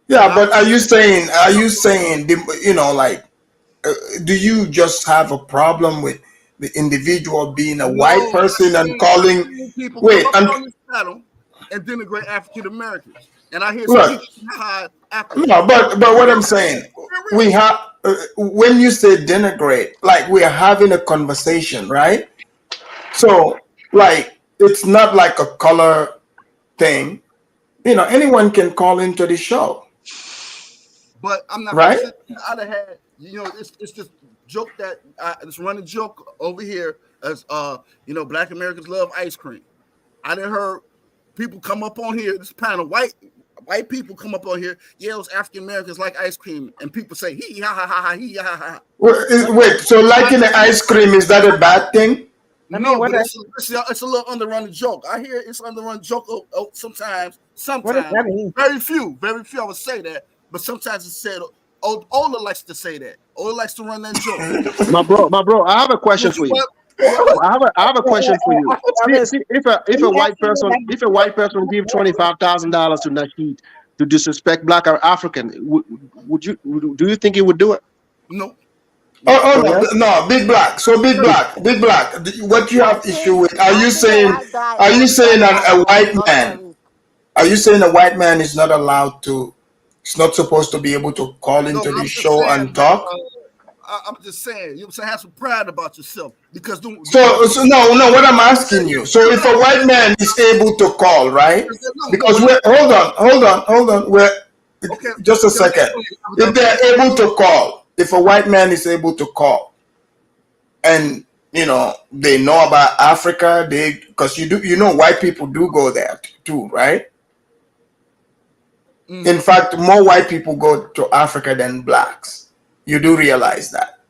Speaker 3: But are you saying? You know, like, do you just have a problem with the individual being a white person and calling?
Speaker 20: People
Speaker 3: Wait,
Speaker 20: come up on this panel and denigrate African Americans, and I hear some
Speaker 3: look,
Speaker 20: people hide after.
Speaker 3: no, but what I'm saying, we have when you say denigrate, like we are having a conversation, right? So, like, it's not like a color thing. You know, anyone can call into the show.
Speaker 20: But I'm not
Speaker 3: right.
Speaker 20: I'd have had, you know, it's this joke that this running joke over here as you know, Black Americans love ice cream. I done heard people come up on here, this panel, white people come up on here, yells African Americans like ice cream, and people say hee ha ha ha ha hee ha ha ha.
Speaker 3: Wait, so liking the ice cream, is that a bad thing?
Speaker 20: No, but it's a little underrun joke. I hear it's underrun joke sometimes.
Speaker 18: What does that mean?
Speaker 20: Very few I would say that, but sometimes it's said. Ola likes to say that. Ola likes to run that joke.
Speaker 16: My bro, I have a question for you. I have a question for you. See, if a white person give $25,000 to Nasheed to disrespect Black or African, do you think he would do it?
Speaker 20: No.
Speaker 3: No, Big Black. So Big Black. What you have issue with? Are you saying a white man? Are you saying a white man is not allowed to? It's not supposed to be able to call into the show and talk?
Speaker 20: I'm just saying, you have some pride about yourself because.
Speaker 3: So no. What I'm asking you. So if a white man is able to call, right? Because hold on. Just a second. If they're able to call, if a white man is able to call, and you know they know about Africa, because you know white people do go there too, right? In fact, more white people go to Africa than blacks. You do realize that?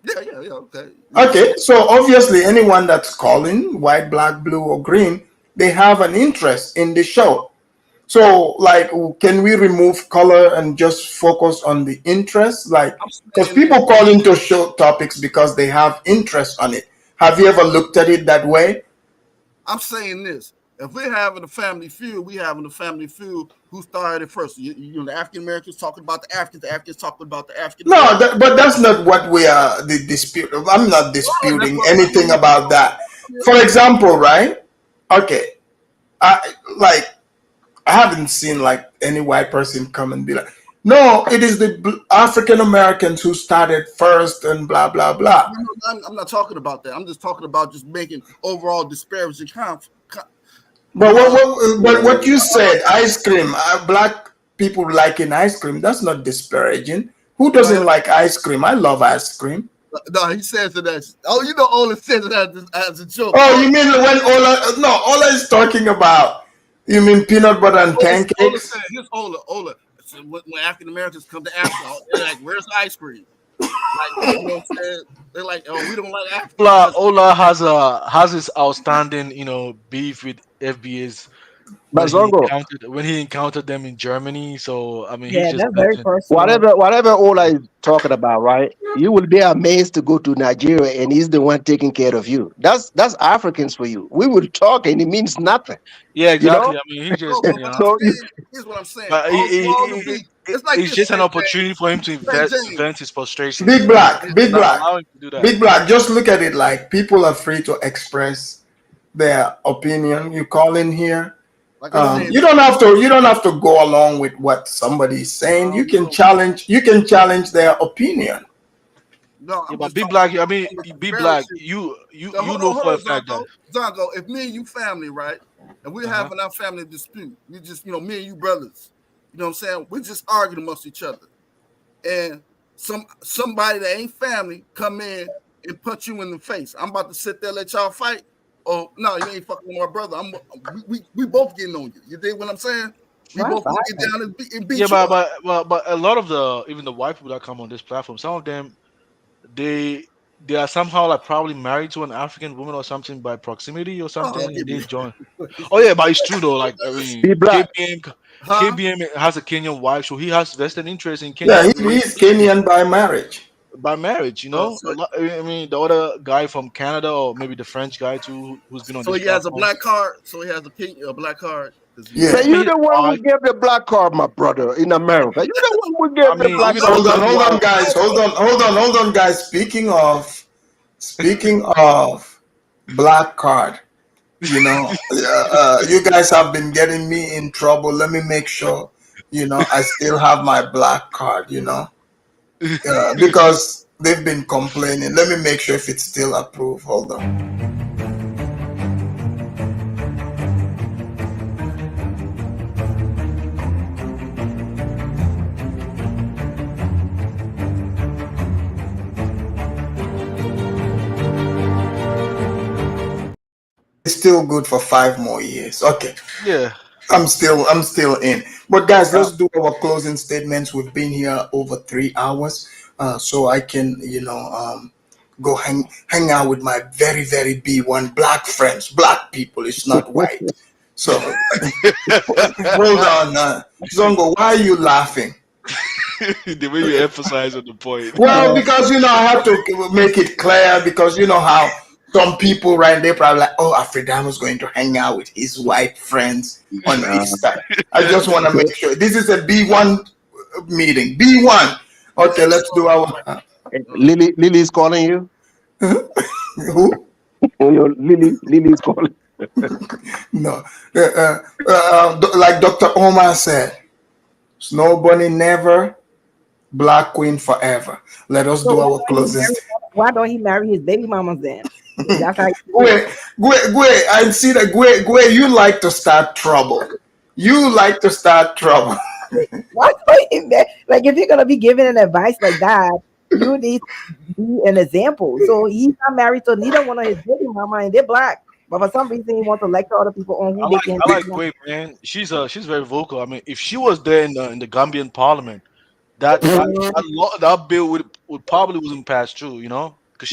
Speaker 20: Yeah, okay.
Speaker 3: Okay, so obviously anyone that's calling, white, black, blue, or green, they have an interest in the show. So, like, can we remove color and just focus on the interest? Like, because people call into show topics because they have interest on it. Have you ever looked at it that way?
Speaker 20: I'm saying this. If we're having a family feud, we having a family feud. Who started it first? You know, the African Americans talking about the Africans talking about the Africans.
Speaker 3: No, but that's not what we are the dispute. I'm not disputing anything about that. For example, right? Okay, I haven't seen like any white person come and be like, no, it is the African Americans who started first and blah blah blah.
Speaker 20: I'm not talking about that. I'm just talking about just making overall disparaging comments.
Speaker 3: But what you said, ice cream, black people liking ice cream, that's not disparaging. Who doesn't like ice cream? I love ice cream.
Speaker 20: No, he says that. Oh, you know, Ola says that as a joke.
Speaker 3: Oh, you mean when Ola? No, Ola is talking about. You mean peanut butter and pancakes?
Speaker 20: Here's Ola. So when African Americans come to Africa, they're like, "Where's the ice cream?" Like, you know what I'm saying? They're like, "Oh, we don't like Africa."
Speaker 19: Ola has his outstanding, you know, beef with FBA's when he encountered them in Germany. So I mean,
Speaker 16: yeah,
Speaker 19: he's just
Speaker 16: that's very personal. Whatever Ola is talking about, right? You will be amazed to go to Nigeria and he's the one taking care of you. That's Africans for you. We will talk and it means nothing.
Speaker 19: Yeah, exactly.
Speaker 16: You know?
Speaker 19: I mean, he just
Speaker 20: Here's what I'm saying.
Speaker 19: It's like just an opportunity for him to vent his frustration.
Speaker 3: Big Black. Just look at it like people are free to express their opinion. You call in here. You don't have to go along with what somebody is saying. You can challenge their opinion.
Speaker 20: No,
Speaker 19: but Big Black. I mean, Big Black. You know for a fact that
Speaker 20: Zongo, if me and you family, right, and we're having our family dispute, we just, you know, me and you brothers, you know what I'm saying? We just arguing amongst each other, and somebody that ain't family come in and punch you in the face. I'm about to sit there let y'all fight. Oh no, you ain't fucking with my brother. We both getting on you. You dig what I'm saying? We both get down and beat you.
Speaker 19: But a lot of even the white people that come on this platform, some of them they they are somehow like probably married to an African woman or something by proximity or something, and they join. Oh yeah, but it's true though. Like I mean,
Speaker 16: Be black.
Speaker 19: KBM has a Kenyan wife, so he has vested interest in
Speaker 3: Yeah,
Speaker 19: Kenya
Speaker 3: he's Kenyan by marriage.
Speaker 19: by marriage. You know, a lot, I mean, the other guy from Canada or maybe the French guy too, who's been on
Speaker 20: So
Speaker 19: this
Speaker 20: he has a
Speaker 19: platform.
Speaker 20: black card. So he has a black card.
Speaker 3: Yeah.
Speaker 16: Man, you the one who gave the black card, my brother, in America. You the one who gave
Speaker 19: I
Speaker 16: the
Speaker 19: mean,
Speaker 16: black
Speaker 19: even
Speaker 16: card.
Speaker 3: Hold on, guys. Hold on, guys. Speaking of black card, you know, you guys have been getting me in trouble. Let me make sure, you know, I still have my black card, you know, because they've been complaining. Let me make sure if it's still approved. Hold on. It's still good for 5 more years. Okay.
Speaker 19: Yeah.
Speaker 3: I'm still in. But guys, let's do our closing statements. We've been here over 3 hours, so I can, you know, go hang out with my very B1 black friends, black people. It's not white. So hold on, Zongo. Why are you laughing?
Speaker 19: The way you emphasize on the point.
Speaker 3: Well, because you know I have to make it clear because you know how some people right there probably like, oh, Afridamo's going to hang out with his white friends on his side. I just want to make sure this is a B1 meeting. B1. Okay, let's do our.
Speaker 16: Lily is calling you.
Speaker 3: Who?
Speaker 16: Lily is calling.
Speaker 3: No, like Dr. Omar said, Snow Bunny never, Black Queen forever. Let us do our closing.
Speaker 18: Why don't he marry his baby mamas then? That's how
Speaker 3: Gwe, I see that Gwe, you like to start trouble. You like to start trouble.
Speaker 18: Why like if you're gonna be giving an advice like that, you need to be an example. So he's not married to neither one of his baby mama, and they're black. But for some reason, he wants to lecture other people on who they can.
Speaker 19: I like Gwe, man. She's very vocal. I mean, if she was there in the Gambian parliament, that bill would probably wasn't passed through. You know, because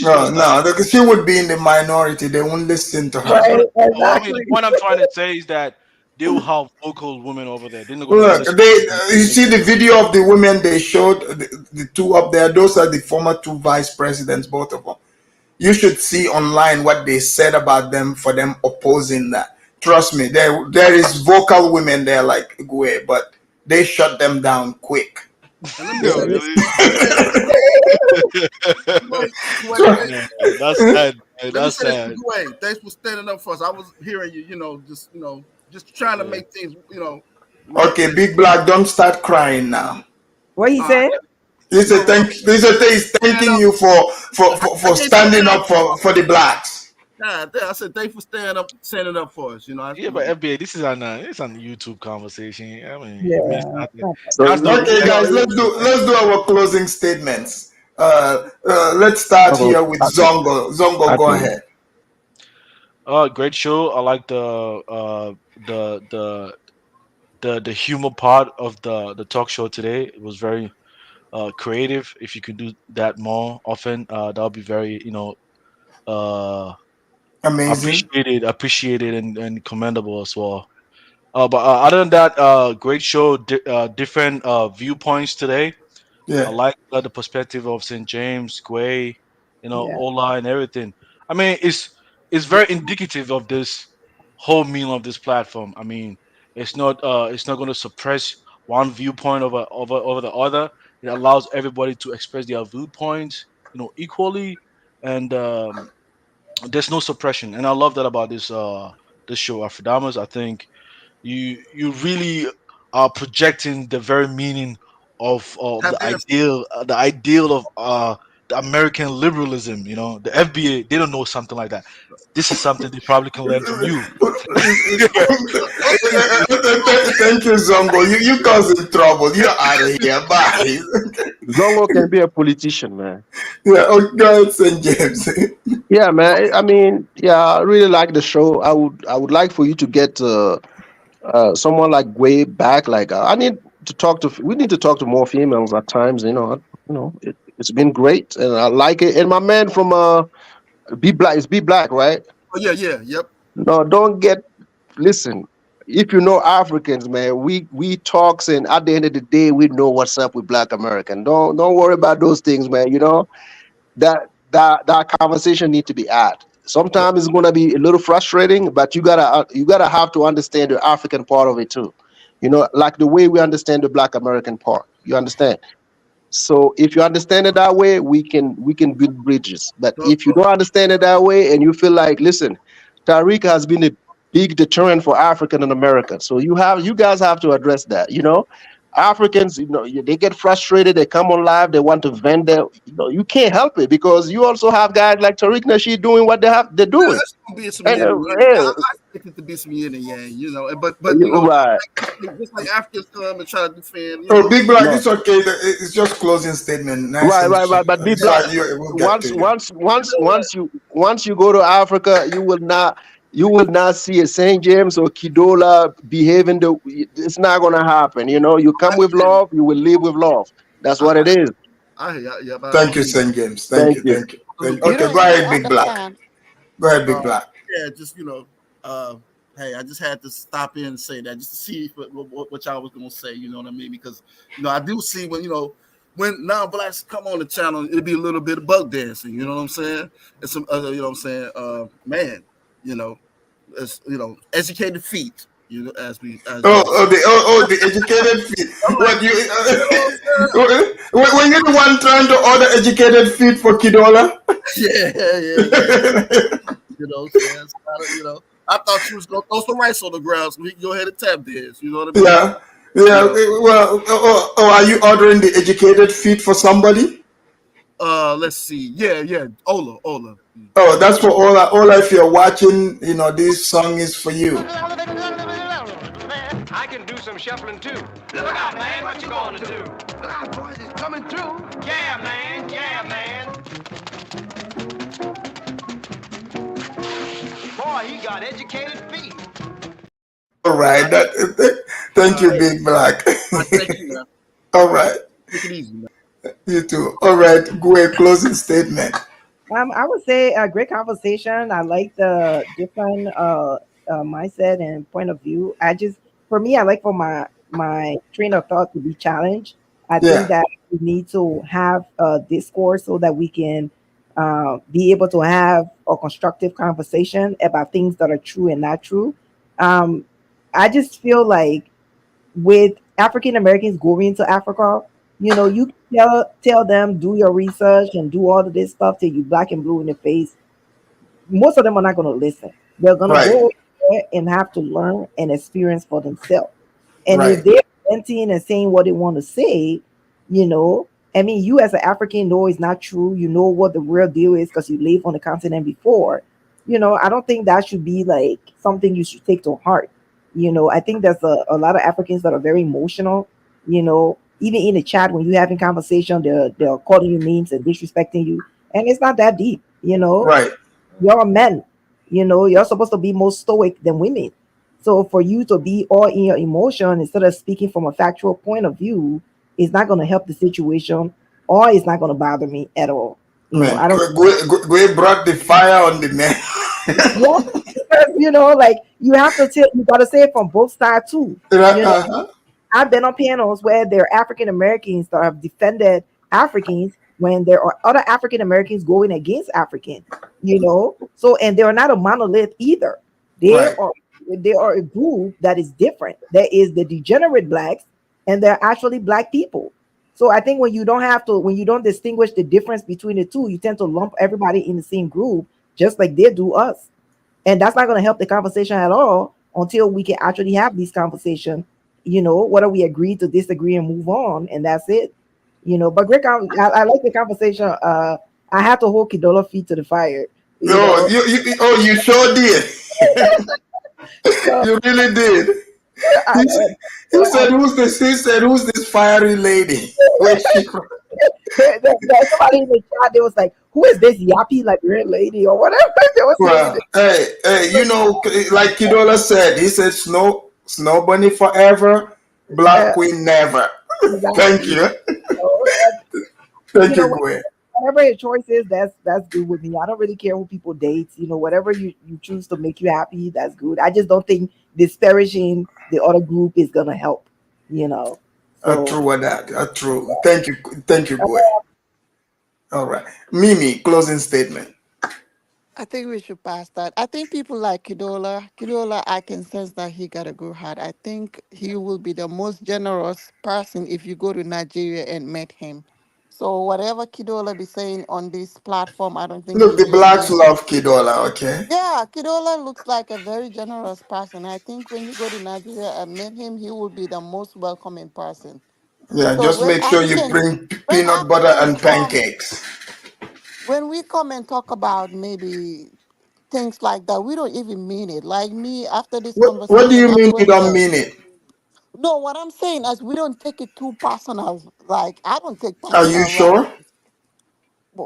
Speaker 3: because she would be in the minority. They won't listen to her.
Speaker 18: Right,
Speaker 19: I mean, the point I'm trying to say is that they will have vocal women over there. They're not gonna
Speaker 3: Look,
Speaker 19: listen.
Speaker 3: you see the video of the women they showed, the two up there. Those are the former 2 vice presidents, both of them. You should see online what they said about them for them opposing that. Trust me, there is vocal women there like Gwe, but they shut them down quick.
Speaker 19: That's sad. That's sad.
Speaker 20: Thanks for standing up for us. I was hearing you, just trying to make things,
Speaker 3: Okay, Big Black, don't start crying now.
Speaker 18: What he said?
Speaker 3: He's thanking you for standing up for the blacks.
Speaker 20: I said thanks for standing up for us.
Speaker 19: Yeah, but FBA, this is on it's on YouTube conversation. I mean,
Speaker 3: Okay, guys, let's do our closing statements. Let's start here with Zongo. Zongo, go ahead.
Speaker 19: Great show. I like the humor part of the talk show today. It was very creative. If you could do that more often, that would be very
Speaker 3: amazing,
Speaker 19: appreciated and commendable as well. But other than that, great show. Different viewpoints today.
Speaker 3: Yeah.
Speaker 19: I like the perspective of St. James, Gwe, Ola and everything. I mean, it's very indicative of this whole meal of this platform. I mean, it's not going to suppress one viewpoint over the other. It allows everybody to express their viewpoints, equally, and there's no suppression. And I love that about this show, Afrodamas. I think you really are projecting the very meaning of the ideal of the American liberalism. The FBA, they don't know something like that. This is something they probably can learn from you.
Speaker 3: Thank you, Zongo. You causing trouble. You're out of here. Bye.
Speaker 16: Zongo can be a politician, man.
Speaker 3: Yeah, go ahead, St. James.
Speaker 16: Yeah, man. I mean, I really like the show. I would like for you to get someone like Gwe back. Like we need to talk to more females at times. It's been great, and I like it. And my man from Be Black, it's Be Black, right?
Speaker 20: Oh yeah, yep.
Speaker 16: No, listen. If you know Africans, man, we talks, and at the end of the day, we know what's up with Black American. Don't worry about those things, man. You know that conversation need to be had. Sometimes it's gonna be a little frustrating, but you gotta have to understand the African part of it too. You know, like the way we understand the Black American part. You understand? So if you understand it that way, we can build bridges. But if you don't understand it that way and you feel like, listen, Tariq has been a big deterrent for African and American. So you guys have to address that. You know, Africans, they get frustrated. They come on live. They want to vent their. You can't help it because you also have guys like Tariq Nasheed doing what they're doing.
Speaker 20: That's gonna be some yin and yang. I expect it to be some yin and yang, but
Speaker 16: right.
Speaker 20: Just like Africans come and try to defend.
Speaker 3: Big Black, it's okay. It's just closing statement. Nice
Speaker 16: Right. But Big Black, once you go to Africa, you will not see a St. James or Kidola behaving it's not gonna happen. You come with love, you will live with love. That's what it is.
Speaker 3: Thank you, St. James. Thank you. Okay, go ahead, Big Black. Go ahead, Big Black.
Speaker 20: Yeah, just hey, I just had to stop in and say that just to see what y'all was gonna say. You know what I mean? Because I do see when non-blacks come on the channel, it'd be a little bit of bug dancing. You know what I'm saying? And some other, you know what I'm saying? Man, it's educated feet. The
Speaker 3: educated feet. When you're the one trying to order educated feet for Kidola?
Speaker 20: Yeah. I thought you was gonna throw some rice on the ground so we can go ahead and tap dance. You know what I mean?
Speaker 3: Yeah. Well, are you ordering the educated feet for somebody?
Speaker 20: Let's see. Yeah. Ola.
Speaker 3: Oh, that's for Ola. Ola, if you're watching, this song is for you.
Speaker 21: I can do some shuffling too. Look out, man, what you gonna do? Look out, boys, it's coming through. Yeah, man. Boy, he got educated feet.
Speaker 3: All right. Thank you, Big Black. All right.
Speaker 20: Take it easy, man.
Speaker 3: You too. All right. Go ahead, closing statement.
Speaker 18: I would say a great conversation. I like the different mindset and point of view. For me, I like for my train of thought to be challenged. I think that we need to have a discourse so that we can be able to have a constructive conversation about things that are true and not true. I just feel like with African Americans going to Africa, you tell them, do your research and do all of this stuff till you black and blue in the face. Most of them are not going to listen. They're going to go there and have to learn and experience for themselves. And if they're venting and saying what they want to say, you as an African know it's not true. You know what the real deal is because you lived on the continent before. I don't think that should be like something you should take to heart. I think there's a lot of Africans that are very emotional, even in the chat when you're having conversation, they're calling you names and disrespecting you. And it's not that deep,
Speaker 3: Right.
Speaker 18: You're men, you're supposed to be more stoic than women. So for you to be all in your emotion instead of speaking from a factual point of view is not going to help the situation, or it's not going to bother me at all.
Speaker 3: I don't. We brought the fire on the man.
Speaker 18: Like you have to you got to say it from both sides too. I've been on panels where there are African Americans that have defended Africans when there are other African Americans going against African. So and they are not a monolith either. They are a group that is different. There is the degenerate blacks, and they're actually black people. So I think when you don't distinguish the difference between the two, you tend to lump everybody in the same group, just like they do us. And that's not going to help the conversation at all until we can actually have these conversations, whether we agree to disagree and move on, and that's it. But great, I like the conversation. I had to hold Kidola feet to the fire.
Speaker 3: You sure did. You really did. He said, "Who's this fiery lady?"
Speaker 18: There's somebody in the chat. They was like, "Who is this yappy Liberian lady or whatever?"
Speaker 3: Hey, like Kidola said, he said, "Snow bunny forever, black queen never." Thank you. Thank
Speaker 18: You know,
Speaker 3: you, Gwen.
Speaker 18: whatever your choice is, that's good with me. I don't really care who people date. You know, whatever you choose to make you happy, that's good. I just don't think disparaging the other group is gonna help. You know, so
Speaker 3: True with that. True. Thank you, Gwen. All right, Mimi, closing statement.
Speaker 17: I think we should pass that. I think people like Kidola, I can sense that he got a good heart. I think he will be the most generous person if you go to Nigeria and met him. So whatever Kidola be saying on this platform, I don't think he
Speaker 3: Look, the
Speaker 17: really
Speaker 3: blacks
Speaker 17: mean it.
Speaker 3: love Kidola. Okay.
Speaker 17: Yeah, Kidola looks like a very generous person. I think when you go to Nigeria and meet him, he will be the most welcoming person.
Speaker 3: Yeah,
Speaker 17: So
Speaker 3: just make sure you bring
Speaker 17: when
Speaker 3: peanut butter
Speaker 17: Africans
Speaker 3: and
Speaker 17: come,
Speaker 3: pancakes.
Speaker 17: when we come and talk about maybe things like that, we don't even mean it. Like me, after this
Speaker 3: What do
Speaker 17: conversation,
Speaker 3: you
Speaker 17: I'm
Speaker 3: mean you
Speaker 17: going
Speaker 3: don't
Speaker 17: to.
Speaker 3: mean it?
Speaker 17: No, what I'm saying is we don't take it too personal. Like I don't take
Speaker 3: Are you
Speaker 17: personal. Like
Speaker 3: sure?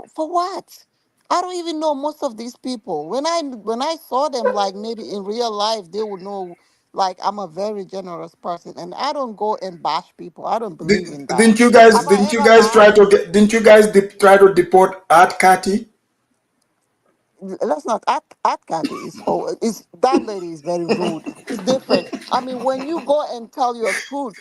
Speaker 17: for what? I don't even know most of these people. When I saw them, like maybe in real life, they would know. Like I'm a very generous person, and I don't go and bash people. I don't believe in that.
Speaker 3: Didn't you guys?
Speaker 17: Have I
Speaker 3: Didn't you
Speaker 17: ever
Speaker 3: guys try
Speaker 17: bashed?
Speaker 3: to get? Didn't you guys try to deport Art Kati?
Speaker 17: Let's not act Kathy is that lady is very rude. It's different. I mean, when you go and tell your truth,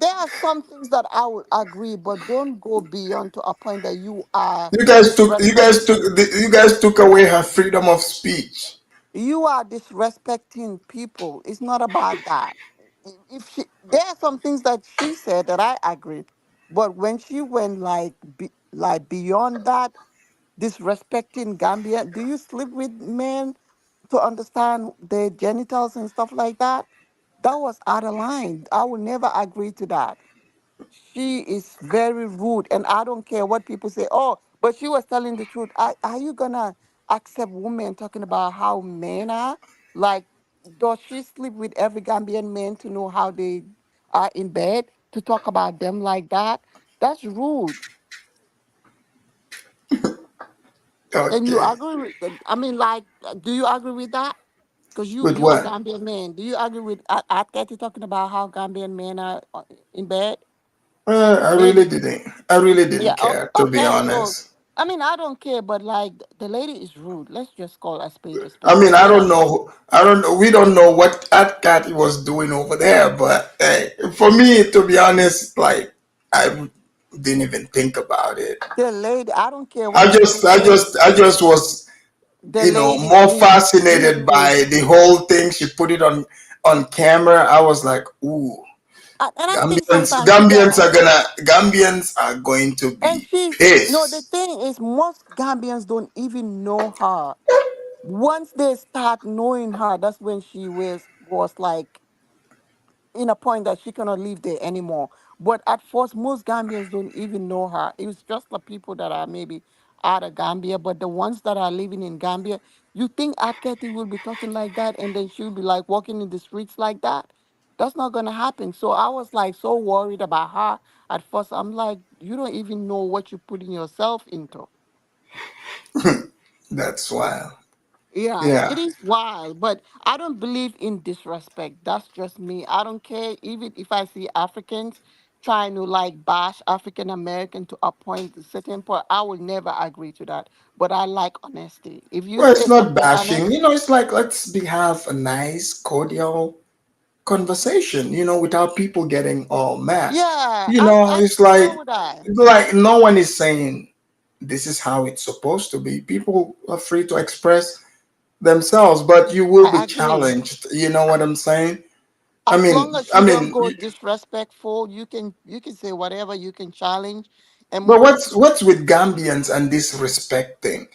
Speaker 17: there are some things that I would agree, but don't go beyond to a point that you are disrespecting.
Speaker 3: You guys took away her freedom of speech.
Speaker 17: You are disrespecting people. It's not about that. If she, there are some things that she said that I agreed, but when she went like beyond that, disrespecting Gambia, do you sleep with men to understand their genitals and stuff like that? That was out of line. I will never agree to that. She is very rude, and I don't care what people say. Oh, but she was telling the truth. Are you gonna accept women talking about how men are? Like, does she sleep with every Gambian man to know how they are in bed to talk about them like that? That's rude. And you
Speaker 3: Okay.
Speaker 17: agree with? I mean, like, do you agree with that? Because
Speaker 3: With
Speaker 17: you're a
Speaker 3: what?
Speaker 17: Gambian man. Do you agree with Kathy talking about how Gambian men are in bed?
Speaker 3: I really
Speaker 17: Maybe.
Speaker 3: didn't. I really
Speaker 17: Yeah.
Speaker 3: didn't
Speaker 17: Okay.
Speaker 3: care, to be
Speaker 17: Okay. So,
Speaker 3: honest.
Speaker 17: I mean, I don't care, but like the lady is rude. Let's just call a spade a
Speaker 3: I
Speaker 17: spade.
Speaker 3: mean, I
Speaker 17: She
Speaker 3: don't
Speaker 17: has.
Speaker 3: know. I don't know. We don't know what Art Kati was doing over there, but hey, for me, to be honest, like I didn't even think about it.
Speaker 17: The lady. I don't care what people say.
Speaker 3: I just was,
Speaker 17: The lady is
Speaker 3: more
Speaker 17: rude.
Speaker 3: fascinated
Speaker 17: Really.
Speaker 3: by the whole thing. She put it on camera. I was like, ooh,
Speaker 17: And I think sometimes
Speaker 3: Gambians are going to
Speaker 17: and
Speaker 3: be
Speaker 17: she's no. The
Speaker 3: pissed.
Speaker 17: thing is, most Gambians don't even know her. Once they start knowing her, that's when she was like in a point that she cannot live there anymore. But at first, most Gambians don't even know her. It was just the people that are maybe out of Gambia, but the ones that are living in Gambia, you think Aketi will be talking like that and then she'll be like walking in the streets like that? That's not gonna happen. So I was like so worried about her at first. I'm like, you don't even know what you're putting yourself into.
Speaker 3: That's wild.
Speaker 17: Yeah, it
Speaker 3: Yeah.
Speaker 17: is wild, but I don't believe in disrespect. That's just me. I don't care even if I see Africans trying to like bash African American to a point, a certain point. I will never agree to that. But I like honesty. If you
Speaker 3: Well, it's
Speaker 17: say
Speaker 3: not
Speaker 17: something
Speaker 3: bashing.
Speaker 17: honest,
Speaker 3: It's like have a nice, cordial conversation. Without people getting all mad.
Speaker 17: yeah, I'm
Speaker 3: It's
Speaker 17: so would I.
Speaker 3: like no one is saying this is how it's supposed to be. People are free to express themselves, but you will be
Speaker 17: I agree.
Speaker 3: challenged. You know what I'm saying? I
Speaker 17: As
Speaker 3: mean,
Speaker 17: long as
Speaker 3: I
Speaker 17: you don't
Speaker 3: mean,
Speaker 17: go disrespectful, you can say whatever, you can challenge. And
Speaker 3: but what's with Gambians and this respect thing?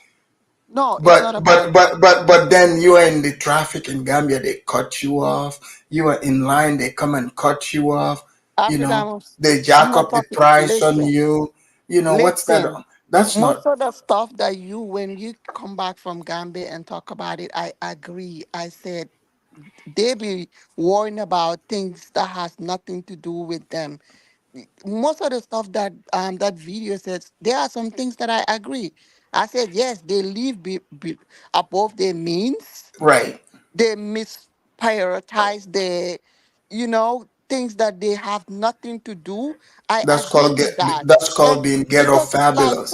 Speaker 17: no, it's
Speaker 3: But
Speaker 17: not
Speaker 3: but
Speaker 17: about
Speaker 3: but but but then you are in the traffic in Gambia, they cut you off. You are in line, they come and cut you off.
Speaker 17: Africans.
Speaker 3: They
Speaker 17: I'm
Speaker 3: jack
Speaker 17: not
Speaker 3: up the
Speaker 17: talking.
Speaker 3: price on
Speaker 17: Listen.
Speaker 3: you. What's that?
Speaker 17: Listen,
Speaker 3: That's
Speaker 17: most
Speaker 3: not
Speaker 17: of the stuff that when you come back from Gambia and talk about it, I agree. I said they be worrying about things that has nothing to do with them. Most of the stuff that video says, there are some things that I agree. I said yes, they live above their means.
Speaker 3: right.
Speaker 17: They misprioritize their, you know, things that they have nothing to do, I
Speaker 3: That's
Speaker 17: agree
Speaker 3: called
Speaker 17: with that.
Speaker 3: that's called
Speaker 17: And
Speaker 3: being ghetto
Speaker 17: because like
Speaker 3: fabulous.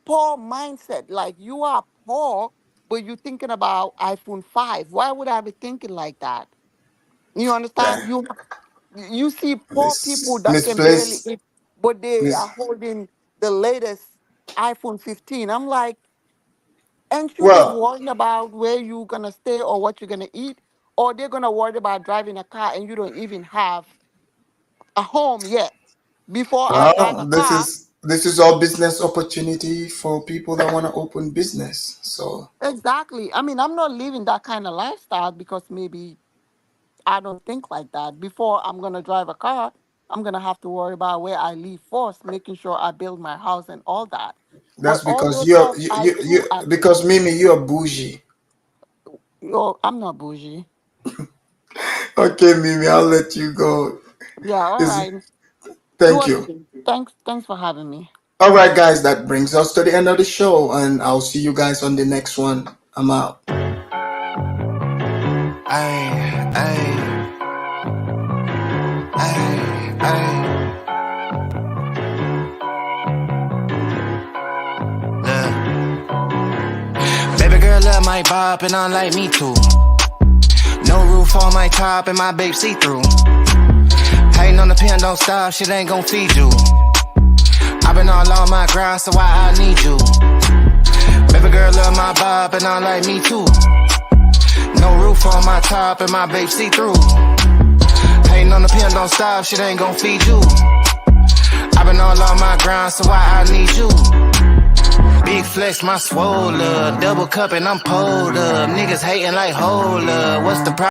Speaker 17: poor mindset, like you are poor, but you're thinking about iPhone 5. Why would I be thinking like that? You understand?
Speaker 3: Yeah.
Speaker 17: You see poor people that can barely
Speaker 3: Misplaced.
Speaker 17: eat, but they
Speaker 3: Mis-
Speaker 17: are holding the latest iPhone 15. I'm like, ain't you just
Speaker 3: well,
Speaker 17: worrying about where you're gonna stay or what you're gonna eat? Or they're gonna worry about driving a car and you don't even have a home yet. Before I drive a
Speaker 3: well,
Speaker 17: car,
Speaker 3: this is all business opportunity for people that want to open business. So
Speaker 17: exactly. I mean, I'm not living that kind of lifestyle because maybe I don't think like that. Before I'm gonna drive a car, I'm gonna have to worry about where I live first, making sure I build my house and all that. But
Speaker 3: that's
Speaker 17: all
Speaker 3: because
Speaker 17: those stuff I
Speaker 3: you
Speaker 17: do agree.
Speaker 3: because Mimi, you're bougie.
Speaker 17: Yo, I'm not bougie.
Speaker 3: Okay, Mimi, I'll let you go.
Speaker 17: Yeah, all
Speaker 3: Is
Speaker 17: right. It
Speaker 3: Thank
Speaker 17: was
Speaker 3: you.
Speaker 17: thanks for having me.
Speaker 3: All right, guys, that brings us to the end of the show, and I'll see you guys on the next one. I'm out.
Speaker 1: Baby girl love my bop and I like me too. No roof on my top and my babe see-through. Hating on the pen, don't stop, shit ain't gon' feed you. I been all on my grind, so why I need you? Baby girl love my bop and I like me too. No roof on my top and my babe see-through. Hating on the pen, don't stop, shit ain't gon' feed you. I been all on my grind, so why I need you? Big flex, my swole up, double cup and I'm pulled up. Niggas hating like hold up. What's the problem?